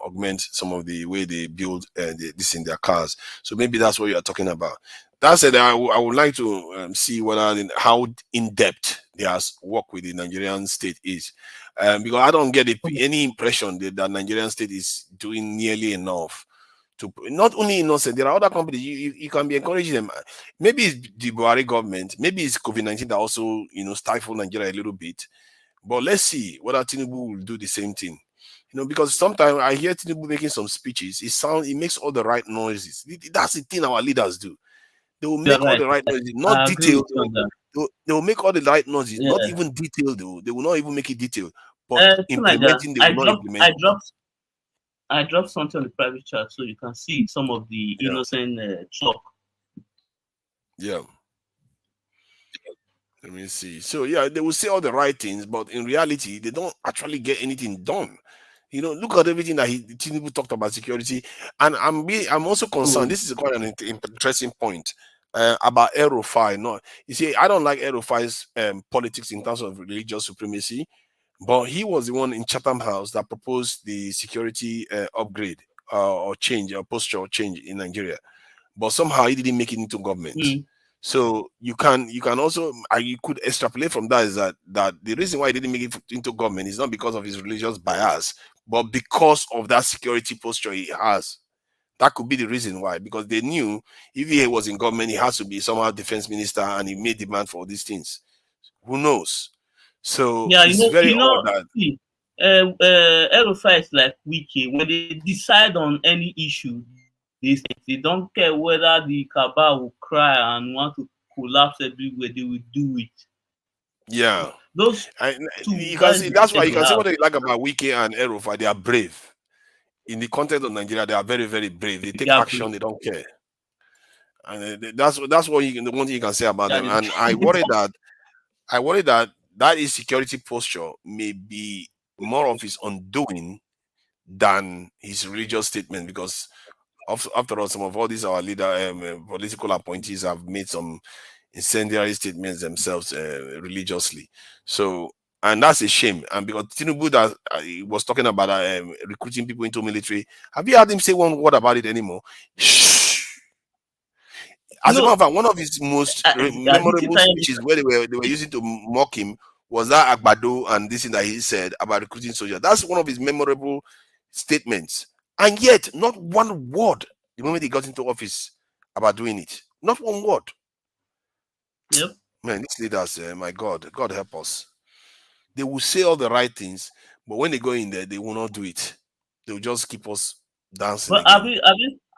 S6: augment some of the way they build this in their cars. So maybe that's what you are talking about. That said, I would like to see how in depth their work with the Nigerian state is, because I don't get any impression that Nigerian state is doing nearly enough to not only Innocent. There are other companies you can be encouraging them. Maybe it's the Buhari government, maybe it's COVID-19 that also stifle Nigeria a little bit. But let's see whether Tinubu will do the same thing. Because sometimes I hear Tinubu making some speeches. It makes all the right noises. That's the thing our leaders do. They will
S12: You're
S6: make all
S12: right.
S6: the right noises, not
S12: I agree with
S6: detailed.
S12: you on that.
S6: They will make all the right noises, not
S12: Yeah.
S6: even detailed. They will not even make it detailed. But
S12: Teenager,
S6: implementing, they will not implement it.
S12: I dropped something on the private chat so you can see some of the
S6: Yeah.
S12: Innocent truck.
S6: Yeah. Let me see. So yeah, they will say all the right things, but in reality, they don't actually get anything done. Look at everything that Tinubu talked about security, and I'm also concerned. This is quite an interesting point about Aerofy. No, you see, I don't like Aerofy's politics in terms of religious supremacy, but he was the one in Chatham House that proposed the security upgrade or change or posture change in Nigeria, but somehow he didn't make it into government. So you can also you could extrapolate from that is that the reason why he didn't make it into government is not because of his religious bias, but because of that security posture he has. That could be the reason why, because they knew if he was in government, he has to be somehow defense minister, and he made demand for these things. Who knows? So
S12: Yeah,
S6: it's very odd that
S12: see, Aerofy is like Wiki. When they decide on any issue, they don't care whether the cabal will cry and want to collapse everywhere. They will do it.
S6: yeah.
S12: Those
S6: You
S12: two,
S6: can
S12: that is
S6: see
S12: the
S6: that's why
S12: mindset
S6: you
S12: they
S6: can see
S12: have.
S6: what they like about Wiki and Aerofy. They are brave. In the context of Nigeria, they are very, very brave. They
S12: They
S6: take
S12: are
S6: action. They don't care, and that's what the one thing you can say about
S12: yeah,
S6: them. And I worry that is security posture may be more of his undoing than his religious statement, because after all, some of all these our leader political appointees have made some incendiary statements themselves religiously. So, and that's a shame. And because Tinubu that he was talking about recruiting people into military, have you heard him say one word about it anymore? As a matter
S12: No,
S6: of fact, one of his most
S12: this
S6: memorable
S12: entire
S6: speeches where they were using to mock him was that Agbado and this thing that he said about recruiting soldiers. That's one of his memorable statements. And yet, not one word the moment he got into office about doing it. Not one word.
S12: Yep.
S6: Man, these leaders, my God, God help us. They will say all the right things, but when they go in there, they will not do it. They will just keep us dancing
S12: But
S6: again.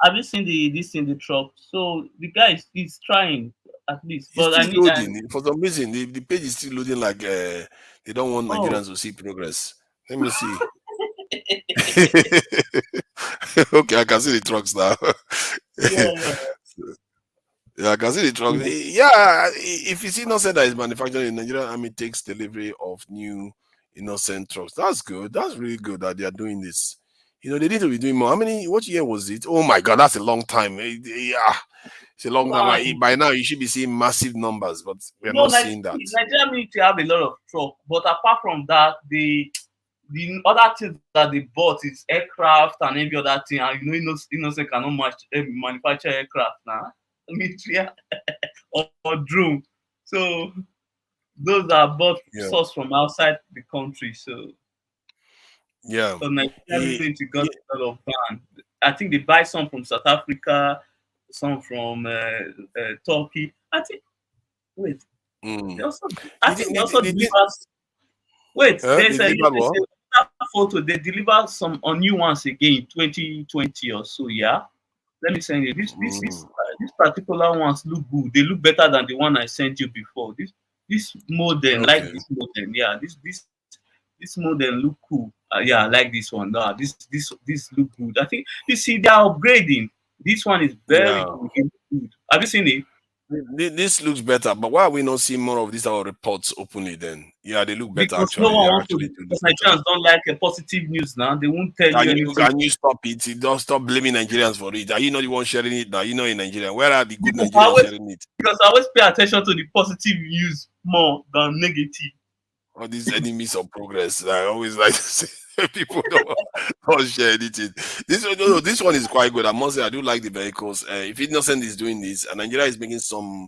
S12: have you seen this in the truck? So the guy is trying at least.
S6: It's
S12: But
S6: still
S12: I need
S6: loading. For some reason, the page is still loading like they don't want
S12: oh
S6: Nigerians to see progress. Let me see. Okay, I can see the trucks now.
S12: yeah.
S6: Yeah, I can see the trucks.
S12: Yeah.
S6: Yeah, if it's innocent that is manufactured in Nigeria, Army takes delivery of new innocent trucks. That's good. That's really good that they are doing this. They need to be doing more. How many? What year was it? Oh my God, that's a long time. Yeah, it's a long time.
S12: Fine.
S6: By now, you should be seeing massive numbers, but we are
S12: No,
S6: not seeing that.
S12: Nigeria military have a lot of truck, but apart from that, the other things that they bought is aircraft and every other thing. And innocent cannot manufacture aircraft now. Military or drone. So those are bought
S6: Yeah,
S12: sourced from outside the country.
S6: yeah.
S12: So Nigeria
S6: Eh,
S12: military got
S6: yeah.
S12: a lot of ban. I think they buy some from South Africa, some from Turkey. I think wait,
S6: Mm.
S12: they also I think they also
S6: The thing,
S12: deliver. Wait,
S6: they
S12: there's
S6: delivered what?
S12: a photo. They deliver some on new ones again, 2020 or so. Yeah, let me send you
S6: Mm.
S12: these particular ones look good. They look better than the one I sent you before. This modern, like
S6: Okay.
S12: this modern. Yeah, this modern look cool. Yeah, I like this one. This look good. I think you see they are upgrading. This one is very
S6: Yeah.
S12: good. It look good. Have you seen it?
S6: This looks better, but why are we not seeing more of these our reports openly then? Yeah, they look better
S12: Because no
S6: actually. They
S12: one
S6: are
S12: wants to.
S6: actually to do
S12: Because
S6: better.
S12: Nigerians don't like a positive news now. They won't tell you anything.
S6: Can you stop it? You don't stop blaming Nigerians for it. Are you not the one sharing it now? You know in Nigeria. Where are the good
S12: Because I
S6: Nigerians
S12: always
S6: sharing it?
S12: because I always pay attention to the positive news more than negative.
S6: All these enemies of progress. I always like to say people don't share anything. This one is quite good. I must say I do like the vehicles. If Innocent is doing this and Nigeria is making some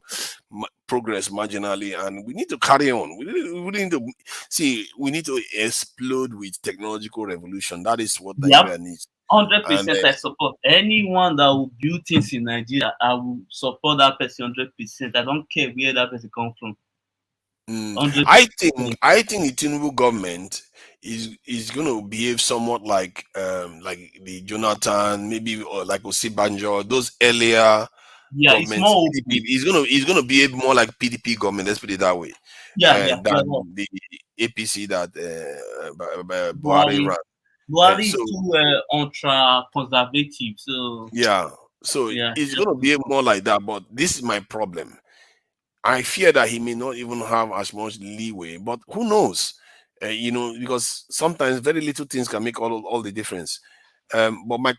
S6: progress marginally, and we need to carry on. We need to see. We need to explode with technological revolution. That is what
S12: Yep,
S6: Nigeria needs.
S12: hundred
S6: And
S12: percent. I support anyone that will build things in Nigeria. I will support that person 100%. I don't care where that person come from.
S6: mm,
S12: 100%.
S6: I think the Tinubu government is going to behave somewhat like the Jonathan, maybe, or like Osibanjo, those earlier
S12: Yeah, it's
S6: governments.
S12: more
S6: PDP.
S12: open.
S6: He's gonna behave more like PDP government. Let's put it that way,
S12: Yeah.
S6: than the APC that Buhari
S12: Buhari,
S6: ran.
S12: Buhari
S6: So
S12: is too ultra conservative. So
S6: yeah, so
S12: yeah,
S6: it's gonna behave more like that. But this is my problem. I fear that he may not even have as much leeway, but who knows? Because sometimes very little things can make all the difference. But my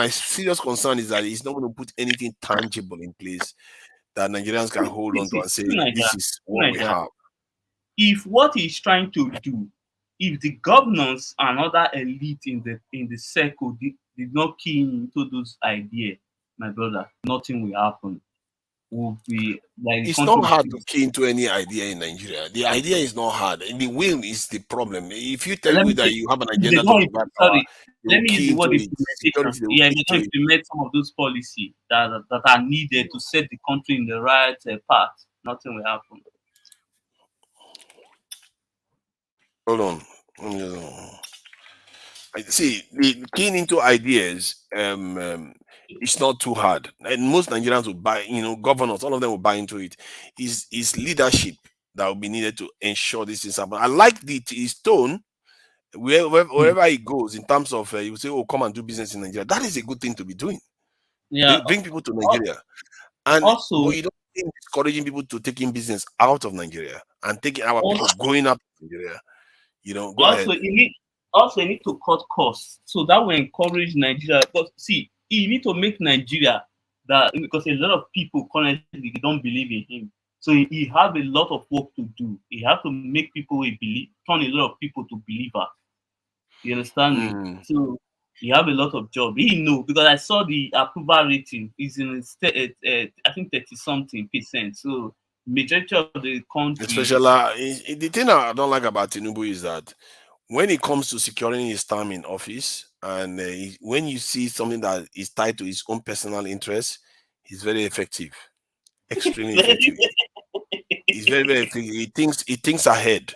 S6: serious concern is that he's not going to put anything tangible in place that Nigerians can hold on to
S12: see,
S6: and say,
S12: Nigeria,
S6: this is what we have.
S12: if what he's trying to do, if the governors and other elite in the circle did not key into those ideas, my brother, nothing will happen. Will be like the
S6: It's
S12: country
S6: not
S12: will
S6: hard to
S12: be.
S6: key into any idea in Nigeria. The idea is not hard. The will is the problem. If you tell
S12: Let
S6: people
S12: me
S6: that
S12: say,
S6: you have an
S12: if they
S6: agenda to
S12: don't
S6: provide power,
S12: sorry,
S6: they
S12: let
S6: will
S12: me use
S6: key
S12: the
S6: into
S12: word
S6: it. Security,
S12: implementation.
S6: they will
S12: Yeah, if
S6: key
S12: they
S6: into
S12: don't
S6: it.
S12: implement some of those policies that are needed to set the country in the right path, nothing will happen.
S6: Hold on. Let me see, the keying into ideas, it's not too hard. And most Nigerians will buy, governors, all of them will buy into it. Is leadership that will be needed to ensure this is happen. I like his tone
S12: Hmm.
S6: wherever he goes in terms of you say, oh, come and do business in Nigeria. That is a good thing to be doing.
S12: Yeah.
S6: Bring people to
S12: al-
S6: Nigeria. But
S12: Also,
S6: you don't think discouraging people to taking business out of Nigeria and taking our people
S12: also,
S6: going out of Nigeria. Go
S12: also,
S6: ahead.
S12: also you need to cut costs. So that will encourage Nigeria. But see, you need to make Nigeria that, because a lot of people currently they don't believe in him. So he have a lot of work to do. He have to make people turn a lot of people to believers. You understand me?
S6: Mm.
S12: So he have a lot of job. He know, because I saw the approval rating is in I think 30 something %. So majority of the country
S6: Especially, the thing I don't like about Tinubu is that when it comes to securing his time in office, and when you see something that is tied to his own personal interest, he's very effective, extremely effective. He's very, very effective. He thinks ahead.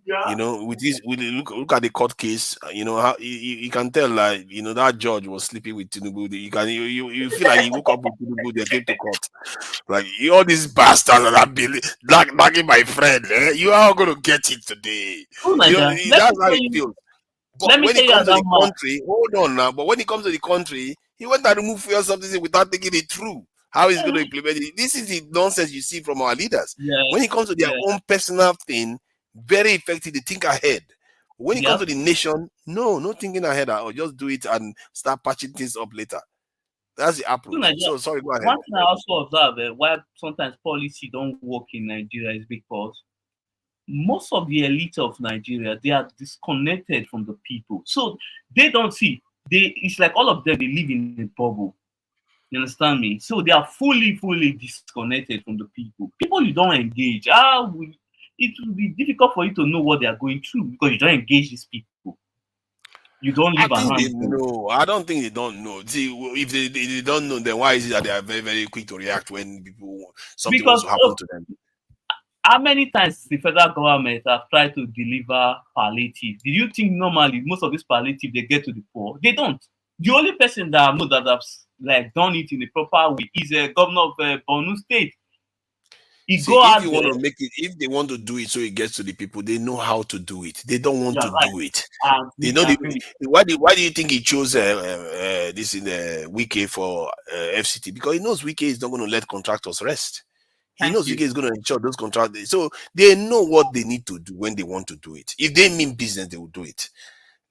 S12: yeah.
S6: Look at the court case. How you can tell, like, that judge was sleeping with Tinubu. You feel like he woke up with Tinubu. They came to court. Like, all these bastards that are nagging my friend. You are going to get it today.
S12: Oh my God.
S6: That's how it feels. But
S12: Let me
S6: when
S12: tell
S6: it
S12: you
S6: comes to
S12: about
S6: the
S12: man.
S6: country, hold on now. But when it comes to the country, he went and removed fuel subsidy without thinking it through. How he's going to implement it. This is the nonsense you see from our leaders.
S12: Yeah,
S6: When it comes to their
S12: yeah,
S6: own personal thing, very effective. They think ahead. When it comes
S12: yeah.
S6: to the nation, no thinking ahead at all. Just do it and start patching things up later. That's the
S12: So
S6: approach.
S12: Nigeria,
S6: So sorry, go ahead.
S12: one thing I also observe why sometimes policy don't work in Nigeria is because most of the elite of Nigeria, they are disconnected from the people. So they don't see. It's like all of them they live in a bubble. You understand me? So they are fully disconnected from the people. People you don't engage. It will be difficult for you to know what they are going through because you don't engage these people. You don't
S6: I
S12: live
S6: think
S12: around
S6: they
S12: them.
S6: know. I don't think they don't know. See, if they don't know, then why is it that they are very, very quick to react when something wants
S12: Because
S6: to happen to them?
S12: how many times the federal government have tried to deliver palliative? Do you think normally most of this palliative they get to the poor? They don't. The only person that I know that have like done it in a proper way is a governor of Borno State. He
S6: See,
S12: go
S6: if
S12: out
S6: you want
S12: there.
S6: to make it, if they want to do it so it gets to the people, they know how to do it. They don't want
S12: You're
S6: to
S12: right.
S6: do it. They know
S12: I agree with
S6: why do you think he chose this in the Wike for FCT? Because he knows Wike is not going to let contractors rest. He
S12: Thank
S6: knows
S12: you.
S6: Wike is going to ensure those contractors. So they know what they need to do when they want to do it. If they mean business, they will do it.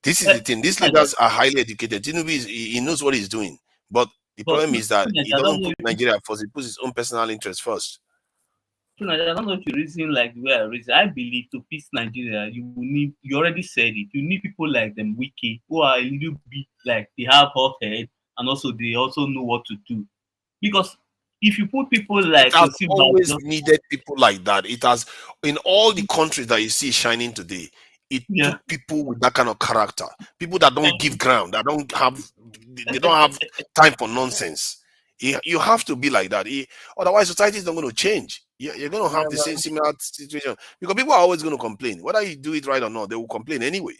S6: This is the thing. These leaders are highly educated. Tinubu he knows what he's doing. But the
S12: But
S6: problem is that he
S12: I don't
S6: doesn't
S12: know
S6: put
S12: if
S6: Nigeria first. He puts his own personal interest first.
S12: I don't know if you reason like the way I reason. I believe to fix Nigeria, you already said it. You need people like them Wiki who are a little bit like they have hot head and also they also know what to do. Because if you put people
S6: It
S12: like
S6: has
S12: Yossi
S6: always
S12: Banjo,
S6: needed people like that. It has, in all the countries that you see shining today, it
S12: yeah,
S6: took people with that kind of character. People that don't give ground, that don't have, they don't have time for nonsense. You have to be like that. Otherwise, society is not going to change. You're going to
S12: yeah,
S6: have the same similar situation because people are always going to complain. Whether you do it right or not, they will complain anyway.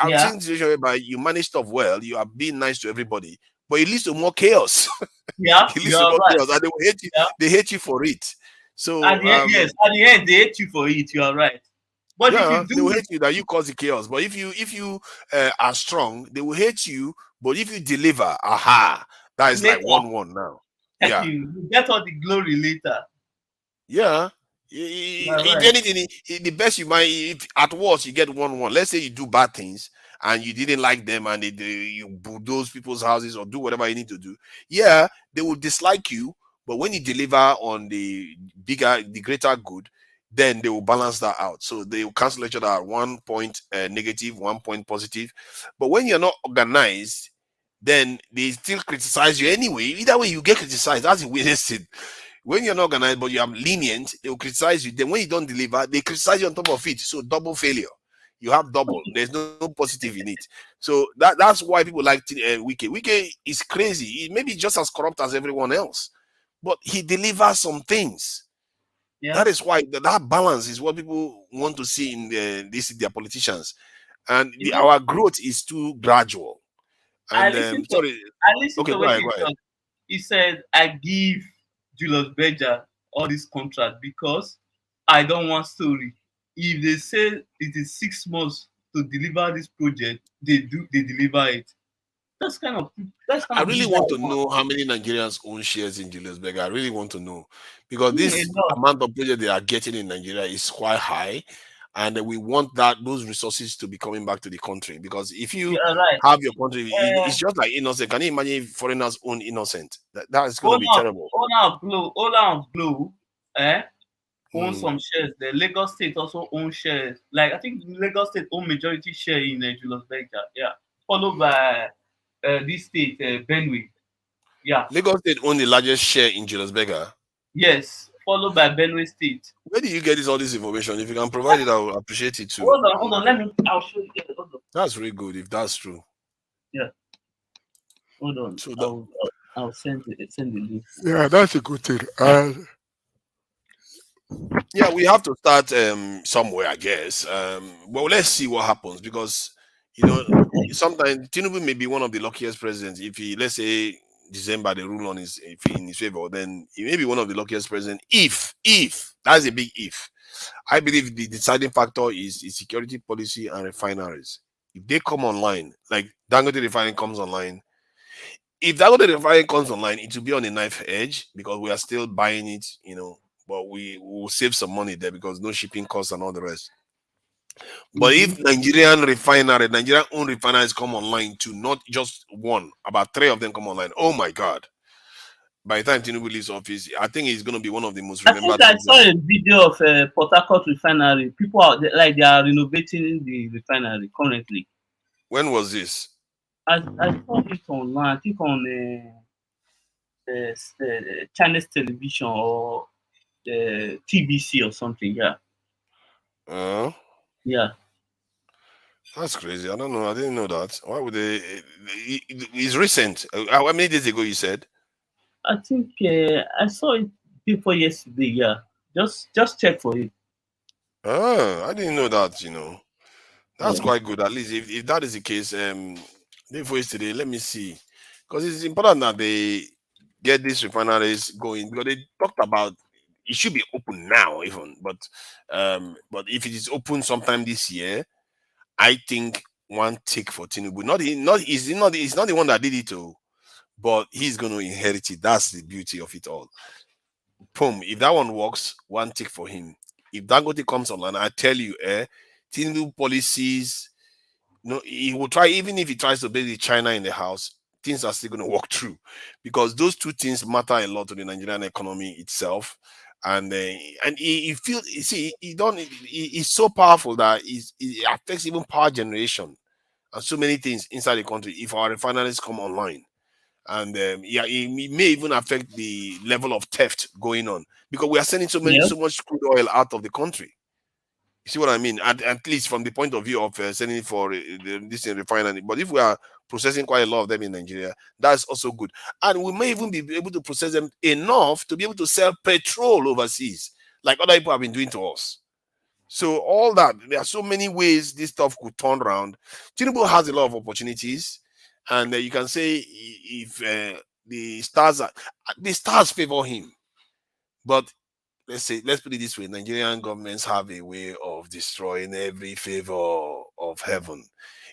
S6: I've
S12: yeah,
S6: seen situation whereby you manage stuff well, you are being nice to everybody, but it leads to more chaos.
S12: yeah,
S6: He leads to
S12: you're
S6: more
S12: right.
S6: chaos, and they will hate you.
S12: Yeah.
S6: They hate you for it.
S12: At
S6: So
S12: the end, yes, at the end they hate you for it, you are right. But if you
S6: yeah,
S12: do
S6: they will
S12: it,
S6: hate you that you cause the chaos. But if you are strong, they will hate you. But if you deliver, aha, that is like
S12: later,
S6: 1-1 now. Yeah.
S12: you get all the glory later.
S6: Yeah.
S12: You are
S6: If
S12: right.
S6: anything, the best you might, if at worst you get 1-1. Let's say you do bad things and you didn't like them and you bulldoze people's houses or do whatever you need to do. Yeah, they will dislike you, but when you deliver on the greater good, then they will balance that out. So they will cancel each other at 1 point negative, 1 point positive. But when you're not organized, then they still criticize you anyway. Either way, you get criticized. That's the weirdest thing. When you're not organized, but you are lenient, they will criticize you. Then when you don't deliver, they criticize you on top of it. So double failure. You have double. There's no positive in it. So that's why people like Wike. Wike is crazy. He may be just as corrupt as everyone else, but he delivers some things.
S12: Yeah.
S6: That is why that balance is what people want to see in their politicians. And
S12: You know,
S6: our growth is too gradual.
S12: I
S6: And
S12: listened to
S6: sorry,
S12: I listened
S6: okay,
S12: to
S6: go
S12: what
S6: ahead,
S12: he
S6: go ahead.
S12: said. He said, I give Julius Berger all this contract because I don't want story. If they say it is 6 months to deliver this project, they deliver it. That's kind of that's kind
S6: I
S12: of
S6: really
S12: leader
S6: want
S12: I
S6: to
S12: want.
S6: know how many Nigerians own shares in Julius Berger. I really want to know because
S12: A
S6: this
S12: lot.
S6: amount of project they are getting in Nigeria is quite high, and we want those resources to be coming back to the country. Because if you
S12: Yeah, right.
S6: have your country, it's
S12: Uh,
S6: just like innocent. Can you imagine if foreigners own innocent? That is going to be terrible.
S12: owner of Blue, own
S6: Mm.
S12: some shares. The Lagos State also own shares. Like I think Lagos State own majority share in Julius Berger. Yeah, followed by this state, Benue. Yeah,
S6: Lagos State own the largest share in Julius Berger.
S12: yes, followed by Benue State.
S6: Where do you get all this information? If you can provide it, I will appreciate it too.
S12: Hold on. I'll show you. Hold on.
S6: That's really good if that's true.
S12: Yeah, hold on.
S6: So
S12: I'll send the link.
S6: yeah, that's a good thing. Yeah, we have to start somewhere, I guess. Well, let's see what happens, because sometimes Tinubu may be one of the luckiest presidents. If he, let's say, December they rule on in his favor, then he may be one of the luckiest presidents. If that's a big if. I believe the deciding factor is security policy and refineries. If they come online, like Dangote refinery comes online, if Dangote refinery comes online, it will be on a knife edge because we are still buying it, but we will save some money there because no shipping costs and all the rest. But if Nigerian owned refineries come online too, not just one, about 3 of them come online, oh my God. By the time Tinubu leaves office, I think he's going to be one of the most
S12: I think
S6: remembered
S12: I saw
S6: presidents.
S12: a video of Port Harcourt refinery. People are like they are renovating the refinery currently.
S6: When was this?
S12: I saw it online. I think on Chinese television or TBC or something. Yeah. Yeah.
S6: That's crazy. I don't know. I didn't know that. Why would they? It's recent. How many days ago you said?
S12: I think I saw it before yesterday. Yeah. Just check for it.
S6: I didn't know that. That's
S12: Yeah.
S6: quite good. At least if that is the case, before yesterday, let me see, because it's important that they get these refineries going, because they talked about it should be open now, even. But if it is open sometime this year, I think one tick for Tinubu. He's not the one that did it, but he's going to inherit it. That's the beauty of it all. Boom. If that one works, one tick for him. If Dangote comes online, I tell you, Tinubu policies, he will try, even if he tries to build China in the house, things are still going to walk through, because those two things matter a lot to the Nigerian economy itself. And he feels, you see, he's so powerful that it affects even power generation and so many things inside the country if our refineries come online. And it may even affect the level of theft going on, because we are sending so much crude oil out of the country. You see what I mean? At least from the point of view of sending it for this refinery. But if we are processing quite a lot of them in Nigeria, that's also good. And we may even be able to process them enough to be able to sell petrol overseas, like other people have been doing to us. So all that, there are so many ways this stuff could turn around. Tinubu has a lot of opportunities, and you can say if the stars favor him, but let's put it this way: Nigerian governments have a way of destroying every favor of heaven.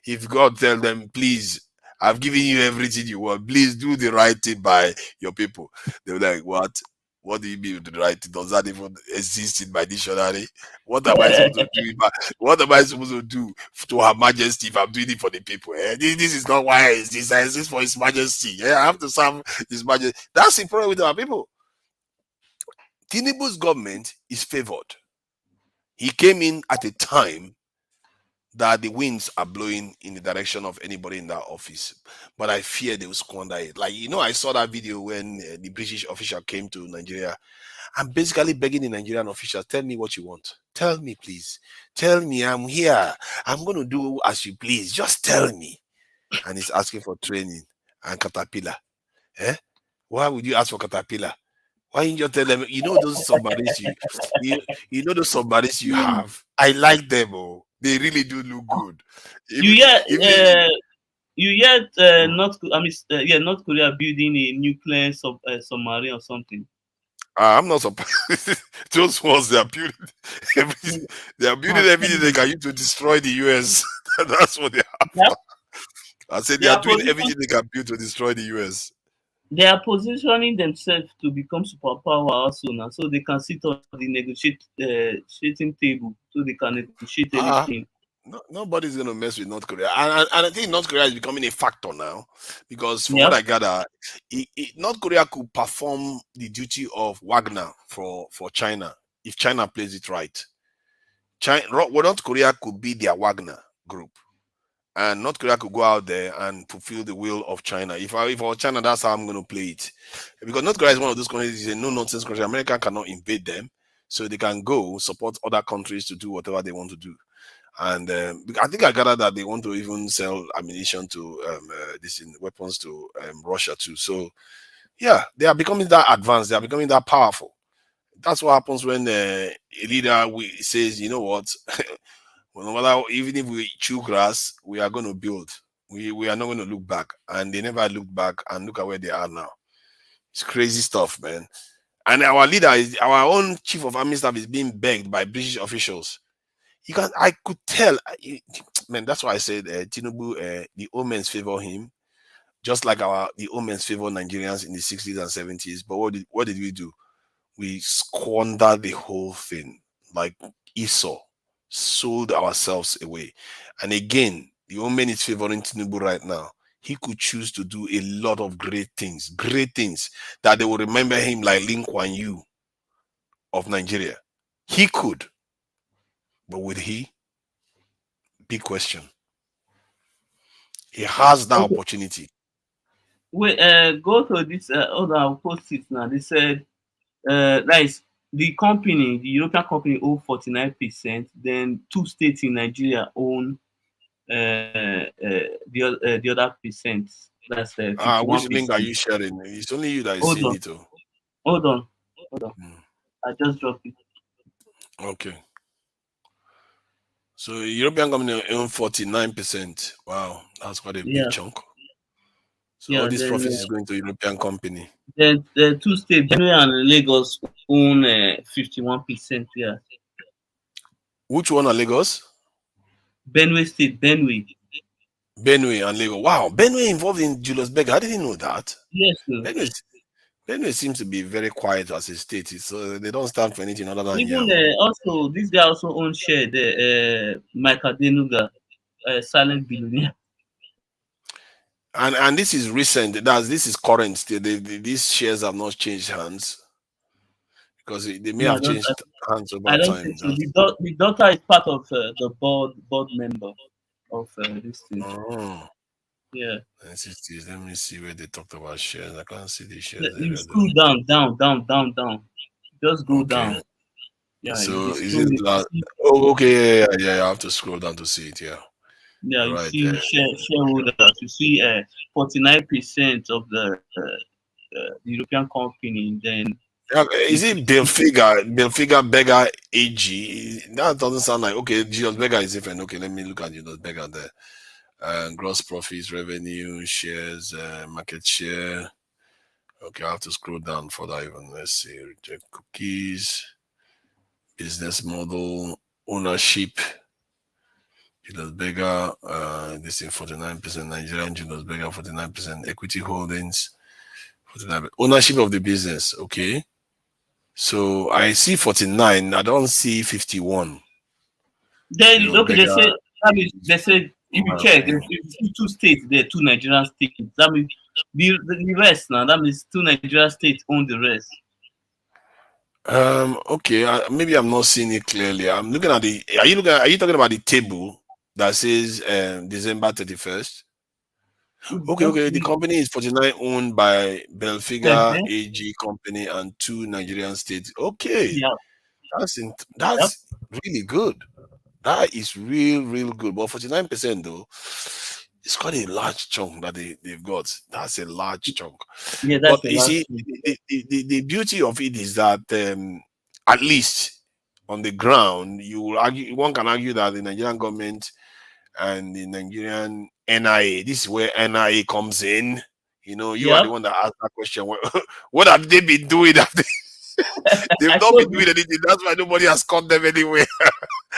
S6: If God tell them, please, I've given you everything you want, please do the right thing by your people, they'll be like, what do you mean with the right thing? Does that even exist in my dictionary? What am I supposed to do? What am I supposed to do to Her Majesty if I'm doing it for the people? This is not why it's this. I exist for His Majesty. I have to serve His Majesty. That's the problem with our people. Tinubu's government is favored. He came in at a time that the winds are blowing in the direction of anybody in that office, but I fear they will squander it. Like, I saw that video when the British official came to Nigeria. I'm basically begging the Nigerian official, tell me what you want. Tell me, please. Tell me, I'm here. I'm going to do as you please. Just tell me. And he's asking for training and caterpillar. Why would you ask for caterpillar? Why didn't you tell them, those submarines those submarines you have? I like them, they really do look good.
S12: North Korea building a nuclear submarine or something.
S6: I'm not surprised. Those ones they are building everything they can use to destroy the US. That's what they have. I said they are doing everything they can build to destroy the US.
S12: they are positioning themselves to become superpower also now, so they can sit on the negotiating table, so they can negotiate
S6: Ah,
S12: anything.
S6: nobody's going to mess with North Korea. And I think North Korea is becoming a factor now because, from what
S12: Yep.
S6: I gather, North Korea could perform the duty of Wagner for China if China plays it right. North Korea could be their Wagner group, and North Korea could go out there and fulfill the will of China. If I were China, that's how I'm going to play it, because North Korea is one of those countries. Is a no nonsense country. America cannot invade them, so they can go support other countries to do whatever they want to do. And I think I gathered that they want to even sell ammunition to weapons to Russia too. So yeah, they are becoming that advanced. They are becoming that powerful. That's what happens when a leader says, you know what, well, no matter, even if we chew grass, we are going to build. We are not going to look back. And they never look back, and look at where they are now. It's crazy stuff, man. And our leader is our own chief of army staff is being begged by British officials. I could tell, man. That's why I said Tinubu, the omens favor him, just like the omens favor Nigerians in the 60s and 70s. But what did we do? We squandered the whole thing like Esau, sold ourselves away. And again, the omen is favoring Tinubu right now. He could choose to do a lot of great things that they will remember him like Lin Kuan Yew of Nigeria. He could, but would he? Big question. He has that
S12: Okay.
S6: opportunity.
S12: Wait, go to this. Hold on, I'll post it now. They said, that is the company, the European company own 49%. Then two states in Nigeria own the other percent. That's
S6: Which
S12: 51%.
S6: link are you sharing? It's only you that is
S12: Hold
S6: seeing
S12: on,
S6: it. Oh.
S12: hold on, hold on.
S6: Mm.
S12: I just dropped it.
S6: Okay. So European company own 49%. Wow, that's quite a big
S12: Yeah,
S6: chunk. So all
S12: yeah.
S6: this
S12: Then
S6: profit is going to European company.
S12: the two states, Benue and Lagos, own 51%. Yeah,
S6: Which one are Lagos?
S12: Benue State, Benue.
S6: Benue and Lagos. Wow, Benue involved in Julius Berger. I didn't know that.
S12: Yes, sir.
S6: Benue, Benue seems to be very quiet as a state, so they don't stand for anything other than
S12: Even
S6: yam.
S12: also, this guy also owns share the Michael Denuga, silent billionaire.
S6: And this is recent. This is current. These shares have not changed hands because they may
S12: No,
S6: have changed hands
S12: I
S6: over
S12: don't think
S6: time.
S12: so. The daughter is part of the board member of this thing.
S6: Oh,
S12: Yeah.
S6: let me see where they talked about shares. I can't see the shares
S12: You
S6: area
S12: scroll
S6: though.
S12: down. Just go
S6: Okay.
S12: down. Yeah, you'll be
S6: So is it
S12: scrolling.
S6: last? Oh, okay. Yeah. I have to scroll down to see it. Yeah.
S12: Yeah,
S6: All
S12: you
S6: right.
S12: see shareholders. You see 49% of the European company. Then you
S6: Is
S12: see,
S6: it Benfica Beggar AG? That doesn't sound like okay. Julius Beggar is different. Okay, let me look at Julius Beggar there. Gross profits, revenue, shares, market share. Okay, I have to scroll down for that even. Let's see. Reject cookies, business model, ownership. Julius Berger, this is 49% Nigerian. Julius Berger, 49% equity holdings. 49 ownership of the business. Okay. So I see 49. I don't see 51.
S12: then
S6: Julius
S12: okay, they
S6: Berger.
S12: say that means they say if you check, if you see two states there, two Nigerian states. That means the rest now. That means two Nigerian states own the rest.
S6: Okay. Maybe I'm not seeing it clearly. I'm looking at the. Are you talking about the table that says December 31st? Okay. The
S12: Okay.
S6: company is 49 owned by Belfiga
S12: Seven.
S6: AG company and two Nigerian states. Okay,
S12: Yeah. Yep.
S6: that's really good. That is real good. But 49% though, it's quite a large chunk that they've got. That's a large chunk.
S12: Yeah,
S6: But
S12: that's the
S6: you
S12: last
S6: see,
S12: one.
S6: the beauty of it is that at least on the ground, one can argue that the Nigerian government and the Nigerian NIA, this is where NIA comes in. You are the
S12: Yep.
S6: one that asked that question. What have they been doing? They've
S12: I
S6: not been
S12: told
S6: doing
S12: you.
S6: anything. That's why nobody has caught them anywhere.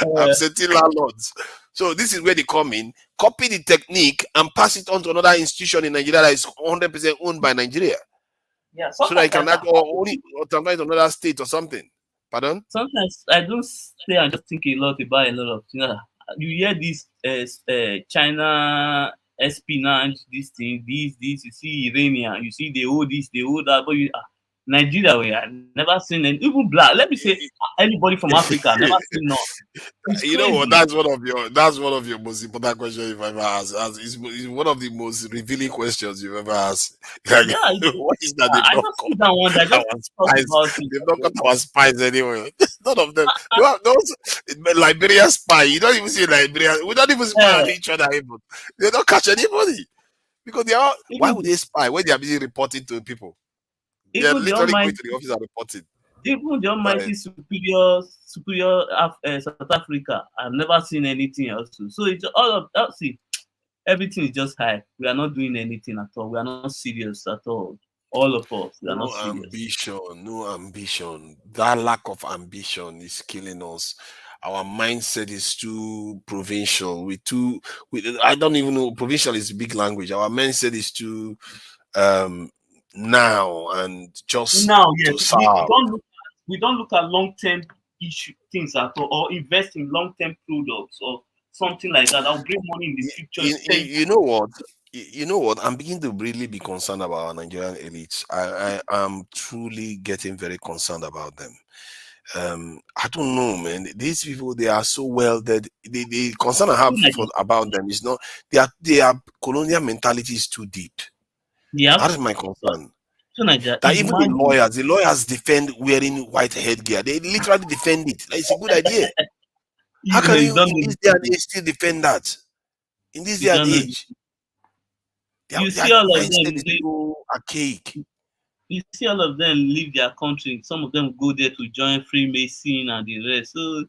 S12: Uh,
S6: Absentee landlords. So this is where they come in, copy the technique, and pass it on to another institution in Nigeria that is 100% owned by Nigeria.
S12: Yeah,
S6: so that you can
S12: sometimes
S6: act or only or sometimes another state or something. Pardon?
S12: sometimes I don't stay and just think a lot about a lot of things. You hear this China espionage, this thing, this. You see Iranian, you see they hold this, they hold that, but Nigeria, we have never seen any, even black. Let me say anybody from Africa, never seen none. It's
S6: You know what?
S12: crazy.
S6: That's one of your most important questions you've ever asked. It's one of the most revealing questions you've ever asked. Like,
S12: Yeah,
S6: what is that they've
S12: I
S6: not
S12: just
S6: got
S12: sit down one day, I
S6: our
S12: just thought
S6: spies?
S12: about it.
S6: They've not got our spies anyway. None of them. You have those Liberian spy. You don't even see Liberia. We don't even spy on
S12: Yeah,
S6: each other even. They don't catch anybody because they are. Why
S12: even
S6: would they spy when they are busy reporting to people? They are
S12: even the
S6: literally going
S12: almighty
S6: to the office and reporting.
S12: even the
S6: Go ahead.
S12: almighty superior South Africa, I've never seen anything else too. So it's all of that. See, everything is just hype. We are not doing anything at all. We are not serious at all. All of us, we are not
S6: No
S12: serious.
S6: ambition, no ambition. That lack of ambition is killing us. Our mindset is too provincial. I don't even know. Provincial is a big language. Our mindset is too um now and just
S12: Now, yes,
S6: to
S12: we
S6: serve.
S12: don't look at long term issue things at all, or invest in long term products or something like that. That will bring money in the future.
S6: You know what? You know what? I'm beginning to really be concerned about our Nigerian elites. I am truly getting very concerned about them. I don't know, man. These people, they are so well that the concern I have about them is not their colonial mentality is too deep.
S12: Yeah.
S6: That is my concern.
S12: So Nigeria,
S6: That even the
S12: imagine
S6: lawyers defend wearing white headgear. They literally defend it. Like, it's a good idea. How can
S12: you
S6: you
S12: don't
S6: in
S12: know
S6: this day
S12: the
S6: and age still defend that? In this
S12: you
S6: day and
S12: don't know
S6: age,
S12: you
S6: their
S12: see all of
S6: mindset
S12: them
S6: is so archaic.
S12: you see all of them leave their country. Some of them go there to join Freemason and the rest. So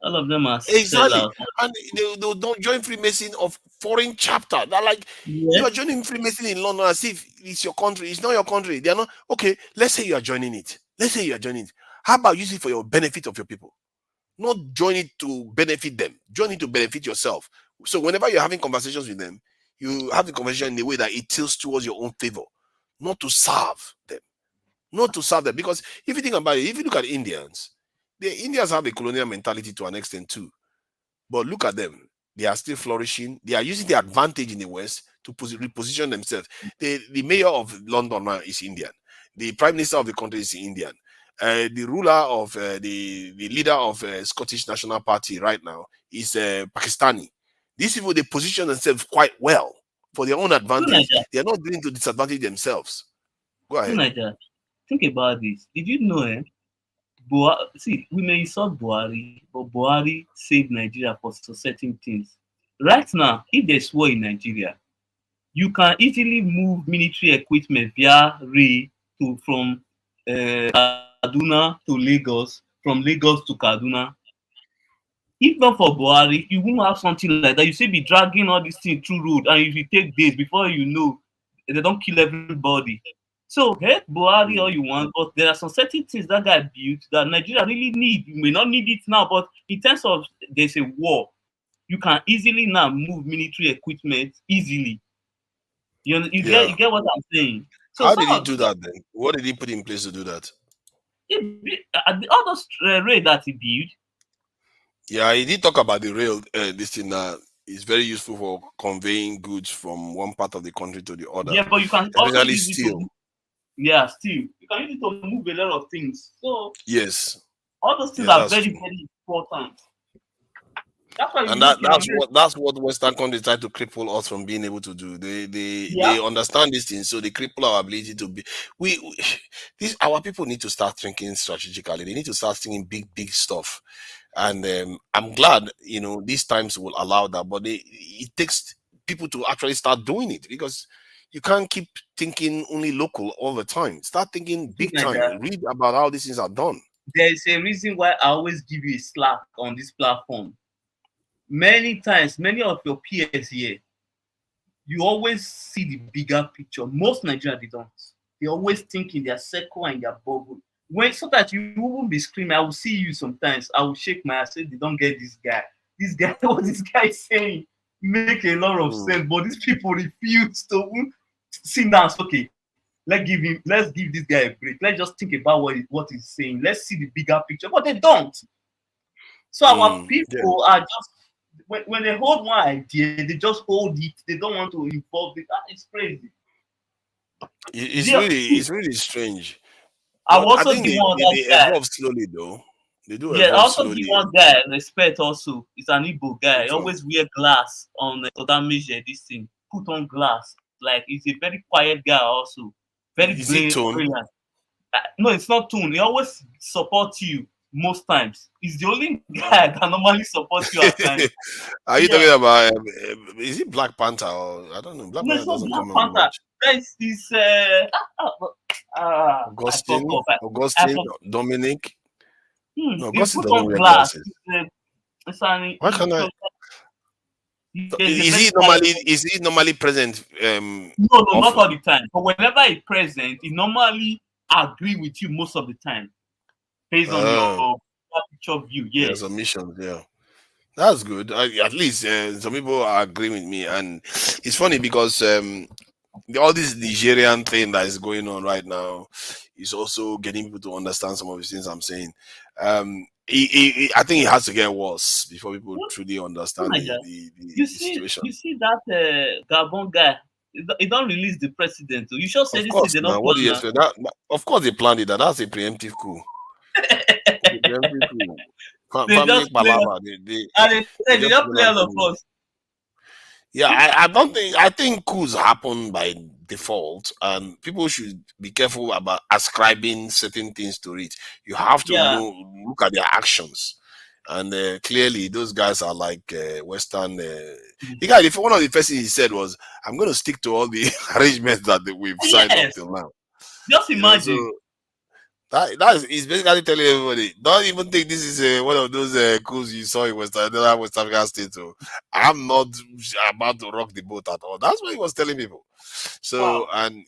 S12: all of them are
S6: Exactly.
S12: sellers.
S6: And they don't join Freemason of foreign chapter. They're like, you are
S12: Yes,
S6: joining Freemason in London as if it's your country. It's not your country. They are not. Okay, let's say you are joining it. Let's say you are joining it. How about use it for your benefit of your people? Not join it to benefit them. Join it to benefit yourself. So whenever you're having conversations with them, you have the conversation in a way that it tilts towards your own favor, not to serve them. Not to serve them. Because if you think about it, if you look at Indians, the Indians have a colonial mentality to an extent too. But look at them. They are still flourishing. They are using the advantage in the West to reposition themselves. The mayor of London now is Indian. The prime minister of the country is Indian. The ruler of the leader of Scottish National Party right now is Pakistani. These people, they position themselves quite well for their own
S12: so
S6: advantage.
S12: Nigeria,
S6: They are not willing to disadvantage themselves. Go
S12: so
S6: ahead.
S12: Nigeria, think about this. Did you know see, we may insult Buhari, but Buhari saved Nigeria for certain things. Right now, if there's war in Nigeria, you can easily move military equipment via rail from Kaduna to Lagos, from Lagos to Kaduna. If not for Buhari, you won't have something like that. You say be dragging all these things through road, and if you take days before you know, they don't kill everybody. So hate Buhari all you want, but there are some certain things that guy built that Nigeria really need. You may not need it now, but in terms of there's a war, you can easily now move military equipment easily.
S6: Yeah.
S12: You get what I'm saying. So
S6: How
S12: some
S6: did he
S12: of
S6: do that then? What did he put in place to do that?
S12: all those raid that he built.
S6: Yeah, he did talk about the rail. This thing is very useful for conveying goods from one part of the country to the other,
S12: Yeah, but you can also
S6: especially
S12: use it to
S6: steel.
S12: still you can use it to move a lot of things. So
S6: Yes,
S12: all those things
S6: yes,
S12: are
S6: that's
S12: very,
S6: true.
S12: very important. That's why you
S6: And
S12: look in America.
S6: that's what Western countries try to cripple us from being able to do.
S12: Yeah,
S6: They understand these things, so they cripple our ability to be. We these our people need to start thinking strategically. They need to start thinking big stuff. And I'm glad these times will allow that, but it takes people to actually start doing it because you can't keep thinking only local all the time. Start thinking
S12: so
S6: big time.
S12: Naija,
S6: Read about how these things are done.
S12: there is a reason why I always give you a slack on this platform. Many times, many of your peers here, you always see the bigger picture. Most Nigerians they don't. They always think in their circle and their bubble. When so that you won't be screaming, I will see you sometimes. I will shake my head, say they don't get this guy. This guy, what this guy is saying make a lot of
S6: Mm.
S12: sense, but these people refuse to sit down. Okay, Let's give this guy a break. Let's just think about what he's saying. Let's see the bigger picture. But they don't. So our
S6: Yeah.
S12: people are just when they hold one idea, they just hold it. They don't want to involve it. It's crazy.
S6: It's really strange.
S12: I
S6: But I
S12: also
S6: think
S12: give one other
S6: they
S12: guy.
S6: evolve slowly though. They do
S12: Yeah, I
S6: evolve
S12: also give
S6: slowly.
S12: one guy respect also. He's an Igbo guy. He
S6: Which one?
S12: always wear glass on so that measure this thing. Put on glass. Like he's a very quiet guy also. Very
S6: Is it tone?
S12: brilliant. No, it's not tune. He always supports you most times. He's the only guy that normally supports you at times.
S6: Are you
S12: Yeah.
S6: talking about is it Black Panther or I don't know? Black
S12: No, it's
S6: Panther
S12: not
S6: doesn't
S12: Black
S6: come on
S12: Panther.
S6: much.
S12: That's this I fuck
S6: Augustine,
S12: up. I
S6: Augustine,
S12: forgot.
S6: Dominic. No,
S12: He
S6: Augustine
S12: put
S6: doesn't
S12: on
S6: wear
S12: glass.
S6: glasses.
S12: It's an
S6: Why can't I?
S12: he's a very quiet.
S6: Is he normally present?
S12: No, not
S6: Often.
S12: all the time. But whenever he present, he normally agree with you most of the time, based on your picture view.
S6: Yeah,
S12: Yes.
S6: submissions. Yeah, that's good. At least some people are agreeing with me, and it's funny because all this Nigerian thing that is going on right now is also getting people to understand some of the things I'm saying. I think it has to get worse before people truly understand the situation.
S12: You see that Gabon guy. He don't release the president. You sure say
S6: Of
S12: this thing
S6: course,
S12: they
S6: now
S12: don't
S6: what do you
S12: plan
S6: expect? Of course, they planned it. That's a preemptive coup. It's a preemptive coup.
S12: they
S6: Family
S12: just play
S6: palava.
S12: and they
S6: They
S12: say they
S6: just
S12: just
S6: put
S12: play
S6: it
S12: all
S6: on.
S12: of us.
S6: Yeah, I don't think I think coups happen by default, and people should be careful about ascribing certain things to it. You have to
S12: Yeah.
S6: look at their actions, and clearly those guys are like Western. The guy, one of the first things he said was, "I'm going to stick to all the arrangements that we've signed up
S12: Yes.
S6: till now."
S12: Just
S6: You know,
S12: imagine.
S6: so that is basically telling everybody, don't even think this is one of those coups you saw in West African states. So I'm not about to rock the boat at all. That's what he was telling people. So
S12: Wow.
S6: and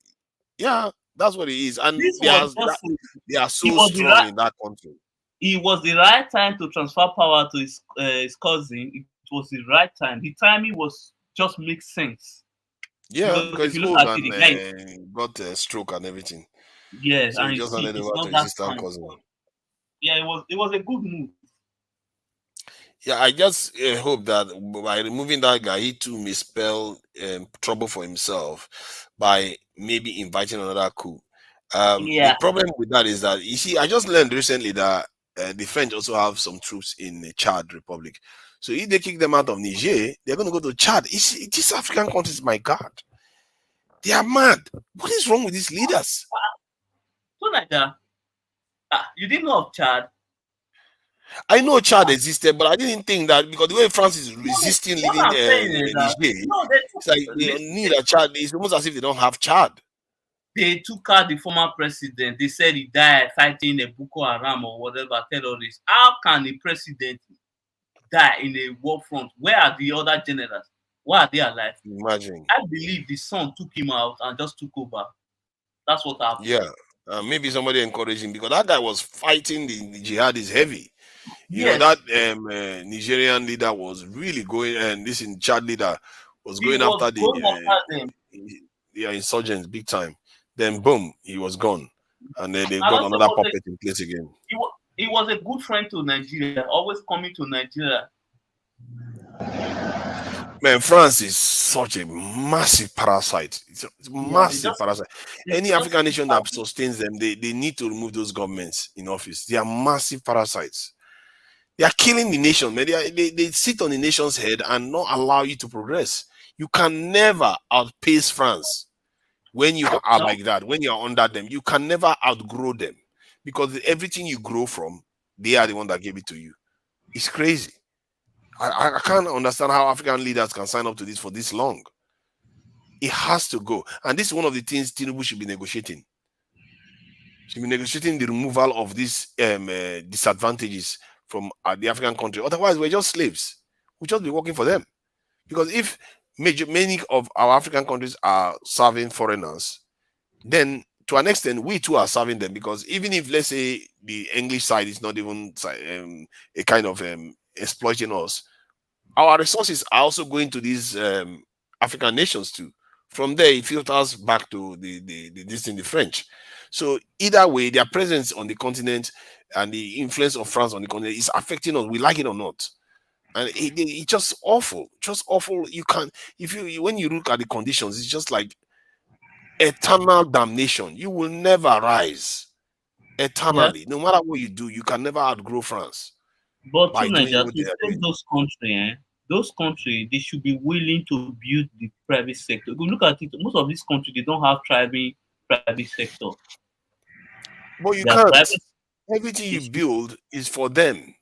S6: yeah, that's what it is. And
S12: This was just
S6: they are
S12: it
S6: so
S12: was the
S6: strong
S12: right
S6: in that country.
S12: it was the right time to transfer power to his cousin. It was the right time. The timing was just makes sense.
S6: Yeah,
S12: Because
S6: because
S12: if
S6: he's
S12: you look
S6: old
S12: at it,
S6: and
S12: the guy
S6: got a stroke and everything.
S12: yeah,
S6: So he
S12: and you
S6: just
S12: see
S6: handed
S12: it's
S6: over to
S12: not
S6: his
S12: that
S6: distant
S12: time.
S6: cousin.
S12: Yeah, it was a good move.
S6: Yeah, I just hope that by removing that guy, he too may spell trouble for himself by maybe inviting another coup. The
S12: Yeah.
S6: problem with that is that, you see, I just learned recently that the French also have some troops in the Chad Republic. So if they kick them out of Niger, they're going to go to Chad. You see, these African countries, my God, they are mad. What is wrong with these leaders?
S12: So like that. You didn't know of Chad?
S6: I know Chad existed, but I didn't think that because the way France is
S12: No,
S6: resisting
S12: what
S6: leaving
S12: I'm saying is that
S6: Niger,
S12: no,
S6: it's like they need a Chad. It's almost as if they don't have Chad.
S12: they took out the former president. They said he died fighting a Boko Haram or whatever terrorists. How can a president die in a war front? Where are the other generals? Why are they alive?
S6: Imagine.
S12: I believe the son took him out and just took over. That's what happened.
S6: Yeah. Maybe somebody encouraged him because that guy was fighting the jihadis heavy. You know,
S12: Yes.
S6: that Nigerian leader was really going, and this in Chad leader was
S12: He
S6: going
S12: was
S6: after
S12: going after them.
S6: the insurgents big time. Then boom, he was gone. And then they've
S12: And
S6: got
S12: also
S6: another puppet in place again.
S12: he was a good friend to Nigeria, always coming to Nigeria.
S6: Man, France is such a massive parasite. It's a massive parasite. Any African nation that sustains them, they need to remove those governments in office. They are massive parasites. They are killing the nation, man. They sit on the nation's head and not allow you to progress. You can never outpace France when you are like that, when you are under them. You can never outgrow them because everything you grow from, they are the one that gave it to you. It's crazy. I can't understand how African leaders can sign up to this for this long. It has to go. And this is one of the things Tinubu should be negotiating. Should be negotiating the removal of these disadvantages from the African country. Otherwise, we're just slaves. We'll just be working for them. Because if many of our African countries are serving foreigners, then to an extent, we too are serving them. Because even if, let's say, the English side is not even a kind of exploiting us, our resources are also going to these African nations too From there, it filters back to the French. So either way, their presence on the continent and the influence of France on the continent is affecting us. We like it or not, and it's just awful, just awful. You can't, if you when you look at the conditions, it's just like eternal damnation. You will never rise
S12: Yeah.
S6: eternally. No matter what you do, you can never outgrow France
S12: But
S6: by
S12: through
S6: doing
S12: Nigeria,
S6: what
S12: to
S6: they are
S12: save
S6: doing.
S12: those countries, they should be willing to build the private sector. If you look at it, most of these countries they don't have thriving private sector.
S6: But you
S12: Their
S6: can't.
S12: private
S6: Everything
S12: they
S6: you
S12: should,
S6: build is for them.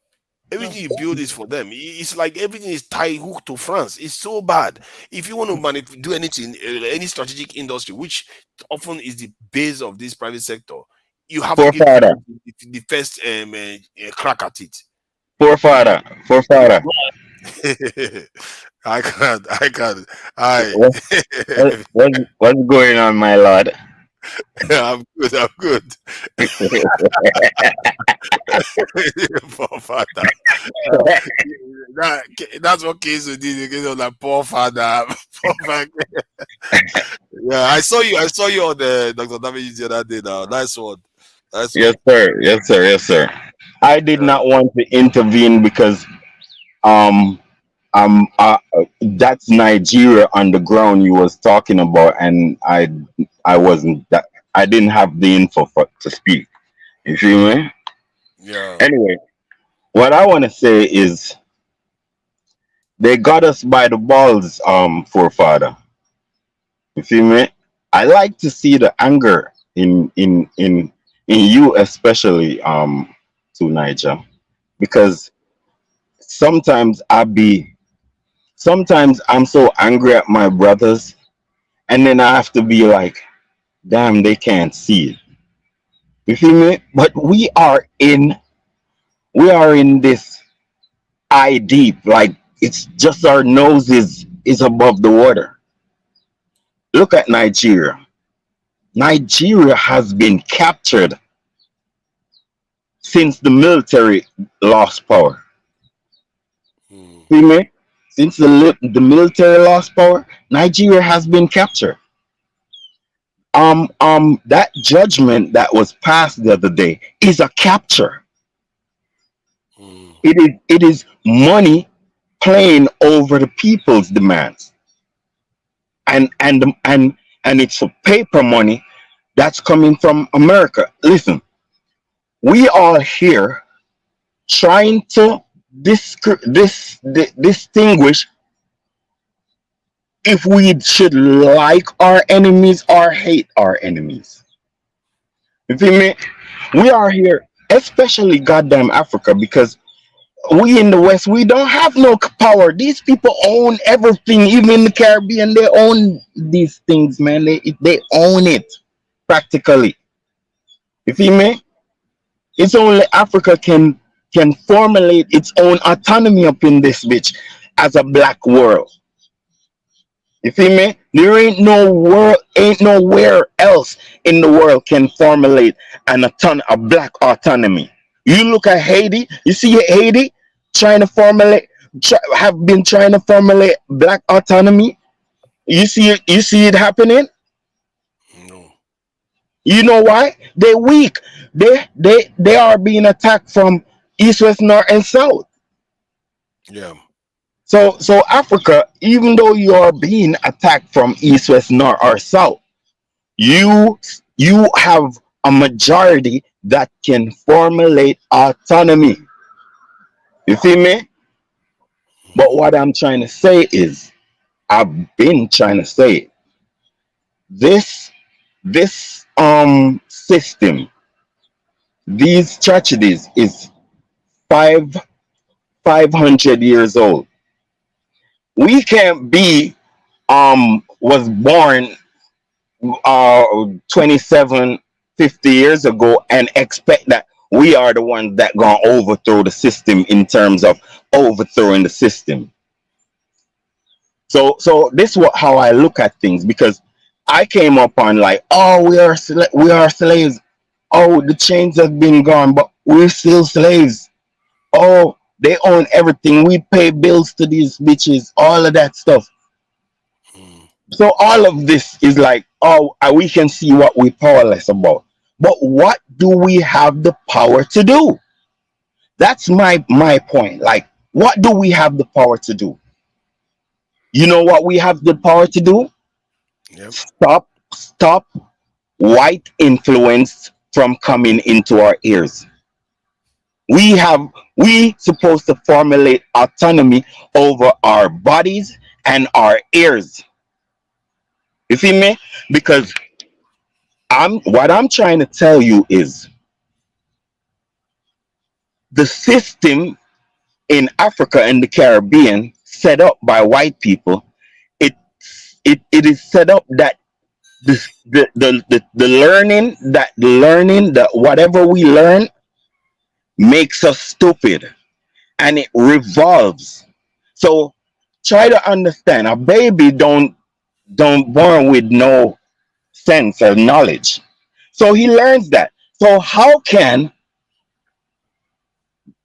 S12: yeah.
S6: Everything you build is for them. It's like everything is tied hooked to France. It's so bad. If you want to do anything, any strategic industry, which often is the base of this private sector, you have to give
S13: Forefather,
S6: people the first crack at it.
S13: forefather, forefather.
S6: I can't. I,
S13: What's going on, my lord?
S6: I'm good. I'm good. Poor father. That, that's what kids did. They get on that poor father. Poor father. Yeah, I saw you. I saw you on the Dr. David the other day. Now, nice one. Nice
S13: Yes,
S6: one.
S13: sir. Yes, sir. Yes, sir. I did
S6: Yeah.
S13: not want to intervene because um that's Nigeria on the ground you was talking about, and I wasn't that I didn't have the info to speak. You feel me?
S6: Yeah.
S13: Anyway, what I want to say is they got us by the balls, forefather. You feel me? I like to see the anger in you, especially to Niger, because sometimes sometimes I'm so angry at my brothers, and then I have to be like, damn, they can't see it. You feel me? But we are in this eye deep, like it's just our noses is above the water. Look at Nigeria. Nigeria has been captured since the military lost power.
S6: Mm,
S13: See me? Since the military lost power, Nigeria has been captured. That judgment that was passed the other day is a capture.
S6: mm,
S13: It is money playing over the people's demands, and it's a paper money that's coming from America. Listen, we all here trying to distinguish if we should like our enemies or hate our enemies. You feel me? We are here, especially goddamn Africa, because we in the West, we don't have no power. These people own everything, even in the Caribbean, they own these things, man. They own it practically. You feel me? It's only Africa can formulate its own autonomy up in this bitch as a black world. You feel me? There ain't nowhere else in the world can formulate a black autonomy. You look at Haiti, you see Haiti trying to have been trying to formulate black autonomy. You see it happening.
S6: no.
S13: You know why? They're weak. They are being attacked from east, west, north, and south.
S6: Yeah.
S13: So Africa, even though you are being attacked from east, west, north, or south, you you have a majority that can formulate autonomy. You feel me? But
S6: Mm,
S13: what I'm trying to say is, I've been trying to say it. This system, these tragedies is five 500 years old. We can't be was born 27, 50 years ago and expect that we are the ones that gonna overthrow the system in terms of overthrowing the system. So this what how I look at things, because I came up on like, oh, we are slaves. Oh, the chains have been gone, but we're still slaves. Oh, they own everything. We pay bills to these bitches, all of that stuff.
S6: mm.
S13: So all of this is like, oh, we can see what we're powerless about. But what do we have the power to do? That's my point. Like, what do we have the power to do? You know what we have the power to do?
S6: Yep.
S13: Stop white influence from coming into our ears. We supposed to formulate autonomy over our bodies and our ears. You see me? Because I'm trying to tell you is the system in Africa and the Caribbean set up by white people, it it is set up that the learning that whatever we learn makes us stupid, and it revolves. So try to understand, a baby don't born with no sense of knowledge. So he learns that. So how can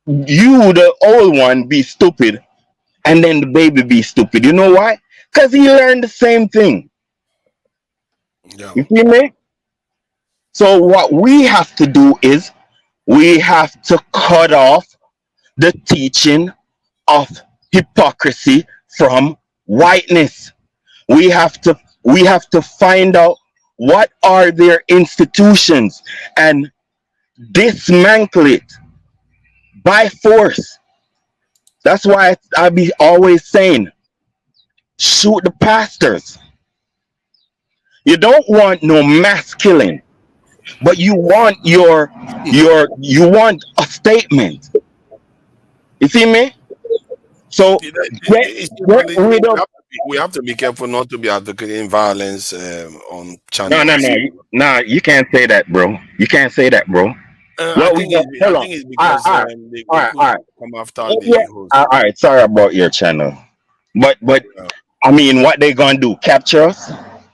S13: you, the old one, be stupid and then the baby be stupid? You know why? Because he learned the same thing.
S6: Yeah.
S13: You see me? So what we have to do is we have to cut off the teaching of hypocrisy from whiteness. We have to find out what are their institutions and dismantle it by force. That's why I be always saying, shoot the pastors. You don't want no mass killing, but you want you want a statement. You see me? So get
S6: It's
S13: get
S6: usually,
S13: rid of.
S6: we have to be careful not to be advocating violence on
S13: No, no,
S6: channels.
S13: no, no. You can't say that, bro. You can't say that, bro. What we got?
S6: I
S13: Hold on.
S6: think it's
S13: All right,
S6: because
S13: all right,
S6: they
S13: all right,
S6: could
S13: all right.
S6: come after
S13: Yeah.
S6: the host.
S13: All right. Sorry about your channel, but
S6: Yeah.
S13: I mean, what they gonna do? Capture us?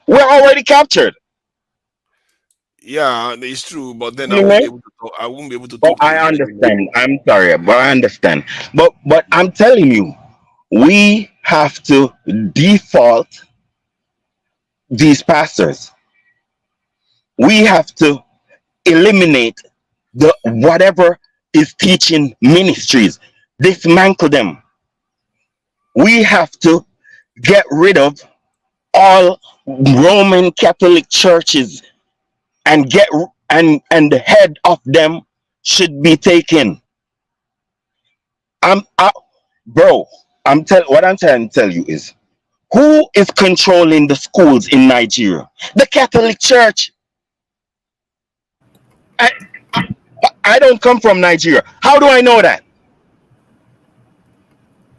S13: We're already captured.
S6: Yeah, it's true, but then I
S13: You
S6: won't
S13: know?
S6: be able to talk. I won't be able to
S13: But
S6: talk to
S13: I
S6: the guys
S13: understand.
S6: anymore.
S13: I'm sorry, but I understand. But I'm telling you, we have to default these pastors. We have to eliminate the whatever is teaching ministries, dismantle them. We have to get rid of all Roman Catholic churches and and the head of them should be taken. I'm I, bro. What I'm trying to tell you is, who is controlling the schools in Nigeria? The Catholic Church. I, I don't come from Nigeria. How do I know that?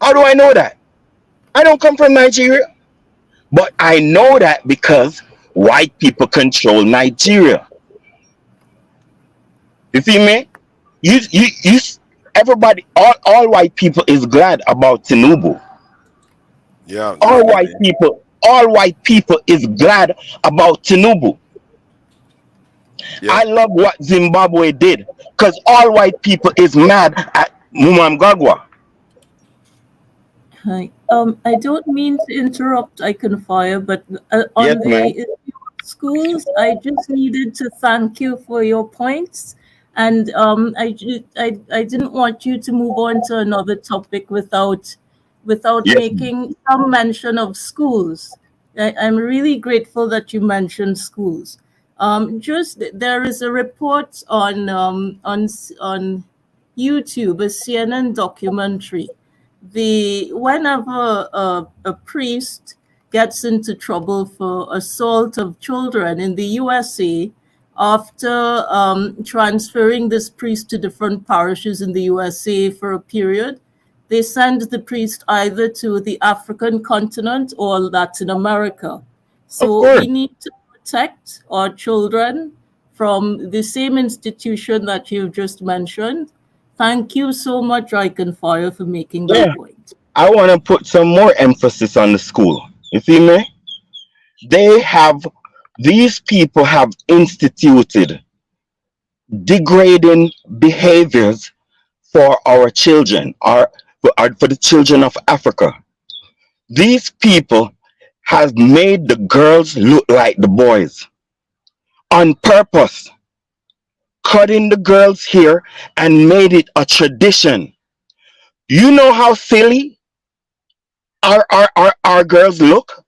S13: How do I know that? I don't come from Nigeria. But I know that because white people control Nigeria. You see me? You everybody, all white people is glad about Tinubu.
S6: Yeah,
S13: All white
S6: definitely.
S13: people, all white people is glad about Tinubu.
S6: Yep.
S13: I love what Zimbabwe did because all white people is mad at Mumamgagwa.
S10: Hi. I don't mean to interrupt, I can fire, but
S13: Yes,
S10: on
S13: man.
S10: the issue of schools, I just needed to thank you for your points. And I didn't want you to move on to another topic without
S13: Yes.
S10: making some mention of schools. I'm really grateful that you mentioned schools. Just there is a report on YouTube, a CNN documentary. Whenever a priest gets into trouble for assault of children in the USA, after transferring this priest to different parishes in the USA for a period, they send the priest either to the African continent or Latin America.
S13: Of
S10: So
S13: course.
S10: we need to protect our children from the same institution that you just mentioned. Thank you so much, Fire, for making
S13: Yeah.
S10: that point.
S13: I want to put some more emphasis on the school. You see me? They have, these people have instituted degrading behaviors for our children, for the children of Africa. These people has made the girls look like the boys on purpose, cutting the girls' hair and made it a tradition. You know how silly our girls look?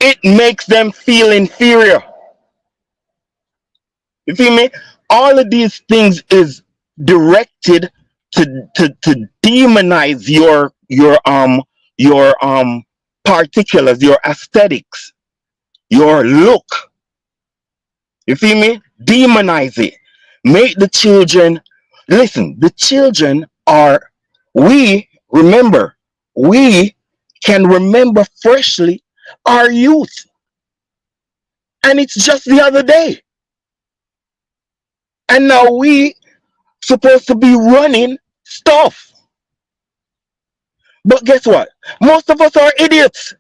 S13: It makes them feel inferior. You feel me? All of these things is directed to demonize your particulars, your aesthetics, your look. You feel me? Demonize it. Make the children listen. The children are we remember. We can remember freshly our youth, and it's just the other day. And now we supposed to be running stuff. But guess what? Most of us are idiots.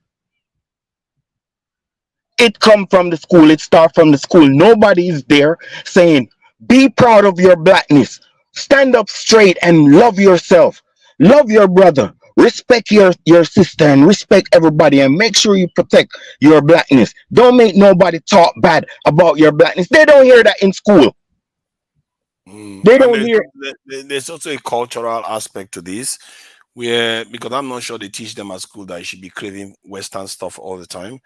S13: It come from the school. It start from the school. Nobody is there saying, be proud of your blackness. Stand up straight and love yourself. Love your brother. Respect your sister and respect everybody and make sure you protect your blackness. Don't make nobody talk bad about your blackness. They don't hear that in school. They
S6: And
S13: don't hear.
S6: there's also a cultural aspect to this, where because I'm not sure they teach them at school that you should be craving Western stuff all the time,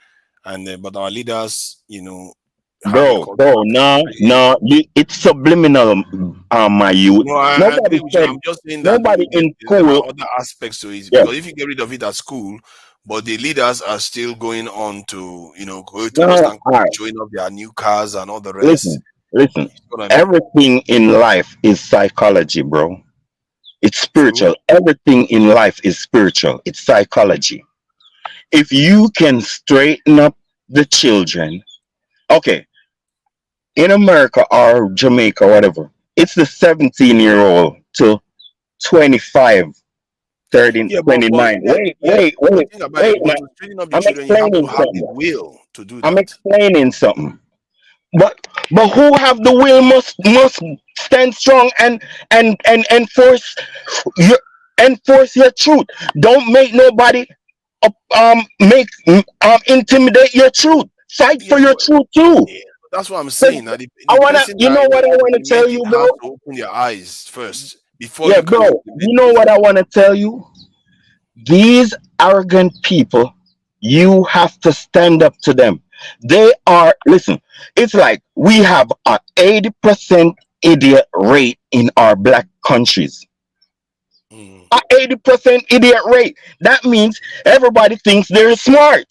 S6: and but our leaders, have a
S13: Bro,
S6: cultural
S13: no,
S6: thing.
S13: no, it's subliminal, my youth.
S6: No, I agree
S13: Nobody
S6: with you.
S13: said,
S6: I'm just saying that
S13: nobody in
S6: there are
S13: school.
S6: other aspects to it,
S13: Yeah,
S6: because if you get rid of it at school, but the leaders are still going on to go to
S13: no,
S6: Western
S13: all
S6: countries,
S13: right.
S6: showing off their new cars and all the rest.
S13: Listen, listen.
S6: You see what I mean?
S13: Everything in life is psychology, bro. It's
S6: True.
S13: spiritual. Everything in life is spiritual. It's psychology. If you can straighten up the children, okay, in America or Jamaica, whatever, it's the 17-year-old to 25, 30,
S6: Yeah, but
S13: 29.
S6: yeah,
S13: Wait,
S6: yeah.
S13: wait,
S6: But
S13: wait,
S6: think about
S13: wait,
S6: it.
S13: man.
S6: But to train up the
S13: I'm
S6: children, you have to
S13: explaining
S6: have the
S13: something.
S6: will to do
S13: I'm
S6: that.
S13: explaining something. But who have the will must stand strong and your enforce your truth. Don't make nobody make intimidate your truth. Fight
S6: Yeah,
S13: for your
S6: but
S13: truth too.
S6: yeah, that's what I'm
S13: 'Cause
S6: saying. Now,
S13: I
S6: the
S13: wanna,
S6: person
S13: you
S6: that
S13: know what I wanna tell
S6: implement it
S13: you, bro?
S6: has to open their eyes first before
S13: Yeah,
S6: you can
S13: bro.
S6: implement
S13: You know what
S6: anything.
S13: I wanna tell you? These arrogant people, you have to stand up to them. They are, listen, it's like we have a 80% idiot rate in our black countries.
S6: Mm.
S13: A 80% idiot rate. That means everybody thinks they're smart.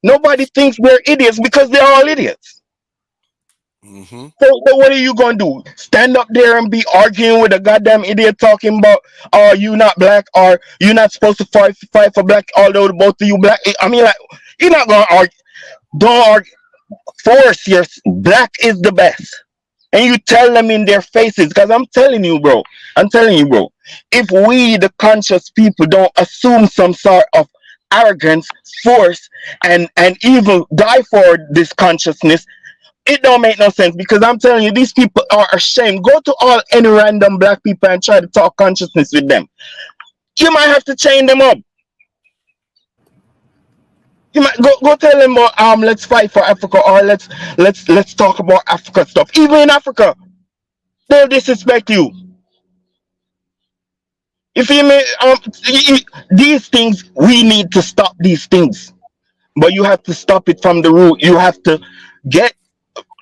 S13: Nobody thinks they're idiots because they're all idiots.
S6: Hmm.
S13: So what are you gonna do? Stand up there and be arguing with a goddamn idiot talking about, oh, you not black or you not supposed to fight for black, although both of you black. I mean, like, you're not gonna argue. Don't argue. Force your black is the best. And you tell them in their faces, because I'm telling you, bro. I'm telling you, bro. If we, the conscious people, don't assume some sort of arrogance, force, and even die for this consciousness, it don't make no sense. Because I'm telling you, these people are ashamed. Go to all any random black people and try to talk consciousness with them. You might have to chain them up. You might go tell them about let's fight for Africa or let's talk about Africa stuff. Even in Africa, they'll disrespect you. You feel me? These things, we need to stop these things. But you have to stop it from the root. You have to get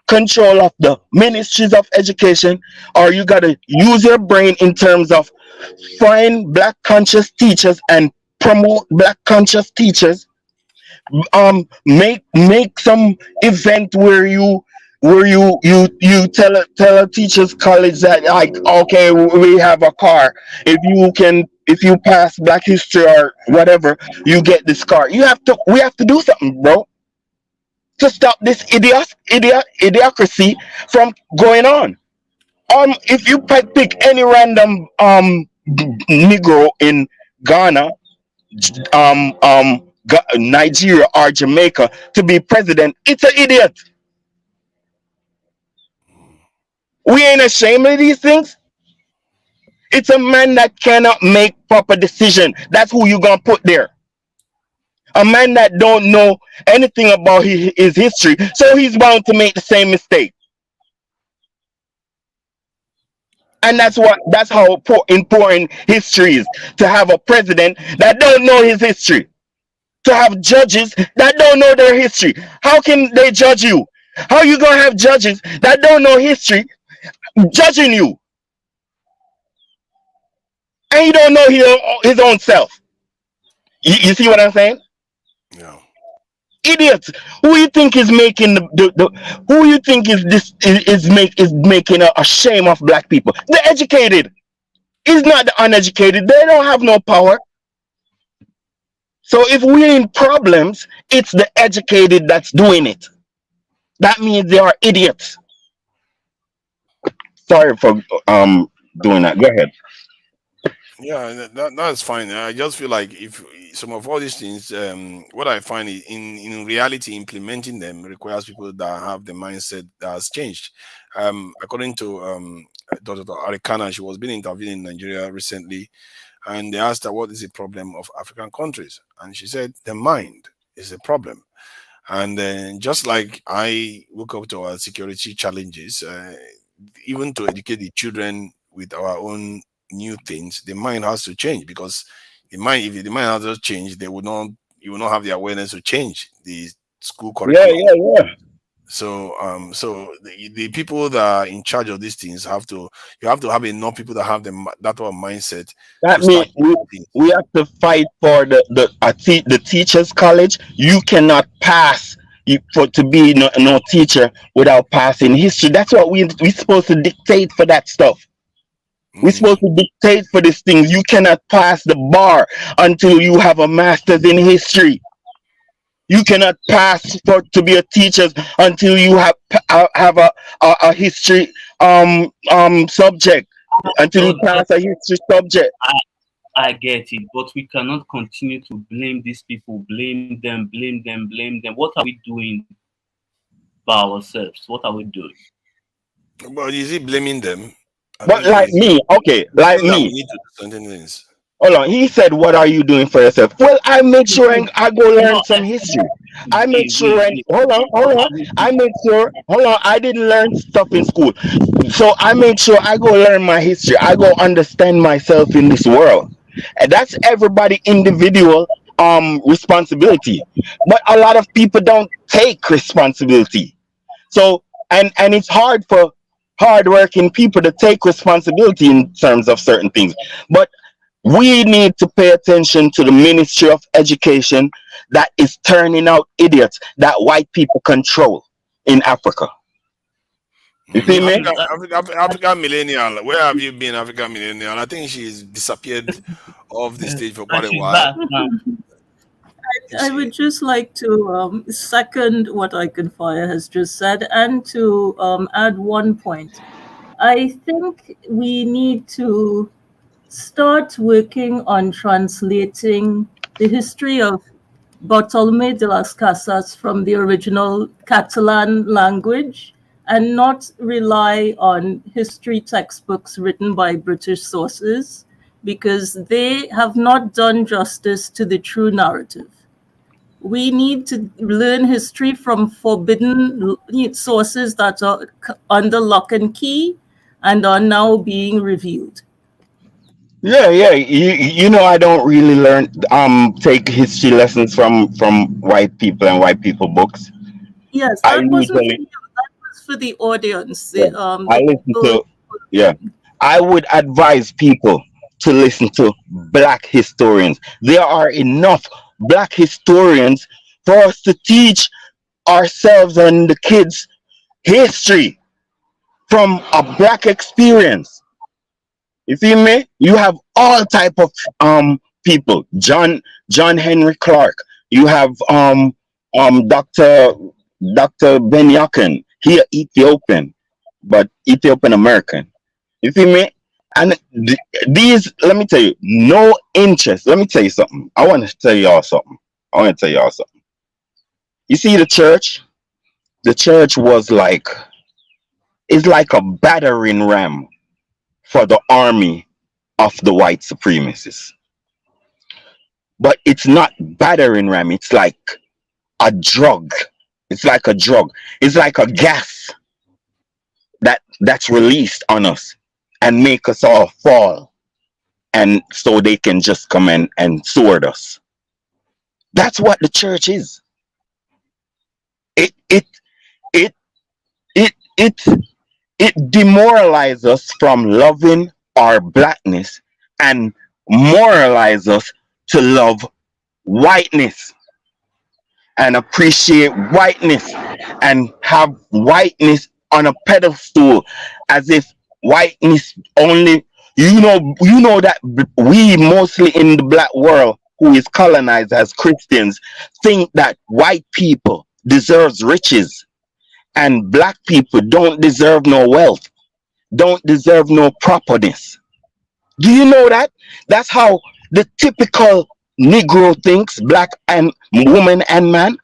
S13: control of the ministries of education, or you got to use your brain in terms of find black conscious teachers and promote black conscious teachers. Make some event where you tell a teachers college that, like, okay, we have a car, if you pass black history or whatever, you get this car. We have to do something, bro, to stop this idiocracy from going on. If you pick any random negro in Ghana, Nigeria or Jamaica to be president, it's an idiot. We ain't ashamed of these things. It's a man that cannot make proper decision. That's who you gonna put there. A man that don't know anything about his history, so he's bound to make the same mistake. And that's how important history is. To have a president that don't know his history, to have judges that don't know their history. How can they judge you? How you gonna have judges that don't know history judging you, and he don't know his own self? You see what I'm saying?
S6: Yeah.
S13: Idiots. Who you think is making the who you think is this is making a shame of black people? The educated. It's not the uneducated. They don't have no power. So if we're in problems, it's the educated that's doing it. That means they are idiots. Sorry for doing that. Go ahead.
S6: Yeah, that's fine. I just feel like if some of all these things, what I find is in reality, implementing them requires people that have the mindset that has changed. According to Dr. Arikana, she was being interviewed in Nigeria recently, and they asked her what is the problem of African countries, and she said the mind is the problem. And then just like I woke up to our security challenges, even to educate the children with our own new things, the mind has to change because the mind, if the mind has not changed, they would not, you will not have the awareness to change the school
S13: Yeah,
S6: curriculum.
S13: yeah, yeah.
S6: So, so the people that are in charge of these things have to, you have to have enough people that have that type of mindset
S13: That
S6: to
S13: means
S6: start changing things.
S13: we have to fight for the teachers college. You cannot pass for to be no teacher without passing history. That's what we supposed to dictate for that stuff. We're supposed to dictate for these things. You cannot pass the bar until you have a master's in history. You cannot pass for to be a teacher until you have a history subject. Until you
S12: Oh,
S13: pass a history subject.
S12: I get it, but we cannot continue to blame these people, blame them, blame them, blame them. What are we doing by ourselves? What are we doing?
S6: But is he blaming them? I
S13: But
S6: don't think
S13: like
S6: he's
S13: me, okay, like
S6: saying that we
S13: me.
S6: need to do certain things.
S13: Hold on. He said, "What are you doing for yourself?" Well, I make sure I go learn
S12: No,
S13: some history. I make sure
S12: wait,
S13: and
S12: wait.
S13: hold on, hold on. I make sure. Hold on. I didn't learn stuff in school, so I make sure I go learn my history. I go understand myself in this world, and that's everybody individual responsibility. But a lot of people don't take responsibility. So and it's hard for hardworking people to take responsibility in terms of certain things. But we need to pay attention to the Ministry of Education that is turning out idiots that white people control in Africa. You see me?
S6: African millennial, where have you been, African millennial? I think she's disappeared off the stage for
S12: And
S6: quite a
S12: she's
S6: while.
S12: back now.
S6: You
S10: I
S6: see,
S10: would just like to second what Iconfire has just said and to add one point. I think we need to start working on translating the history of Bartolomé de las Casas from the original Catalan language and not rely on history textbooks written by British sources because they have not done justice to the true narrative. We need to learn history from forbidden sources that are under lock and key and are now being revealed.
S13: Yeah, yeah. You know I don't really learn take history lessons from white people and white people books.
S10: Yes,
S13: I
S10: that wasn't for
S13: usually
S10: you. That was for the audience.
S13: yeah, I
S10: The
S13: listen
S10: people.
S13: to yeah. I would advise people to listen to black historians. There are enough black historians for us to teach ourselves and the kids history from a black experience. You see me? You have all type of people. John Henry Clark. You have Dr. Ben Yakin. He Ethiopian, but Ethiopian American. You see me? And these, let me tell you, no interest. Let me tell you something. I want to tell y'all something. I want to tell y'all something. You see the church? The church was like, it's like a battering ram for the army of the white supremacists. but it's not battering ram. It's like a drug. It's like a drug. It's like a gas that's released on us and make us all fall, and so they can just come and sword us. That's what the church is. It it it it it it demoralizes us from loving our blackness and moralize us to love whiteness and appreciate whiteness and have whiteness on a pedestal as if whiteness only, you know that we mostly in the black world who is colonized as Christians think that white people deserves riches and black people don't deserve no wealth, don't deserve no properness. Do you know that? That's how the typical Negro thinks, black and woman and man.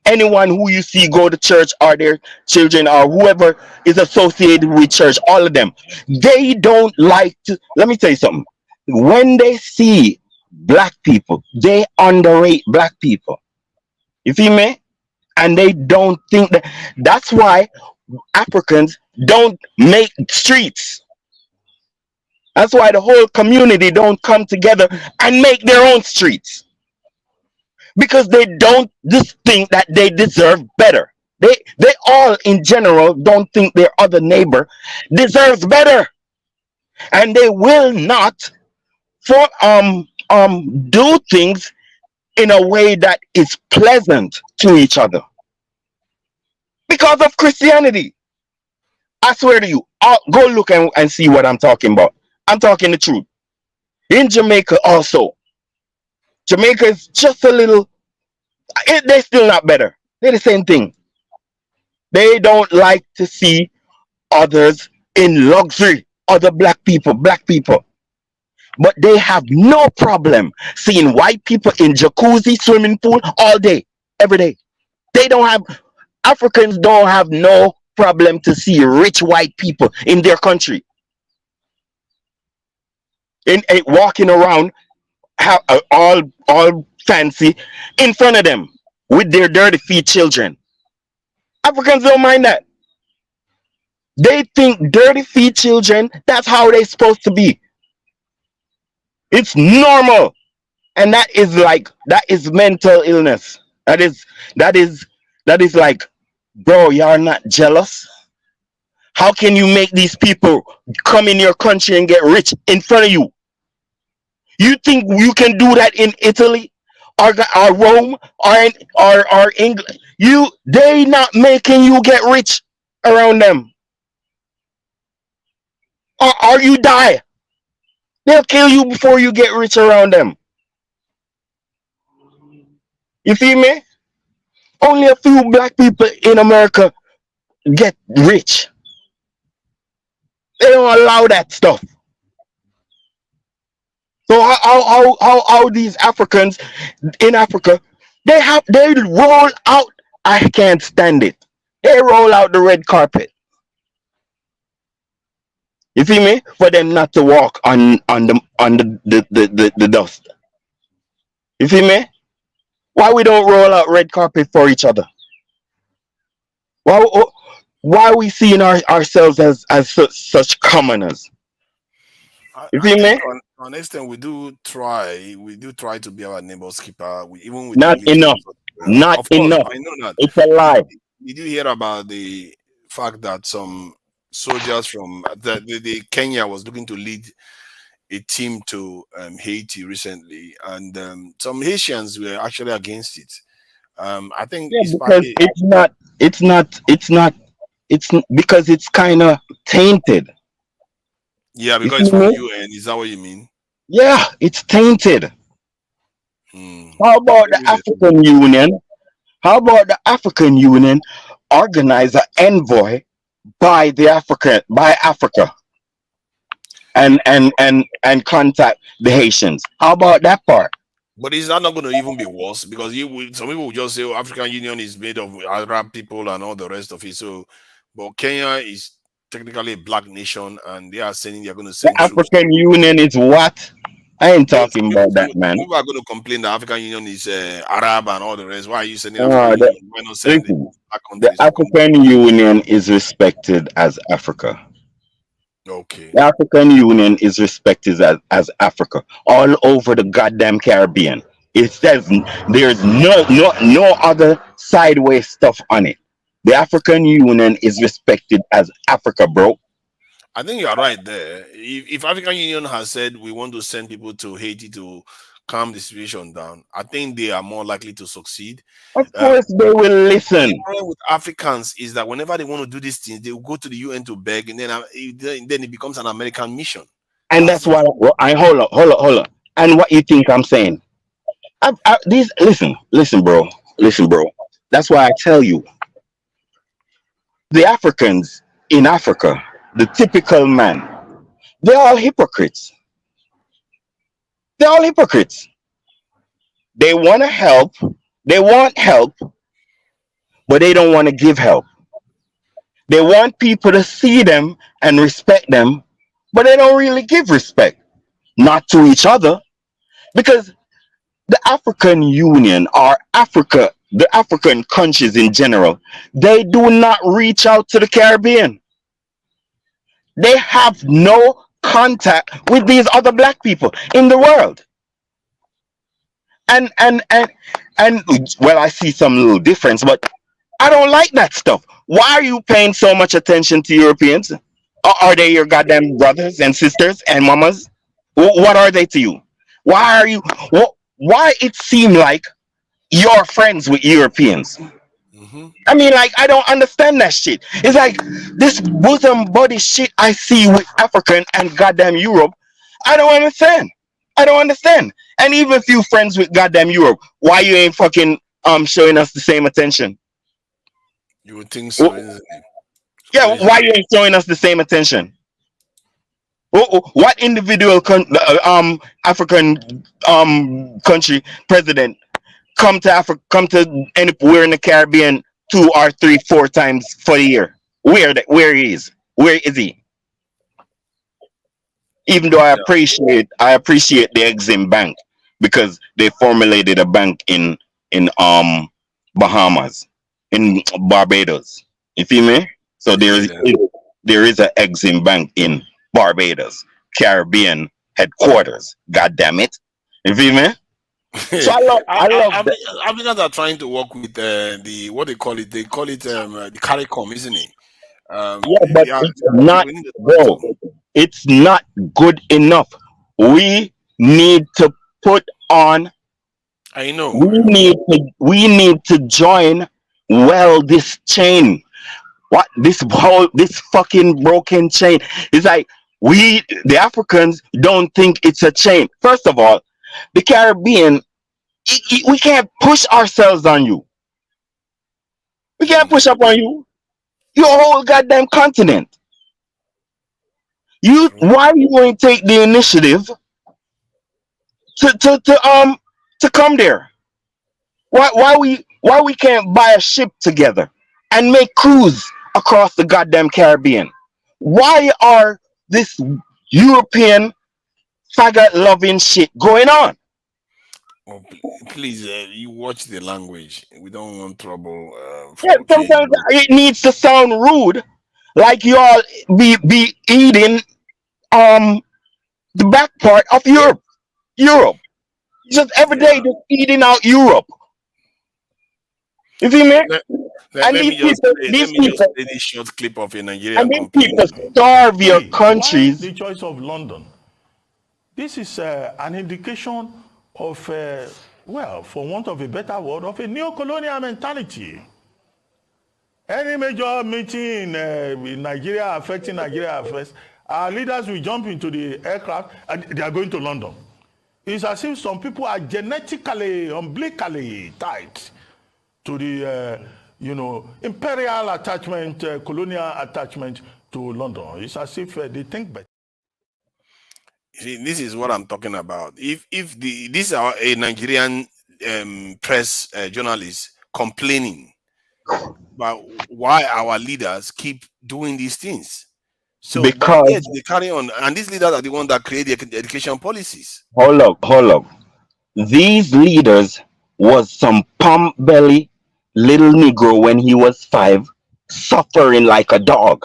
S13: Anyone who you see go to church or their children or whoever is associated with church, all of them, they don't like to. Let me tell you something. When they see black people, they underrate black people. You feel me? And they don't think that. That's why Africans don't make streets. That's why the whole community don't come together and make their own streets, because they don't just think that they deserve better. They all in general don't think their other neighbor deserves better, and they will not for do things in a way that is pleasant to each other because of Christianity. I swear to you, go look and see what I'm talking about. I'm talking the truth. In Jamaica also, Jamaica is just a little. They're still not better. They're the same thing. They don't like to see others in luxury, other black people. But they have no problem seeing white people in jacuzzi, swimming pool all day, every day. They don't have, Africans don't have no problem to see rich white people in their country, in walking around all fancy in front of them with their dirty feet children. Africans don't mind that. They think dirty feet children, that's how they're supposed to be. It's normal. And that is mental illness. That is that is like, bro, you're not jealous. How can you make these people come in your country and get rich in front of you? You think you can do that in Italy or Rome or England? They not making you get rich around them. Or you die. They'll kill you before you get rich around them. You feel me? Only a few black people in America get rich. They don't allow that stuff. So how these Africans in Africa, they roll out. I can't stand it. They roll out the red carpet. You feel me? For them not to walk on the dust. You feel me? Why we don't roll out red carpet for each other? Why why we seeing ourselves as such commoners? You
S6: I
S13: feel me?
S6: think on extent we do try to be our neighbor's keeper. Even with the
S13: Not
S6: wisdom.
S13: enough. Not
S6: Of course,
S13: enough.
S6: I know that.
S13: It's a lie.
S6: Did you hear about the fact that some soldiers from the Kenya was looking to lead a team to Haiti recently, and some Haitians were actually against it. I think
S13: Yeah,
S6: it's
S13: because
S6: partly,
S13: it's because it's kind of tainted.
S6: yeah,
S13: You
S6: because it's
S13: feel
S6: from
S13: me?
S6: UN. Is that what you mean?
S13: Yeah, it's tainted.
S6: Hmm.
S13: How about the
S6: Maybe they should
S13: African Union? How about the African Union organize an envoy by Africa and contact the Haitians? How about that part?
S6: But is that not going to even be worse? Because some people will just say, "Oh, African Union is made of Arab people and all the rest of it." So, but Kenya is technically a black nation, and they are saying they're going to
S13: The
S6: send troops.
S13: African Union is what? I ain't
S6: If,
S13: talking
S6: if,
S13: about
S6: some,
S13: that, man.
S6: people are going to complain the African Union is Arab and all the rest, why are you sending African
S13: Uh, the,
S6: Union? Why not send the
S13: listen,
S6: black
S13: the
S6: countries to come?
S13: African Union is respected as Africa.
S6: Okay.
S13: The African Union is respected as Africa all over the goddamn Caribbean. It says there's no other sideways stuff on it. The African Union is respected as Africa, bro.
S6: I think you are right there. If African Union has said we want to send people to Haiti to calm the situation down, I think they are more likely to succeed.
S13: Of
S6: Um,
S13: course they will
S6: but
S13: listen.
S6: the problem with Africans is that whenever they want to do these things, they will go to the UN to beg, and then it becomes an American mission.
S13: And
S6: That's
S13: that's
S6: the
S13: why I hold up. And what you think I'm saying? These listen, bro. That's why I tell you, the Africans in Africa, the typical man, they're all hypocrites. They're all hypocrites. They want to help, they want help, but they don't want to give help. They want people to see them and respect them, but they don't really give respect, not to each other, because the African Union or Africa, the African countries in general, they do not reach out to the Caribbean. They have no contact with these other black people in the world. And and well, I see some little difference, but I don't like that stuff. Why are you paying so much attention to Europeans? Are they your goddamn brothers and sisters and mamas? What are they to you? Why are you? Why it seem like you're friends with Europeans?
S6: hmm
S13: I mean, like, I don't understand that shit. It's like this bosom body shit I see with African and goddamn Europe. I don't understand. I don't understand. And even if you friends with goddamn Europe, why you ain't fucking showing us the same attention?
S6: You would think so,
S13: Wh-
S6: isn't it? It's
S13: Yeah,
S6: crazy.
S13: why you ain't showing us the same attention? What individual African country president come to Africa, come to anywhere in the Caribbean 2 or 3, 4 times for the year? Where he is? Where is he? Even though
S6: Yeah.
S13: I appreciate the Exim Bank because they formulated a bank in Bahamas, in Barbados. You feel me? So
S6: Yeah.
S13: there is an Exim Bank in Barbados, Caribbean headquarters. God damn it! You feel me? So I love that.
S6: Africans are trying to work with the what they call it. They call it the CARICOM, isn't it?
S13: Yeah, but it's
S6: They are
S13: not,
S6: people in the
S13: bro.
S6: to.
S13: It's not good enough. We need to put on.
S6: I know. I know.
S13: We need to join. Well, this chain. What this fucking broken chain? It's like the Africans don't think it's a chain. First of all, the Caribbean. We can't push ourselves on you. We can't
S6: Mm.
S13: push up on you. You're a whole goddamn continent. You
S6: True.
S13: why you won't take the initiative to come there? Why we can't buy a ship together and make cruise across the goddamn Caribbean? Why are this European faggot loving shit going on?
S6: Oh, please, you watch the language. We don't want trouble
S13: Yeah,
S6: from
S13: sometimes
S6: KG.
S13: it needs to sound rude, like you all be eating um the back part of Europe. Europe. Just every day
S6: Yeah.
S13: just eating out Europe. You see me?
S6: Let,
S13: And
S6: let
S13: these
S6: me just
S13: people,
S6: play, let
S13: these
S6: me just
S13: people,
S6: play this short clip of a
S13: and
S6: Nigerian
S13: these people
S6: complaining.
S13: starve your
S14: Three, why
S13: countries.
S14: the choice of London? This is an indication of, well, for want of a better word, of a neo-colonial mentality. Any major meeting in Nigeria affecting Nigeria affects, our leaders will jump into the aircraft and they are going to London. It's as if some people are genetically, umbilically tied to the, imperial attachment, colonial attachment to London. It's as if they think better.
S6: See, this is what I'm talking about. If this is a Nigerian press journalist complaining about why our leaders keep doing these things. So, but
S13: Because
S6: yet they carry on, and these leaders are the ones that create the education policies.
S13: hold up. These leaders was some pump belly little Negro when he was 5, suffering like a dog.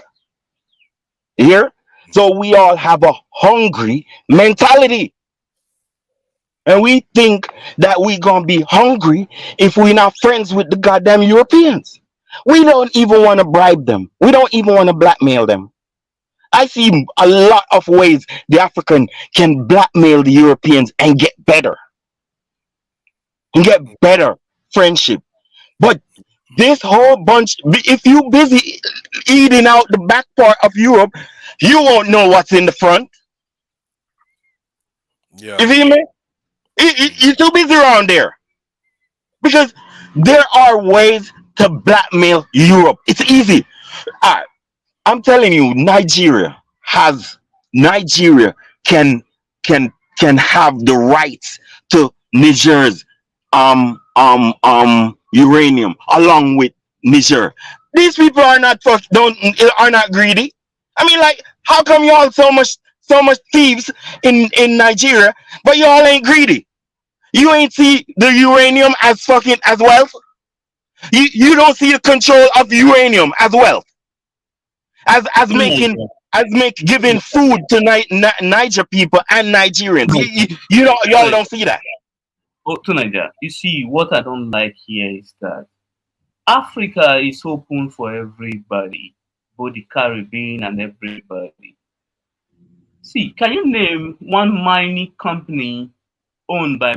S13: Here, so we all have a hungry mentality, and we think that we gonna be hungry if we're not friends with the goddamn Europeans. We don't even want to bribe them. We don't even want to blackmail them. I see a lot of ways the African can blackmail the Europeans and get better friendship. But this whole bunch, if you busy eating out the back part of Europe, you won't know what's in the front.
S6: Yeah.
S13: You feel me? You're too busy around there because there are ways to blackmail Europe. It's easy. I, I'm telling you, Nigeria can can have the rights to Niger's uranium along with Niger. These people are not don't are not greedy. I mean, like, how come y'all so much thieves in Nigeria, but y'all ain't greedy? You ain't see the uranium as fucking as wealth. You don't see the control of uranium as wealth, as making
S12: Toniger,
S13: giving food to Niger people and Nigerians. You don't y'all don't see that.
S12: Toniger, you see, what I don't like here is that Africa is open for everybody, both the Caribbean and everybody. See, can you name one mining company owned by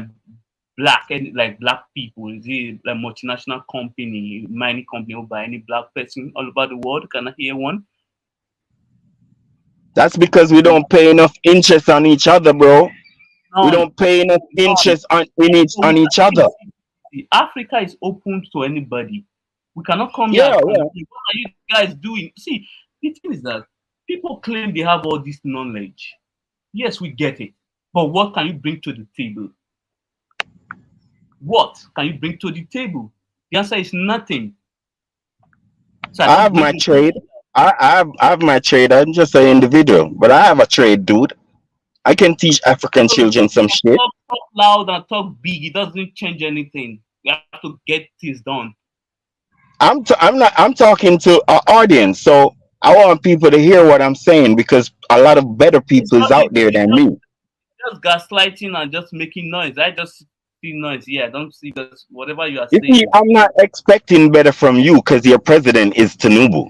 S12: like black people? Is it like multinational company, mining company owned by any black person all over the world? Can I hear one?
S13: That's because we don't pay enough interest on each other, bro. We
S12: None.
S13: don't pay enough
S12: None.
S13: interest on each other.
S12: Africa is open to anybody. We cannot come here
S13: Yeah,
S12: and
S13: yeah.
S12: complain. What are you guys doing? See, the thing is that people claim they have all this knowledge. Yes, we get it. But what can you bring to the table? What can you bring to the table? The answer is nothing. So I
S13: I
S12: don't
S13: have my
S12: believe
S13: trade. I have my trade. I'm just an individual, but I have a trade, dude. I can teach African children some shit.
S12: talk loud and talk big. It doesn't change anything. We have to get things done.
S13: I'm talking to an audience, so I want people to hear what I'm saying because a lot of better
S12: It's
S13: people is
S12: not
S13: out
S12: it's,
S13: there
S12: it's
S13: than me.
S12: just gaslighting and just making noise. I just see noise. Yeah, I don't see just whatever you are
S13: You see,
S12: saying.
S13: I'm not expecting better from you because your president is Tinubu.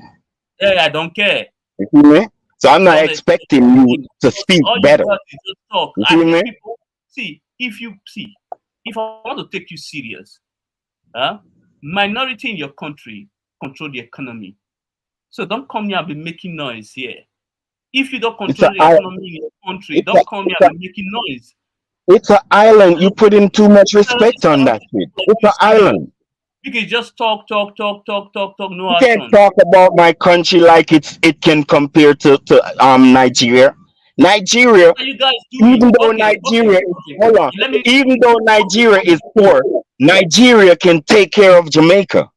S12: Yeah, I don't care.
S13: You see me? So I'm not
S12: Don't expect
S13: expecting you
S12: anything.
S13: to speak
S12: All you
S13: better.
S12: got is just talk.
S13: You
S12: I
S13: see
S12: hate
S13: me?
S12: people. If I want to take you serious, huh? Minority in your country control the economy. So don't come here and be making noise here. If you don't
S13: It's a
S12: control the
S13: I-
S12: economy in your country,
S13: it's a
S12: don't come here and be making noise.
S13: it's an island. You put in too much respect
S12: It's
S13: on
S12: not
S13: that shit.
S12: like
S13: It's
S12: you
S13: an
S12: serious.
S13: island.
S12: You can just talk, no
S13: You can't
S12: action.
S13: talk about my country like it can compare to Nigeria. Nigeria,
S12: What are you guys doing?
S13: even though
S12: Okay.
S13: Nigeria is hold on,
S12: Let me
S13: even though Nigeria
S12: okay.
S13: is poor, Nigeria can take care of Jamaica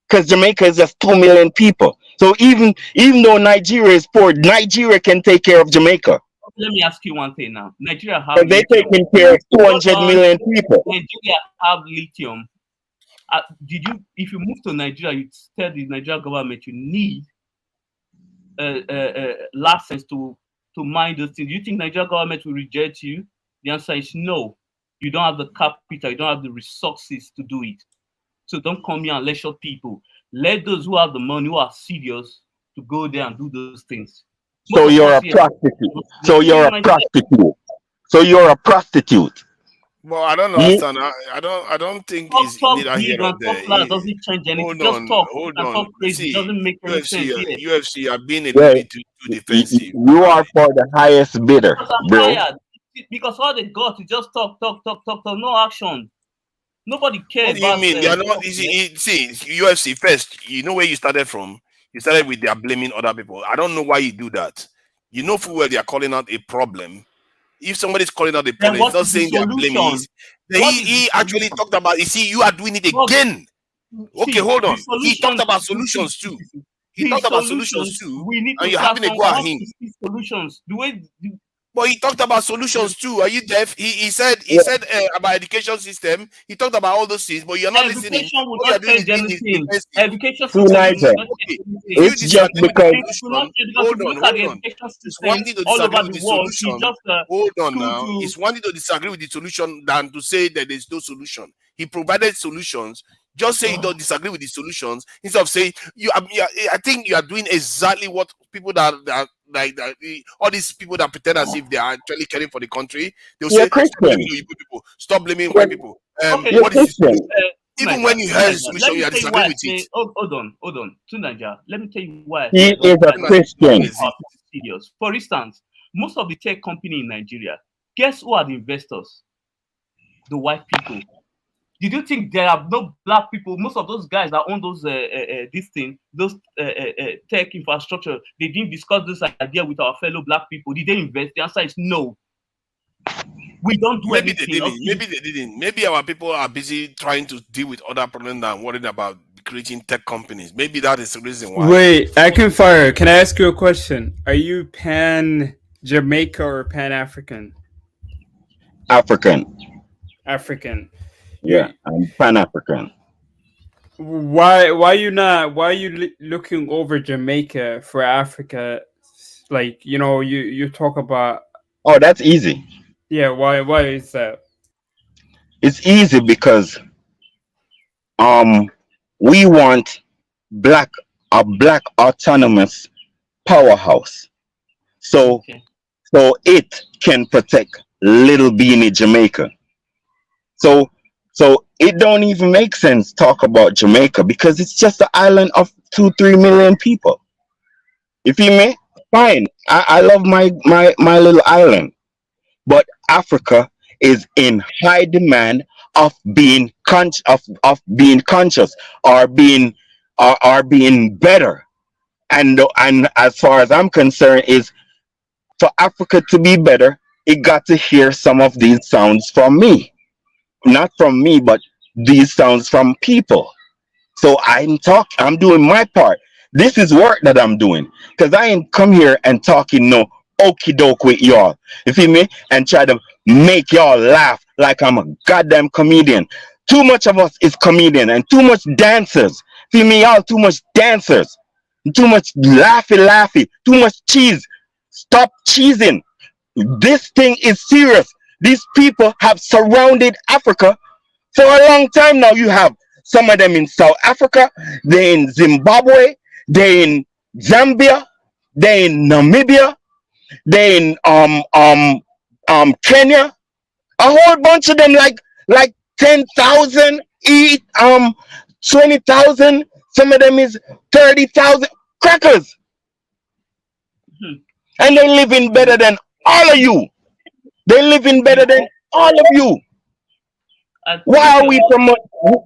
S13: because Jamaica is just 2 million people. So even though Nigeria is poor, Nigeria can take care of Jamaica
S12: Let me ask you one thing now. Nigeria have
S13: because they
S12: lithium.
S13: taking care of
S12: Hold
S13: 200
S12: on.
S13: million people.
S12: Nigeria have lithium. If you move to Nigeria, you tell the Nigerian government you need license to mine those things. Do you think Nigerian government will reject you? The answer is no. You don't have the capital, you don't have the resources to do it. So don't come here and lecture people. Let those who have the money, who are serious, to go there and do those things. Most
S13: So
S12: of
S13: you're
S12: us
S13: a
S12: here,
S13: prostitute.
S12: we are doing right there.
S13: So you're a prostitute.
S6: Well, I don't
S13: You,
S6: understand. I don't think it's
S12: Talk
S6: neither here
S12: big
S6: or
S12: and
S6: there.
S12: talk loud doesn't change anything.
S6: Hold
S12: Just
S6: on,
S12: talk. You
S6: hold
S12: can
S6: on.
S12: talk crazy. It
S6: See,
S12: doesn't make any sense here.
S6: UFC are being a little
S13: yeah,
S6: bit too defensive.
S13: you are for the highest bidder,
S12: Because I'm
S13: bro.
S12: tired. Because all they got is just talk, no action. Nobody care
S6: What do you
S12: about
S6: mean? They are not.
S12: work, man.
S6: See, UFC first. You know where you started from. You started with they are blaming other people. I don't know why you do that. You know full well they are calling out a problem. If somebody's calling out a
S12: Then
S6: problem, he's
S12: what
S6: not
S12: is the
S6: saying they are blaming.
S12: solution? What is the
S6: He actually
S12: solution?
S6: talked about. You see, you are doing it
S12: What,
S6: again. Okay,
S12: see,
S6: hold
S12: the
S6: on. He talked
S12: solution.
S6: about solutions too. he talked about solutions too,
S12: we need
S6: and
S12: to
S6: you're
S12: start
S6: having a
S12: from
S6: go at
S12: us
S6: him.
S12: to see solutions. The way
S6: But he talked about solutions too. Are you deaf? He said about education system. He talked about all those things, but you're not listening.
S12: education will
S6: All you're
S12: not
S6: doing is
S12: change
S6: being
S12: anything.
S6: defensive.
S12: Education
S13: See,
S12: system
S13: Niger,
S12: will not
S6: Okay,
S12: change
S6: if you
S12: anything.
S13: it's just
S6: disagree with the
S13: because
S12: It will not
S6: solution,
S12: change because if you look at the education
S6: It's one
S12: system
S6: thing to
S12: all
S6: disagree
S12: over
S6: with
S12: the
S6: the
S12: world, it's
S6: solution.
S12: just
S6: Hold on
S12: school
S6: now.
S12: to
S6: It's one thing to disagree with the solution than to say that there's no solution. He provided solutions. Just say you don't disagree with the solutions instead of saying you. I think you are doing exactly what people all these people that pretend as if they are actually caring for the country. They'll
S13: you're
S6: say stop blaming
S13: Christian.
S6: Igbo people, stop blaming white
S13: You're,
S6: people.
S12: okay.
S13: you're
S6: What is the
S13: Christian.
S6: solution? Even
S12: Niger,
S6: when you hear the
S12: let
S6: solution,
S12: me
S6: you are
S12: tell you why
S6: disagreeing
S12: I
S6: with it.
S12: say hold on to Niger. Let me tell you why I
S13: He
S12: say those
S13: is a
S12: guys
S13: Christian.
S12: are serious. For instance, most of the tech company in Nigeria, guess who are the investors? The white people. Did you think there are no black people? Most of those guys that own those those tech infrastructure, they didn't discuss this idea with our fellow black people. Did they invest? The answer is no. We don't do
S6: Maybe they
S12: anything.
S6: didn't. Maybe they didn't. Maybe our people are busy trying to deal with other problems than worried about creating tech companies. Maybe that is the reason why.
S9: Wait, I can fire. Can I ask you a question? Are you pan Jamaica or pan African?
S13: African.
S9: African.
S13: Yeah,
S9: You
S13: I'm Pan African.
S9: why are you looking over Jamaica for Africa? Like, you talk about,
S13: Oh, that's easy.
S9: yeah, why is that?
S13: It's easy because um we want black black autonomous powerhouse. So
S12: Okay.
S13: it can protect little beanie Jamaica. So it don't even make sense talk about Jamaica because it's just an island of 2-3 million people. You feel me? Fine. I love my little island. But Africa is in high demand of being of being conscious or being better. And as far as I'm concerned, is for Africa to be better, it got to hear some of these sounds from me. Not from me, but these sounds from people. So I'm doing my part. This is work that I'm doing. Because I ain't come here and talking no okey doke with y'all. You feel me? And try to make y'all laugh like I'm a goddamn comedian. Too much of us is comedian and too much dancers. Feel me? Y'all too much dancers. Too much laughy. Too much cheese. Stop cheesing. This thing is serious. These people have surrounded Africa for a long time now. You have some of them in South Africa, they in Zimbabwe, they in Zambia, they in Namibia, they in Kenya. A whole bunch of them, like 10,000 each, 20,000. Some of them is 30,000 crackers, and they living better than all of you. They living better than all of you. Why are we promote?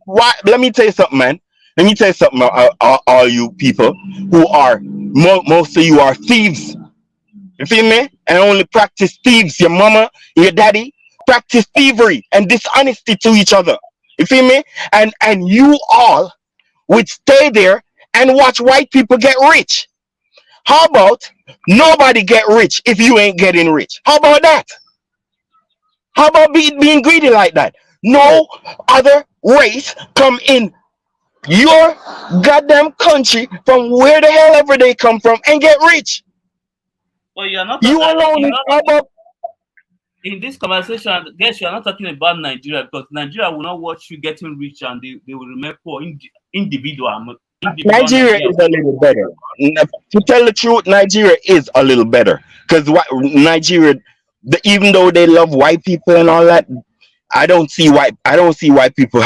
S13: Why? Let me tell you something, man. Let me tell you something, all you people who are most of you are thieves. You feel me? And only practice thieves. Your mama, your daddy practice thievery and dishonesty to each other. You feel me? And you all would stay there and watch white people get rich. How about nobody get rich if you ain't getting rich? How about that? How about being greedy like that? No other race come in your goddamn country from where the hell ever they come from and get rich.
S12: But you're not.
S13: You alone is about.
S12: In this conversation, I guess you are not talking about Nigeria because Nigeria will not watch you getting rich and they will remain poor. Individual
S13: Nigeria
S12: Nigeria.
S13: is a little better. To tell the truth, Nigeria is a little better because Nigeria, even though they love white people and all that, I don't see white people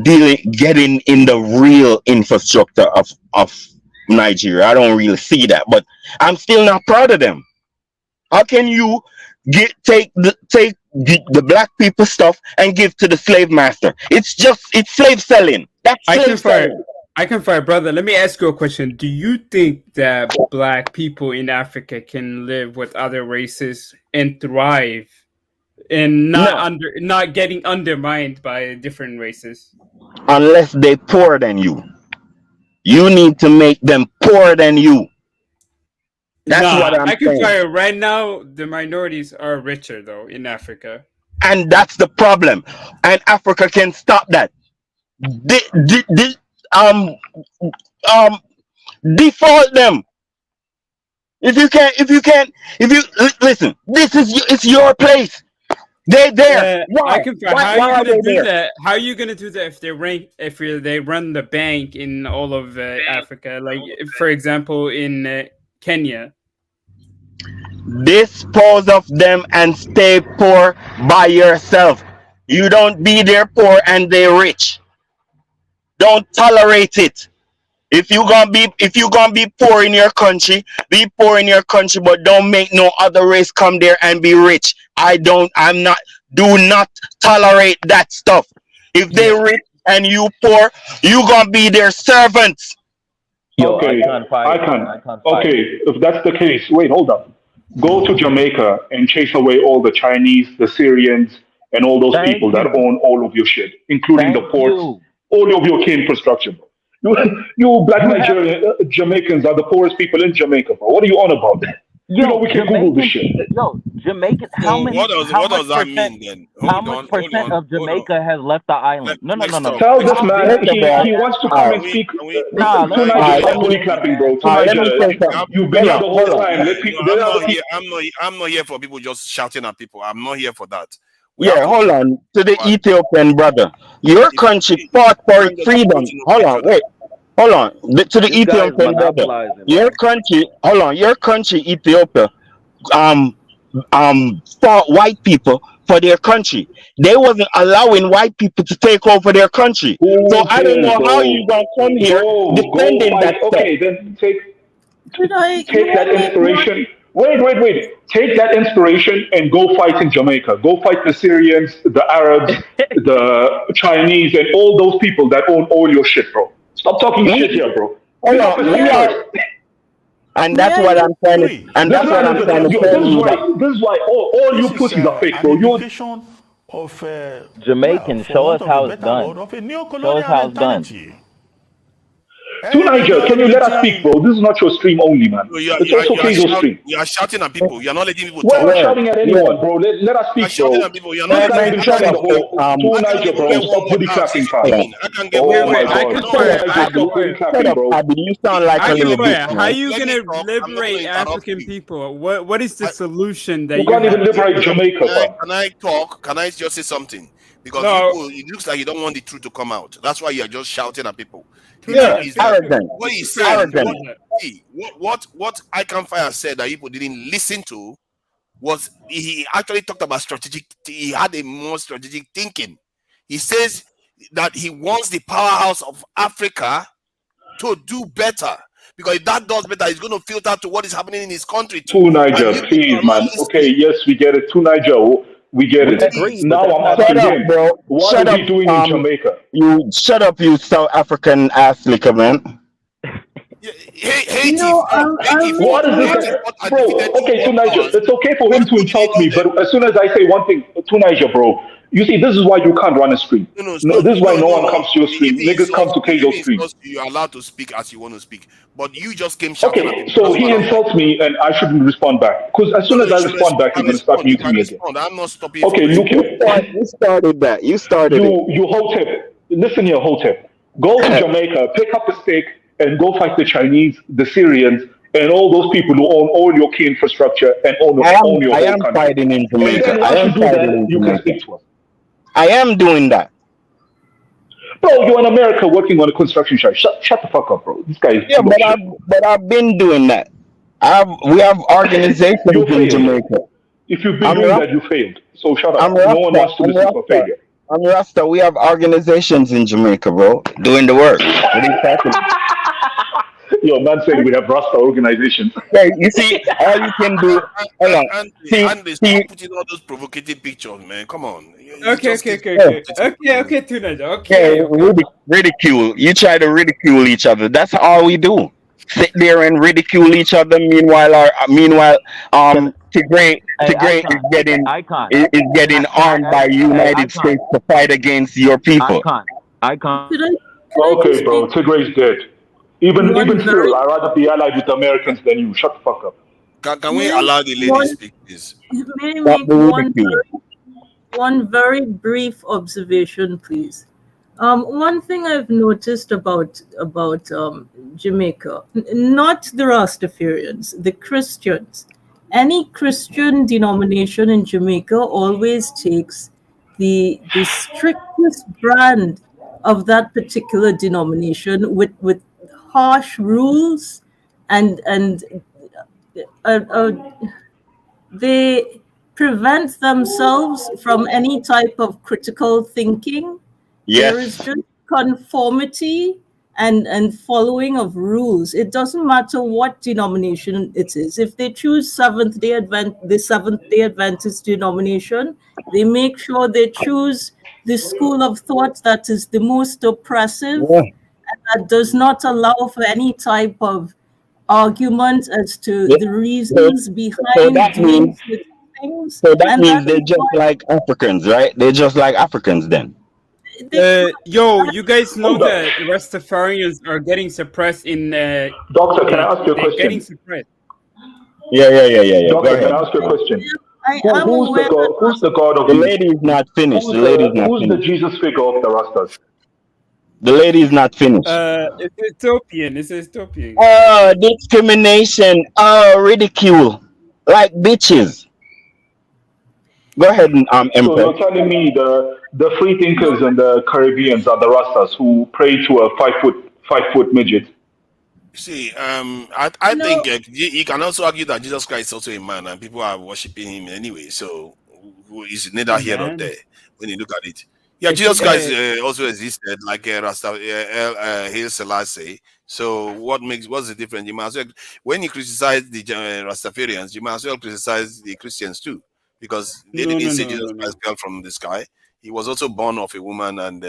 S13: getting in the real infrastructure of Nigeria. I don't really see that, but I'm still not proud of them. How can you take the black people stuff and give to the slave master? It's slave selling. That's slave selling.
S9: I can fire, brother. Let me ask you a question. Do you think that black people in Africa can live with other races and thrive and not getting undermined by different races?
S13: Unless they poorer than you. You need to make them poorer than you. That's
S9: Nah,
S13: what I'm
S9: I can
S13: saying.
S9: tell you right now, the minorities are richer though in Africa.
S13: And that's the problem. And Africa can stop that. Um, um, default them. If you can't, listen, it's your place. They there.
S9: I
S13: Why?
S9: can.
S13: Why?
S9: How are
S13: Why
S9: you
S13: are
S9: gonna
S13: they
S9: do
S13: there?
S9: that? How are you gonna do that if they run the bank in all of Africa? Like, for example, in Kenya.
S13: Dispose of them and stay poor by yourself. You don't be there poor and they rich. Don't tolerate it. If you gonna be poor in your country, be poor in your country, but don't make no other race come there and be rich. I'm not. Do not tolerate that stuff. If they
S7: Yeah.
S13: rich and you poor, you gonna be their servants.
S15: Okay, okay, if that's the case, wait, hold up. Go to Jamaica and chase away all the Chinese, the Syrians, and all those people that own all of your shit, including the ports, all of your key infrastructure, bro. You black Nigerian Jamaicans are the poorest people in Jamaica, bro. What are you on about? You know, we can Google this shit.
S6: So what does that mean then? Hold on. Let's talk.
S15: Tell
S6: Let's
S15: this
S6: talk.
S15: man
S13: First of all,
S15: he wants to come
S13: all
S15: and
S13: right,
S15: speak.
S6: Can we
S15: Two
S6: can I
S13: all
S15: Niger,
S13: right.
S6: get
S15: stop body clapping, bro. Two
S13: Let me
S15: Niger,
S13: say something.
S15: you've been
S13: Hold
S15: here
S13: on,
S15: the whole
S13: hold on.
S15: time. Let people, let
S6: I'm
S15: other
S6: not
S15: people.
S6: here. I'm not here for people just shouting at people. I'm not here for that. We have
S13: Yeah,
S6: to
S13: hold on. To the
S6: but
S13: Ethiopian brother, your
S6: if
S13: country
S6: we
S13: fought for its
S6: can't just
S13: freedom.
S6: continue
S13: Hold
S6: each
S13: on,
S6: other.
S13: wait. Hold on. To the Ethiopian brother, your country. Hold on, your country, Ethiopia. Um, fought white people for their country. They wasn't allowing white people to take over their country. So
S15: Who
S13: I don't
S15: cares,
S13: know how
S15: bro?
S13: you gonna come here
S15: Go
S13: defending
S15: fight.
S13: that stuff.
S15: Okay, then
S10: You
S15: take that
S10: want me?
S15: inspiration. Wait. Take that inspiration and go fight in Jamaica. Go fight the Syrians, the Arabs, the Chinese, and all those people that own all your shit, bro. Stop talking shit
S13: We,
S15: here, bro.
S13: hold
S15: Pick up
S13: on,
S15: a
S10: May
S15: stick
S13: we
S10: I?
S13: are,
S15: first.
S13: and
S10: May
S13: that's
S10: I?
S13: what I'm trying to,
S14: Free.
S13: and
S15: This
S13: that's what
S15: man
S13: I'm
S15: is
S13: trying to
S15: this
S13: tell
S15: is
S13: you
S15: why
S13: that.
S15: all you
S14: This is
S15: pussies are fake,
S14: an
S15: bro.
S14: indication of, well, for want of a better word, of a neo-colonial mentality.
S15: To Niger, can you let us speak,
S14: Everything
S15: bro? This is not your stream only, man.
S6: So you are
S15: It's
S6: you are
S15: also
S6: you are
S15: Keizo's stream.
S6: shouting at people. You are not letting people
S15: We're
S6: talk.
S15: not
S13: Yeah,
S15: shouting at
S13: yeah.
S15: anyone, bro. Let us
S6: You are
S15: speak,
S6: shouting
S15: bro.
S6: at people. You are not
S15: This
S6: letting
S15: guy's
S6: people
S15: been
S6: talk.
S15: shouting
S13: Shut
S15: the
S13: up,
S15: whole to
S6: How can
S15: Niger,
S6: people
S15: bro.
S6: get one
S15: Stop
S6: word
S15: booty
S6: out say
S15: clapping,
S13: hold
S15: fam.
S13: on.
S6: something? I can get
S15: Oh
S6: one
S9: Wait,
S6: word
S15: my
S9: wait.
S6: out.
S9: I
S15: god.
S9: can
S6: No,
S15: To
S9: tell you. I
S15: Niger,
S9: can
S15: stop
S9: tell
S15: booty
S9: you.
S13: Shut
S15: clapping,
S13: up,
S15: bro.
S13: Abby. You sound like
S9: I
S13: a
S9: can
S13: little
S9: tell
S13: bitch,
S9: you. How are
S13: man.
S9: you
S6: let me
S9: gonna
S6: talk. I'm not going
S9: liberate
S6: to interrupt
S9: African
S6: you.
S9: people? What is the
S6: I,
S9: solution
S15: You
S9: that you
S15: can't
S9: have?
S15: even liberate Jamaica, fam.
S6: can I talk? Can I just say something? Because you
S9: No,
S6: people, it looks like you don't want the truth to come out. That's why you are just shouting at people. The truth
S13: Yeah,
S9: Tunisia.
S6: is that
S13: arrogant,
S6: what he's saying,
S9: Tunisia.
S6: what
S13: arrogant.
S9: Tunisia.
S6: see, what Fire said that people didn't listen to was he actually talked about strategic. He had a more strategic thinking. He says that he wants the powerhouse of Africa to do better because if that does better, he's going to filter to what is happening in his country too.
S15: To
S6: And
S15: Niger,
S6: you people
S15: please,
S6: are not
S15: man. Okay,
S6: listening.
S15: yes, we get it. To Niger, we get it.
S6: Please,
S15: Now I'm
S13: Shut
S15: asking
S13: up,
S15: him,
S13: bro.
S15: what
S13: Shut
S15: is
S13: up.
S15: he doing in Jamaica?
S13: You shut up, you South African ass liquor, man.
S10: No,
S6: Haiti
S15: What
S6: fought.
S15: is this?
S6: Haiti fought and
S15: Bro,
S6: defeated two
S15: okay, to
S6: world
S15: Niger,
S6: powers.
S15: it's okay for him
S6: What
S15: to
S6: good did it
S15: insult
S6: do
S15: me,
S6: them?
S15: but as soon as I say one thing, to Niger, bro, you see, this is why you can't run a stream.
S6: No, no,
S15: No,
S6: so
S15: this is why
S6: no,
S15: no
S6: no,
S15: one
S6: no.
S15: comes to your stream. Niggas come to
S6: If
S15: Keizo's
S6: he
S15: stream.
S6: insults you, you're allowed to speak as you want to speak. But you just came shouting at
S15: Okay,
S6: people.
S15: so
S6: That's what
S15: he
S6: I don't like.
S15: insults me and I shouldn't respond back. Because as
S6: No,
S15: soon
S6: no,
S15: as
S6: you
S15: I
S6: should
S15: respond back, he's going to start
S6: respond. You
S15: muting
S6: can
S15: me again.
S6: respond. I'm not stopping you from
S15: Okay, look
S6: responding.
S15: here.
S13: You started that. You started it.
S15: You Hotep, listen here, Hotep. Go to Jamaica, pick up a stick, and go fight the Chinese, the Syrians, and all those people who own all your key infrastructure and own your
S13: I
S15: whole
S13: am
S15: country.
S13: fighting in
S15: And
S13: Jamaica.
S15: then
S13: I
S15: once you
S13: am
S15: do
S13: fighting
S15: that,
S13: in
S15: you can
S13: Jamaica.
S15: speak to us.
S13: I am doing that.
S15: Bro, you're in America working on a construction site. Shut the fuck up, bro. This guy is
S13: Yeah,
S15: full of shit.
S13: but I've been doing that. We have
S15: You
S13: organizations in
S15: failed.
S13: Jamaica.
S15: If you've been
S13: I'm
S15: doing
S13: Rasta.
S15: that, you failed. So shut
S13: I'm
S15: up. No one
S13: Rasta.
S15: wants to listen to a failure.
S13: I'm Rasta. We have organizations in Jamaica, bro, doing the work. What are you talking?
S15: Yo, man said we have Rasta organizations.
S13: Yeah, you see, all you can do. Hold on.
S6: And they stop putting all those provocative pictures, man. Come on. You
S9: Okay,
S6: just
S9: okay,
S6: keep
S9: okay,
S13: Yeah,
S9: okay, okay, okay, Tunisia.
S13: yeah,
S9: Okay, okay.
S13: ridicule. You try to ridicule each other. That's all we do. Sit there and ridicule each other. Meanwhile, Tigray is getting armed by United States to fight against your people.
S10: Could I
S15: Okay,
S10: just
S15: bro.
S10: speak?
S15: Tigray's dead. Even
S10: very
S15: still, I'd rather be allied with Americans than you. Shut the fuck up.
S6: Can we
S10: may I
S6: allow
S10: make
S6: the lady
S10: one
S6: speak, please?
S10: may I
S13: Stop
S10: make
S13: the ridicule.
S10: one very brief observation, please. One thing I've noticed about Jamaica, not the Rastafarians, the Christians. Any Christian denomination in Jamaica always takes the strictest brand of that particular denomination with harsh rules and uh, they prevent themselves from any type of critical thinking. There is
S13: Yes.
S10: just conformity and following of rules. It doesn't matter what denomination it is. If they choose the Seventh Day Adventist denomination, they make sure they choose the school of thought that is the most oppressive
S13: Yeah.
S10: and that does not allow for any type of argument as to
S13: Yeah.
S10: the
S13: So,
S10: reasons
S13: so
S10: behind
S13: that
S10: doing
S13: means
S10: certain things,
S13: so that
S10: and
S13: means
S10: that
S13: they're
S10: is
S13: just
S10: why
S13: like Africans, right? They're just like Africans then.
S10: they
S9: Yo, you guys know
S15: Hold up.
S9: that Rastafarians are getting suppressed in
S15: Doctor, can I
S9: UK.
S15: ask you a
S9: They're getting
S15: question?
S9: suppressed.
S13: Yeah. Go
S15: Doctor, can I
S13: ahead.
S15: ask you a question?
S10: I am
S15: Who's the
S10: aware
S15: god? Who's the god of
S13: The
S15: these?
S13: lady is not finished. The lady is not
S15: Who's the
S13: finished.
S15: Jesus figure of the Rastas?
S13: The lady is not finished.
S9: It's Ethiopian. It's Ethiopian.
S13: Oh, discrimination. Oh, ridicule. Like bitches. Go ahead,
S15: So
S13: Empress.
S15: you're telling me the free thinkers and the Caribbeans are the Rastas who pray to a 5 foot midget?
S6: See, I
S10: no
S6: think you can also argue that Jesus Christ is also a man, and people are worshiping him anyway. So, who is neither
S9: A
S6: here nor
S9: man.
S6: there when you look at it. Yeah,
S9: If you,
S6: Jesus Christ also existed, like Rasta, Haile Selassie. So, what's the difference? You might as well, when you criticize the Rastafarians, you might as well criticize the Christians too, because they
S9: no,
S6: didn't
S9: no,
S6: say
S9: no,
S6: Jesus
S9: no, no.
S6: Christ fell from the sky. He was also born of a woman and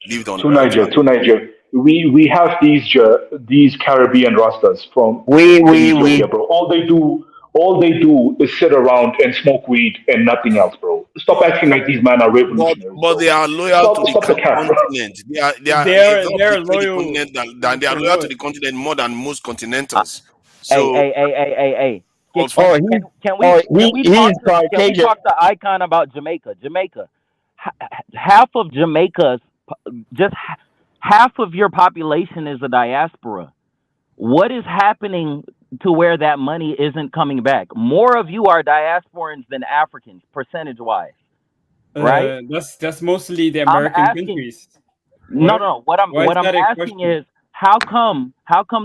S6: lived on
S15: To
S6: earth.
S15: Niger,
S6: And
S15: to Niger. We have these Caribbean Rastas from
S13: We.
S15: Ethiopia, bro. All they do is sit around and smoke weed and nothing else, bro. Stop acting like these men are revolutionaries,
S6: but
S15: bro.
S6: they are loyal to the
S15: Stop the cap, bro.
S6: continent. They are
S9: They're
S6: not
S9: they're
S6: betray the
S9: loyal
S6: continent than they are
S9: for
S6: loyal to
S9: what?
S6: the continent more than most
S16: Uh,
S6: continentals.
S16: hey,
S6: So
S16: hey, hey, hey, hey, hey. Can,
S6: all
S16: can,
S13: Oh,
S16: can,
S13: he.
S16: can we
S13: Oh,
S16: can we
S13: he's
S16: talk to
S13: Caucasian.
S16: Icon about Jamaica? Jamaica, half of Jamaica's just half of your population is a diaspora. What is happening to where that money isn't coming back? More of you are diasporans than Africans, percentage wise, right?
S9: That's mostly the
S16: I'm
S9: American
S16: asking.
S9: countries.
S16: No,
S9: What?
S16: no, no. What I'm
S9: Why is
S16: what I'm
S9: that a
S16: asking
S9: question?
S16: is how come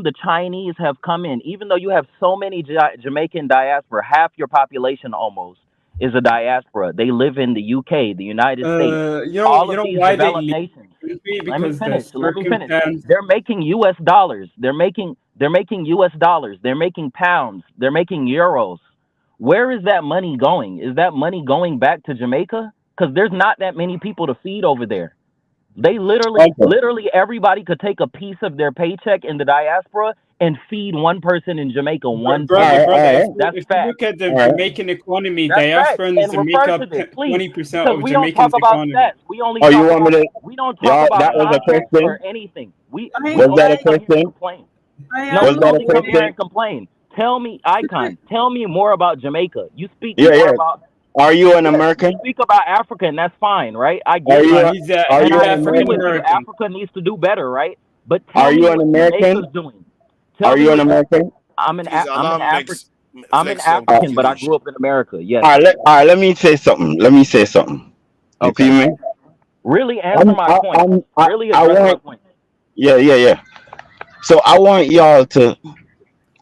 S16: the Chinese have come in, even though you have so many Jamaican diaspora, half your population almost is a diaspora. They live in the UK, the United States, all
S9: You
S16: of
S9: know
S16: these
S9: why they
S16: developed
S9: leave
S16: nations.
S9: the country?
S16: Let me
S9: Because the
S16: finish. Let me finish.
S9: circumstance.
S16: They're making U.S. dollars. They're making U.S. dollars. They're making pounds. They're making euros. Where is that money going? Is that money going back to Jamaica? Because there's not that many people to feed over there. They
S13: Okay.
S16: literally everybody could take a piece of their paycheck in the diaspora and feed one person in Jamaica one
S9: Brother,
S16: time.
S13: All
S9: brother,
S13: right.
S16: That's
S9: if you
S16: fact.
S9: look at the
S13: All right.
S9: Jamaican economy,
S16: That's fact.
S9: diasporans
S16: And
S9: make
S16: refer to
S9: up
S16: this, please,
S9: 20%
S16: because
S9: of
S16: we don't talk
S9: Jamaicans'
S16: about
S9: economy.
S16: stats. We only
S13: Oh, you
S16: talk
S13: want me
S16: about
S13: to?
S16: we don't talk
S13: Yeah,
S16: about
S13: that was a
S16: contracts or
S13: question.
S16: anything. We
S10: I
S16: we
S13: Was that
S16: only
S13: a
S16: come here and
S13: question?
S16: complain.
S10: I
S16: No,
S13: Was
S16: we
S10: am
S13: that a
S16: only come here
S10: aware.
S13: question?
S16: and complain. Tell me, Icon, tell me more about Jamaica. You speak
S13: Yeah,
S16: more
S13: yeah.
S16: about
S13: Are you an
S16: yeah, you
S13: American?
S16: speak about Africa, and that's fine, right? I
S13: Are
S16: get
S13: you?
S16: it.
S13: Are
S16: And
S13: you
S9: He's
S16: I
S13: an
S16: agree
S9: African
S16: with
S13: American?
S16: you.
S9: American.
S16: Africa needs to do better, right? But
S13: Are
S16: tell me
S13: you an
S16: what
S13: American?
S16: Jamaica's doing.
S13: Are
S16: Tell me
S13: you an
S16: what
S13: American?
S6: please
S16: I'm
S6: allow
S16: an African.
S6: Mex
S16: I'm an
S6: Flex Talk
S13: Uh,
S6: to
S16: African, but I
S6: finish.
S16: grew up in America. Yes.
S13: all right. Let me say something. You feel
S16: Okay.
S13: me?
S16: Really answer my point. Really
S13: I
S16: address my
S13: want.
S16: point.
S13: Yeah. So I want y'all to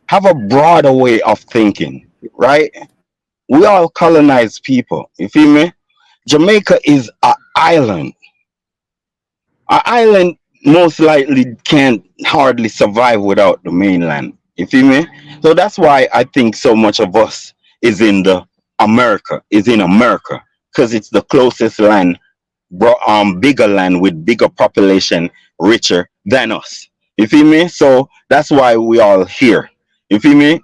S13: have a broader way of thinking, right? We all colonized people. You feel me? Jamaica is an island. An island most likely can't hardly survive without the mainland. You feel me? So that's why I think so much of us is in America because it's the closest land, bigger land with bigger population, richer than us. You feel me? So that's why we all here. You feel me?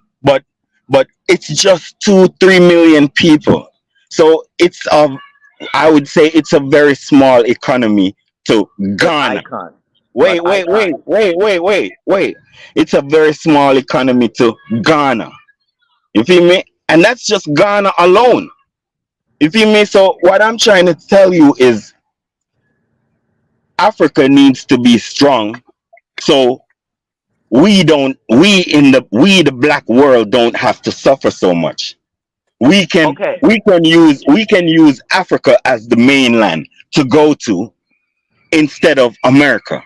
S13: But it's just 2-3 million people. So I would say it's a very small economy to
S16: Hey,
S13: Ghana.
S16: Icon.
S13: Wait, wait, wait, wait, wait, wait, wait. It's a very small economy to Ghana. You feel me? And that's just Ghana alone. You feel me? So what I'm trying to tell you is Africa needs to be strong. So we the black world don't have to suffer so much.
S16: Okay,
S13: We can use Africa as the mainland to go to instead of America.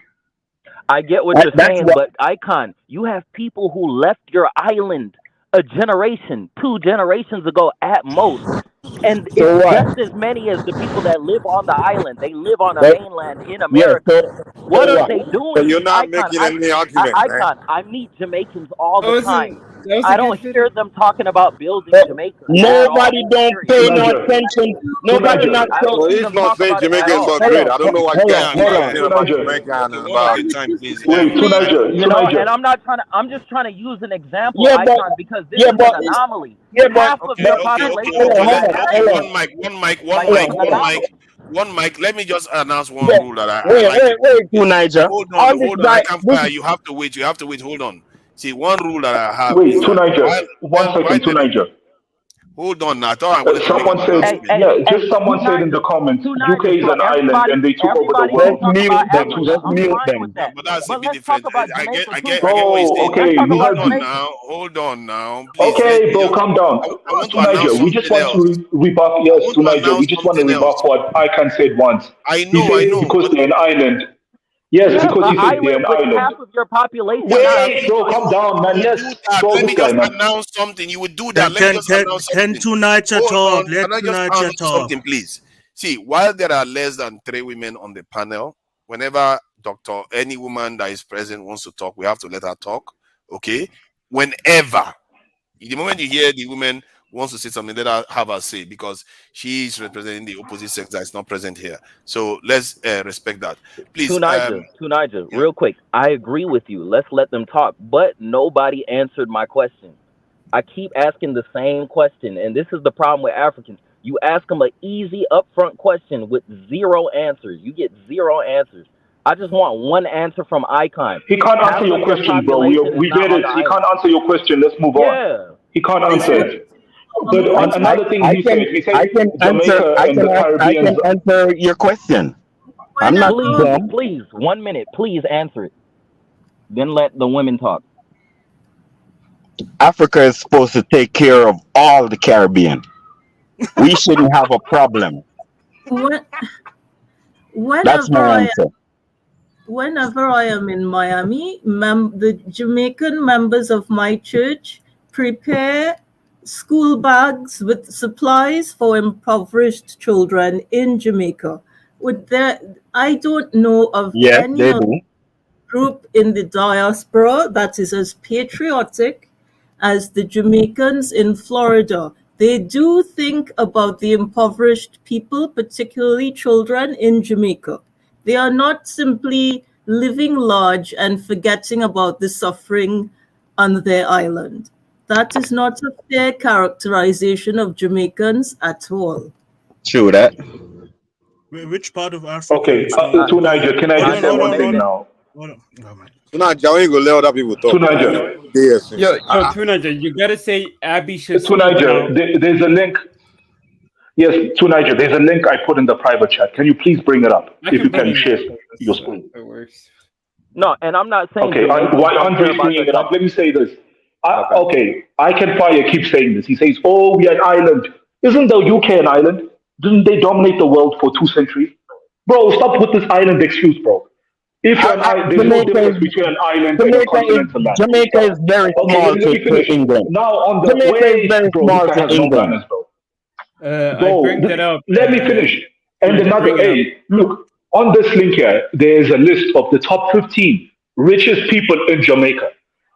S16: I get what you're
S13: That's
S16: saying,
S13: what.
S16: but Icon, you have people who left your island a generation, 2 generations ago at most. And it's
S13: So what?
S16: just as many as the people that live on the island. They live on a
S13: But,
S16: mainland in
S13: yeah.
S16: America. What
S13: So
S16: are
S13: what?
S16: they
S6: So
S16: doing?
S6: you're not
S16: Icon,
S6: making any argument, man.
S16: Icon, I meet Jamaicans all
S9: That
S16: the
S9: was
S16: time.
S9: a
S16: I
S9: good
S16: don't
S9: fit.
S16: hear them talking about building
S13: But
S16: Jamaica at all.
S13: nobody don't
S16: Period.
S13: pay no
S15: Tunaja,
S13: attention. Nobody
S15: Tunaja,
S13: not
S16: I
S13: so.
S16: don't
S6: Well,
S16: see
S6: he's
S16: them
S6: not
S16: talk
S6: saying
S16: about it at
S6: Jamaica is
S16: all.
S6: not great. I don't know what
S13: Hold
S6: gets
S13: on,
S6: you
S13: hold
S6: guys
S13: on.
S6: saying about
S15: Tunaja.
S6: Jamaica and
S1: Okay, one at
S6: about.
S1: a time, please.
S15: Wait, Tunaja,
S16: You know, and
S15: Tunaja.
S16: I'm just trying to use an example,
S13: Yeah, but
S16: Icon, because this
S13: yeah,
S16: is an
S13: but
S16: anomaly.
S13: yeah, but
S16: Half of
S1: Okay,
S16: your
S13: but
S1: okay, okay,
S16: population
S13: hold
S1: okay.
S13: on,
S16: is
S13: hold
S1: Let
S13: on,
S1: okay.
S13: hold on,
S16: diaspora,
S1: One
S16: like
S1: mic,
S13: hold
S1: one
S13: on.
S1: mic,
S16: Ronaldo.
S1: one mic. Let me just announce one
S13: Yeah,
S1: rule that I
S13: wait,
S1: like
S13: wait,
S1: to keep.
S13: wait, to Niger. All this
S1: Hold on. I
S13: guy,
S1: can't
S13: this
S1: fire. You have to wait. You have to wait. Hold on. See, one rule that I have
S15: Wait,
S1: is that
S15: Tunaja. One
S1: while
S15: second,
S1: there is,
S15: Tunaja.
S1: hold on. I thought I wanted to make an
S15: Someone said,
S16: Hey,
S1: announcement.
S16: hey,
S15: yeah,
S16: hey,
S15: just someone
S16: two
S15: said in the
S16: Niger,
S15: comments,
S16: two
S15: UK
S16: Niger.
S15: is
S16: So
S15: an island and they took over the
S16: everybody can
S15: world.
S13: just
S16: talk
S13: mute
S16: about
S13: them,
S16: Africa.
S13: just
S16: I'm
S13: mute
S16: fine with
S13: them.
S16: that.
S1: But that's a
S16: But
S1: bit
S16: let's talk
S1: different.
S16: about Jamaica too.
S1: I get what he's
S15: Bro,
S1: saying.
S16: Let's
S15: okay,
S16: talk
S15: you
S16: about
S15: have,
S16: Jamaica.
S1: Hold on now. Please let
S15: okay,
S1: me
S15: bro,
S1: just.
S15: calm down.
S1: I want to announce
S15: Tunaja, we just
S1: something
S15: want
S1: else.
S15: to rebuff,
S1: I
S15: yes,
S1: want to
S15: Tunaja,
S1: announce
S15: we just want to
S1: something else.
S15: rebuff what Icon said once. He
S1: I
S15: said
S1: know,
S15: because
S1: but
S15: they're an island. Yes,
S16: Yeah,
S15: because
S16: an
S15: he said they're
S16: island
S15: an
S16: with
S15: island.
S16: half of your population
S1: yeah,
S16: not
S15: Wait,
S16: being
S15: bro,
S16: on
S15: calm
S16: it.
S15: down, man.
S1: you would
S15: Yes,
S1: do that.
S15: bro,
S1: Let
S15: this
S1: me
S15: guy,
S1: just
S15: man.
S1: announce something. You would do that.
S17: Can
S1: Let me
S17: can
S1: just
S17: can
S1: announce
S17: can
S1: something.
S17: Tunaja
S1: Hold
S17: talk?
S1: on.
S17: Let
S1: Can I just
S17: Tunaja
S1: announce
S17: talk.
S1: something, please? See, while there are less than 3 women on the panel, whenever any woman that is present wants to talk, we have to let her talk. Okay? Whenever. The moment you hear the woman wants to say something, let her have her say because she is representing the opposite sex that is not present here. So let's respect that. Please.
S16: Tunija,
S1: Yeah.
S16: real quick. I agree with you. Let's let them talk. But nobody answered my question. I keep asking the same question, and this is the problem with Africans. You ask them an easy, upfront question with zero answers. You get zero answers. I just want one answer from Icon.
S15: He can't answer
S16: Half
S15: your
S16: of your
S15: question, bro.
S16: population is
S15: We
S16: not
S15: get
S16: on the
S15: it. He can't
S16: island.
S15: answer your question. Let's move on.
S16: Yeah.
S15: He can't answer it.
S10: I'm
S15: But
S10: going
S15: on
S10: to
S15: another thing he said Jamaica and the
S13: I can
S15: Caribbeans.
S13: answer your question. I'm not
S10: whenever
S13: dumb.
S16: Please, 1 minute. Please answer it. Then let the women talk.
S13: Africa is supposed to take care of all the Caribbean. We shouldn't have a problem.
S10: when-
S13: That's
S10: whenever
S13: my
S10: I
S13: answer.
S10: whenever I am in Miami, the Jamaican members of my church prepare school bags with supplies for impoverished children in Jamaica. I don't know of
S13: Yes,
S10: any
S13: they
S10: other
S13: do.
S10: group in the diaspora that is as patriotic as the Jamaicans in Florida. They do think about the impoverished people, particularly children in Jamaica. They are not simply living large and forgetting about the suffering on their island. That is not a fair characterization of Jamaicans at all.
S13: True that.
S17: Which part of Africa
S15: Okay,
S17: you saying?
S15: to
S17: Because
S15: Niger, can I just say
S17: hold
S15: one
S17: on, hold
S15: thing
S17: on,
S15: now?
S17: hold on. Oh, man.
S6: So now, Joe ain't gonna let other people
S15: To
S6: talk.
S15: Niger,
S6: Yes.
S9: Yo, Tunaja, you gotta say Abby should
S15: to
S9: speak now.
S15: Niger, there's a link. Yes, to Niger, there's a link I put in the private chat. Can you please bring it up
S9: I
S15: if
S9: can
S15: you
S9: put
S15: can
S9: it
S15: share
S9: now because
S15: your screen?
S9: it works.
S16: No, and I'm not saying
S15: Okay,
S16: Jamaicans
S15: while
S16: don't care
S15: Andre's
S16: about their
S15: bringing it up, let
S16: country.
S15: me say this.
S16: Okay.
S15: Okay, I Can Fire keeps saying this. He says, "Oh, we are an island. Isn't the UK an island? Didn't they dominate the world for 2 centuries?" Bro, stop with this island excuse, bro. If you're there's no
S13: Jamaica
S15: difference
S13: is
S15: between an island and a
S13: Jamaica is
S15: continental land. Full
S13: Jamaica
S15: stop.
S13: is very
S15: Okay,
S13: small
S15: let me
S13: to
S15: finish.
S13: England.
S15: Now on the
S13: Jamaica is very
S15: bro, this
S13: small
S15: guy
S13: to
S15: has no
S13: England.
S15: manners, bro.
S9: I
S15: Bro,
S9: bring that up.
S15: let me finish. And
S9: Tunaja,
S15: another,
S9: bring it up.
S15: look, on this link here, there's a list of the top 15 richest people in Jamaica.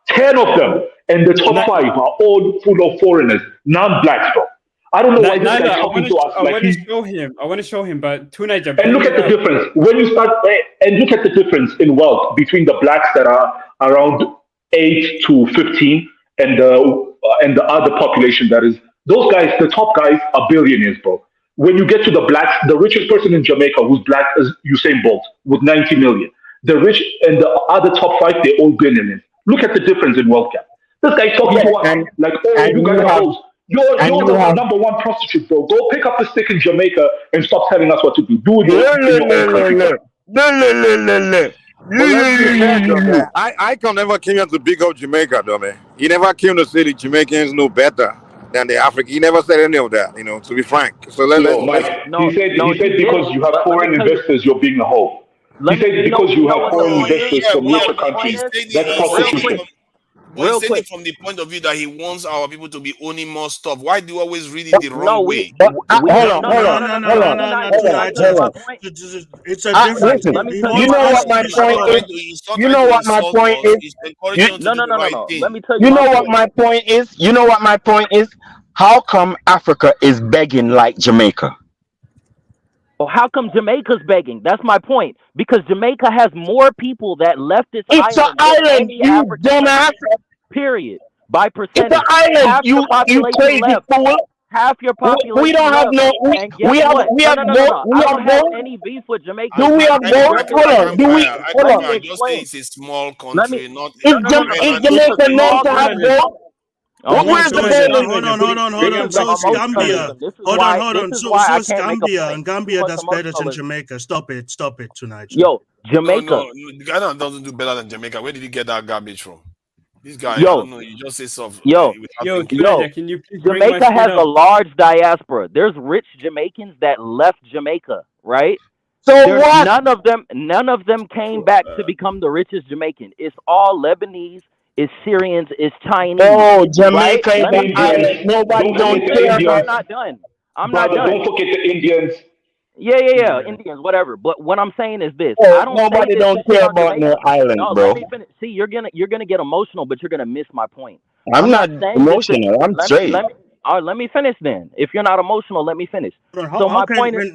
S15: 10 of them, and the top
S9: Ni-
S15: 5 are all full of foreigners, non-blacks, bro. I don't know why this
S9: Nyla,
S15: guy's talking to us
S9: I
S15: like
S9: want to
S15: he's.
S9: show him. I want to show him, but Tunaja,
S15: And
S9: bring
S15: look
S9: it
S15: at the
S9: up.
S15: difference when you start, and look at the difference in wealth between the blacks that are around 8 to 15 and the other population that is those guys. The top guys are billionaires, bro. When you get to the blacks, the richest person in Jamaica who's black is Usain Bolt with 90 million. The rich and the other top five, they're all billionaires. Look at the difference in wealth gap. This guy talking to us like, oh, you guys are hoes. You're the number one prostitute, bro. Go pick up the stick in Jamaica and stop telling us what to do. Do it in your own country, bro.
S18: But let's be fair, though, man. I can never came here to big up Jamaica, though, man. He never came to say the Jamaicans know better than the African. He never said any of that, to be frank. So
S15: Yo, Mike, he said because you have foreign investors, you're being a hoe. He said because you have foreign investors from richer countries, that's prostitution.
S6: But he's saying it from the point of view that he wants our people to be owning more stuff. Why do you always read it the wrong way?
S17: No, it's a difference.
S13: You know what my point is? You know what my point is?
S16: Let me tell you.
S13: You know what my point is? You know what my point is? How come Africa is begging like Jamaica?
S16: Well, how come Jamaica's begging? That's my point. Because Jamaica has more people that left its island.
S13: It's an island, you dumbass.
S16: Period. By percentage.
S13: It's an island, you crazy fool.
S16: Half your population.
S13: We don't have no. We have
S16: any beef with Jamaica.
S13: Do we have votes? Hold on. Do we? Hold on.
S6: Just say it's a small country, not.
S13: Is Jamaica known to have votes? Where's the
S17: Hold on. So it's Gambia. Hold on. So it's Gambia, and Gambia does better than Jamaica. Stop it tonight.
S16: Yo, Jamaica.
S6: No, Ghana doesn't do better than Jamaica. Where did he get that garbage from? This guy, I don't know. You just say stuff.
S16: Can you please Jamaica has a large diaspora. There's rich Jamaicans that left Jamaica, right?
S13: So what?
S16: None of them came back to become the richest Jamaican. It's all Lebanese. It's Syrians, it's Chinese.
S13: Oh, Jamaica is an island. Nobody don't care.
S16: I'm not done.
S15: Don't forget the Indians.
S16: Yeah, Indians, whatever. But what I'm saying is this:
S13: nobody don't care about no island, bro.
S16: Let me finish. See, you're gonna get emotional, but you're gonna miss my point.
S13: I'm not emotional. I'm straight.
S16: All right, let me finish then. If you're not emotional, let me finish. So my point is,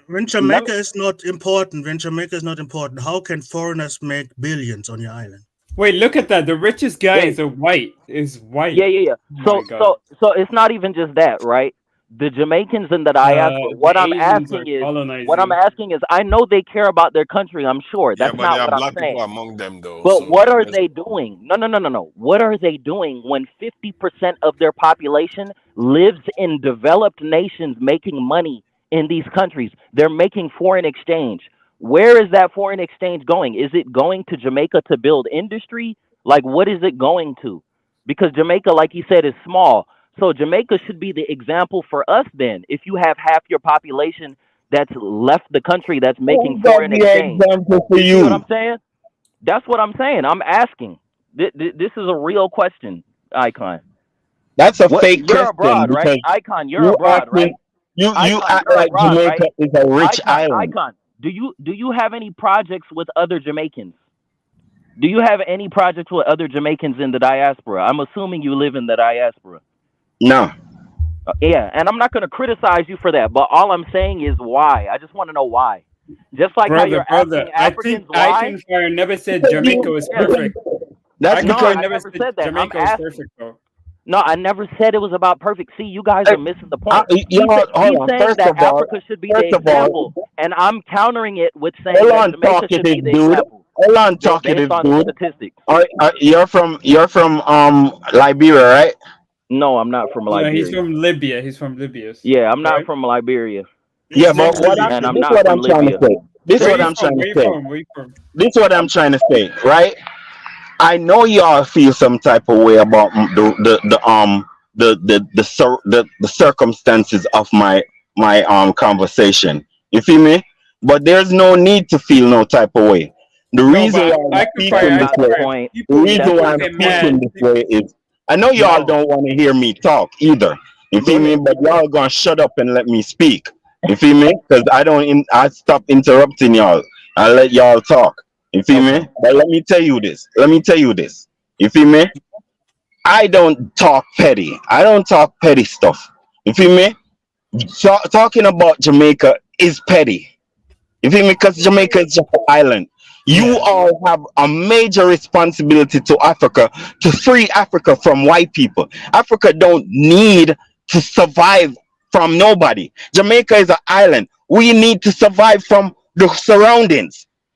S17: when Jamaica is not important, how can foreigners make billions on your island?
S9: Wait, look at that. The richest guy is white.
S16: Yeah. So it's not even just that, right? The Jamaicans and the diaspora. What I'm asking is, I know they care about their country. I'm sure that's
S6: but
S16: not
S6: there are
S16: what
S6: black
S16: I'm saying.
S6: people among them, though.
S16: But what are they doing? No. What are they doing when 50% of their population lives in developed nations making money in these countries? They're making foreign exchange. Where is that foreign exchange going? Is it going to Jamaica to build industry? Like, what is it going to? Because Jamaica, like you said, is small. So Jamaica should be the example for us then. If you have half your population that's left the country that's making foreign exchange.
S13: For
S16: you know what I'm saying? That's what I'm saying. I'm asking. This is a real question, Icon.
S13: That's a fake
S16: you're
S13: question.
S16: Abroad, right? Icon, you're abroad, right?
S13: You act like abroad, Jamaica is a rich island.
S16: Icon, do you have any projects with other Jamaicans? Do you have any projects with other Jamaicans in the diaspora? I'm assuming you live in the diaspora.
S13: No.
S16: Yeah, and I'm not going to criticize you for that, but all I'm saying is why. I just want to know why. Just like how you're asking Africans why.
S9: I think Fire never said Jamaica was perfect.
S13: That's
S9: because
S16: I never said that.
S9: Jamaica was perfect, though.
S16: No, I never said it was about perfect. See, you guys are missing the point. He's saying that Africa should be the example, and I'm countering it with saying that Jamaica should be the example.
S13: Hold on, talkative dude. You're from Liberia, right?
S16: No, I'm not from Liberia.
S9: He's from Libya.
S16: Yeah, I'm not from Liberia.
S13: Yeah, but this is what I'm trying to say. This is what I'm trying to say. This is what I'm trying to say, right? I know y'all feel some type of way about the circumstances of my conversation. You feel me? But there's no need to feel no type of way. The reason why I'm speaking this way is I know y'all don't want to hear me talk either. You feel me? But y'all gonna shut up and let me speak. You feel me? Because I stop interrupting y'all. I let y'all talk. You feel me? But let me tell you this. You feel me? I don't talk petty. I don't talk petty stuff. You feel me? Talking about Jamaica is petty. You feel me? Because Jamaica is just an island. You all have a major responsibility to Africa to free Africa from white people. Africa don't need to survive from nobody. Jamaica is an island. We need to survive from the surroundings.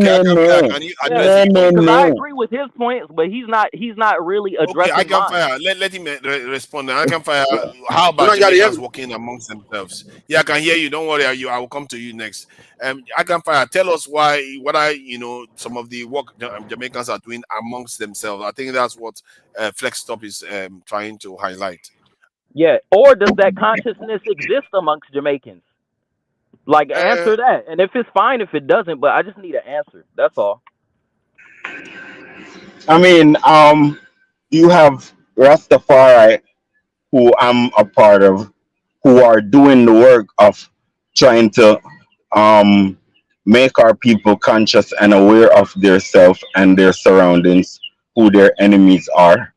S6: Can you address his point?
S16: Because I agree with his points, but he's not really
S6: Okay, I
S16: addressing
S6: can
S16: mine.
S6: fire. Let him respond. I can fire. How
S18: You
S6: about
S18: don't got to hear
S6: Jamaicans
S18: me.
S6: working amongst themselves? Yeah, I can hear you. Don't worry. I will come to you next. I can fire. Tell us what some of the work Jamaicans are doing amongst themselves. I think that's what Flex Stop is trying to highlight.
S16: Yeah, or does that consciousness exist amongst Jamaicans? Like, answer that. And if it's fine, if it doesn't, but I just need an answer. That's all.
S13: I mean, you have Rastafari, who I'm a part of, who are doing the work of trying to um, make our people conscious and aware of their self and their surroundings, who their enemies are.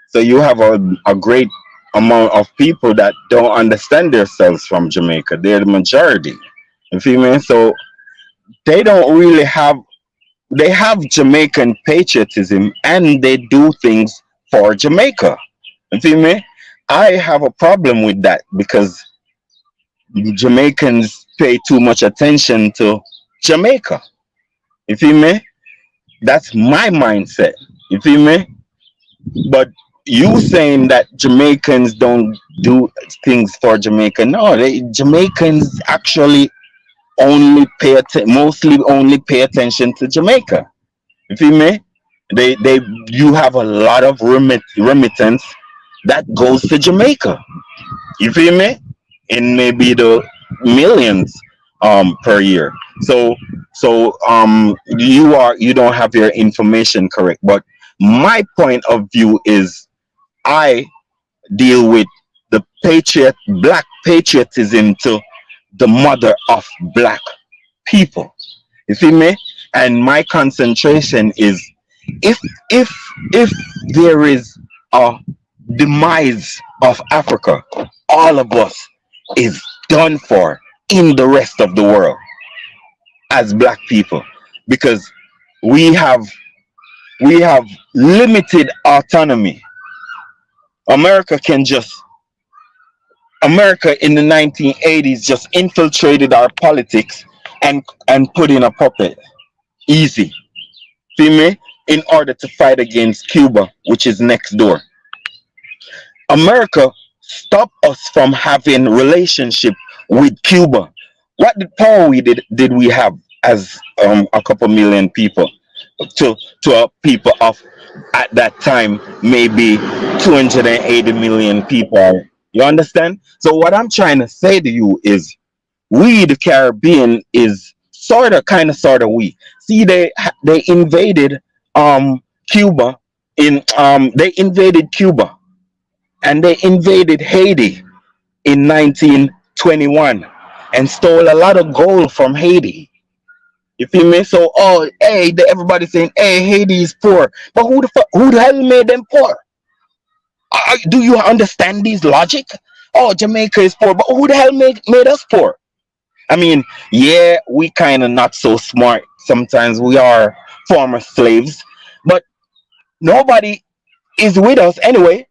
S13: So you have a great amount of people that don't understand themselves from Jamaica. They're the majority. You feel me? So they don't really have, they have Jamaican patriotism and they do things for Jamaica. You feel me? I have a problem with that because Jamaicans pay too much attention to Jamaica. You feel me? That's my mindset. You feel me? But you saying that Jamaicans don't do things for Jamaica? No, Jamaicans actually mostly only pay attention to Jamaica. You feel me? They you have a lot of remittance that goes to Jamaica. You feel me? In maybe the millions per year. So you don't have your information correct. But my point of view is I deal with the black patriotism to the mother of black people. You see me? And my concentration is if if if there is a demise of Africa, all of us is done for in the rest of the world as black people because we have we have limited autonomy. America can just America in the 1980s just infiltrated our politics and put in a puppet. Easy. See me? In order to fight against Cuba, which is next door. America stopped us from having relationship with Cuba. What did power did we have as a couple million people to a people of at that time maybe 280 million people. You understand? So what I'm trying to say to you is we the Caribbean is sort of we. See they invaded Cuba they invaded Cuba and they invaded Haiti in 1921 and stole a lot of gold from Haiti. You feel me? So, hey, everybody's saying, hey, Haiti is poor, but who the hell made them poor? Do you understand this logic? Oh, Jamaica is poor, but who the hell made us poor? I mean, yeah, we kind of not so smart. Sometimes we are former slaves, but nobody is with us anyway.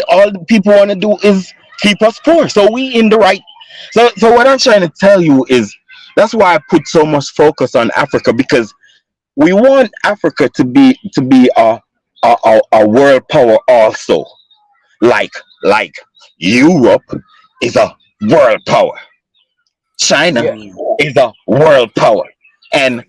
S13: All the people want to do is keep us poor. So we in the right. So what I'm trying to tell you is that's why I put so much focus on Africa because we want Africa to be a world power also. Like Europe is a world power. China is a world power. And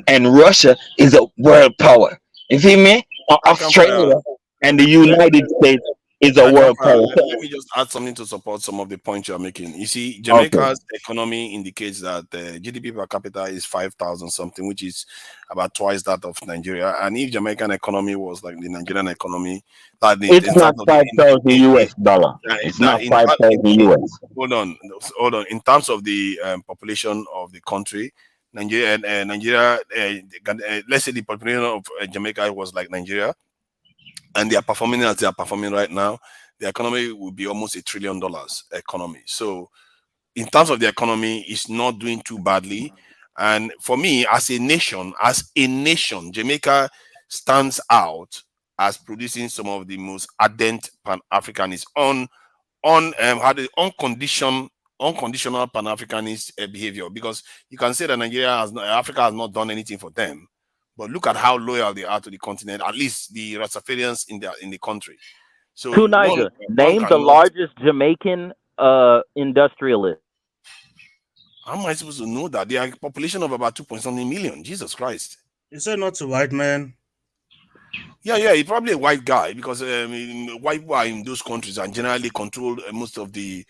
S13: and Russia is a world power. You feel me? Australia and the United States is a
S6: I can
S13: world power.
S6: let me just add something to support some of the points you are making. You see,
S13: Okay.
S6: Jamaica's economy indicates that GDP per capita is 5,000 something, which is about twice that of Nigeria. And if Jamaican economy was like the Nigerian economy, that
S13: It's
S6: in
S13: not
S6: terms of
S13: 5,000 US dollar. It's not 5,000 US.
S6: hold on. In terms of the population of the country, Nigeria, let's say the population of Jamaica was like Nigeria, and they are performing as they are performing right now, the economy will be almost $1 trillion economy. So in terms of the economy, it's not doing too badly. And for me, as a nation, Jamaica stands out as producing some of the most ardent Pan-Africanists how the unconditional Pan-Africanist behavior. Because you can say that Africa has not done anything for them, but look at how loyal they are to the continent. At least the Rastafarians in the country. So
S16: To
S6: one
S16: Niger, name the
S6: cannot.
S16: largest Jamaican industrialist.
S6: How am I supposed to know that? They are a population of about 2 point something million. Jesus Christ.
S17: You said not to white man.
S6: Yeah, he's probably a white guy because white people are in those countries and generally control most of the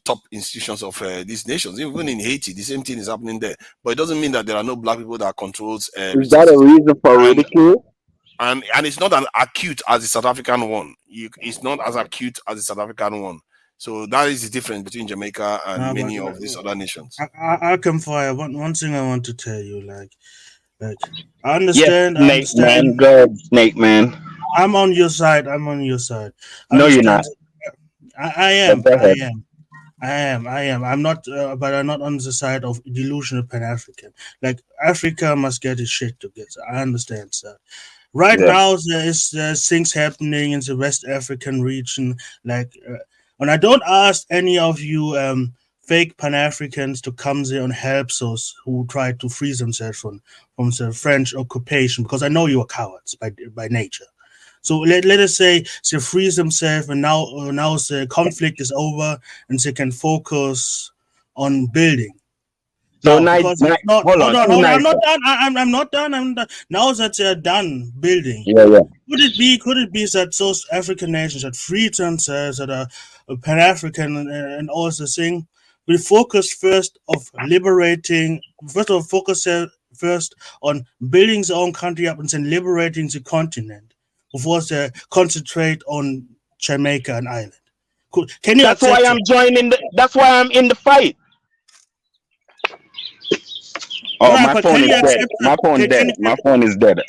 S6: top institutions of these nations. Even in Haiti, the same thing is happening there. But it doesn't mean that there are no black people that controls
S13: Is that a
S6: resources.
S13: reason for
S6: And
S13: ridicule?
S6: and it's not as acute as the South African one. It's not as acute as the South African one. So that is the difference between Jamaica and
S17: But
S6: many of these other nations.
S17: I can fire one thing I want to tell you, like I
S13: Yes,
S17: understand.
S13: Snake Man. Good, Snake Man.
S17: I'm on your side. I'm on your side.
S13: No, you're not.
S17: Understand? I
S13: But
S17: am.
S13: go
S17: I
S13: ahead.
S17: am. I am. I am. I'm not. But I'm not on the side of delusional Pan African. Like Africa must get its shit together. I understand, sir. Right
S13: Yeah.
S17: now, there is things happening in the West African region. Like, and I don't ask any of you fake Pan Africans to come there and help those who try to free themselves from the French occupation, because I know you are cowards by nature. So let us say they free themselves, and now the conflict is over, and they can focus on building.
S13: So
S17: Now, because it's not.
S13: hold
S17: Hold
S13: on,
S17: on,
S13: too
S17: hold on.
S13: nice.
S17: I'm not done. I'm not done. I'm done. Now that they're done building,
S13: Yeah, yeah.
S17: Could it be that those African nations that freed themselves, that are Pan African and all the thing, will focus first of liberating. First of all, focus first on building their own country up and then liberating the continent before they concentrate on Jamaica and Ireland. Can you
S13: That's why
S17: accept
S13: I'm
S17: it?
S13: joining. That's why I'm in the fight. Oh,
S17: Right,
S13: my
S17: but
S13: phone
S17: can
S13: is
S17: you
S13: dead.
S17: accept
S13: My
S17: that?
S13: phone dead. My phone is dead.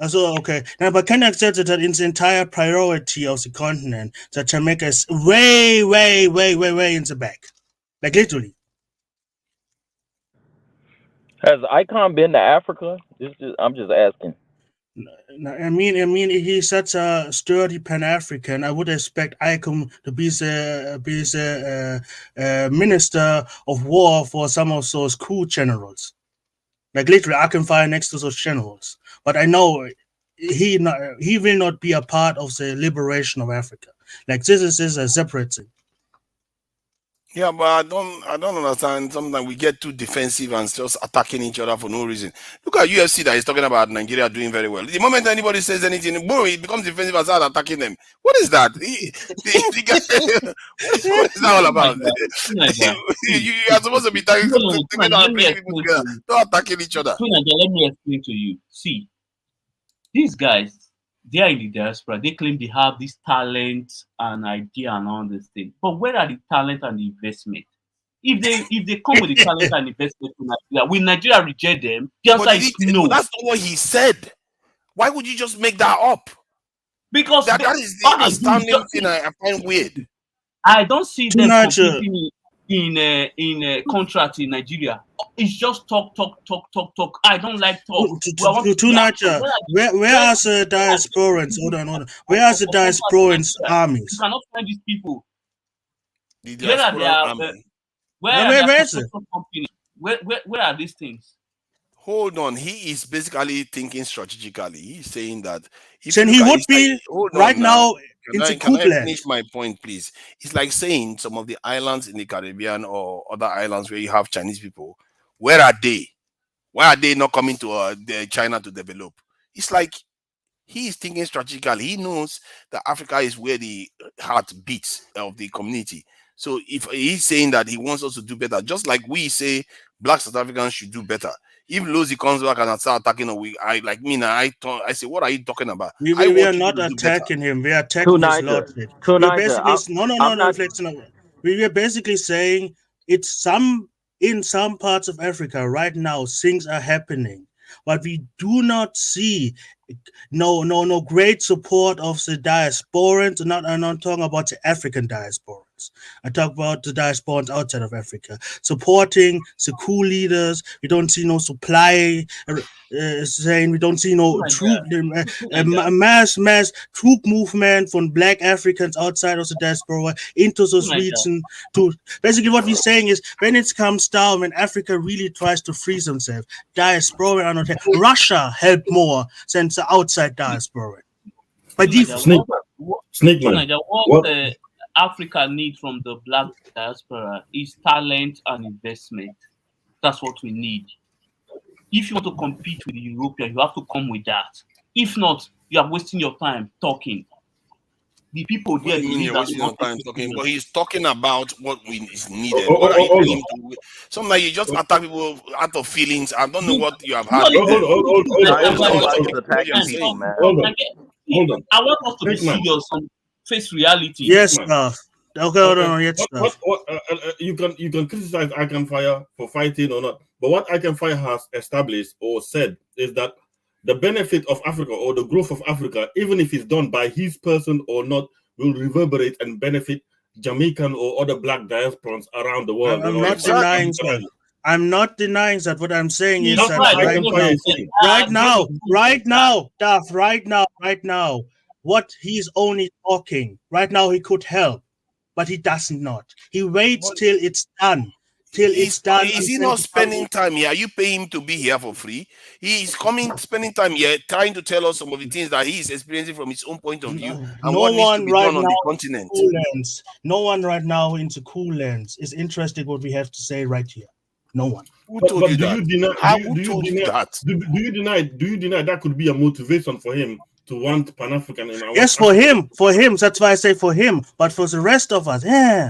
S17: So okay, now but can you accept that in the entire priority of the continent, that Jamaica is way, way, way, way, way in the back, like literally.
S16: Has Icon been to Africa? I'm just asking.
S17: I mean, he's such a sturdy Pan African. I would expect Icon to be the minister of war for some of those coup generals. Like literally, I can fire next to those generals. But I know he will not be a part of the liberation of Africa. Like this is a separate thing.
S6: Yeah, but I don't understand. Sometimes we get too defensive and just attacking each other for no reason. Look at UFC that is talking about Nigeria doing very well. The moment anybody says anything, boom, it becomes defensive and start attacking them. What is that? The guy, what is that all about? You are supposed to be together
S12: Let
S6: and
S12: me
S6: bringing people
S12: explain to
S6: together,
S12: you.
S6: not attacking each other.
S12: Let me explain to you. See, these guys, they are in the diaspora. They claim they have this talent and idea and all this thing. But where are the talent and the investment? If they come with the talent and investment to Nigeria, will Nigeria reject them? The
S6: But
S12: answer is
S6: but
S12: no.
S6: that's not what he said. Why would you just make that up?
S12: Because
S6: That is
S12: all
S6: the
S12: they do is
S6: astounding
S12: just
S6: thing I find weird.
S12: I don't see
S17: Too
S12: them
S17: much.
S12: competing in contract in Nigeria. It's just talk. I don't like talk. We want to
S17: Too
S12: see
S17: much.
S12: action.
S17: Where are the diasporans? Hold on. Where are the diasporans
S12: You
S17: armies?
S12: cannot find these people.
S6: The
S12: Where are
S6: diasporan
S12: their
S6: army.
S12: where are their
S17: Where is it?
S12: construction companies? Where are these things?
S6: Hold on, he is basically thinking strategically. He's saying that if you
S17: Then
S6: look
S17: he
S6: at
S17: would
S6: it's like,
S17: be
S6: hold
S17: right
S6: on now.
S17: now in the
S6: Can
S17: Coop
S6: I
S17: land.
S6: finish my point, please? It's like saying some of the islands in the Caribbean or other islands where you have Chinese people, where are they? Why are they not coming to China to develop? It's like he is thinking strategically. He knows that Africa is where the heart beats of the community. So if he's saying that he wants us to do better, just like we say Black South Africans should do better. If Lozi comes back and start attacking, I like me now. I say, what are you talking about? I
S17: We are
S6: want you
S17: not
S6: to do better.
S17: attacking him. We are
S16: Two
S17: attacking his
S16: Niger.
S17: lordship.
S16: Two
S17: We are
S16: Niger.
S17: basically no
S16: I'm not.
S17: reflection. We are basically saying it's in some parts of Africa right now things are happening, but we do not see no great support of the diasporans. I'm not talking about the African diasporans. I talk about the diasporans outside of Africa supporting the coup leaders. We don't see no supply. Saying we don't see no troop, mass troop movement from Black Africans outside of the diaspora into those regions. To basically what we're saying is when it comes down, when Africa really tries to free themselves, diaspora are not. Russia helped more than the outside diaspora by default.
S12: What Africa needs from the Black diaspora is talent and investment. That's what we need. If you want to compete with the European, you have to come with that. If not, you are wasting your time talking. The people
S6: What
S12: there
S6: do you mean
S12: believe
S6: you're
S12: that we
S6: wasting your
S12: want
S6: time
S12: to
S6: talking?
S12: do
S6: But he's talking about what is
S8: Oh,
S6: needed.
S8: oh,
S6: What are
S8: oh,
S6: you
S8: hold
S6: paying
S8: on.
S6: to? Sometimes you just attack people out of feelings. I don't know
S12: this.
S6: what you have
S12: No,
S6: had with
S12: the
S6: them.
S12: truth is that
S16: Nigel
S6: That's
S12: everybody
S6: all
S16: likes
S6: what you're
S16: attacking
S6: saying.
S16: people, man.
S8: Hold on.
S12: I want us to be
S8: Big man.
S12: serious and face reality.
S17: Yes,
S8: Man.
S17: stuff. Okay, hold on. Yes, stuff.
S8: You can criticize I Can Fire for fighting or not, but what I Can Fire has established or said is that the benefit of Africa or the growth of Africa, even if it's done by his person or not, will reverberate and benefit Jamaican or other black diasporans around the world.
S17: I'm not denying that. I'm not denying that. What I'm saying is that right now, what he's only talking right now, he could help, but he does not. He waits till it's done.
S6: Is he not spending time here? Are you paying him to be here for free? He's spending time here, trying to tell us some of the things that he is experiencing from his own point of view and what needs to be done on the continent.
S17: No one right now into Cool Lands is interested in what we have to say right here. No one.
S6: Who told you that?
S8: Do you deny that could be a motivation for him to want Pan-African in our
S17: Yes, for him. That's why I say for him. But for the rest of us,
S8: No,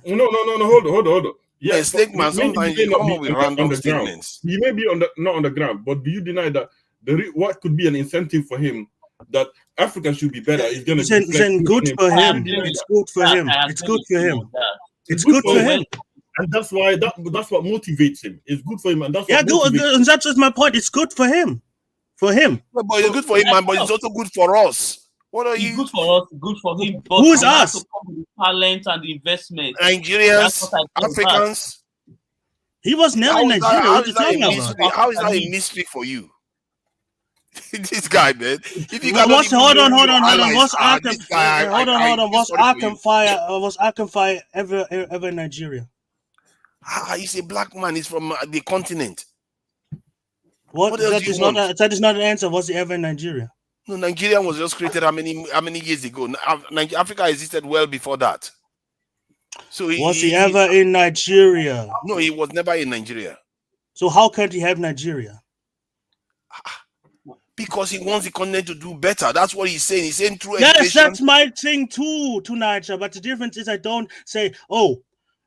S8: hold on.
S6: Yeah, Snake Man, sometimes you come up with random statements.
S8: He may be not on the ground, but do you deny that what could be an incentive for him that Africa should be better is going to
S17: be good for him. It's good for him. It's good for him. It's good for him.
S8: And that's why that's what motivates him. It's good for him, and that's
S17: and that's just my point. It's good for him. For him.
S6: But it's good for him, man, but it's also good for us. What are you?
S12: Good for us, good for him. But
S17: who's us?
S12: To come with the talent and the investment.
S6: Nigerians, Africans.
S17: He was never in Nigeria.
S6: How is that a mystery for you? This guy, man. If you
S17: hold on. Was Arkham Fire ever in Nigeria?
S6: He's a black man. He's from the continent.
S17: What else do you want? That is not an answer. Was he ever in Nigeria?
S6: No, Nigeria was just created how many years ago? Africa existed well before that. So
S17: was he ever in Nigeria?
S6: No, he was never in Nigeria.
S17: So how can't he have Nigeria?
S6: Because he wants the continent to do better. That's what he's saying. He's saying through education.
S17: Yes, that's my thing too, Niger. But the difference is I don't say, oh,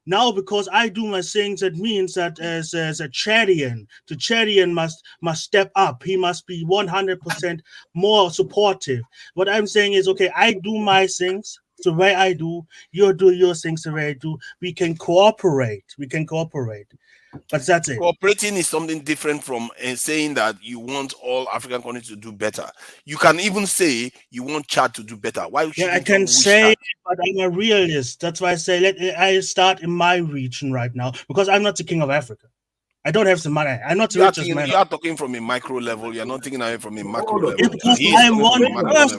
S17: now because I do my things, that means that as a Chadian, the Chadian must step up. He must be 100% more supportive. What I'm saying is, okay, I do my things the way I do. You do your things the way I do. We can cooperate. But that's it.
S6: Cooperating is something different from saying that you want all African countries to do better. You can even say you want Chad to do better. Why?
S17: I can say it, but I'm a realist. That's why I say I start in my region right now because I'm not the king of Africa. I don't have the money. I'm not the richest man.
S6: You are talking from a micro level. You're not thinking of it from a macro level.
S17: Because I am one person.